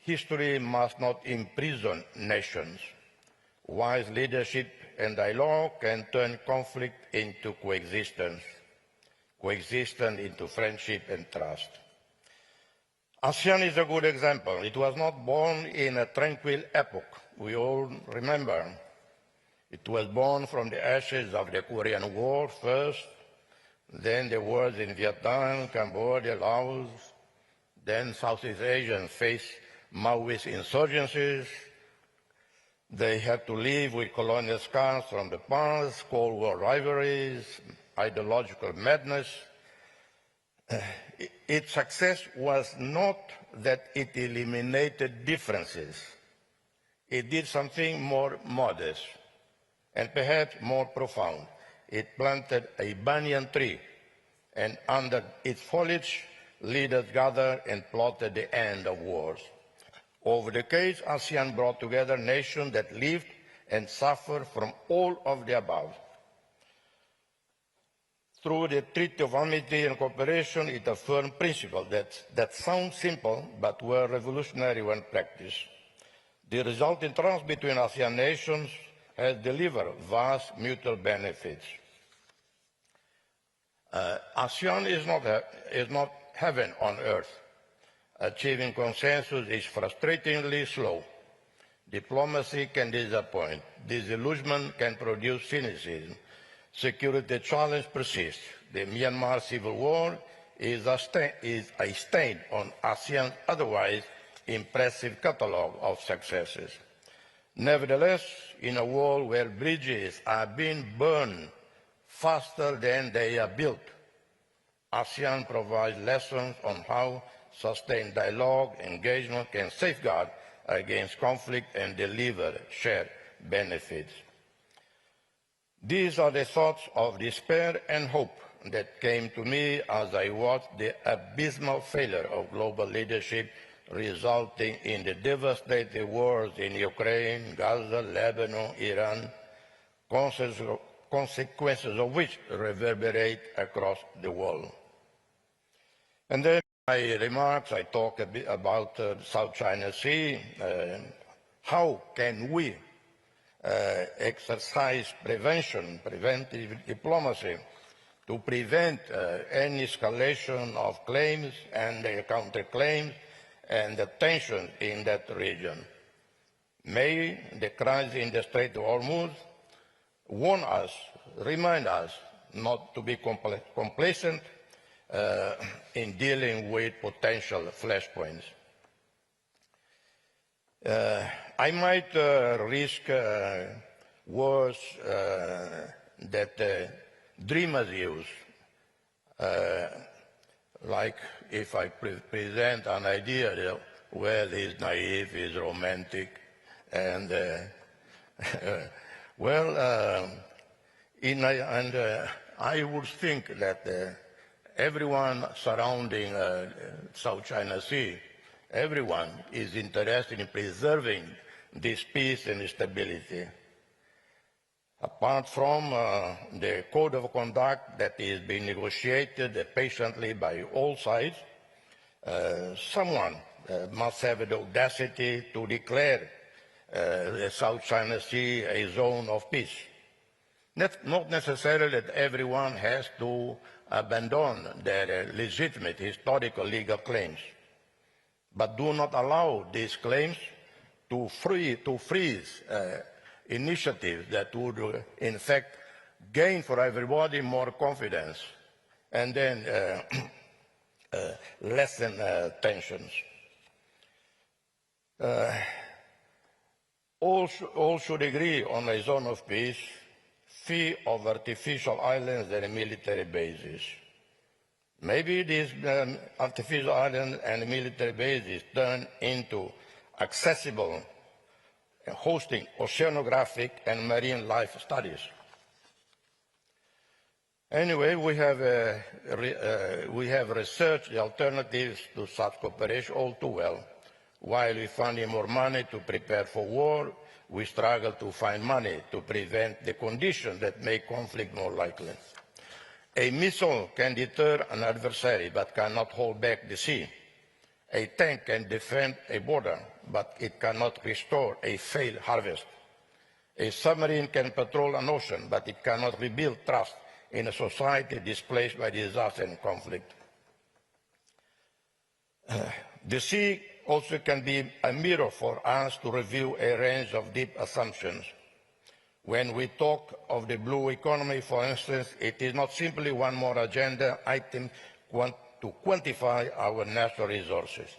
History must not imprison nations. Wise leadership and dialogue can turn conflict into coexistence, coexistence into friendship and trust. ASEAN is a good example. It was not born in a tranquil epoch. We all remember. It was born from the ashes of the Korean War first, then the wars in Vietnam, Cambodia, Laos, then Southeast Asians faced Maoist insurgencies. They had to live with colonial scars from the past, Cold War rivalries, ideological madness. Its success was not that it eliminated differences. It did something more modest and perhaps more profound. It planted a banyan tree, and under its foliage, leaders gathered and plotted the end of wars. Over the decades, ASEAN brought together nations that lived and suffered from all of the above. Through the Treaty of Amity and Cooperation, it affirmed principles that sound simple but were revolutionary when practiced. The resulting trust between ASEAN nations has delivered vast mutual benefits. ASEAN is not heaven on earth. Achieving consensus is frustratingly slow. Diplomacy can disappoint. Disillusionment can produce cynicism. Security challenge persists. The Myanmar civil war is a stain on ASEAN's otherwise impressive catalogue of successes. Nevertheless, in a world where bridges are being burned faster than they are built, ASEAN provides lessons on how sustained dialogue, engagement can safeguard against conflict and deliver shared benefits. These are the thoughts of despair and hope that came to me as I watched the abysmal failure of global leadership resulting in the devastating wars in Ukraine, Gaza, Lebanon, Iran, consequences of which reverberate across the world. And then in my remarks, I talk a bit about the South China Sea. How can we exercise preventive diplomacy to prevent any escalation of claims and counterclaims and the tension in that region? May the crisis in the Strait of Hormuz warn us, remind us not to be complacent, in dealing with potential flashpoints. I might risk words that dreamers use, like if I present an idea that, well, he's naive, he's romantic, and I would think that everyone surrounding South China Sea, everyone is interested in preserving this peace and stability. Apart from the code of conduct that is being negotiated patiently by all sides, someone must have the audacity to declare the South China Sea a zone of peace. Not necessarily that everyone has to abandon their legitimate historical legal claims, but do not allow these claims to freeze initiatives that would, in fact, gain for everybody more confidence and then lessen tensions. All should agree on a zone of peace, free of artificial islands and military bases. Maybe these artificial islands and military bases turn into accessible hosting oceanographic and marine life studies. Anyway, we have researched the alternatives to such cooperation all too well. While we funding more money to prepare for war, we struggle to find money to prevent the conditions that make conflict more likely. A missile can deter an adversary but cannot hold back the sea. A tank can defend a border, but it cannot restore a failed harvest. A submarine can patrol an ocean, but it cannot rebuild trust in a society displaced by disaster and conflict. The sea also can be a mirror for us to review a range of deep assumptions. When we talk of the blue economy, for instance, it is not simply one more agenda item to quantify our natural resources,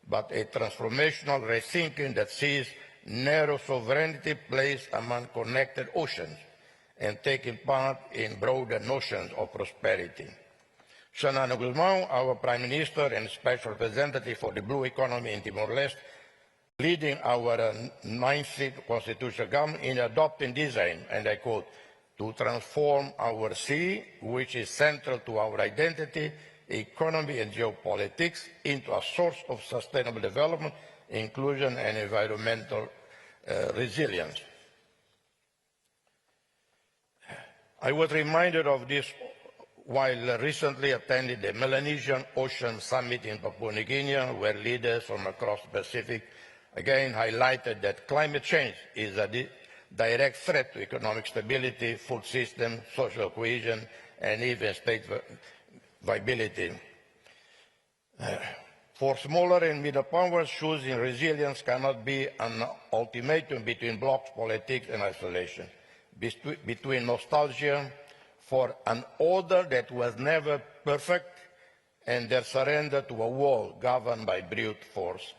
but a transformational rethinking that sees narrow sovereignty placed among connected oceans and taking part in broader notions of prosperity. Shanana Guzmão, our Prime Minister and Special Representative for the Blue Economy in Timor-Leste, leading our 9th constitutional government in adopting this aim, and I quote, to transform our sea, which is central to our identity, economy and geopolitics, into a source of sustainable development, inclusion and environmental resilience. I was reminded of this while recently attending the Melanesian Ocean Summit in Papua New Guinea, where leaders from across the Pacific again highlighted that climate change is a direct threat to economic stability, food system, social cohesion, and even state viability. For smaller and middle powers, choosing resilience cannot be an ultimatum between blocs, politics, and isolation, between nostalgia for an order that was never perfect and their surrender to a world governed by brute force.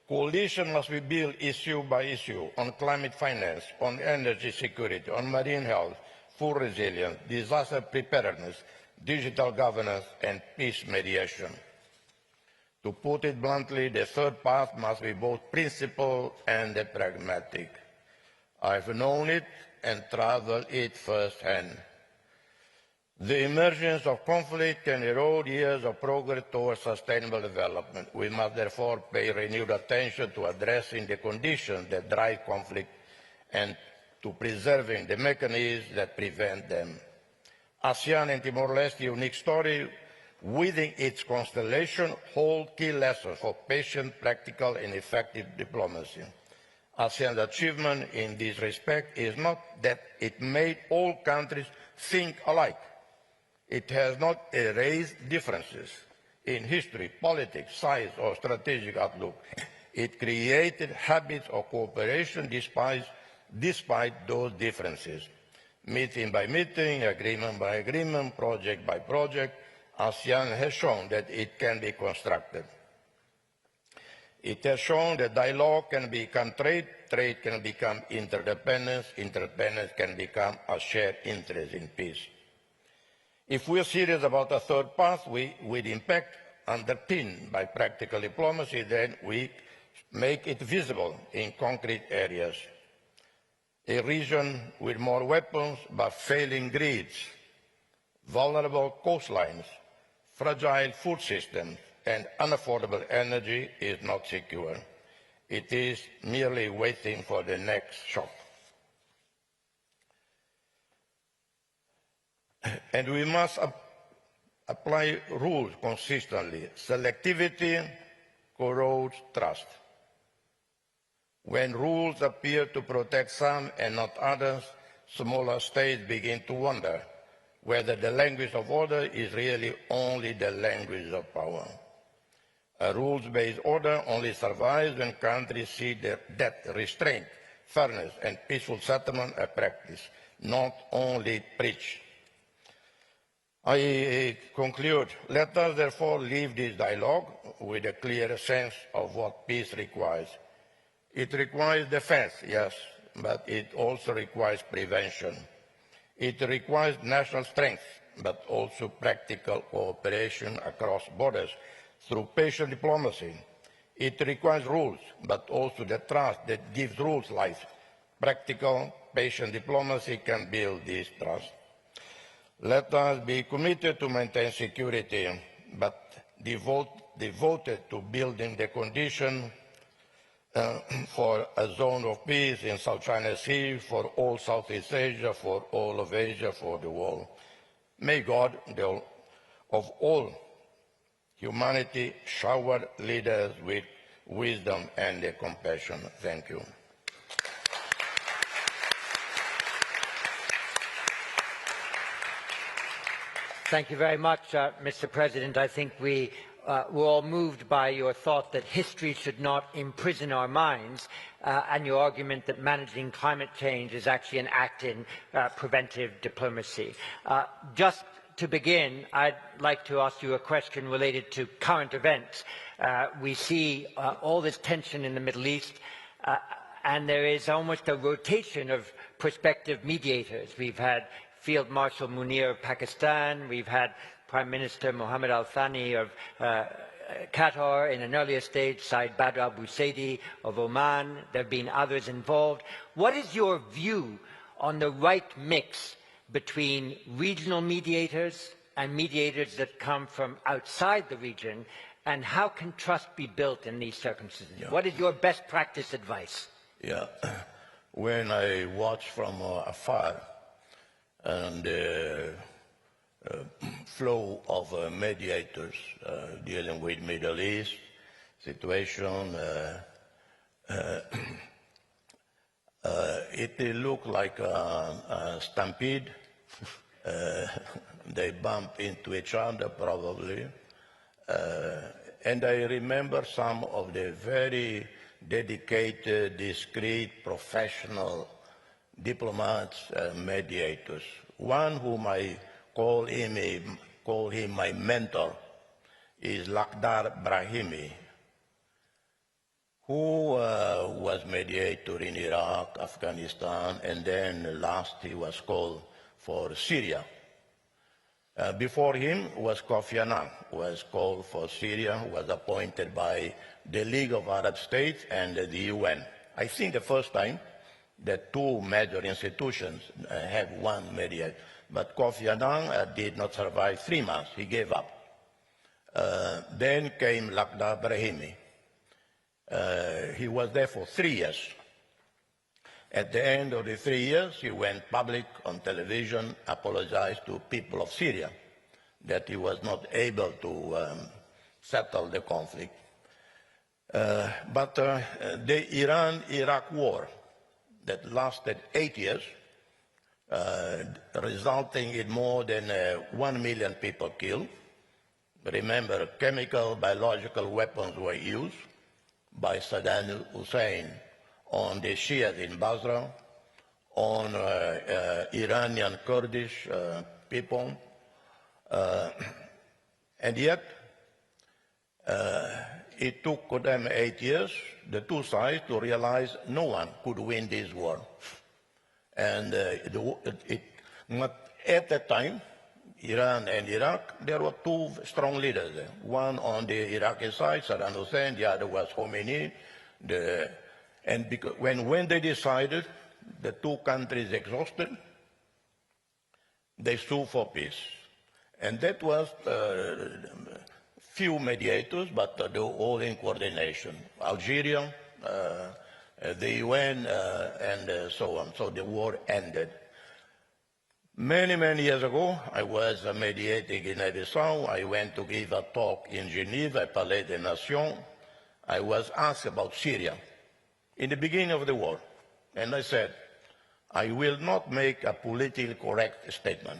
Coalition must be built issue by issue on climate finance, on energy security, on marine health, food resilience, disaster preparedness, digital governance, and peace mediation. To put it bluntly, the third path must be both principled and pragmatic. I've known it and traveled it firsthand. The emergence of conflict can erode years of progress towards sustainable development. We must therefore pay renewed attention to addressing the conditions that drive conflict and to preserving the mechanisms that prevent them. ASEAN and Timor-Leste's unique story within its constellation hold key lessons for patient, practical, and effective diplomacy. ASEAN's achievement in this respect is not that it made all countries think alike. It has not erased differences in history, politics, size, or strategic outlook. It created habits of cooperation despite those differences. Meeting by meeting, agreement by agreement, project by project, ASEAN has shown that it can be constructed. It has shown that dialogue can become trade, trade can become interdependence, interdependence can become a shared interest in peace. If we are serious about a third path with impact underpinned by practical diplomacy, then we make it visible in concrete areas. A region with more weapons but failing grids, vulnerable coastlines, fragile food systems, and unaffordable energy is not secure. It is merely waiting for the next shock. And we must apply rules consistently. Selectivity corrodes trust. When rules appear to protect some and not others, smaller states begin to wonder whether the language of order is really only the language of power. A rules-based order only survives when countries see that restraint, fairness, and peaceful settlement are practiced, not only preached. I conclude, let us therefore leave this dialogue with a clear sense of what peace requires. It requires defense, yes, but it also requires prevention. It requires national strength, but also practical cooperation across borders through patient diplomacy. It requires rules, but also the trust that gives rules life. Practical patient diplomacy can build this trust. Let us be committed to maintain security, but devoted to building the condition for a zone of peace in South China Sea, for all Southeast Asia, for all of Asia, for the world. May God, of all humanity, shower leaders with wisdom and compassion. Thank you. Thank you very much, Mr. President. I think we were all moved by your thought that history should not imprison our minds and your argument that managing climate change is actually an act in preventive diplomacy. Just to begin, I'd like to ask you a question related to current events. We see all this tension in the Middle East, and there is almost a rotation of prospective mediators. We've had Field Marshal Munir of Pakistan, we've had Prime Minister Mohammed Al Thani of Qatar, in an earlier stage, Saeed Badr Abu Saidi of Oman. There have been others involved. What is your view on the right mix between regional mediators and mediators that come from outside the region, and how can trust be built in these circumstances? Yeah. What is your best practice advice? Yeah, when I watch from afar and the flow of mediators dealing with Middle East situation, it looked like a stampede. They bump into each other probably. And I remember some of the very dedicated, discreet, professional diplomats, mediators. One whom I call him my mentor is Lakhdar Brahimi, who was mediator in Iraq, Afghanistan, and then last he was called for Syria. Before him was Kofi Annan, who was called for Syria, who was appointed by the League of Arab States and the UN. I think the first time that two major institutions have one mediator. But Kofi Annan did not survive 3 months. He gave up. Then came Lakhdar Brahimi. He was there for 3 years. At the end of the 3 years, he went public on television, apologized to people of Syria that he was not able to settle the conflict. But the Iran-Iraq war that lasted 8 years, resulting in more than 1 million people killed. Remember, chemical, biological weapons were used by Saddam Hussein on the Shias in Basra, on Iranian Kurdish people. And yet, it took them 8 years, the two sides, to realize no one could win this war. And at that time, Iran and Iraq, there were two strong leaders there. One on the Iraqi side, Saddam Hussein, the other was Khomeini. And because when they decided the two countries exhausted, they sued for peace. And that was few mediators, but they were all in coordination. Algeria, the UN, and so on. So the war ended. Many, many years ago, I was mediating in Bissau. I went to give a talk in Geneva, Palais des Nations. I was asked about Syria in the beginning of the war. And I said, I will not make a politically correct statement.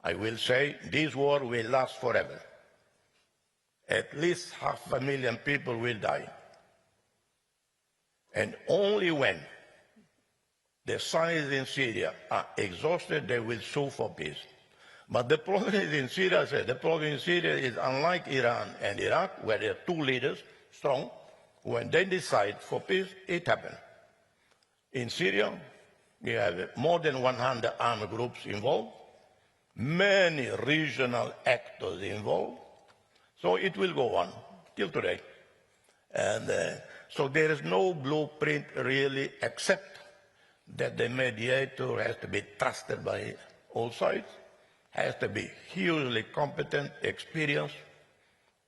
I will say this war will last forever. At least 500,000 people will die. And only when the sides in Syria are exhausted, they will sue for peace. But the problem is in Syria, the problem in Syria is unlike Iran and Iraq, where there are two leaders, strong, when they decide for peace, it happens. In Syria, you have more than 100 armed groups involved, many regional actors involved, so it will go on till today. And so there is no blueprint really, except that the mediator has to be trusted by all sides, has to be hugely competent, experienced,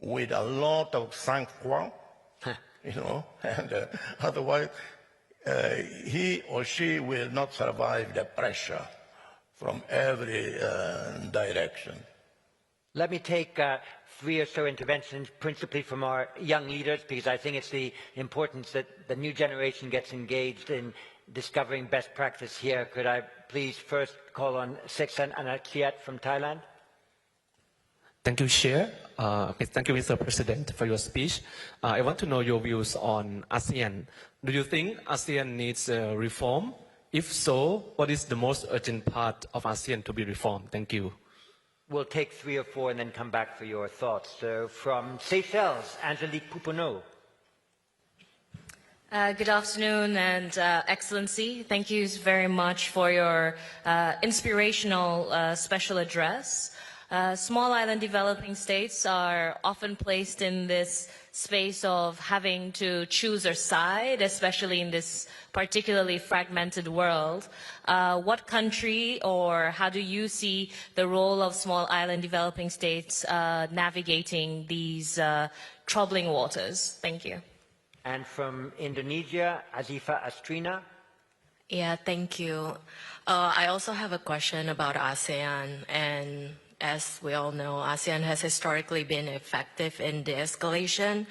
with a lot of sang-froid, you know, and otherwise he or she will not survive the pressure from every direction. Let me take 3 or so interventions, principally from our young leaders, because I think it's the importance that the new generation gets engaged in discovering best practice here. Could I please first call on Seksan Anachiat from Thailand? Thank you, Chair. Thank you, Mr. President, for your speech. I want to know your views on ASEAN. Do you think ASEAN needs reform? If so, what is the most urgent part of ASEAN to be reformed? Thank you. We'll take 3 or 4 and then come back for your thoughts. So from Seychelles, Angelique Pouponneau. Good afternoon, and Excellency, thank you very much for your inspirational special address. Small island developing states are often placed in this space of having to choose a side, especially in this particularly fragmented world. What country, or how do you see the role of small island developing states navigating these troubling waters? Thank you. And from Indonesia, Azifa Astrina. Yeah, thank you. I also have a question about ASEAN, and as we all know, ASEAN has historically been effective in de-escalation,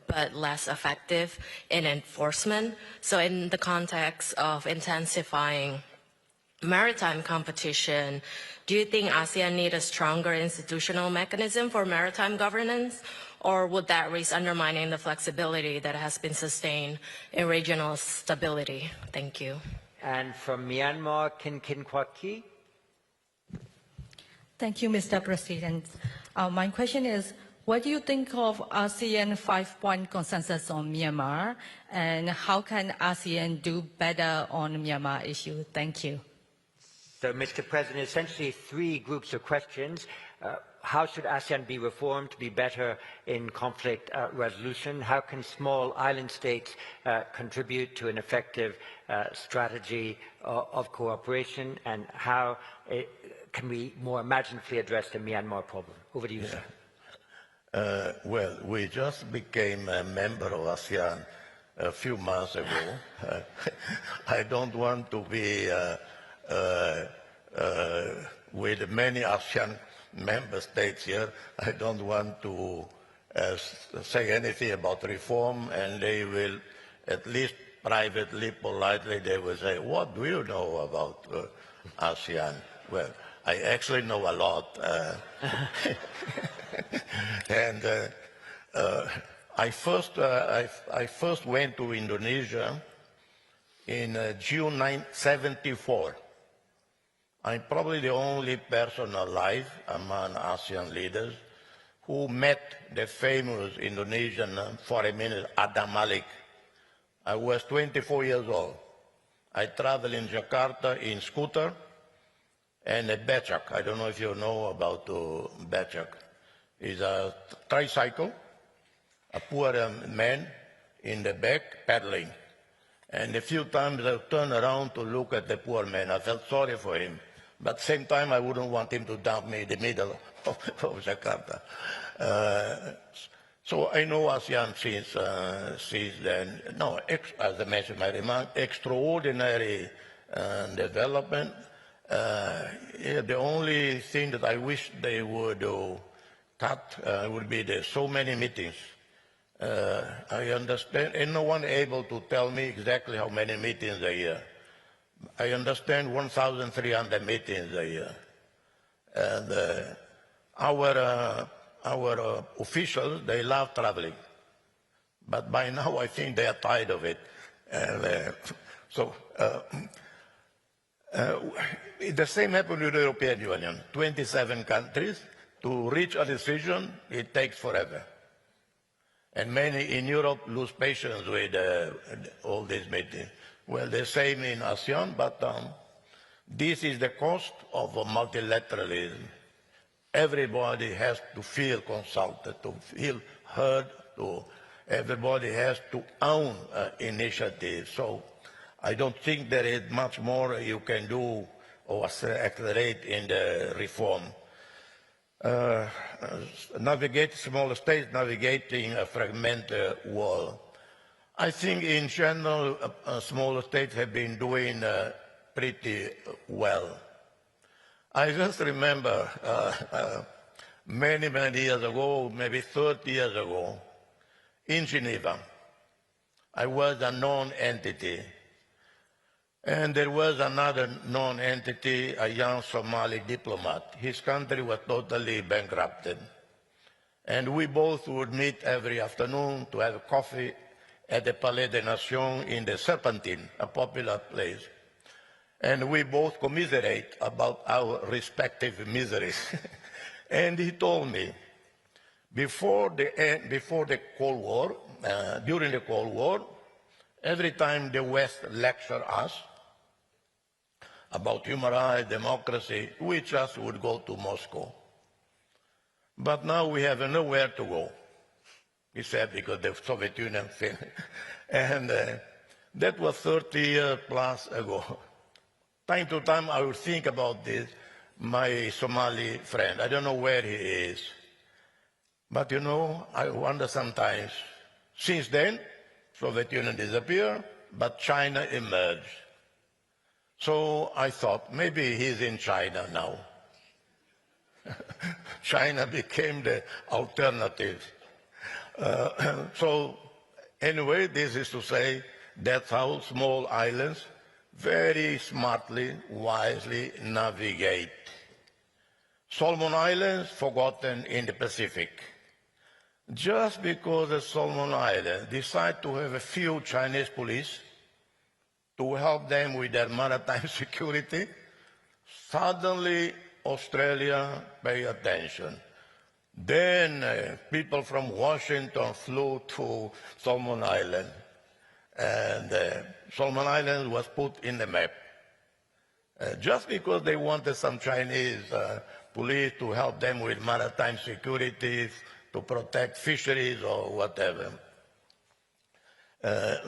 but less effective in enforcement. So in the context of intensifying maritime competition, do you think ASEAN needs a stronger institutional mechanism for maritime governance? Or would that risk undermining the flexibility that has been sustained in regional stability? Thank you. And from Myanmar, Kin Kwa Ki. Thank you, Mr. President. My question is, what do you think of ASEAN 5-point consensus on Myanmar? And how can ASEAN do better on Myanmar issue? Thank you. So, Mr. President, essentially 3 groups of questions. How should ASEAN be reformed to be better in conflict resolution? How can small island states contribute to an effective strategy of cooperation? And how can we more imaginatively address the Myanmar problem? Over to you, sir. Well, we just became a member of ASEAN a few months ago. I don't want to be with many ASEAN member states here. I don't want to say anything about reform, and they will, at least privately, politely, they will say, what do you know about ASEAN? Well, I actually know a lot. And I first went to Indonesia in June 1974. I'm probably the only person alive among ASEAN leaders who met the famous Indonesian foreign minister, Adam Malik. I was 24 years old. I traveled in Jakarta in scooter and a becak. I don't know if you know about becak. It's a tricycle, a poor man in the back paddling. And a few times I turned around to look at the poor man. I felt sorry for him. But at the same time, I wouldn't want him to dump me in the middle of Jakarta. So I know ASEAN since then. No, as I mentioned in my remark, extraordinary development. The only thing that I wish they would cut would be the so many meetings. I understand, and no one able to tell me exactly how many meetings a year. I understand 1,300 meetings a year. And our officials, they love traveling. But by now, I think they are tired of it. And the same happened with the European Union. 27 countries. To reach a decision, it takes forever. And many in Europe lose patience with all these meetings. Well, the same in ASEAN, but this is the cost of multilateralism. Everybody has to feel consulted, to feel heard, everybody has to own initiative. So I don't think there is much more you can do or accelerate in the reform. Navigate smaller states, navigating a fragmented world. I think in general, smaller states have been doing pretty well. I just remember many, many years ago, maybe 30 years ago, in Geneva, I was a non-entity. And there was another non-entity, a young Somali diplomat. His country was totally bankrupted. And we both would meet every afternoon to have coffee at the Palais des Nations in the Serpentine, a popular place. And we both commiserate about our respective miseries. And he told me, before the Cold War, during the Cold War, every time the West lectured us about human rights, democracy, we just would go to Moscow. But now we have nowhere to go, he said, because the Soviet Union failed. And that was 30 years plus ago. Time to time I would think about this, my Somali friend. I don't know where he is. But you know, I wonder sometimes, since then, Soviet Union disappeared, but China emerged. So I thought, maybe he's in China now. China became the alternative. So anyway, this is to say that's how small islands very smartly, wisely navigate. Solomon Islands, forgotten in the Pacific. Just because the Solomon Islands decide to have a few Chinese police to help them with their maritime security, suddenly Australia pay attention. Then people from Washington flew to Solomon Island, and Solomon Island was put in the map. Just because they wanted some Chinese police to help them with maritime security, to protect fisheries or whatever.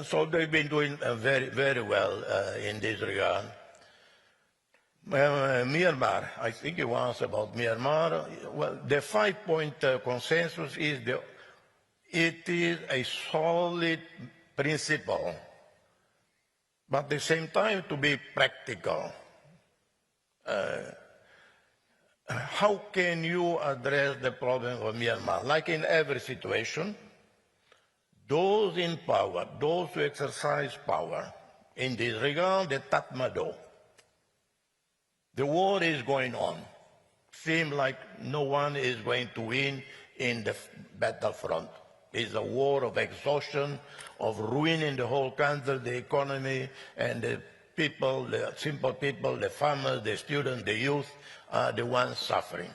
So they've been doing very, very well in this regard. Myanmar, I think you asked about Myanmar. Well, the 5-point consensus is it is a solid principle, but at the same time to be practical. How can you address the problem of Myanmar? Like in every situation, those in power, those who exercise power, in this regard, the Tatmadaw. The war is going on. Seems like no one is going to win in the battlefront. It's a war of exhaustion, of ruining the whole country, the economy, and the people, the simple people, the farmers, the students, the youth, are the ones suffering.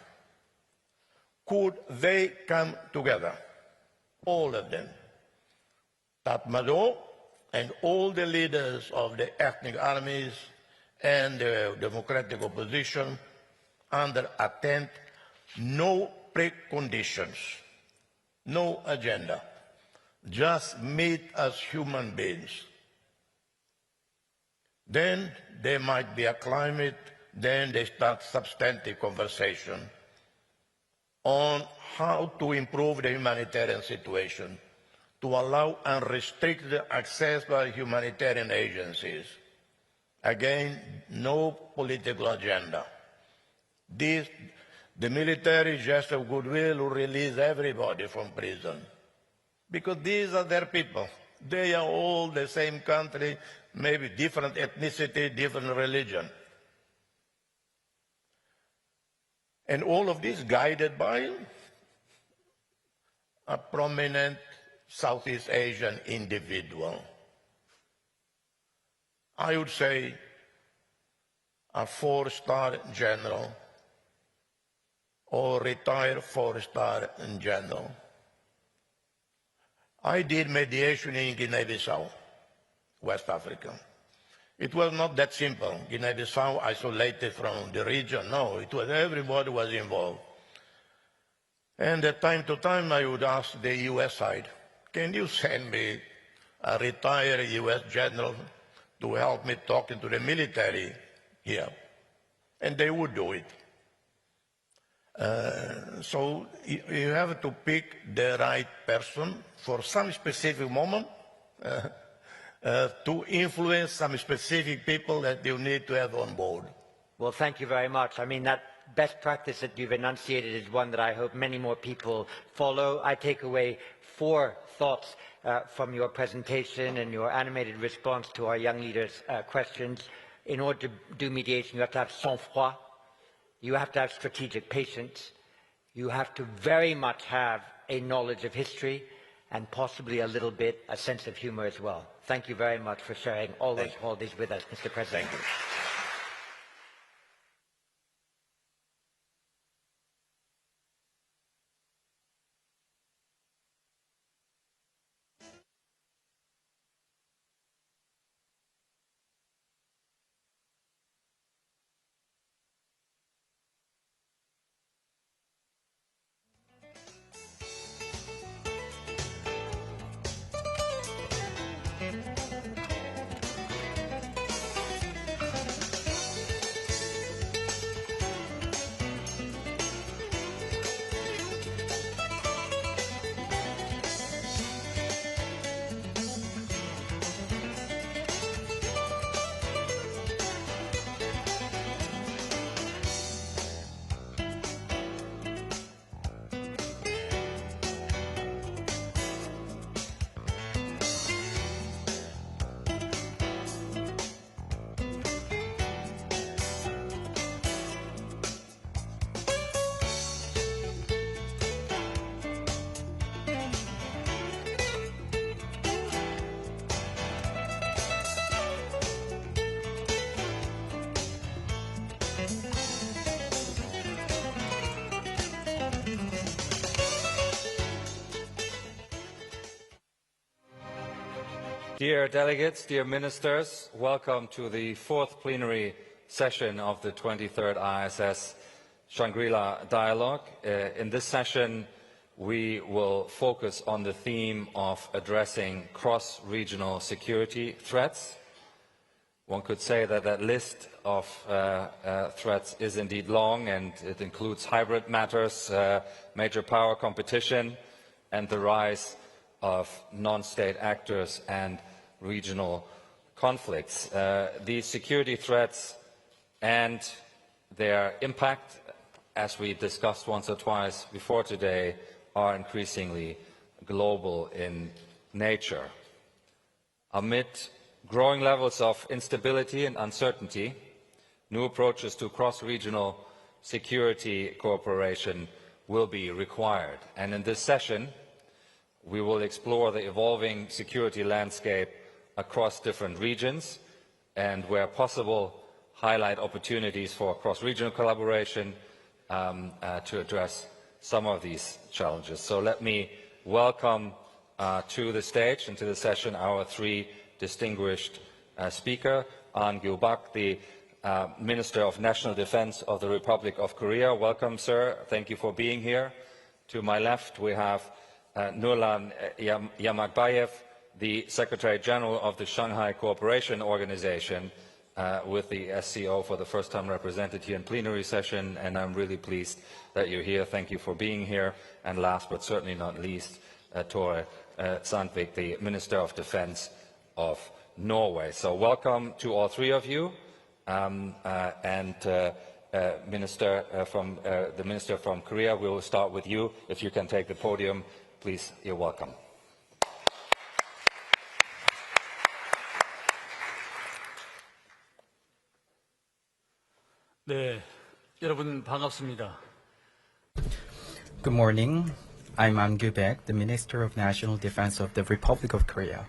could they come together, all of them, Tatmadaw and all the leaders of the ethnic armies and the democratic opposition under a tent, no preconditions, no agenda, just meet as human beings. Then there might be a climate, then they start substantive conversation on how to improve the humanitarian situation, to allow unrestricted access by humanitarian agencies. Again, no political agenda. The military gesture of goodwill will release everybody from prison, because these are their people. They are all the same country, maybe different ethnicity, different religion. And all of this guided by a prominent Southeast Asian individual. I would say a 4-star general or retired 4-star general. I did mediation in Guinea-Bissau, West Africa. It was not that simple. Guinea-Bissau isolated from the region. No, it was everybody was involved. And at time to time, I would ask the U.S. side, can you send me a retired U.S. general to help me talking to the military here? And they would do it. So you have to pick the right person for some specific moment to influence some specific people that you need to have on board. Well, thank you very much. I mean, that best practice that you've enunciated is one that I hope many more people follow. I take away 4 thoughts from your presentation and your animated response to our young leaders' questions. In order to do mediation, you have to have sang-froid. You have to have strategic patience. You have to very much have a knowledge of history and possibly a little bit a sense of humor as well. Thank you very much for sharing all those qualities with us, Mr. President. Thank you. Dear delegates, dear ministers, welcome to the 4th plenary session of the 23rd IISS Shangri-La Dialogue. In this session, we will focus on the theme of addressing cross-regional security threats. One could say that that list of threats is indeed long, and it includes hybrid matters, major power competition, and the rise of non-state actors and regional conflicts. These security threats and their impact, as we discussed once or twice before today, are increasingly global in nature. Amid growing levels of instability and uncertainty, new approaches to cross-regional security cooperation will be required. And in this session, we will explore the evolving security landscape across different regions and, where possible, highlight opportunities for cross-regional collaboration to address some of these challenges. So let me welcome to the stage and to the session our three distinguished speakers. An Gil-bak, the Minister of National Defense of the Republic of Korea. Welcome, sir. Thank you for being here. To my left, we have Nurlan Yamakbayev, the Secretary General of the Shanghai Cooperation Organization, with the SCO for the first time represented here in plenary session, and I'm really pleased that you're here. Thank you for being here. And last but certainly not least, Tore Sandvik, the Minister of Defense of Norway. So welcome to all three of you. The Minister from Korea, we will start with you. If you can take the podium, please, you're welcome. 네, 여러분 반갑습니다. Good morning. I'm An Gil-bak, the Minister of National Defense of the Republic of Korea.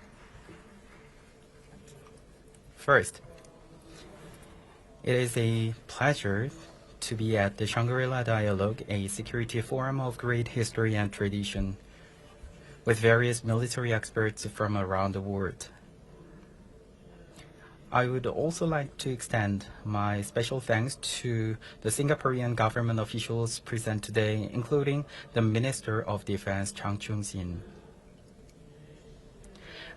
First, it is a pleasure to be at the Shangri-La Dialogue, a security forum of great history and tradition, with various military experts from around the world. I would also like to extend my special thanks to the Singaporean government officials present today, including the Minister of Defense, Chang Chung-sin.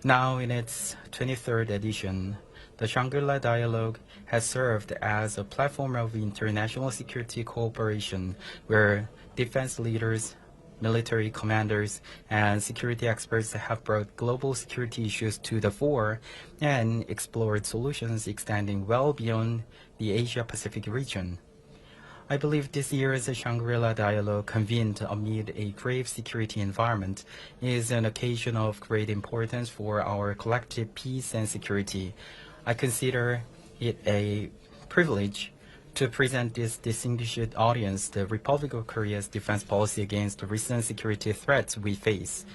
Now in its 23rd edition, the Shangri-La Dialogue has served as a platform of international security cooperation where defense leaders, military commanders, and security experts have brought global security issues to the fore and explored solutions extending well beyond the Asia-Pacific region. I believe this year's Shangri-La Dialogue, convened amid a grave security environment, is an occasion of great importance for our collective peace and security. I consider it a privilege to present this distinguished audience the Republic of Korea's defense policy against the recent security threats we face.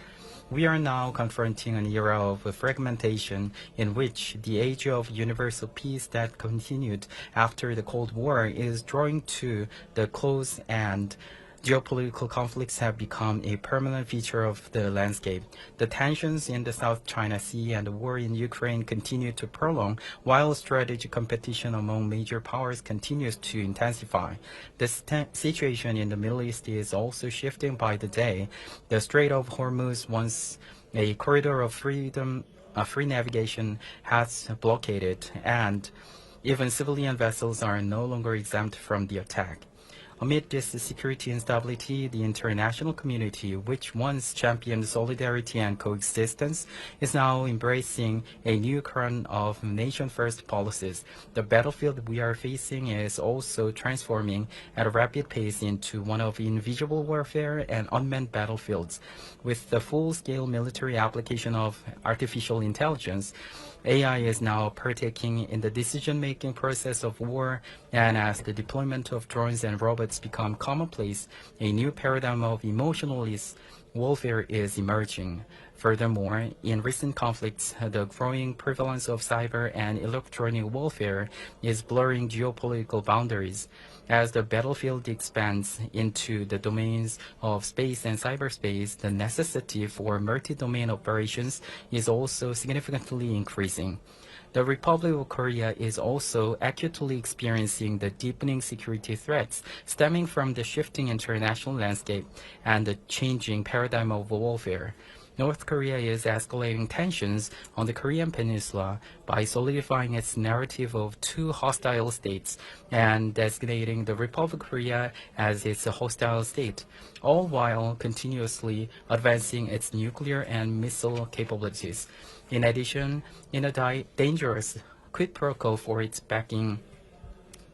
We are now confronting an era of fragmentation in which the age of universal peace that continued after the Cold War is drawing to the close, and geopolitical conflicts have become a permanent feature of the landscape. The tensions in the South China Sea and the war in Ukraine continue to prolong, while strategic competition among major powers continues to intensify. The situation in the Middle East is also shifting by the day. The Strait of Hormuz, once a corridor of free navigation, has blockaded, and even civilian vessels are no longer exempt from the attack. Amid this security instability, the international community, which once championed solidarity and coexistence, is now embracing a new current of nation-first policies. The battlefield we are facing is also transforming at a rapid pace into one of invisible warfare and unmanned battlefields. With the full-scale military application of artificial intelligence, AI is now partaking in the decision-making process of war, and as the deployment of drones and robots become commonplace, a new paradigm of emotionless warfare is emerging. Furthermore, in recent conflicts, the growing prevalence of cyber and electronic warfare is blurring geopolitical boundaries. As the battlefield expands into the domains of space and cyberspace, the necessity for multi-domain operations is also significantly increasing. The Republic of Korea is also acutely experiencing the deepening security threats stemming from the shifting international landscape and the changing paradigm of warfare. North Korea is escalating tensions on the Korean Peninsula by solidifying its narrative of two hostile states and designating the Republic of Korea as its hostile state, all while continuously advancing its nuclear and missile capabilities. In addition, in a dangerous quid pro quo for its backing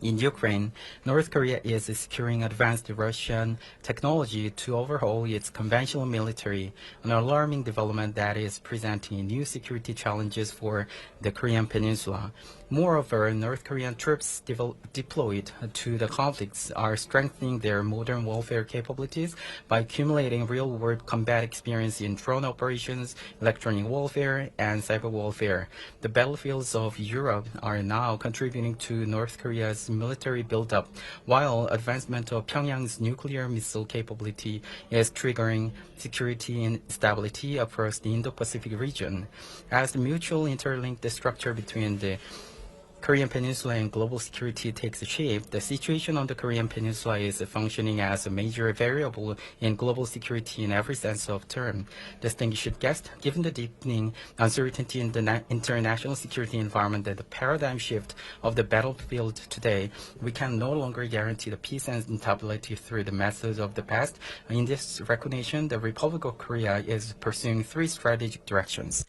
in Ukraine, North Korea is securing advanced Russian technology to overhaul its conventional military, an alarming development that is presenting new security challenges for the Korean Peninsula. Moreover, North Korean troops deployed to the conflicts are strengthening their modern warfare capabilities by accumulating real-world combat experience in drone operations, electronic warfare, and cyber warfare. The battlefields of Europe are now contributing to North Korea's military buildup, while advancement of Pyongyang's nuclear missile capability is triggering security and stability across the Indo-Pacific region. As the mutual interlinked structure between the Korean Peninsula and global security takes shape, the situation on the Korean Peninsula is functioning as a major variable in global security in every sense of term. Distinguished guest, given the deepening uncertainty in the international security environment and the paradigm shift of the battlefield today, we can no longer guarantee the peace and stability through the methods of the past. In this recognition, the Republic of Korea is pursuing three strategic directions.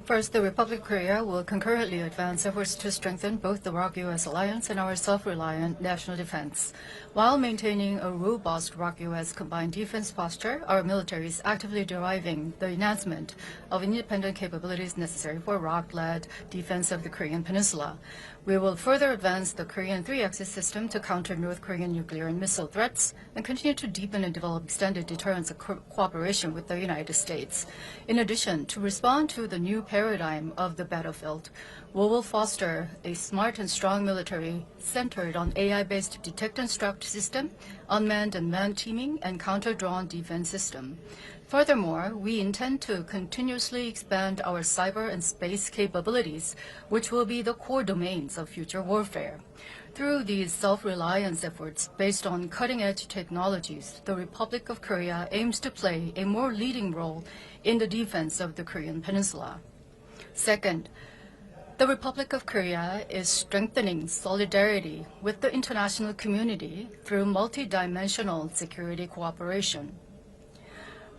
First, the Republic of Korea will concurrently advance efforts to strengthen both the ROK-US alliance and our self-reliant national defense. While maintaining a robust ROK-US combined defense posture, our military is actively deriving the enhancement of independent capabilities necessary for ROK-led defense of the Korean Peninsula. We will further advance the Korean three-axis system to counter North Korean nuclear and missile threats and continue to deepen and develop extended deterrence cooperation with the United States. In addition, to respond to the new paradigm of the battlefield, we will foster a smart and strong military centered on AI-based detect and struct system, unmanned and manned teaming, and counter-drone defense system. Furthermore, we intend to continuously expand our cyber and space capabilities, which will be the core domains of future warfare. Through these self-reliance efforts based on cutting-edge technologies, the Republic of Korea aims to play a more leading role in the defense of the Korean Peninsula. Second, the Republic of Korea is strengthening solidarity with the international community through multidimensional security cooperation.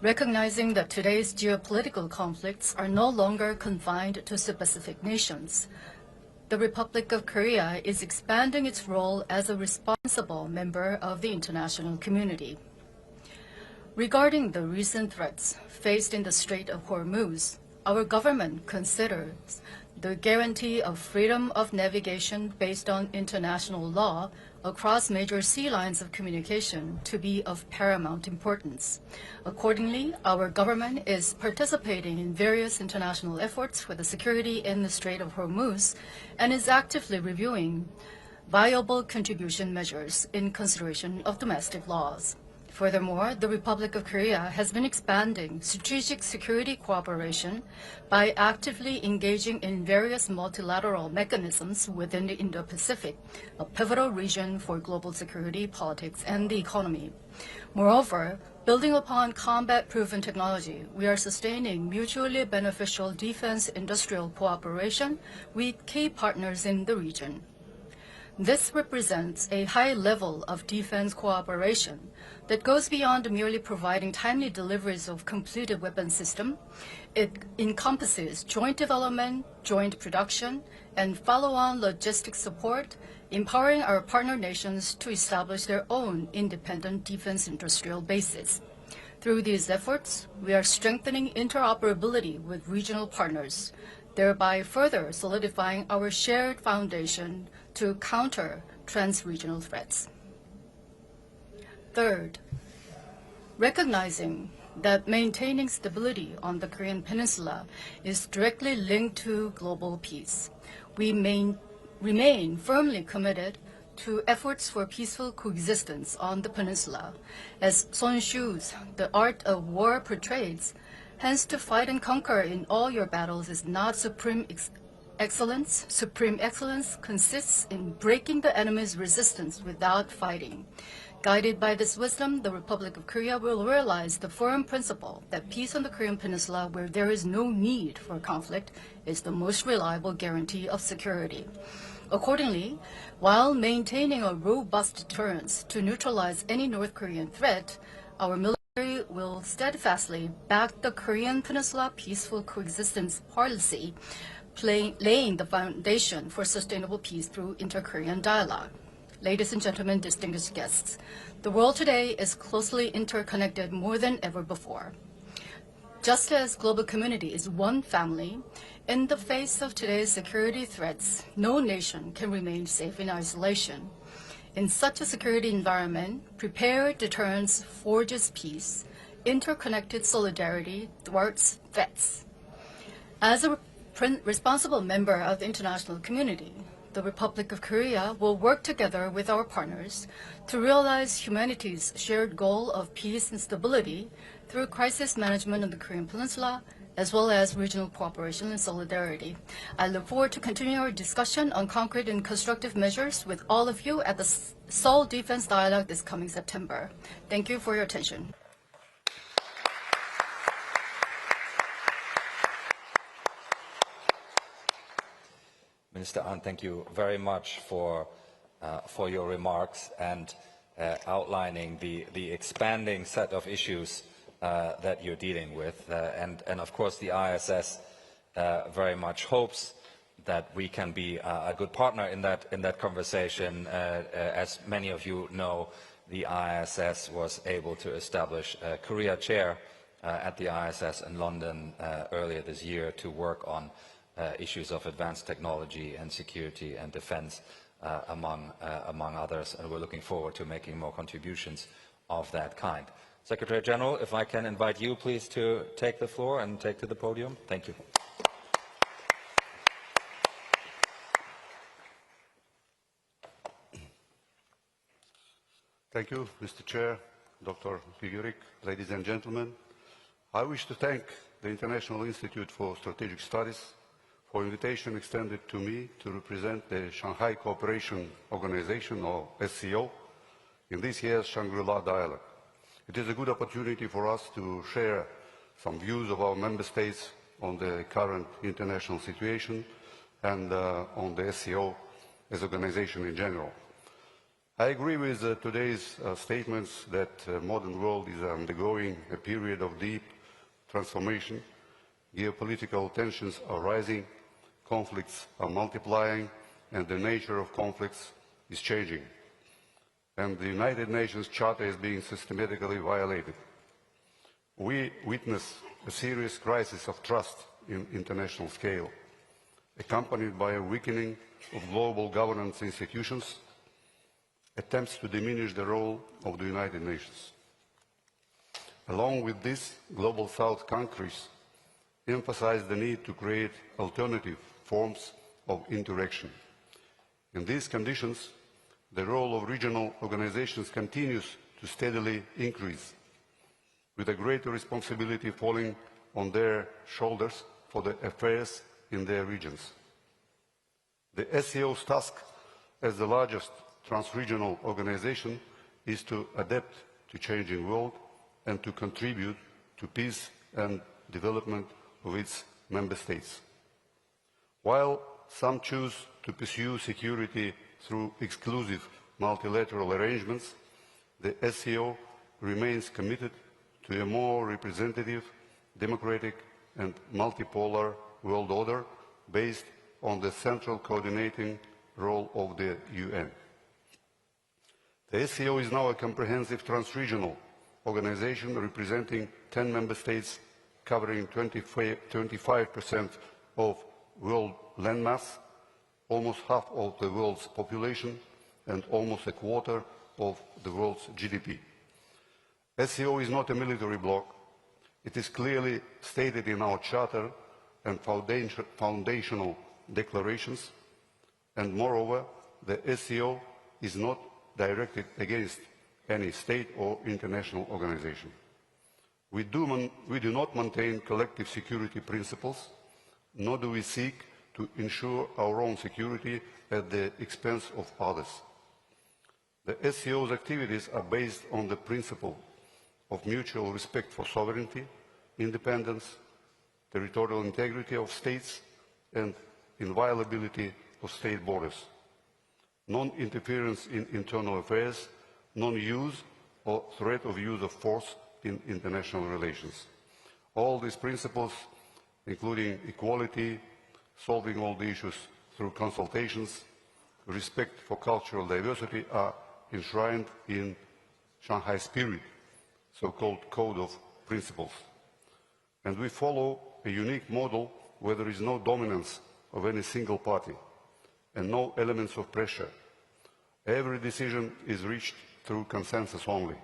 Recognizing that today's geopolitical conflicts are no longer confined to specific nations, the Republic of Korea is expanding its role as a responsible member of the international community. Regarding the recent threats faced in the Strait of Hormuz, our government considers the guarantee of freedom of navigation based on international law across major sea lines of communication to be of paramount importance. Accordingly, our government is participating in various international efforts for the security in the Strait of Hormuz and is actively reviewing viable contribution measures in consideration of domestic laws. Furthermore, the Republic of Korea has been expanding strategic security cooperation by actively engaging in various multilateral mechanisms within the Indo-Pacific, a pivotal region for global security, politics, and the economy. Moreover, building upon combat-proven technology, we are sustaining mutually beneficial defense industrial cooperation with key partners in the region. This represents a high level of defense cooperation that goes beyond merely providing timely deliveries of completed weapon system. It encompasses joint development, joint production, and follow-on logistics support, empowering our partner nations to establish their own independent defense industrial bases. Through these efforts, we are strengthening interoperability with regional partners, thereby further solidifying our shared foundation to counter trans-regional threats. Third, recognizing that maintaining stability on the Korean Peninsula is directly linked to global peace, we remain firmly committed to efforts for peaceful coexistence on the peninsula. As Sun Tzu's The Art of War portrays, hence to fight and conquer in all your battles is not supreme excellence. Supreme excellence consists in breaking the enemy's resistance without fighting. Guided by this wisdom, the Republic of Korea will realize the firm principle that peace on the Korean Peninsula, where there is no need for conflict, is the most reliable guarantee of security. Accordingly, while maintaining a robust deterrence to neutralize any North Korean threat, our military will steadfastly back the Korean Peninsula peaceful coexistence policy, laying the foundation for sustainable peace through inter-Korean dialogue. Ladies and gentlemen, distinguished guests, the world today is closely interconnected more than ever before. Just as global community is one family, in the face of today's security threats, no nation can remain safe in isolation. In such a security environment, prepared deterrence forges peace, interconnected solidarity thwarts threats. As a responsible member of the international community, the Republic of Korea will work together with our partners to realize humanity's shared goal of peace and stability through crisis management in the Korean Peninsula, as well as regional cooperation and solidarity. I look forward to continuing our discussion on concrete and constructive measures with all of you at the Seoul Defense Dialogue this coming September. Thank you for your attention. Minister Ahn, thank you very much for your remarks and outlining the expanding set of issues that you're dealing with. And of course, the IISS very much hopes that we can be a good partner in that conversation. As many of you know, the IISS was able to establish a Korea chair at the IISS in London earlier this year to work on issues of advanced technology and security and defense, among others, and we're looking forward to making more contributions of that kind. Secretary General, if I can invite you, please, to take the floor and take to the podium. Thank you. Thank you, Mr. Chair, Dr. Figurik, ladies and gentlemen. I wish to thank the International Institute for Strategic Studies for invitation extended to me to represent the Shanghai Cooperation Organization, or SCO, in this year's Shangri-La Dialogue. It is a good opportunity for us to share some views of our member states on the current international situation and on the SCO as an organization in general. I agree with today's statements that the modern world is undergoing a period of deep transformation. Geopolitical tensions are rising, conflicts are multiplying, and the nature of conflicts is changing. And the United Nations Charter is being systematically violated. We witness a serious crisis of trust in international scale, accompanied by a weakening of global governance institutions, attempts to diminish the role of the United Nations. Along with this, Global South countries emphasize the need to create alternative forms of interaction. In these conditions, the role of regional organizations continues to steadily increase, with a greater responsibility falling on their shoulders for the affairs in their regions. The SCO's task as the largest trans-regional organization is to adapt to changing world and to contribute to peace and development of its member states. While some choose to pursue security through exclusive multilateral arrangements, the SCO remains committed to a more representative, democratic and multipolar world order based on the central coordinating role of the UN. The SCO is now a comprehensive trans-regional organization representing 10 member states, covering 25% of world landmass, almost half of the world's population, and almost a quarter of the world's GDP. SCO is not a military bloc. It is clearly stated in our charter and foundational declarations, and moreover, the SCO is not directed against any state or international organization. We do not maintain collective security principles, nor do we seek to ensure our own security at the expense of others. The SCO's activities are based on the principle of mutual respect for sovereignty, independence, territorial integrity of states, and inviolability of state borders, non-interference in internal affairs, non-use or threat of use of force in international relations. All these principles, including equality, solving all the issues through consultations, respect for cultural diversity, are enshrined in Shanghai Spirit, so-called Code of Principles. And we follow a unique model where there is no dominance of any single party and no elements of pressure. Every decision is reached through consensus only.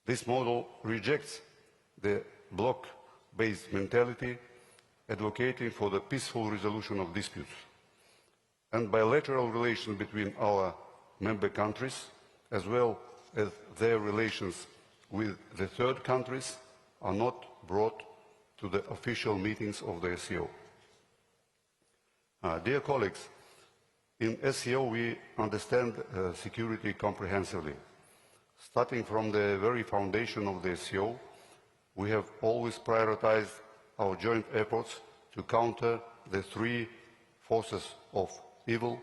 This model rejects the bloc-based mentality, advocating for the peaceful resolution of disputes. and bilateral relations between our member countries, as well as their relations with the third countries, are not brought to the official meetings of the SCO. Dear colleagues, in SCO we understand security comprehensively. Starting from the very foundation of the SCO, we have always prioritized our joint efforts to counter the three forces of evil,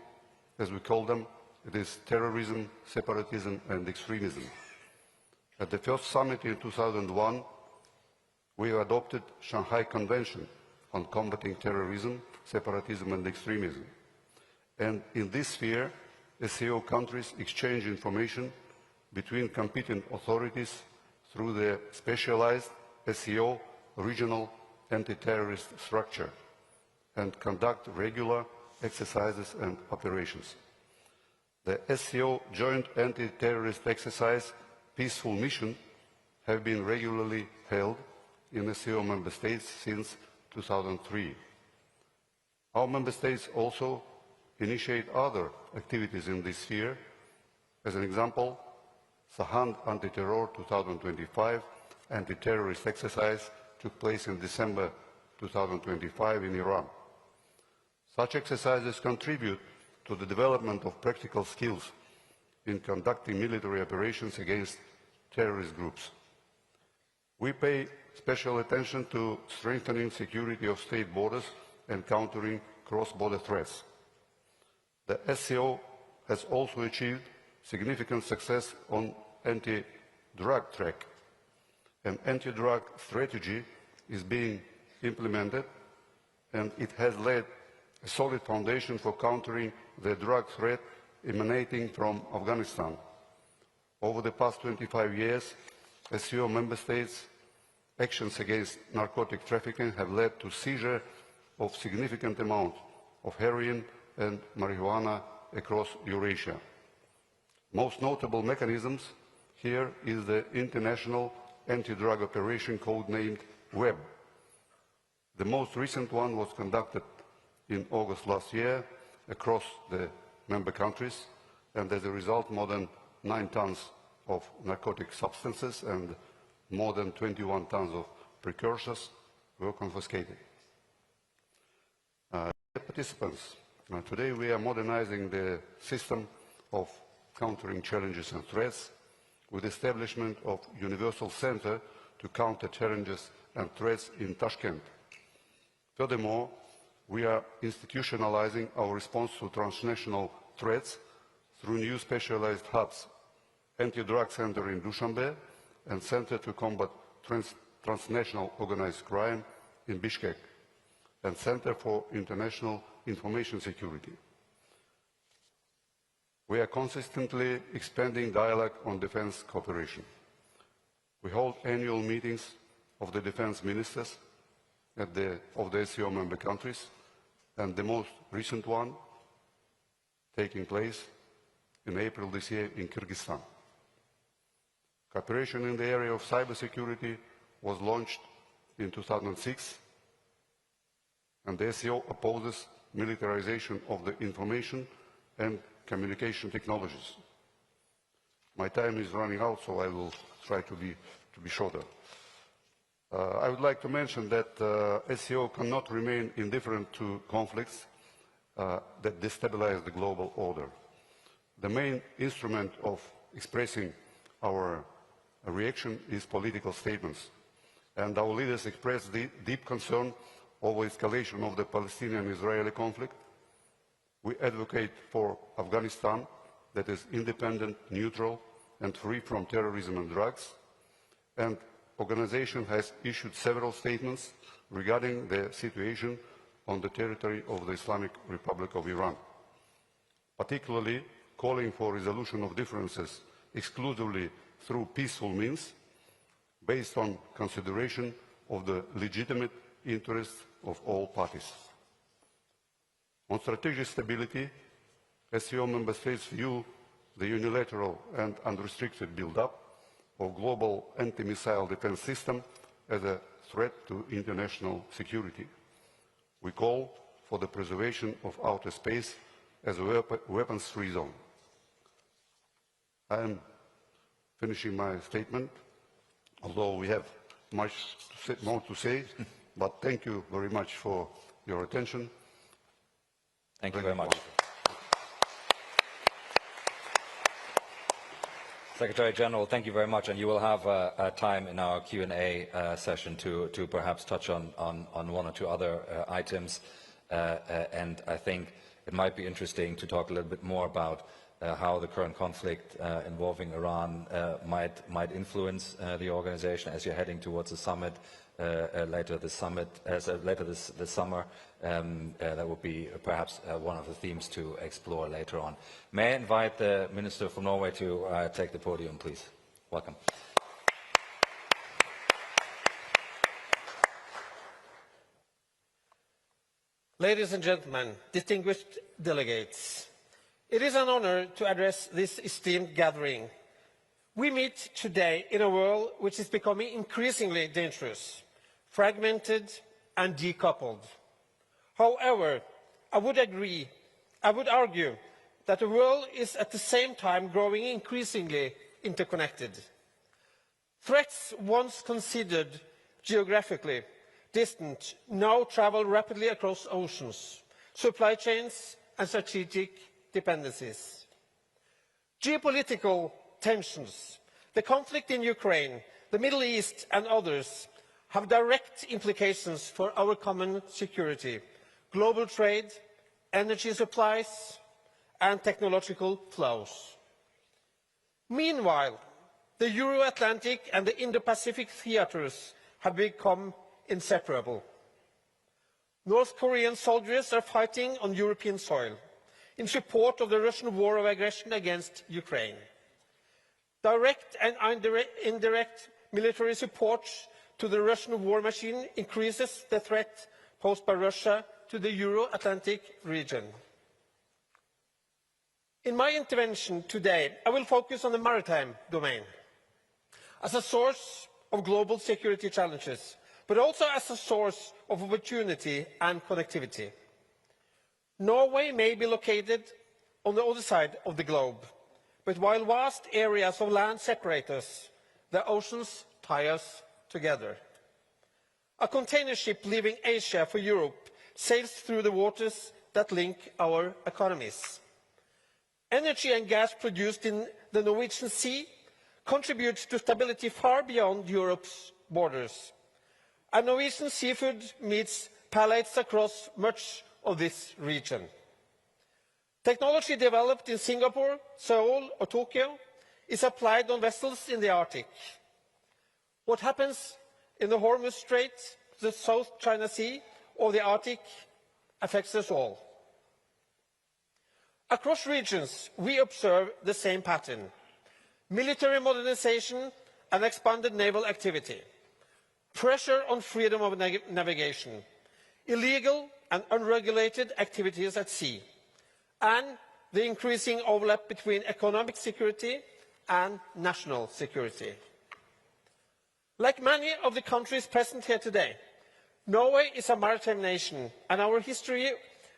as we call them. It is terrorism, separatism, and extremism. At the first summit in 2001, we adopted Shanghai Convention on combating terrorism, separatism, and extremism. And in this sphere, SCO countries exchange information between competent authorities through the specialized SCO regional anti-terrorist structure and conduct regular exercises and operations. The SCO joint anti-terrorist exercise Peaceful Mission have been regularly held in SCO member states since 2003. Our member states also initiate other activities in this sphere. As an example, Sahand Anti-Terror 2025 anti-terrorist exercise took place in December 2025 in Iran. Such exercises contribute to the development of practical skills in conducting military operations against terrorist groups. We pay special attention to strengthening security of state borders and countering cross-border threats. The SCO has also achieved significant success on anti-drug track. An anti-drug strategy is being implemented, and it has laid a solid foundation for countering the drug threat emanating from Afghanistan. Over the past 25 years, SCO member states' actions against narcotic trafficking have led to seizure of significant amount of heroin and marijuana across Eurasia. Most notable mechanisms here is the international anti-drug operation codenamed WEB. The most recent one was conducted in August last year across the member countries, and as a result, more than 9 tons of narcotic substances and more than 21 tons of precursors were confiscated. Participants, today we are modernizing the system of countering challenges and threats with establishment of Universal Center to counter challenges and threats in Tashkent. Furthermore, we are institutionalizing our response to transnational threats through new specialized hubs, Anti-Drug Center in Dushanbe and Center to Combat Transnational Organized Crime in Bishkek, and Center for International Information Security. We are consistently expanding dialogue on defense cooperation. We hold annual meetings of the defense ministers of the SCO member countries, and the most recent one taking place in April this year in Kyrgyzstan. Cooperation in the area of cybersecurity was launched in 2006, and the SCO opposes militarization of the information and communication technologies. My time is running out, so I will try to be shorter. I would like to mention that SCO cannot remain indifferent to conflicts that destabilize the global order. The main instrument of expressing our reaction is political statements, and our leaders expressed deep concern over escalation of the Palestinian-Israeli conflict. We advocate for Afghanistan that is independent, neutral, and free from terrorism and drugs, and the organization has issued several statements regarding the situation on the territory of the Islamic Republic of Iran, particularly calling for resolution of differences exclusively through peaceful means, based on consideration of the legitimate interests of all parties. On strategic stability, SCO member states view the unilateral and unrestricted build-up of global anti-missile defense system as a threat to international security. We call for the preservation of outer space as a weapons-free zone. I am finishing my statement, although we have much more to say, but thank you very much for your attention. Thank you very much. Secretary General, thank you very much, and you will have time in our Q&A session to perhaps touch on one or two other items, and I think it might be interesting to talk a little bit more about how the current conflict involving Iran might influence the organization as you're heading towards the summit later this summer. That would be perhaps one of the themes to explore later on. May I invite the Minister from Norway to take the podium, please? Welcome. Ladies and gentlemen, distinguished delegates, it is an honor to address this esteemed gathering. We meet today in a world which is becoming increasingly dangerous, fragmented and decoupled. However, I would argue that the world is at the same time growing increasingly interconnected. Threats once considered geographically distant now travel rapidly across oceans, supply chains and strategic dependencies. Geopolitical tensions, the conflict in Ukraine, the Middle East and others have direct implications for our common security, global trade, energy supplies and technological flows. Meanwhile, the Euro-Atlantic and the Indo-Pacific theatres have become inseparable. North Korean soldiers are fighting on European soil in support of the Russian war of aggression against Ukraine. Direct and indirect military support to the Russian war machine increases the threat posed by Russia to the Euro-Atlantic region. In my intervention today, I will focus on the maritime domain as a source of global security challenges, but also as a source of opportunity and connectivity. Norway may be located on the other side of the globe, but while vast areas of land separate us, the oceans tie us together. A container ship leaving Asia for Europe sails through the waters that link our economies. Energy and gas produced in the Norwegian Sea contribute to stability far beyond Europe's borders. And Norwegian seafood meets palates across much of this region. Technology developed in Singapore, Seoul or Tokyo is applied on vessels in the Arctic. What happens in the Hormuz Strait, the South China Sea or the Arctic affects us all. Across regions, we observe the same pattern: military modernization and expanded naval activity, pressure on freedom of navigation, illegal and unregulated activities at sea, and the increasing overlap between economic security and national security. Like many of the countries present here today, Norway is a maritime nation, and our history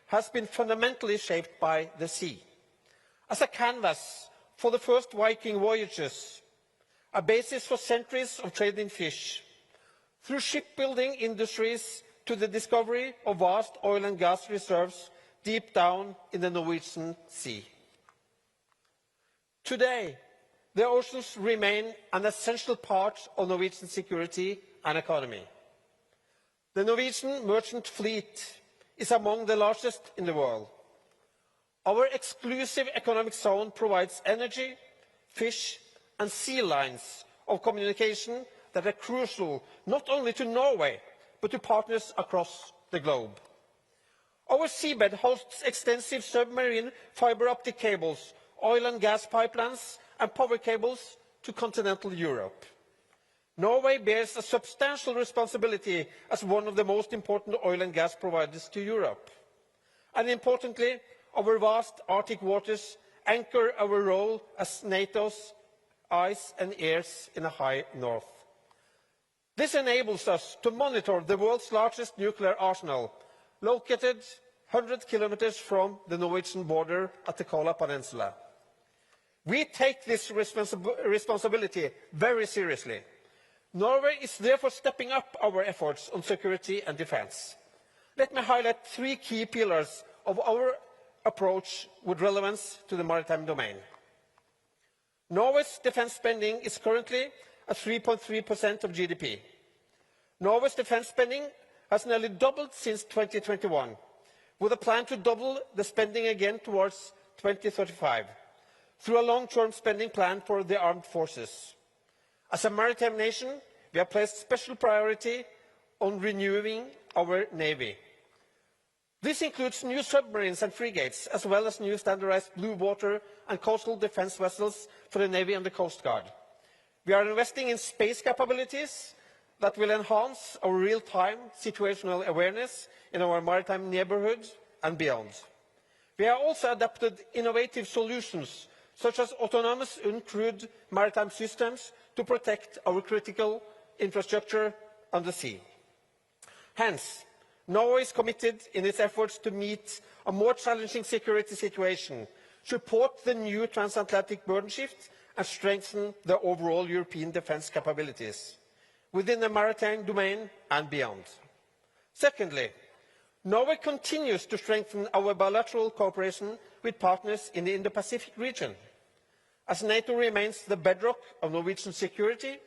has been fundamentally shaped by the sea. As a canvas for the first Viking voyages, a basis for centuries of trade in fish, through shipbuilding industries to the discovery of vast oil and gas reserves deep down in the Norwegian Sea. Today, the oceans remain an essential part of Norwegian security and economy. The Norwegian merchant fleet is among the largest in the world. Our exclusive economic zone provides energy, fish and sea lines of communication that are crucial not only to Norway, but to partners across the globe. Our seabed hosts extensive submarine fiber optic cables, oil and gas pipelines and power cables to continental Europe. Norway bears a substantial responsibility as one of the most important oil and gas providers to Europe. And importantly, our vast Arctic waters anchor our role as NATO's eyes and ears in the high north. This enables us to monitor the world's largest nuclear arsenal, located 100 kilometers from the Norwegian border at the Kola Peninsula. We take this responsibility very seriously. Norway is therefore stepping up our efforts on security and defense. Let me highlight 3 key pillars of our approach with relevance to the maritime domain. Norway's defense spending is currently at 3.3% of GDP. Norway's defense spending has nearly doubled since 2021, with a plan to double the spending again towards 2035, through a long-term spending plan for the armed forces. As a maritime nation, we have placed special priority on renewing our navy. This includes new submarines and frigates, as well as new standardized blue water and coastal defense vessels for the Navy and the Coast Guard. We are investing in space capabilities that will enhance our real-time situational awareness in our maritime neighborhood and beyond. We have also adapted innovative solutions, such as autonomous uncrewed maritime systems, to protect our critical infrastructure on the sea. Hence, Norway is committed in its efforts to meet a more challenging security situation, support the new transatlantic burden shift, and strengthen the overall European defence capabilities within the maritime domain and beyond. Secondly, Norway continues to strengthen our bilateral cooperation with partners in the Indo-Pacific region. As NATO remains the bedrock of Norwegian security,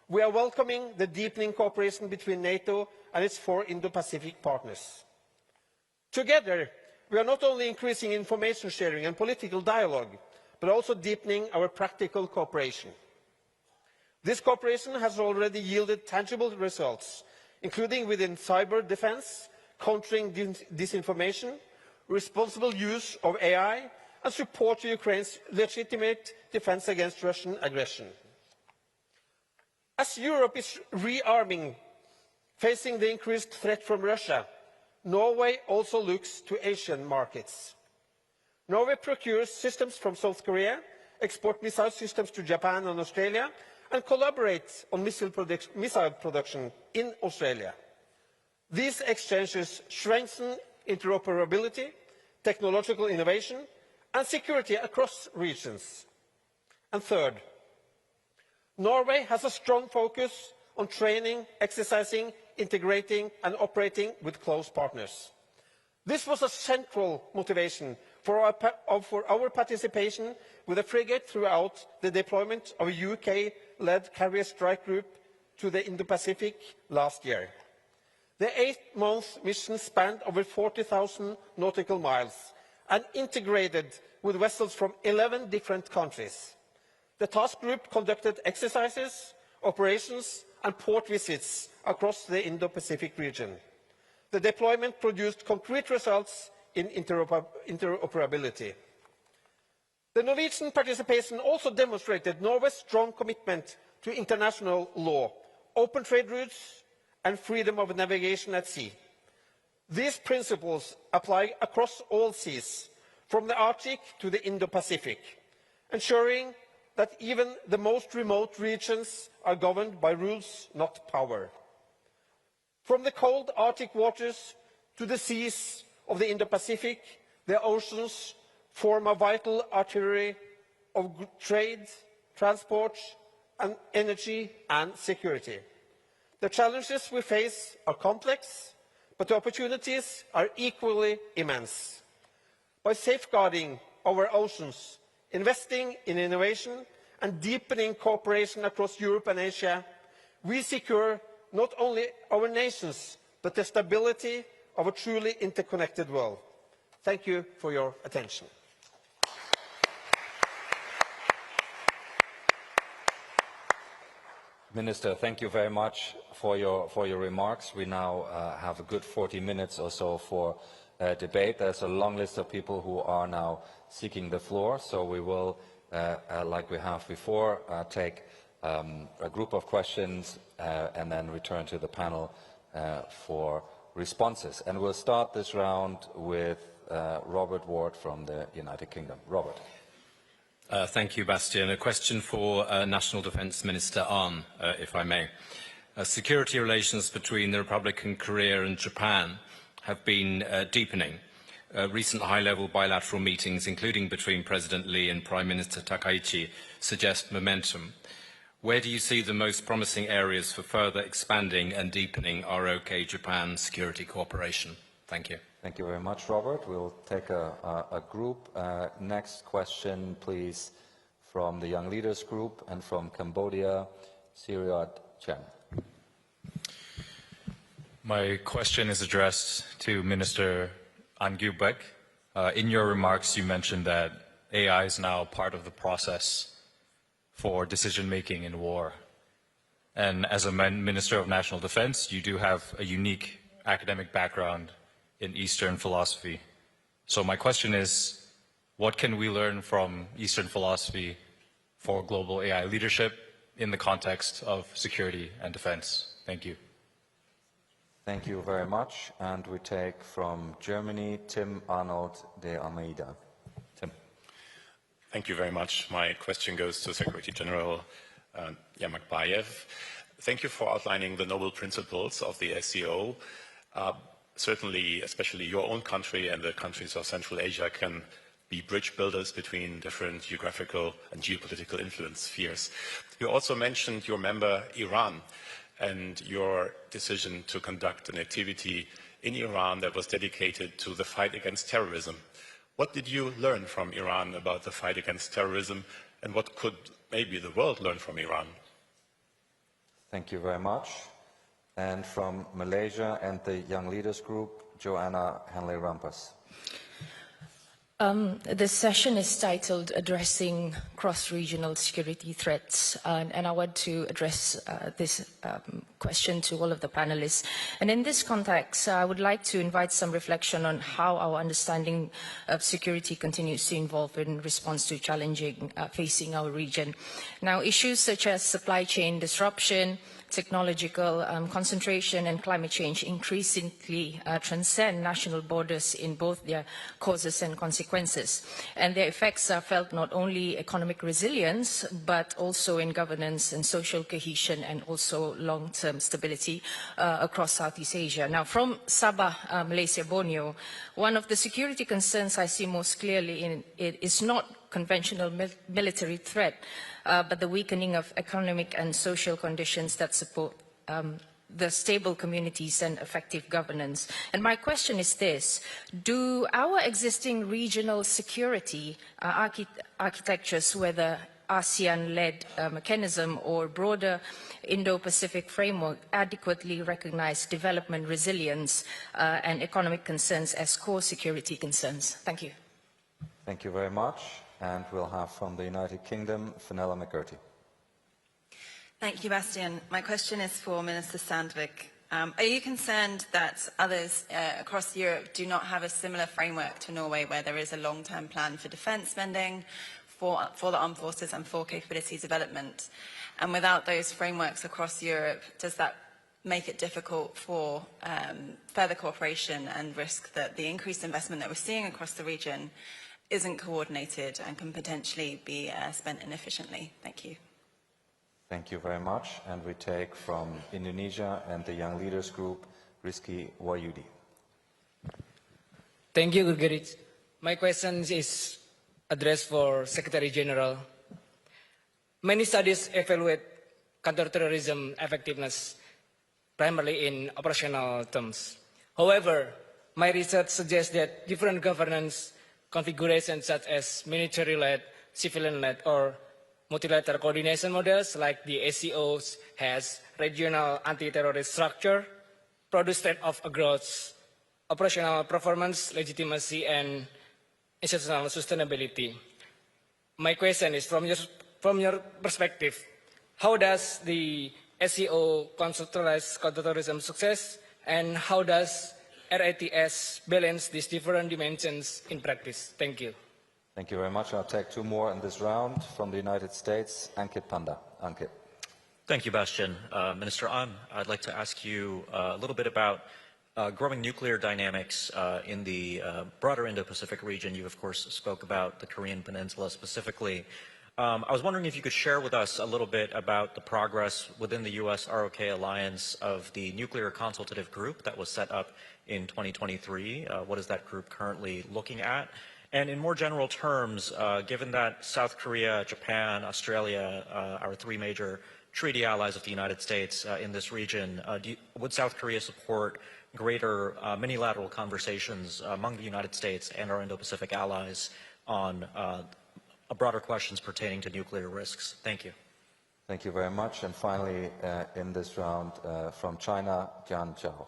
we are welcoming the deepening cooperation between NATO and its 4 Indo-Pacific partners. Together, we are not only increasing information sharing and political dialogue, but also deepening our practical cooperation. This cooperation has already yielded tangible results, including within cyber defense, countering disinformation, responsible use of AI, and support to Ukraine's legitimate defense against Russian aggression. As Europe is rearming, facing the increased threat from Russia, Norway also looks to Asian markets. Norway procures systems from South Korea, exports missile systems to Japan and Australia, and collaborates on missile production in Australia. These exchanges strengthen interoperability, technological innovation, and security across regions. And third, Norway has a strong focus on training, exercising, integrating, and operating with close partners. This was a central motivation for our participation with a frigate throughout the deployment of a UK-led carrier strike group to the Indo-Pacific last year. The 8-month mission spanned over 40,000 nautical miles and integrated with vessels from 11 different countries. The task group conducted exercises, operations, and port visits across the Indo-Pacific region. The deployment produced concrete results in interoperability. The Norwegian participation also demonstrated Norway's strong commitment to international law, open trade routes, and freedom of navigation at sea. These principles apply across all seas, from the Arctic to the Indo-Pacific, ensuring that even the most remote regions are governed by rules, not power. From the cold Arctic waters to the seas of the Indo-Pacific, the oceans form a vital artery of trade, transport, and energy and security. The challenges we face are complex, but the opportunities are equally immense. By safeguarding our oceans, investing in innovation, and deepening cooperation across Europe and Asia, we secure not only our nations, but the stability of a truly interconnected world. Thank you for your attention. Minister, thank you very much for your remarks. We now have a good 40 minutes or so for debate. There's a long list of people who are now seeking the floor, so we will, like we have before, take a group of questions and then return to the panel for responses. And we'll start this round with Robert Ward from the United Kingdom. Robert. Thank you, Bastian. A question for National Defence Minister Ahn, if I may. Security relations between the Republic of Korea and Japan have been deepening. recent high-level bilateral meetings, including between President Lee and Prime Minister Takaichi, suggest momentum. Where do you see the most promising areas for further expanding and deepening ROK-Japan security cooperation? Thank you. Thank you very much, Robert. We'll take a group. Next question, please, from the Young Leaders Group and from Cambodia, Siriat Chen. My question is addressed to Minister An Gyubek. In your remarks, you mentioned that AI is now part of the process for decision-making in war. And as a Minister of National Defense, you do have a unique academic background in Eastern philosophy. So my question is, what can we learn from Eastern philosophy for global AI leadership in the context of security and defense? Thank you. Thank you very much. And we take from Germany, Tim Arnold de Almeida. Tim. Thank you very much. My question goes to Secretary General Yamakbayev. Thank you for outlining the noble principles of the SCO. Certainly, especially your own country and the countries of Central Asia can be bridge builders between different geographical and geopolitical influence spheres. You also mentioned your member, Iran, and your decision to conduct an activity in Iran that was dedicated to the fight against terrorism. What did you learn from Iran about the fight against terrorism, and what could maybe the world learn from Iran? Thank you very much. And from Malaysia and the Young Leaders Group, Joanna Hanley-Rampas. This session is titled Addressing Cross-Regional Security Threats, and I want to address this question to all of the panelists. And in this context, I would like to invite some reflection on how our understanding of security continues to evolve in response to challenges facing our region. Now, issues such as supply chain disruption, technological concentration and climate change increasingly transcend national borders in both their causes and consequences. And their effects are felt not only economic resilience, but also in governance and social cohesion and also long-term stability across Southeast Asia. Now, from Sabah, Malaysia, Borneo, one of the security concerns I see most clearly in it is not conventional military threat, but the weakening of economic and social conditions that support the stable communities and effective governance. And my question is this: do our existing regional security architectures, whether ASEAN-led mechanism or broader Indo-Pacific framework, adequately recognize development resilience and economic concerns as core security concerns? Thank you. Thank you very much. And we'll have from the United Kingdom, Fenella McGurty. Thank you, Bastian. My question is for Minister Sandvik. Are you concerned that others across Europe do not have a similar framework to Norway, where there is a long-term plan for defence spending, for the armed forces and for capability development? And without those frameworks across Europe, does that make it difficult for further cooperation and risk that the increased investment that we're seeing across the region isn't coordinated and can potentially be spent inefficiently? Thank you. Thank you very much. And we take from Indonesia and the Young Leaders Group, Rizky Wahyudi. Thank you, Gurgerit. My question is addressed for Secretary General. Many studies evaluate counterterrorism effectiveness primarily in operational terms. However, my research suggests that different governance configurations such as military-led, civilian-led, or multilateral coordination models like the SCOs has regional anti-terrorist structure, produce trade-off across operational performance, legitimacy, and institutional sustainability. My question is, from your perspective, how does the SCO conceptualize counterterrorism success, and how does RITS balance these different dimensions in practice? Thank you. Thank you very much. I'll take two more in this round. From the United States, Ankit Panda. Ankit. Thank you, Bastian. Minister An, I'd like to ask you a little bit about growing nuclear dynamics in the broader Indo-Pacific region. You, of course, spoke about the Korean Peninsula specifically. I was wondering if you could share with us a little bit about the progress within the U.S. ROK alliance of the nuclear consultative group that was set up in 2023. What is that group currently looking at? And in more general terms, given that South Korea, Japan, Australia are three major treaty allies of the United States in this region, would South Korea support greater minilateral conversations among the United States and our Indo-Pacific allies on broader questions pertaining to nuclear risks? Thank you. Thank you very much. And finally, in this round, from China, Jian Zhao.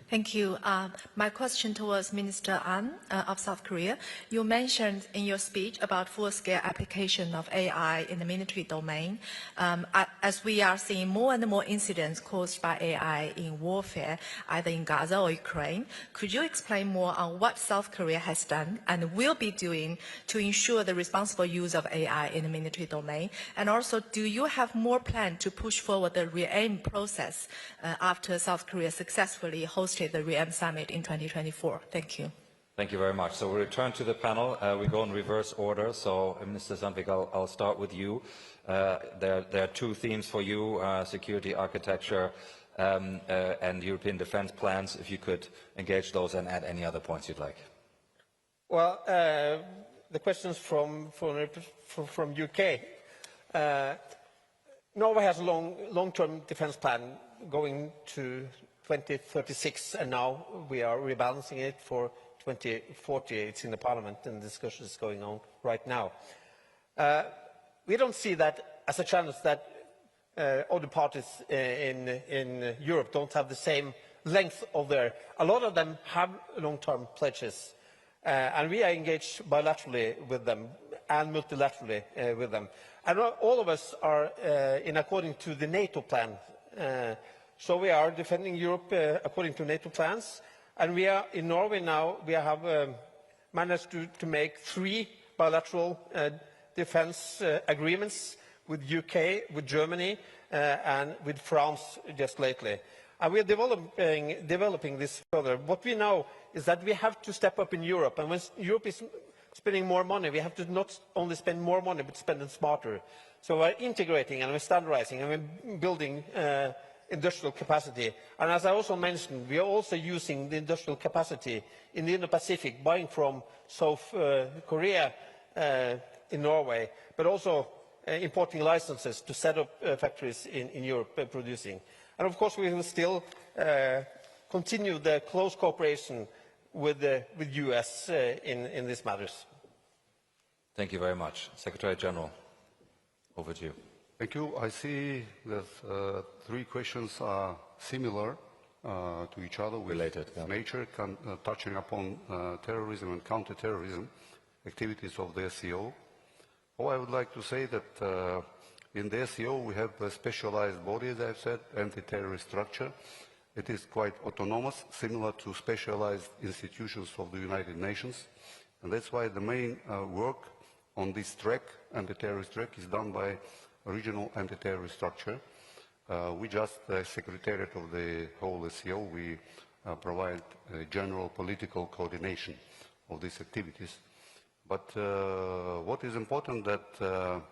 Thank you. My question towards Minister An of South Korea. You mentioned in your speech about full-scale application of AI in the military domain. As we are seeing more and more incidents caused by AI in warfare, either in Gaza or Ukraine, could you explain more on what South Korea has done and will be doing to ensure the responsible use of AI in the military domain? And also, do you have more plan to push forward the re-aim process after South Korea successfully hosted the REAM summit in 2024. Thank you. Thank you very much. So we return to the panel. We go in reverse order. So, Minister Sandvik, I'll start with you. There are two themes for you, security architecture and European defense plans. If you could engage those and add any other points you'd like. Well, the questions from UK. Norway has a long-term defense plan going to 2036, and now we are rebalancing it for 2040. It's in the Parliament, and the discussion is going on right now. We don't see that as a challenge that other parties in Europe don't have the same length of their. A lot of them have long-term pledges, and we are engaged bilaterally with them and multilaterally with them. And all of us are in according to the NATO plan. So we are defending Europe according to NATO plans, and we are in Norway now. We have managed to make 3 bilateral defense agreements with UK, with Germany, and with France just lately. And we are developing this further. What we know is that we have to step up in Europe, and when Europe is spending more money, we have to not only spend more money, but spend it smarter. So we're integrating and we're standardizing and we're building industrial capacity. And as I also mentioned, we are also using the industrial capacity in the Indo-Pacific, buying from South Korea in Norway, but also importing licenses to set up factories in Europe producing. And of course, we will still continue the close cooperation with US in these matters. Thank you very much. Secretary General, over to you. Thank you. I see that 3 questions are similar to each other, related nature, touching upon terrorism and counter-terrorism activities of the SCO. Oh, I would like to say that in the SCO we have a specialized body, as I've said, anti-terrorist structure. It is quite autonomous, similar to specialized institutions of the United Nations. And that's why the main work on this track, anti-terrorist track, is done by regional anti-terrorist structure. We just, as Secretariat of the whole SCO, we provide general political coordination of these activities. But what is important that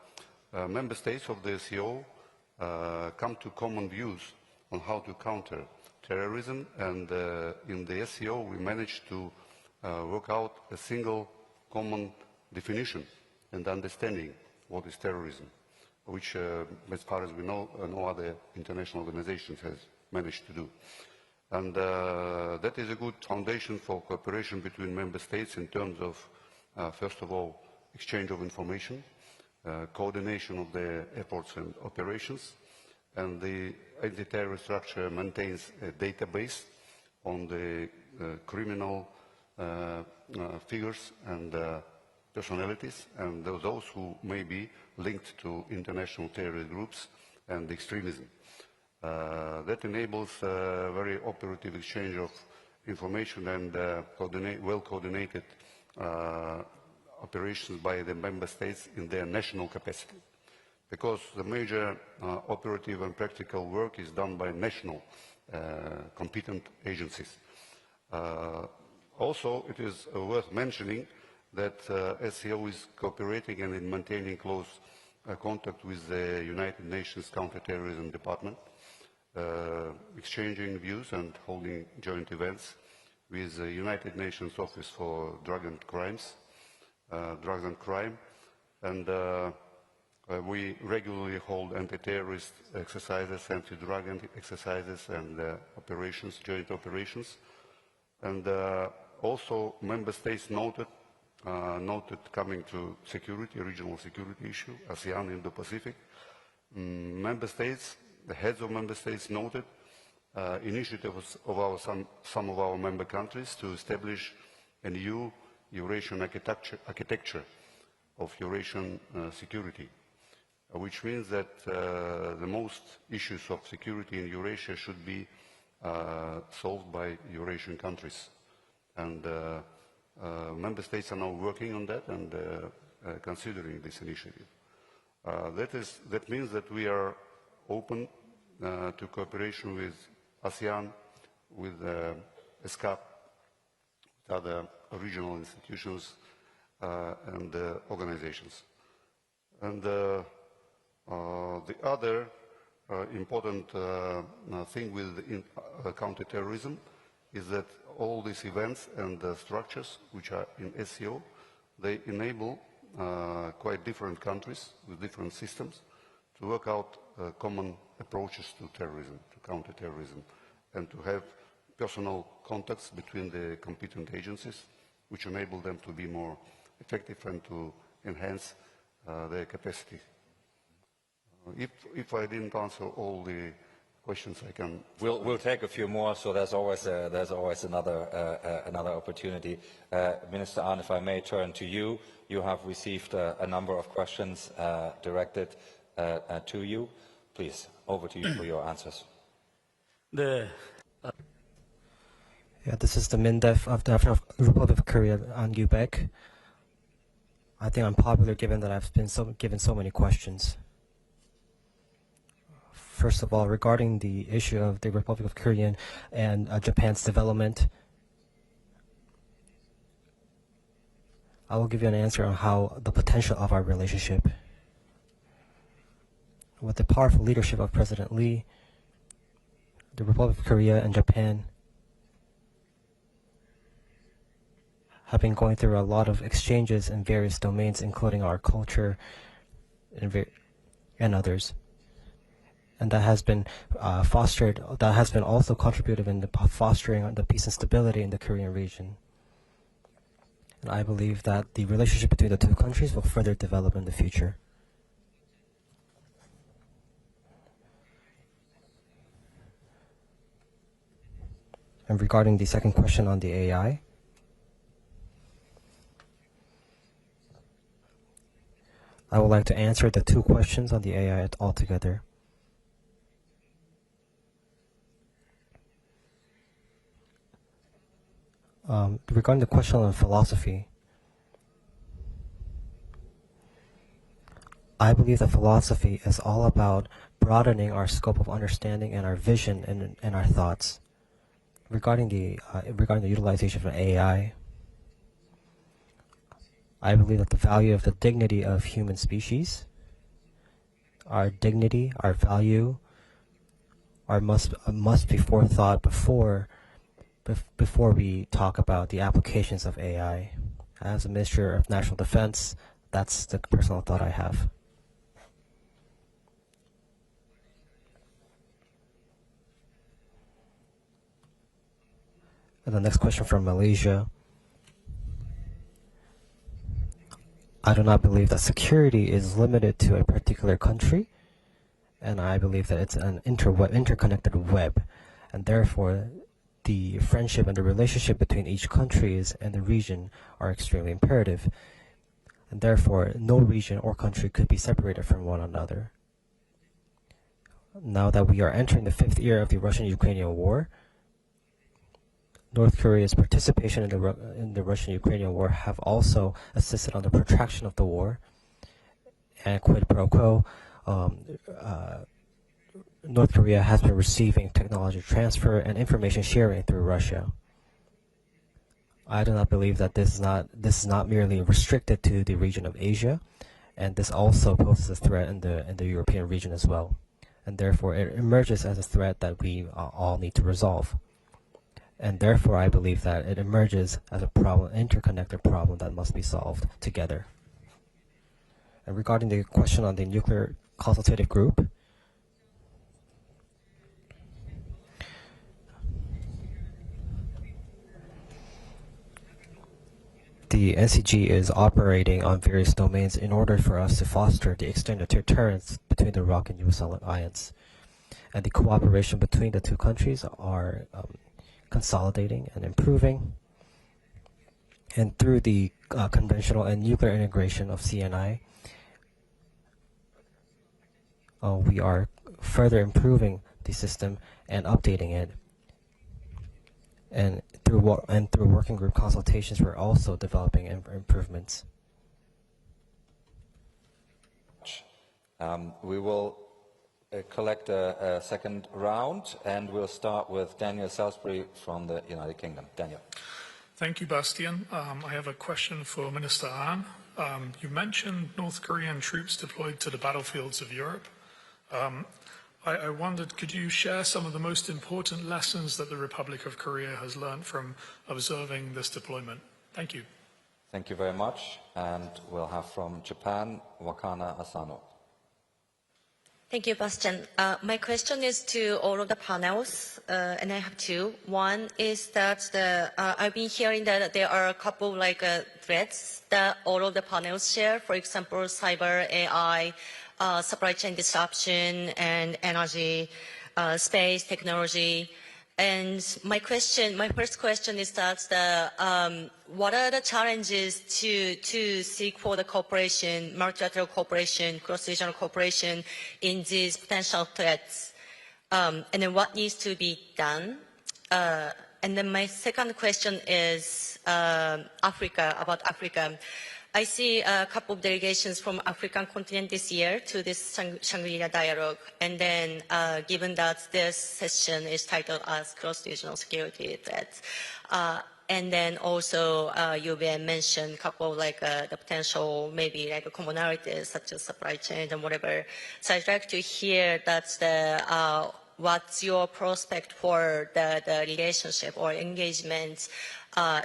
member states of the SCO come to common views on how to counter terrorism, and in the SCO we managed to work out a single common definition and understanding what is terrorism, which, as far as we know, no other international organization has managed to do. And that is a good foundation for cooperation between member states in terms of, first of all, exchange of information, coordination of their efforts and operations, and the anti-terrorist structure maintains a database on the criminal figures and personalities and those who may be linked to international terrorist groups and extremism. That enables a very operative exchange of information and well-coordinated operations by the member states in their national capacity. Because the major operative and practical work is done by national competent agencies. Also, it is worth mentioning that SCO is cooperating and in maintaining close contact with the United Nations Counterterrorism Department, exchanging views and holding joint events with the United Nations Office for Drugs and Crime, and we regularly hold anti-terrorist exercises, anti-drug exercises, and operations, joint operations. And also, member states noted coming to security, regional security issue, ASEAN, Indo-Pacific. Member states, the heads of member states noted initiatives of some of our member countries to establish a new Eurasian architecture of Eurasian security, which means that the most issues of security in Eurasia should be solved by Eurasian countries. And member states are now working on that and considering this initiative. That means that we are open to cooperation with ASEAN, with ESCAP, with other regional institutions and organizations. And the other important thing with counterterrorism is that all these events and structures which are in SCO, they enable quite different countries with different systems to work out common approaches to terrorism, to counterterrorism, and to have personal contacts between the competent agencies, which enable them to be more effective and to enhance their capacity. If I didn't answer all the questions, I can. We'll take a few more. So there's always another opportunity. Minister Ahn, if I may turn to you, you have received a number of questions directed to you. Please, over to you for your answers. Yeah, this is the MINDEF of the Republic of Korea, An Gyu-baek. I think I'm popular given that I've been given so many questions. First of all, regarding the issue of the Republic of Korea and Japan's development, I will give you an answer on how the potential of our relationship. With the powerful leadership of President Lee, the Republic of Korea and Japan have been going through a lot of exchanges in various domains, including our culture and others. And that has been also contributed in the fostering the peace and stability in the Korean region. And I believe that the relationship between the two countries will further develop in the future. And regarding the second question on the AI, I would like to answer the two questions on the AI altogether. Regarding the question on philosophy, I believe that philosophy is all about broadening our scope of understanding and our vision and our thoughts. Regarding the utilization of AI, I believe that the value of the dignity of human species, our dignity, our value, must be forethought before we talk about the applications of AI. As a Minister of National Defense, that's the personal thought I have. And the next question from Malaysia. I do not believe that security is limited to a particular country, and I believe that it's an interconnected web, and therefore the friendship and the relationship between each countries and the region are extremely imperative, and therefore no region or country could be separated from one another. Now that we are entering the 5th year of the Russian-Ukrainian war, North Korea's participation in the Russian-Ukrainian war have also assisted on the protraction of the war, and quid pro quo, North Korea has been receiving technology transfer and information sharing through Russia. I do not believe that this is not merely restricted to the region of Asia, and this also poses a threat in the European region as well, and therefore it emerges as a threat that we all need to resolve. And therefore, I believe that it emerges as a problem, interconnected problem that must be solved together. And regarding the question on the nuclear consultative group, the NCG is operating on various domains in order for us to foster the extended deterrence between the ROC and US alliance. And the cooperation between the two countries are consolidating and improving. And through the conventional and nuclear integration of CNI, we are further improving the system and updating it. And through working group consultations, we're also developing improvements. We will collect a second round, and we'll start with Daniel Salisbury from the United Kingdom. Daniel. Thank you, Bastian. I have a question for Minister Ahn. You mentioned North Korean troops deployed to the battlefields of Europe. I wondered, could you share some of the most important lessons that the Republic of Korea has learned from observing this deployment? Thank you. Thank you very much. And we'll have from Japan, Wakana Asano. Thank you, Bastian. My question is to all of the panels, and I have two. One is that I've been hearing that there are a couple threats that all of the panels share. For example, cyber, AI, supply chain disruption, and energy, space, technology. And my first question is that what are the challenges to seek for the cooperation, multilateral cooperation, cross-regional cooperation in these potential threats? And then what needs to be done? And then my second question is about Africa. I see a couple of delegations from African continent this year to this Shangri-La Dialogue. And then given that this session is titled as Cross-Regional Security Threats, and then also you mentioned a couple of the potential maybe commonalities such as supply chain and whatever. So I'd like to hear that's what's your prospect for the relationship or engagement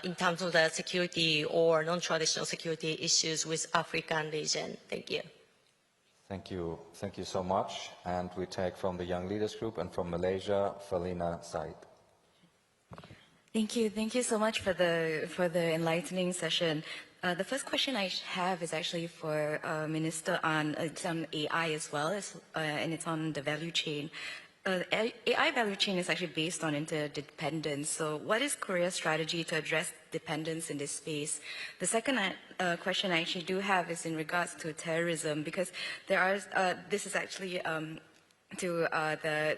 in terms of the security or non-traditional security issues with African region. Thank you. Thank you. Thank you so much. And we take from the Young Leaders Group and from Malaysia, Falina Said. Thank you. Thank you so much for the enlightening session. The first question I have is actually for Minister Ahn. It's on AI as well, and it's on the value chain. AI value chain is actually based on interdependence. So what is Korea's strategy to address dependence in this space? The second question I actually do have is in regards to terrorism, because there are, this is actually to the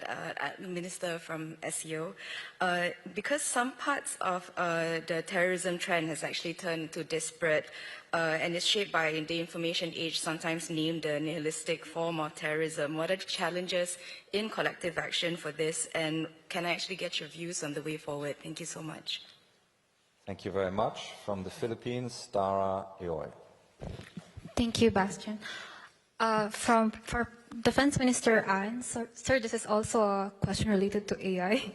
minister from SEO, because some parts of the terrorism trend has actually turned to disparate and is shaped by the information age, sometimes named the nihilistic form of terrorism. What are the challenges in collective action for this, and can I actually get your views on the way forward? Thank you so much. Thank you very much. From the Philippines, Dara Ioy. Thank you, Bastian. For Defense Minister Ahn, sir, this is also a question related to AI.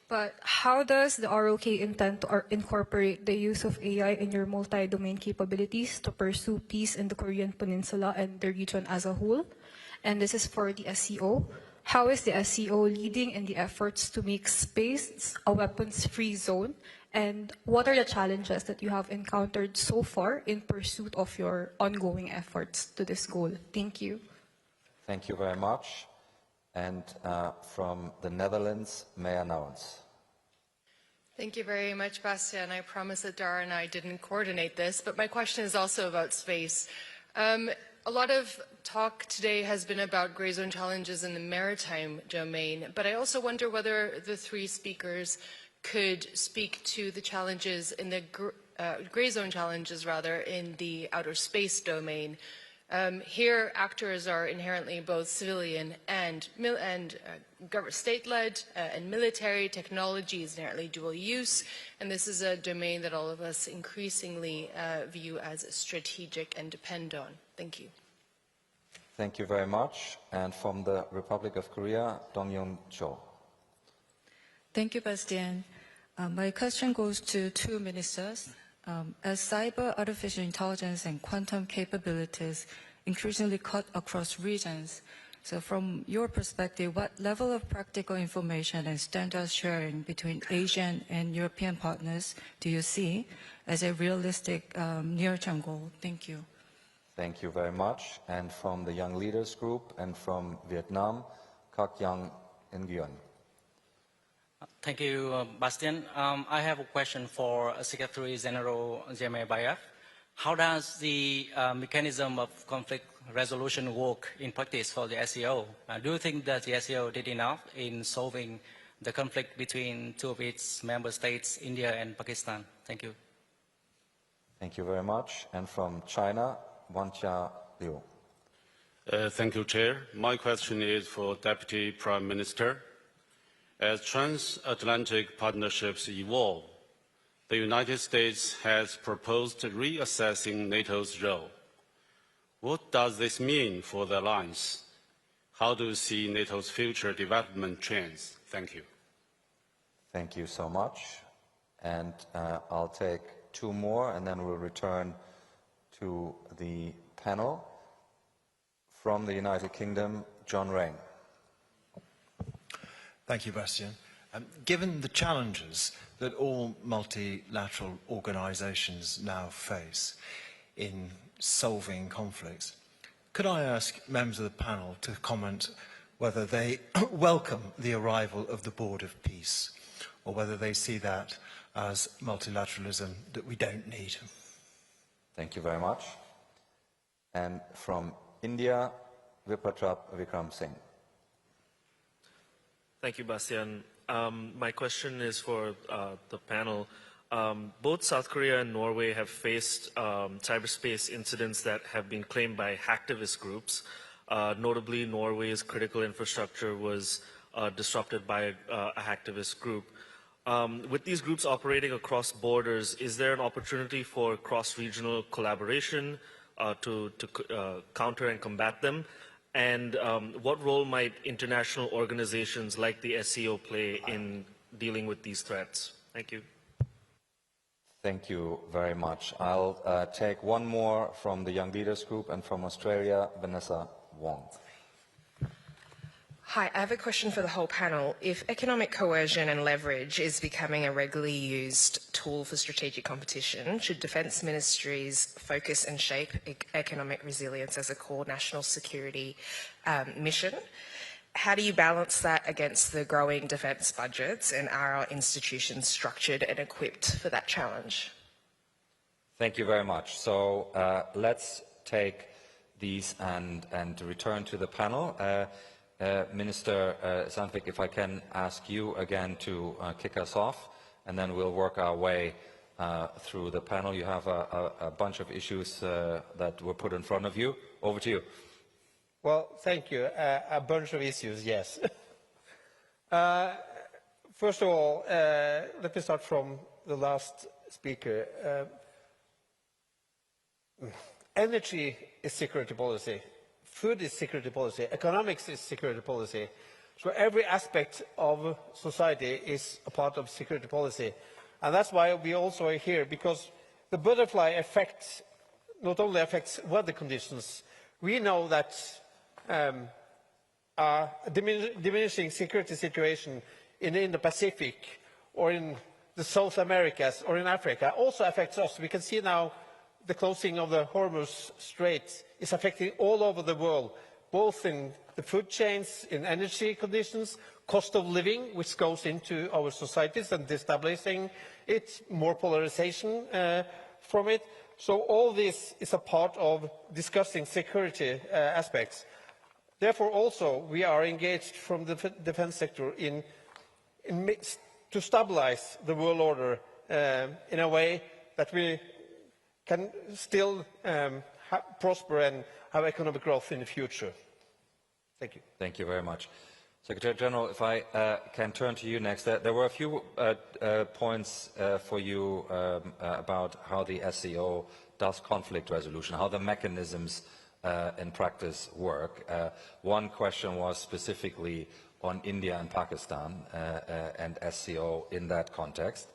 But how does the ROK intend to incorporate the use of AI in your multi-domain capabilities to pursue peace in the Korean Peninsula and the region as a whole? And this is for the SCO. How is the SCO leading in the efforts to make space a weapons-free zone? And what are the challenges that you have encountered so far in pursuit of your ongoing efforts to this goal? Thank you. Thank you very much. And from the Netherlands, Maya Nouwens. Thank you very much, Bastian. I promise that Dara and I didn't coordinate this, but my question is also about space. A lot of talk today has been about gray zone challenges in the maritime domain, but I also wonder whether the three speakers could speak to the challenges in the gray zone challenges, rather, in the outer space domain. Here, actors are inherently both civilian and state-led and military. Technology is inherently dual use, and this is a domain that all of us increasingly view as strategic and depend on. Thank you. Thank you very much. And from the Republic of Korea, Dong-Yun Cho. Thank you, Bastian. My question goes to two ministers. As cyber, artificial intelligence, and quantum capabilities increasingly cut across regions, so from your perspective, what level of practical information and standard sharing between Asian and European partners do you see as a realistic near-term goal? Thank you. Thank you very much. And from the Young Leaders Group and from Vietnam, Kak Yang Nguyen. Thank you, Bastian. I have a question for Secretary General Gemaybayev. How does the mechanism of conflict resolution work in practice for the SCO? Do you think that the SCO did enough in solving the conflict between two of its member states, India and Pakistan? Thank you. Thank you very much. And from China, Wanjia Liu. Thank you, Chair. My question is for Deputy Prime Minister. As transatlantic partnerships evolve, the United States has proposed reassessing NATO's role. What does this mean for the alliance? How do you see NATO's future development trends? Thank you. Thank you so much. And I'll take two more, and then we'll return to the panel. From the United Kingdom, John Rain. Thank you, Bastian. Given the challenges that all multilateral organisations now face in solving conflicts, could I ask members of the panel to comment whether they welcome the arrival of the Board of Peace, or whether they see that as multilateralism that we don't need? Thank you very much. And from India, Vipatrap Vikram Singh. Thank you, Bastian. My question is for the panel. Both South Korea and Norway have faced cyberspace incidents that have been claimed by hacktivist groups. Notably, Norway's critical infrastructure was disrupted by a hacktivist group. With these groups operating across borders, is there an opportunity for cross-regional collaboration to counter and combat them? And what role might international organizations like the SCO play in dealing with these threats? Thank you. Thank you very much. I'll take one more from the Young Leaders Group, and from Australia, Vanessa Wong. Hi, I have a question for the whole panel. If economic coercion and leverage is becoming a regularly used tool for strategic competition, should defence ministries focus and shape economic resilience as a core national security mission? How do you balance that against the growing defence budgets, and are our institutions structured and equipped for that challenge? Thank you very much. So let's take these and return to the panel. Minister Sandvik, if I can ask you again to kick us off, and then we'll work our way through the panel. You have a bunch of issues that were put in front of you. Over to you. Well, thank you. A bunch of issues, yes. First of all, let me start from the last speaker. Energy is security policy. Food is security policy. Economics is security policy. So every aspect of society is a part of security policy. And that's why we also are here, because the butterfly effect not only affects weather conditions. We know that a diminishing security situation in the Indo-Pacific or in the South Americas or in Africa also affects us. We can see now the closing of the Hormuz Strait is affecting all over the world, both in the food chains, in energy conditions, cost of living, which goes into our societies and destabilizing it, more polarization from it. So all this is a part of discussing security aspects. Therefore, also, we are engaged from the defense sector to stabilize the world order in a way that we can still prosper and have economic growth in the future. Thank you. Thank you very much. Secretary General, if I can turn to you next. There were a few points for you about how the SCO does conflict resolution, how the mechanisms in practice work. One question was specifically on India and Pakistan and SCO in that context.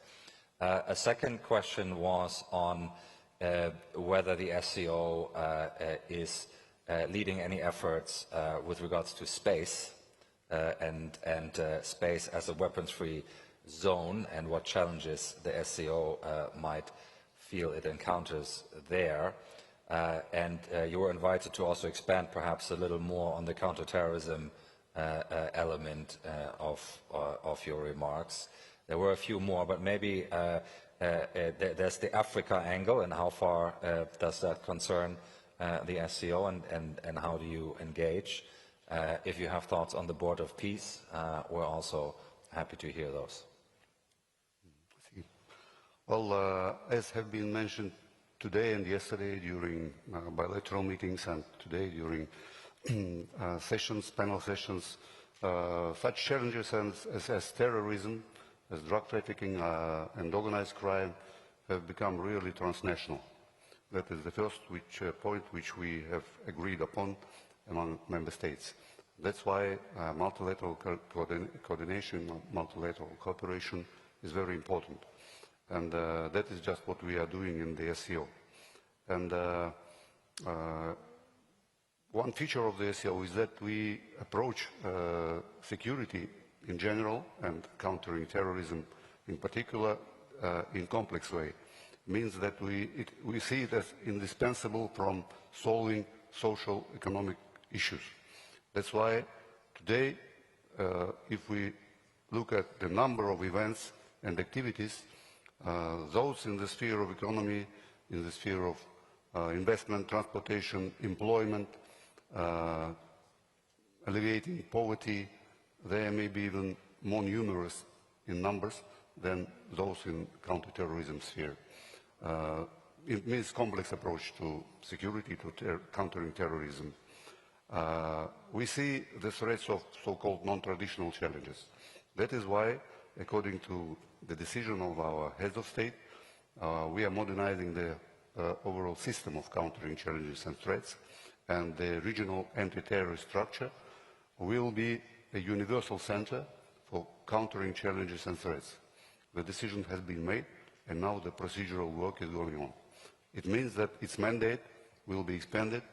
A second question was on whether the SCO is leading any efforts with regards to space and space as a weapons-free zone, and what challenges the SCO might feel it encounters there. You were invited to also expand perhaps a little more on the counterterrorism element of your remarks. There were a few more, but maybe there's the Africa angle, and how far does that concern the SCO, and how do you engage? If you have thoughts on the Board of Peace, we're also happy to hear those. Well, as have been mentioned today and yesterday during bilateral meetings, and today during sessions, panel sessions, such challenges as terrorism, as drug trafficking and organized crime have become really transnational. That is the first point which we have agreed upon among member states. That's why multilateral coordination, multilateral cooperation is very important. And that is just what we are doing in the SCO. And one feature of the SCO is that we approach security in general and countering terrorism in particular in complex way. Means that we see it as indispensable from solving social economic issues. That's why today, if we look at the number of events and activities, those in the sphere of economy, in the sphere of investment, transportation, employment, alleviating poverty, they may be even more numerous in numbers than those in counterterrorism sphere. It means complex approach to security, to countering terrorism. We see the threats of so-called non-traditional challenges. That is why, according to the decision of our heads of state, we are modernizing the overall system of countering challenges and threats, and the regional anti-terrorist structure will be a universal center for countering challenges and threats. The decision has been made, and now the procedural work is going on. It means that its mandate will be expanded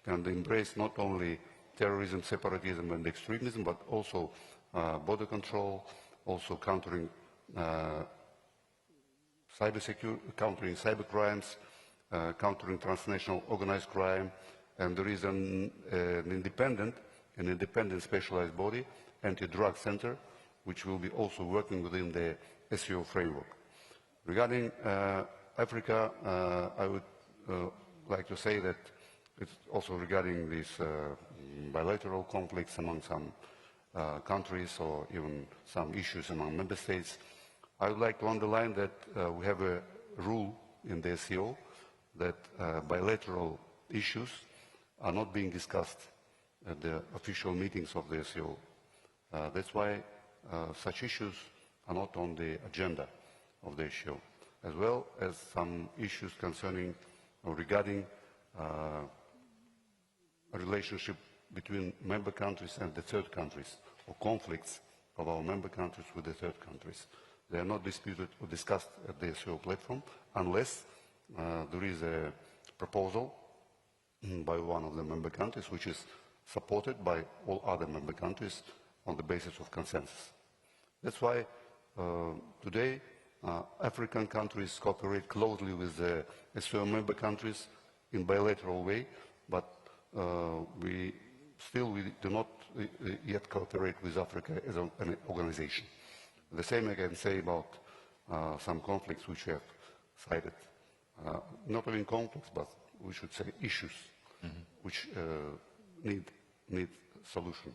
and embrace not only terrorism, separatism and extremism, but also border control, also countering countering cybercrimes, countering transnational organized crime, and there is an independent specialized body, anti-drug center, which will be also working within the SCO framework. Regarding Africa, I would like to say that it's also regarding these bilateral conflicts among some countries or even some issues among member states. I would like to underline that we have a rule in the SCO that bilateral issues are not being discussed at the official meetings of the SCO. That's why such issues are not on the agenda of the SCO, as well as some issues concerning or regarding a relationship between member countries and the third countries, or conflicts of our member countries with the third countries. They are not disputed or discussed at the SCO platform unless there is a proposal by one of the member countries which is supported by all other member countries on the basis of consensus. That's why today African countries cooperate closely with the SCO member countries in bilateral way, but we do not yet cooperate with Africa as an organization. The same I can say about some conflicts which we have cited. Not only conflicts, but we should say issues which need solution.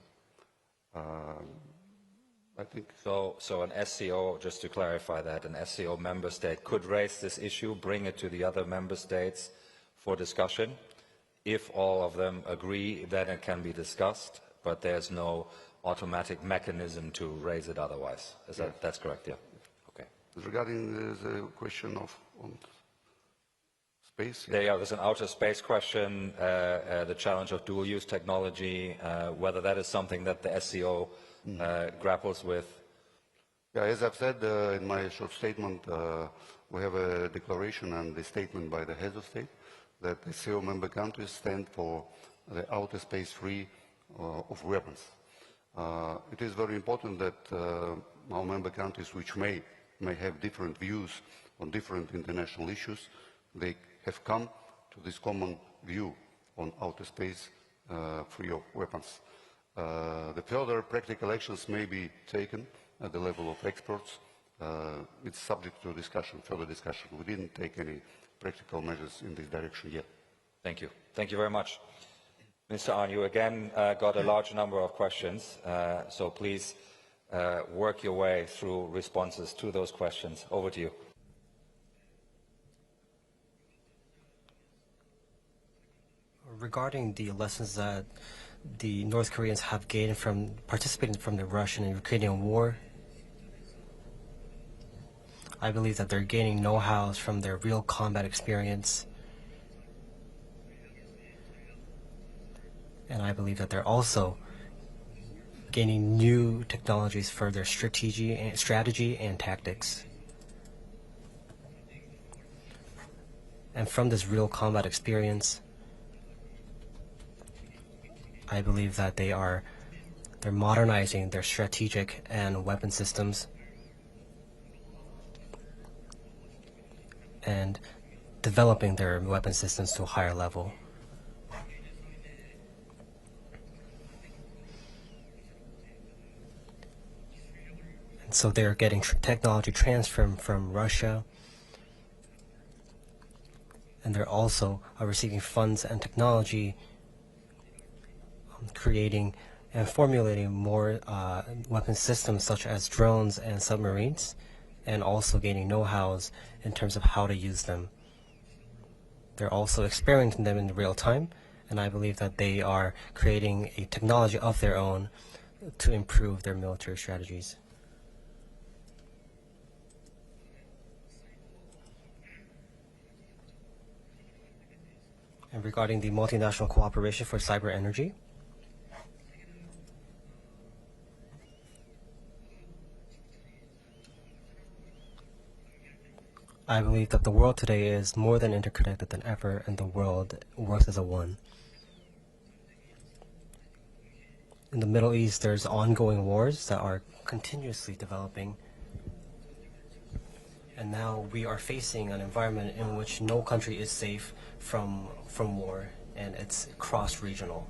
I think so. An SCO, just to clarify that, an SCO member state could raise this issue, bring it to the other member states for discussion, If all of them agree, then it can be discussed, but there's no automatic mechanism to raise it otherwise. That's correct, yeah. Okay. Regarding the question of space? There's an outer space question, the challenge of dual-use technology, whether that is something that the SCO grapples with. Yeah, as I've said in my short statement, we have a declaration and a statement by the heads of state that the SCO member countries stand for the outer space free of weapons. It is very important that our member countries, which may have different views on different international issues, they have come to this common view on outer space free of weapons. The further practical actions may be taken at the level of experts. It's subject to discussion, further discussion. We didn't take any practical measures in this direction yet. Thank you. Thank you very much. Mr. Ahn, you again got a large number of questions, so please work your way through responses to those questions. Over to you. Regarding the lessons that the North Koreans have gained from participating from the Russian and Ukrainian war, I believe that they're gaining know-hows from their real combat experience. And I believe that they're also gaining new technologies for their strategy and tactics. And from this real combat experience, I believe that they're modernizing their strategic and weapon systems and developing their weapon systems to a higher level. And so they're getting technology transfer from Russia, and they're also receiving funds and technology, creating and formulating more weapon systems such as drones and submarines, and also gaining know-hows in terms of how to use them. They're also experimenting them in real time, and I believe that they are creating a technology of their own to improve their military strategies. And regarding the multinational cooperation for cyber energy, I believe that the world today is more than interconnected than ever, and the world works as a one. In the Middle East, there's ongoing wars that are continuously developing, and now we are facing an environment in which no country is safe from war, and it's cross-regional.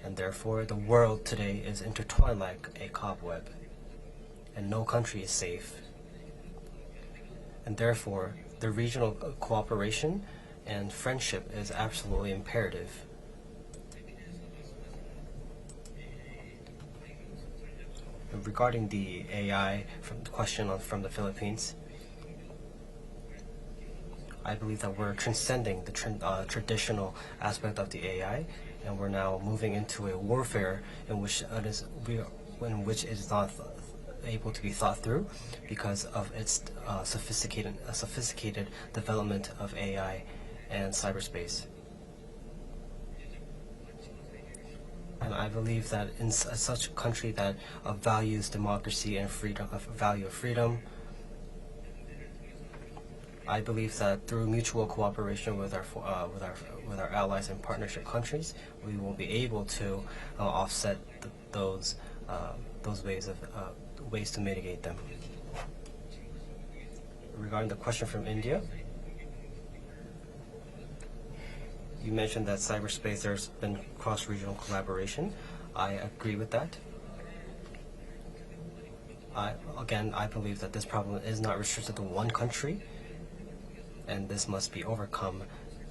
And therefore, the world today is intertwined like a cobweb, and no country is safe. And therefore, the regional cooperation and friendship is absolutely imperative. And regarding the AI from the Philippines, I believe that we're transcending the traditional aspect of the AI, and we're now moving into a warfare in which it is not able to be thought through because of its sophisticated development of AI and cyberspace. And I believe that in such a country that values democracy and freedom, value of freedom, I believe that through mutual cooperation with our allies and partnership countries, we will be able to offset those ways to mitigate them. Regarding the question from India, you mentioned that cyberspace, there's been cross-regional collaboration. I agree with that. I believe that this problem is not restricted to one country, and this must be overcome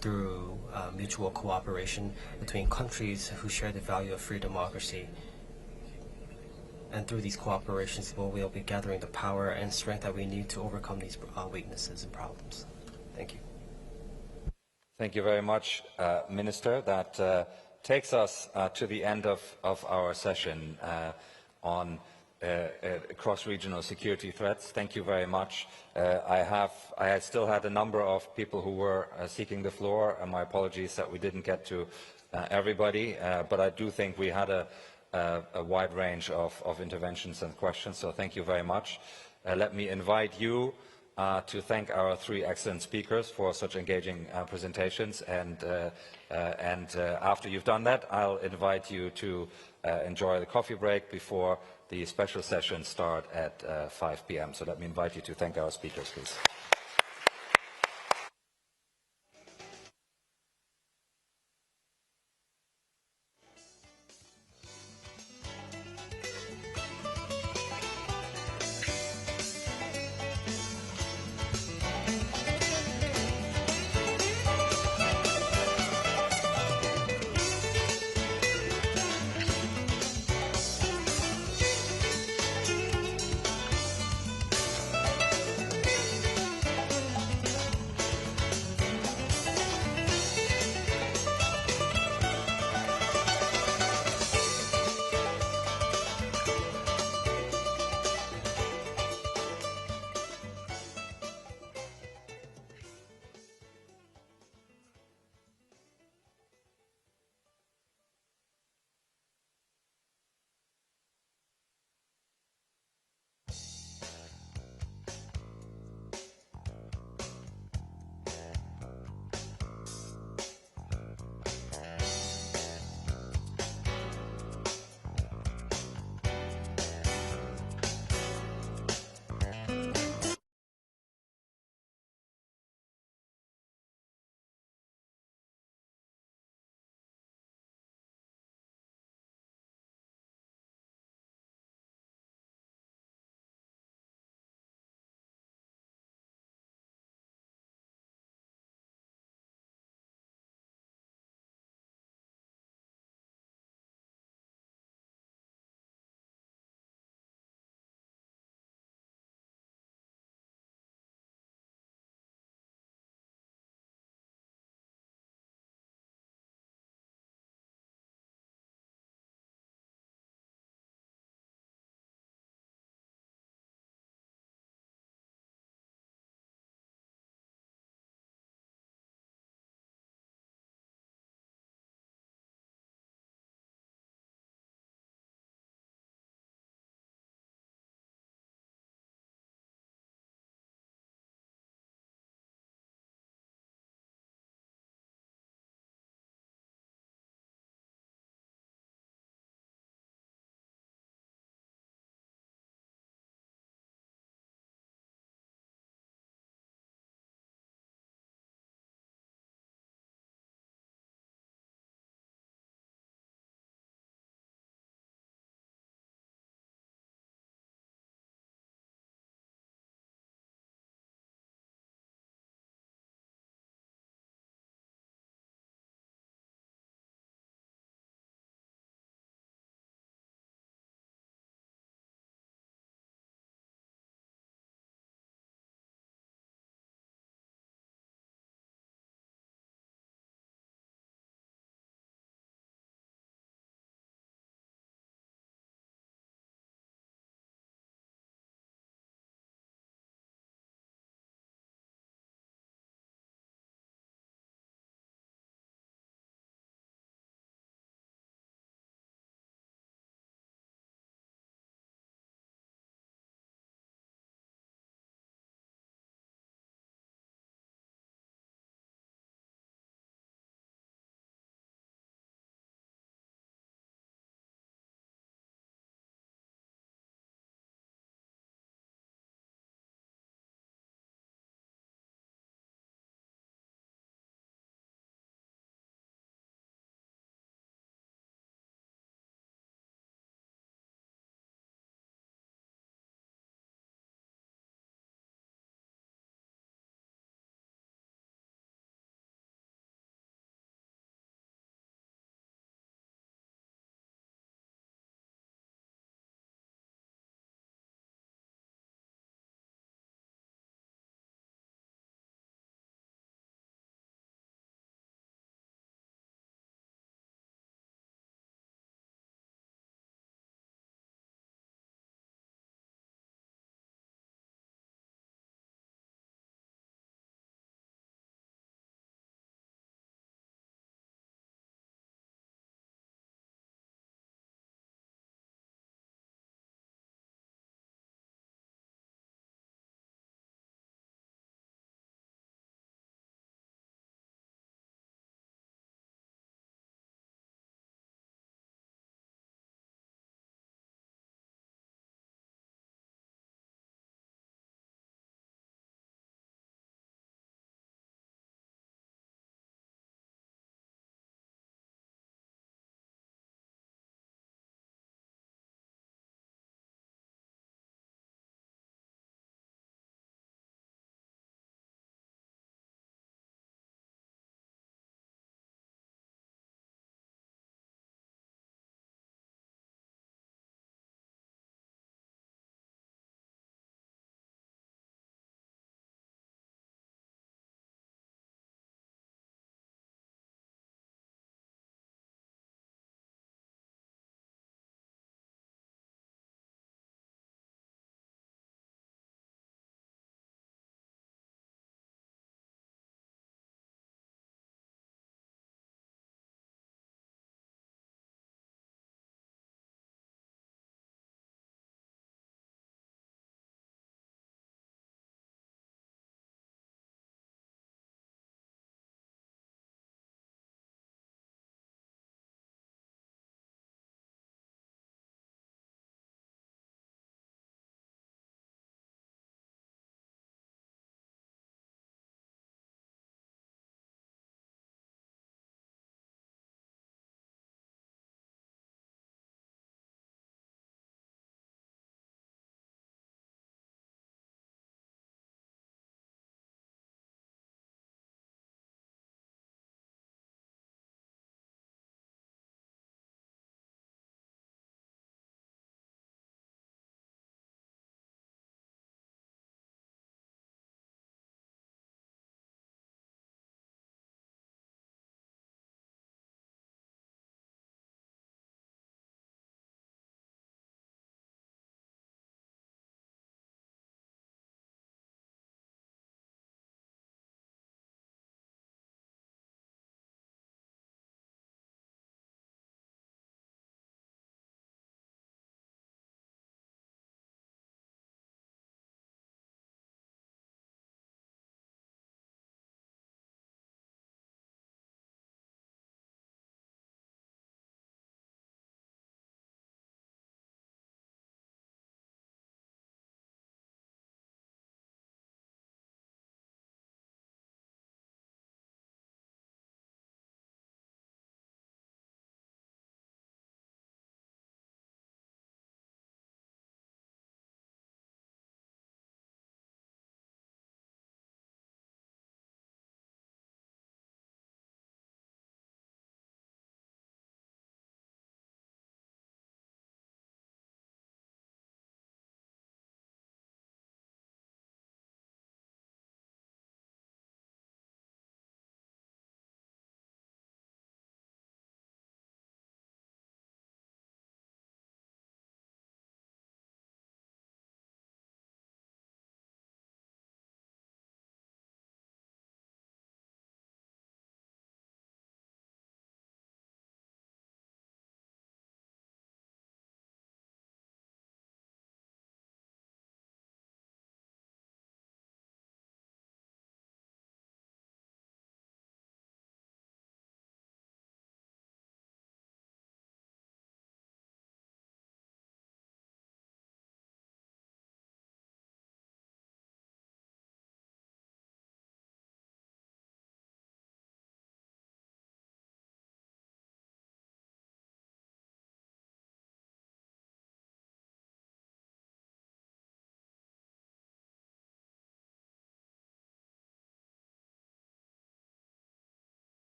through mutual cooperation between countries who share the value of free democracy. And through these cooperations, we'll be gathering the power and strength that we need to overcome these weaknesses and problems. Thank you. Thank you very much, Minister. That takes us to the end of our session on cross-regional security threats. Thank you very much. I still had a number of people who were seeking the floor, and my apologies that we didn't get to everybody, but I do think we had a wide range of interventions and questions, so thank you very much. Let me invite you to thank our three excellent speakers for such engaging presentations, and after you've done that, I'll invite you to enjoy the coffee break before the special sessions start at 5 p.m. So let me invite you to thank our speakers, please.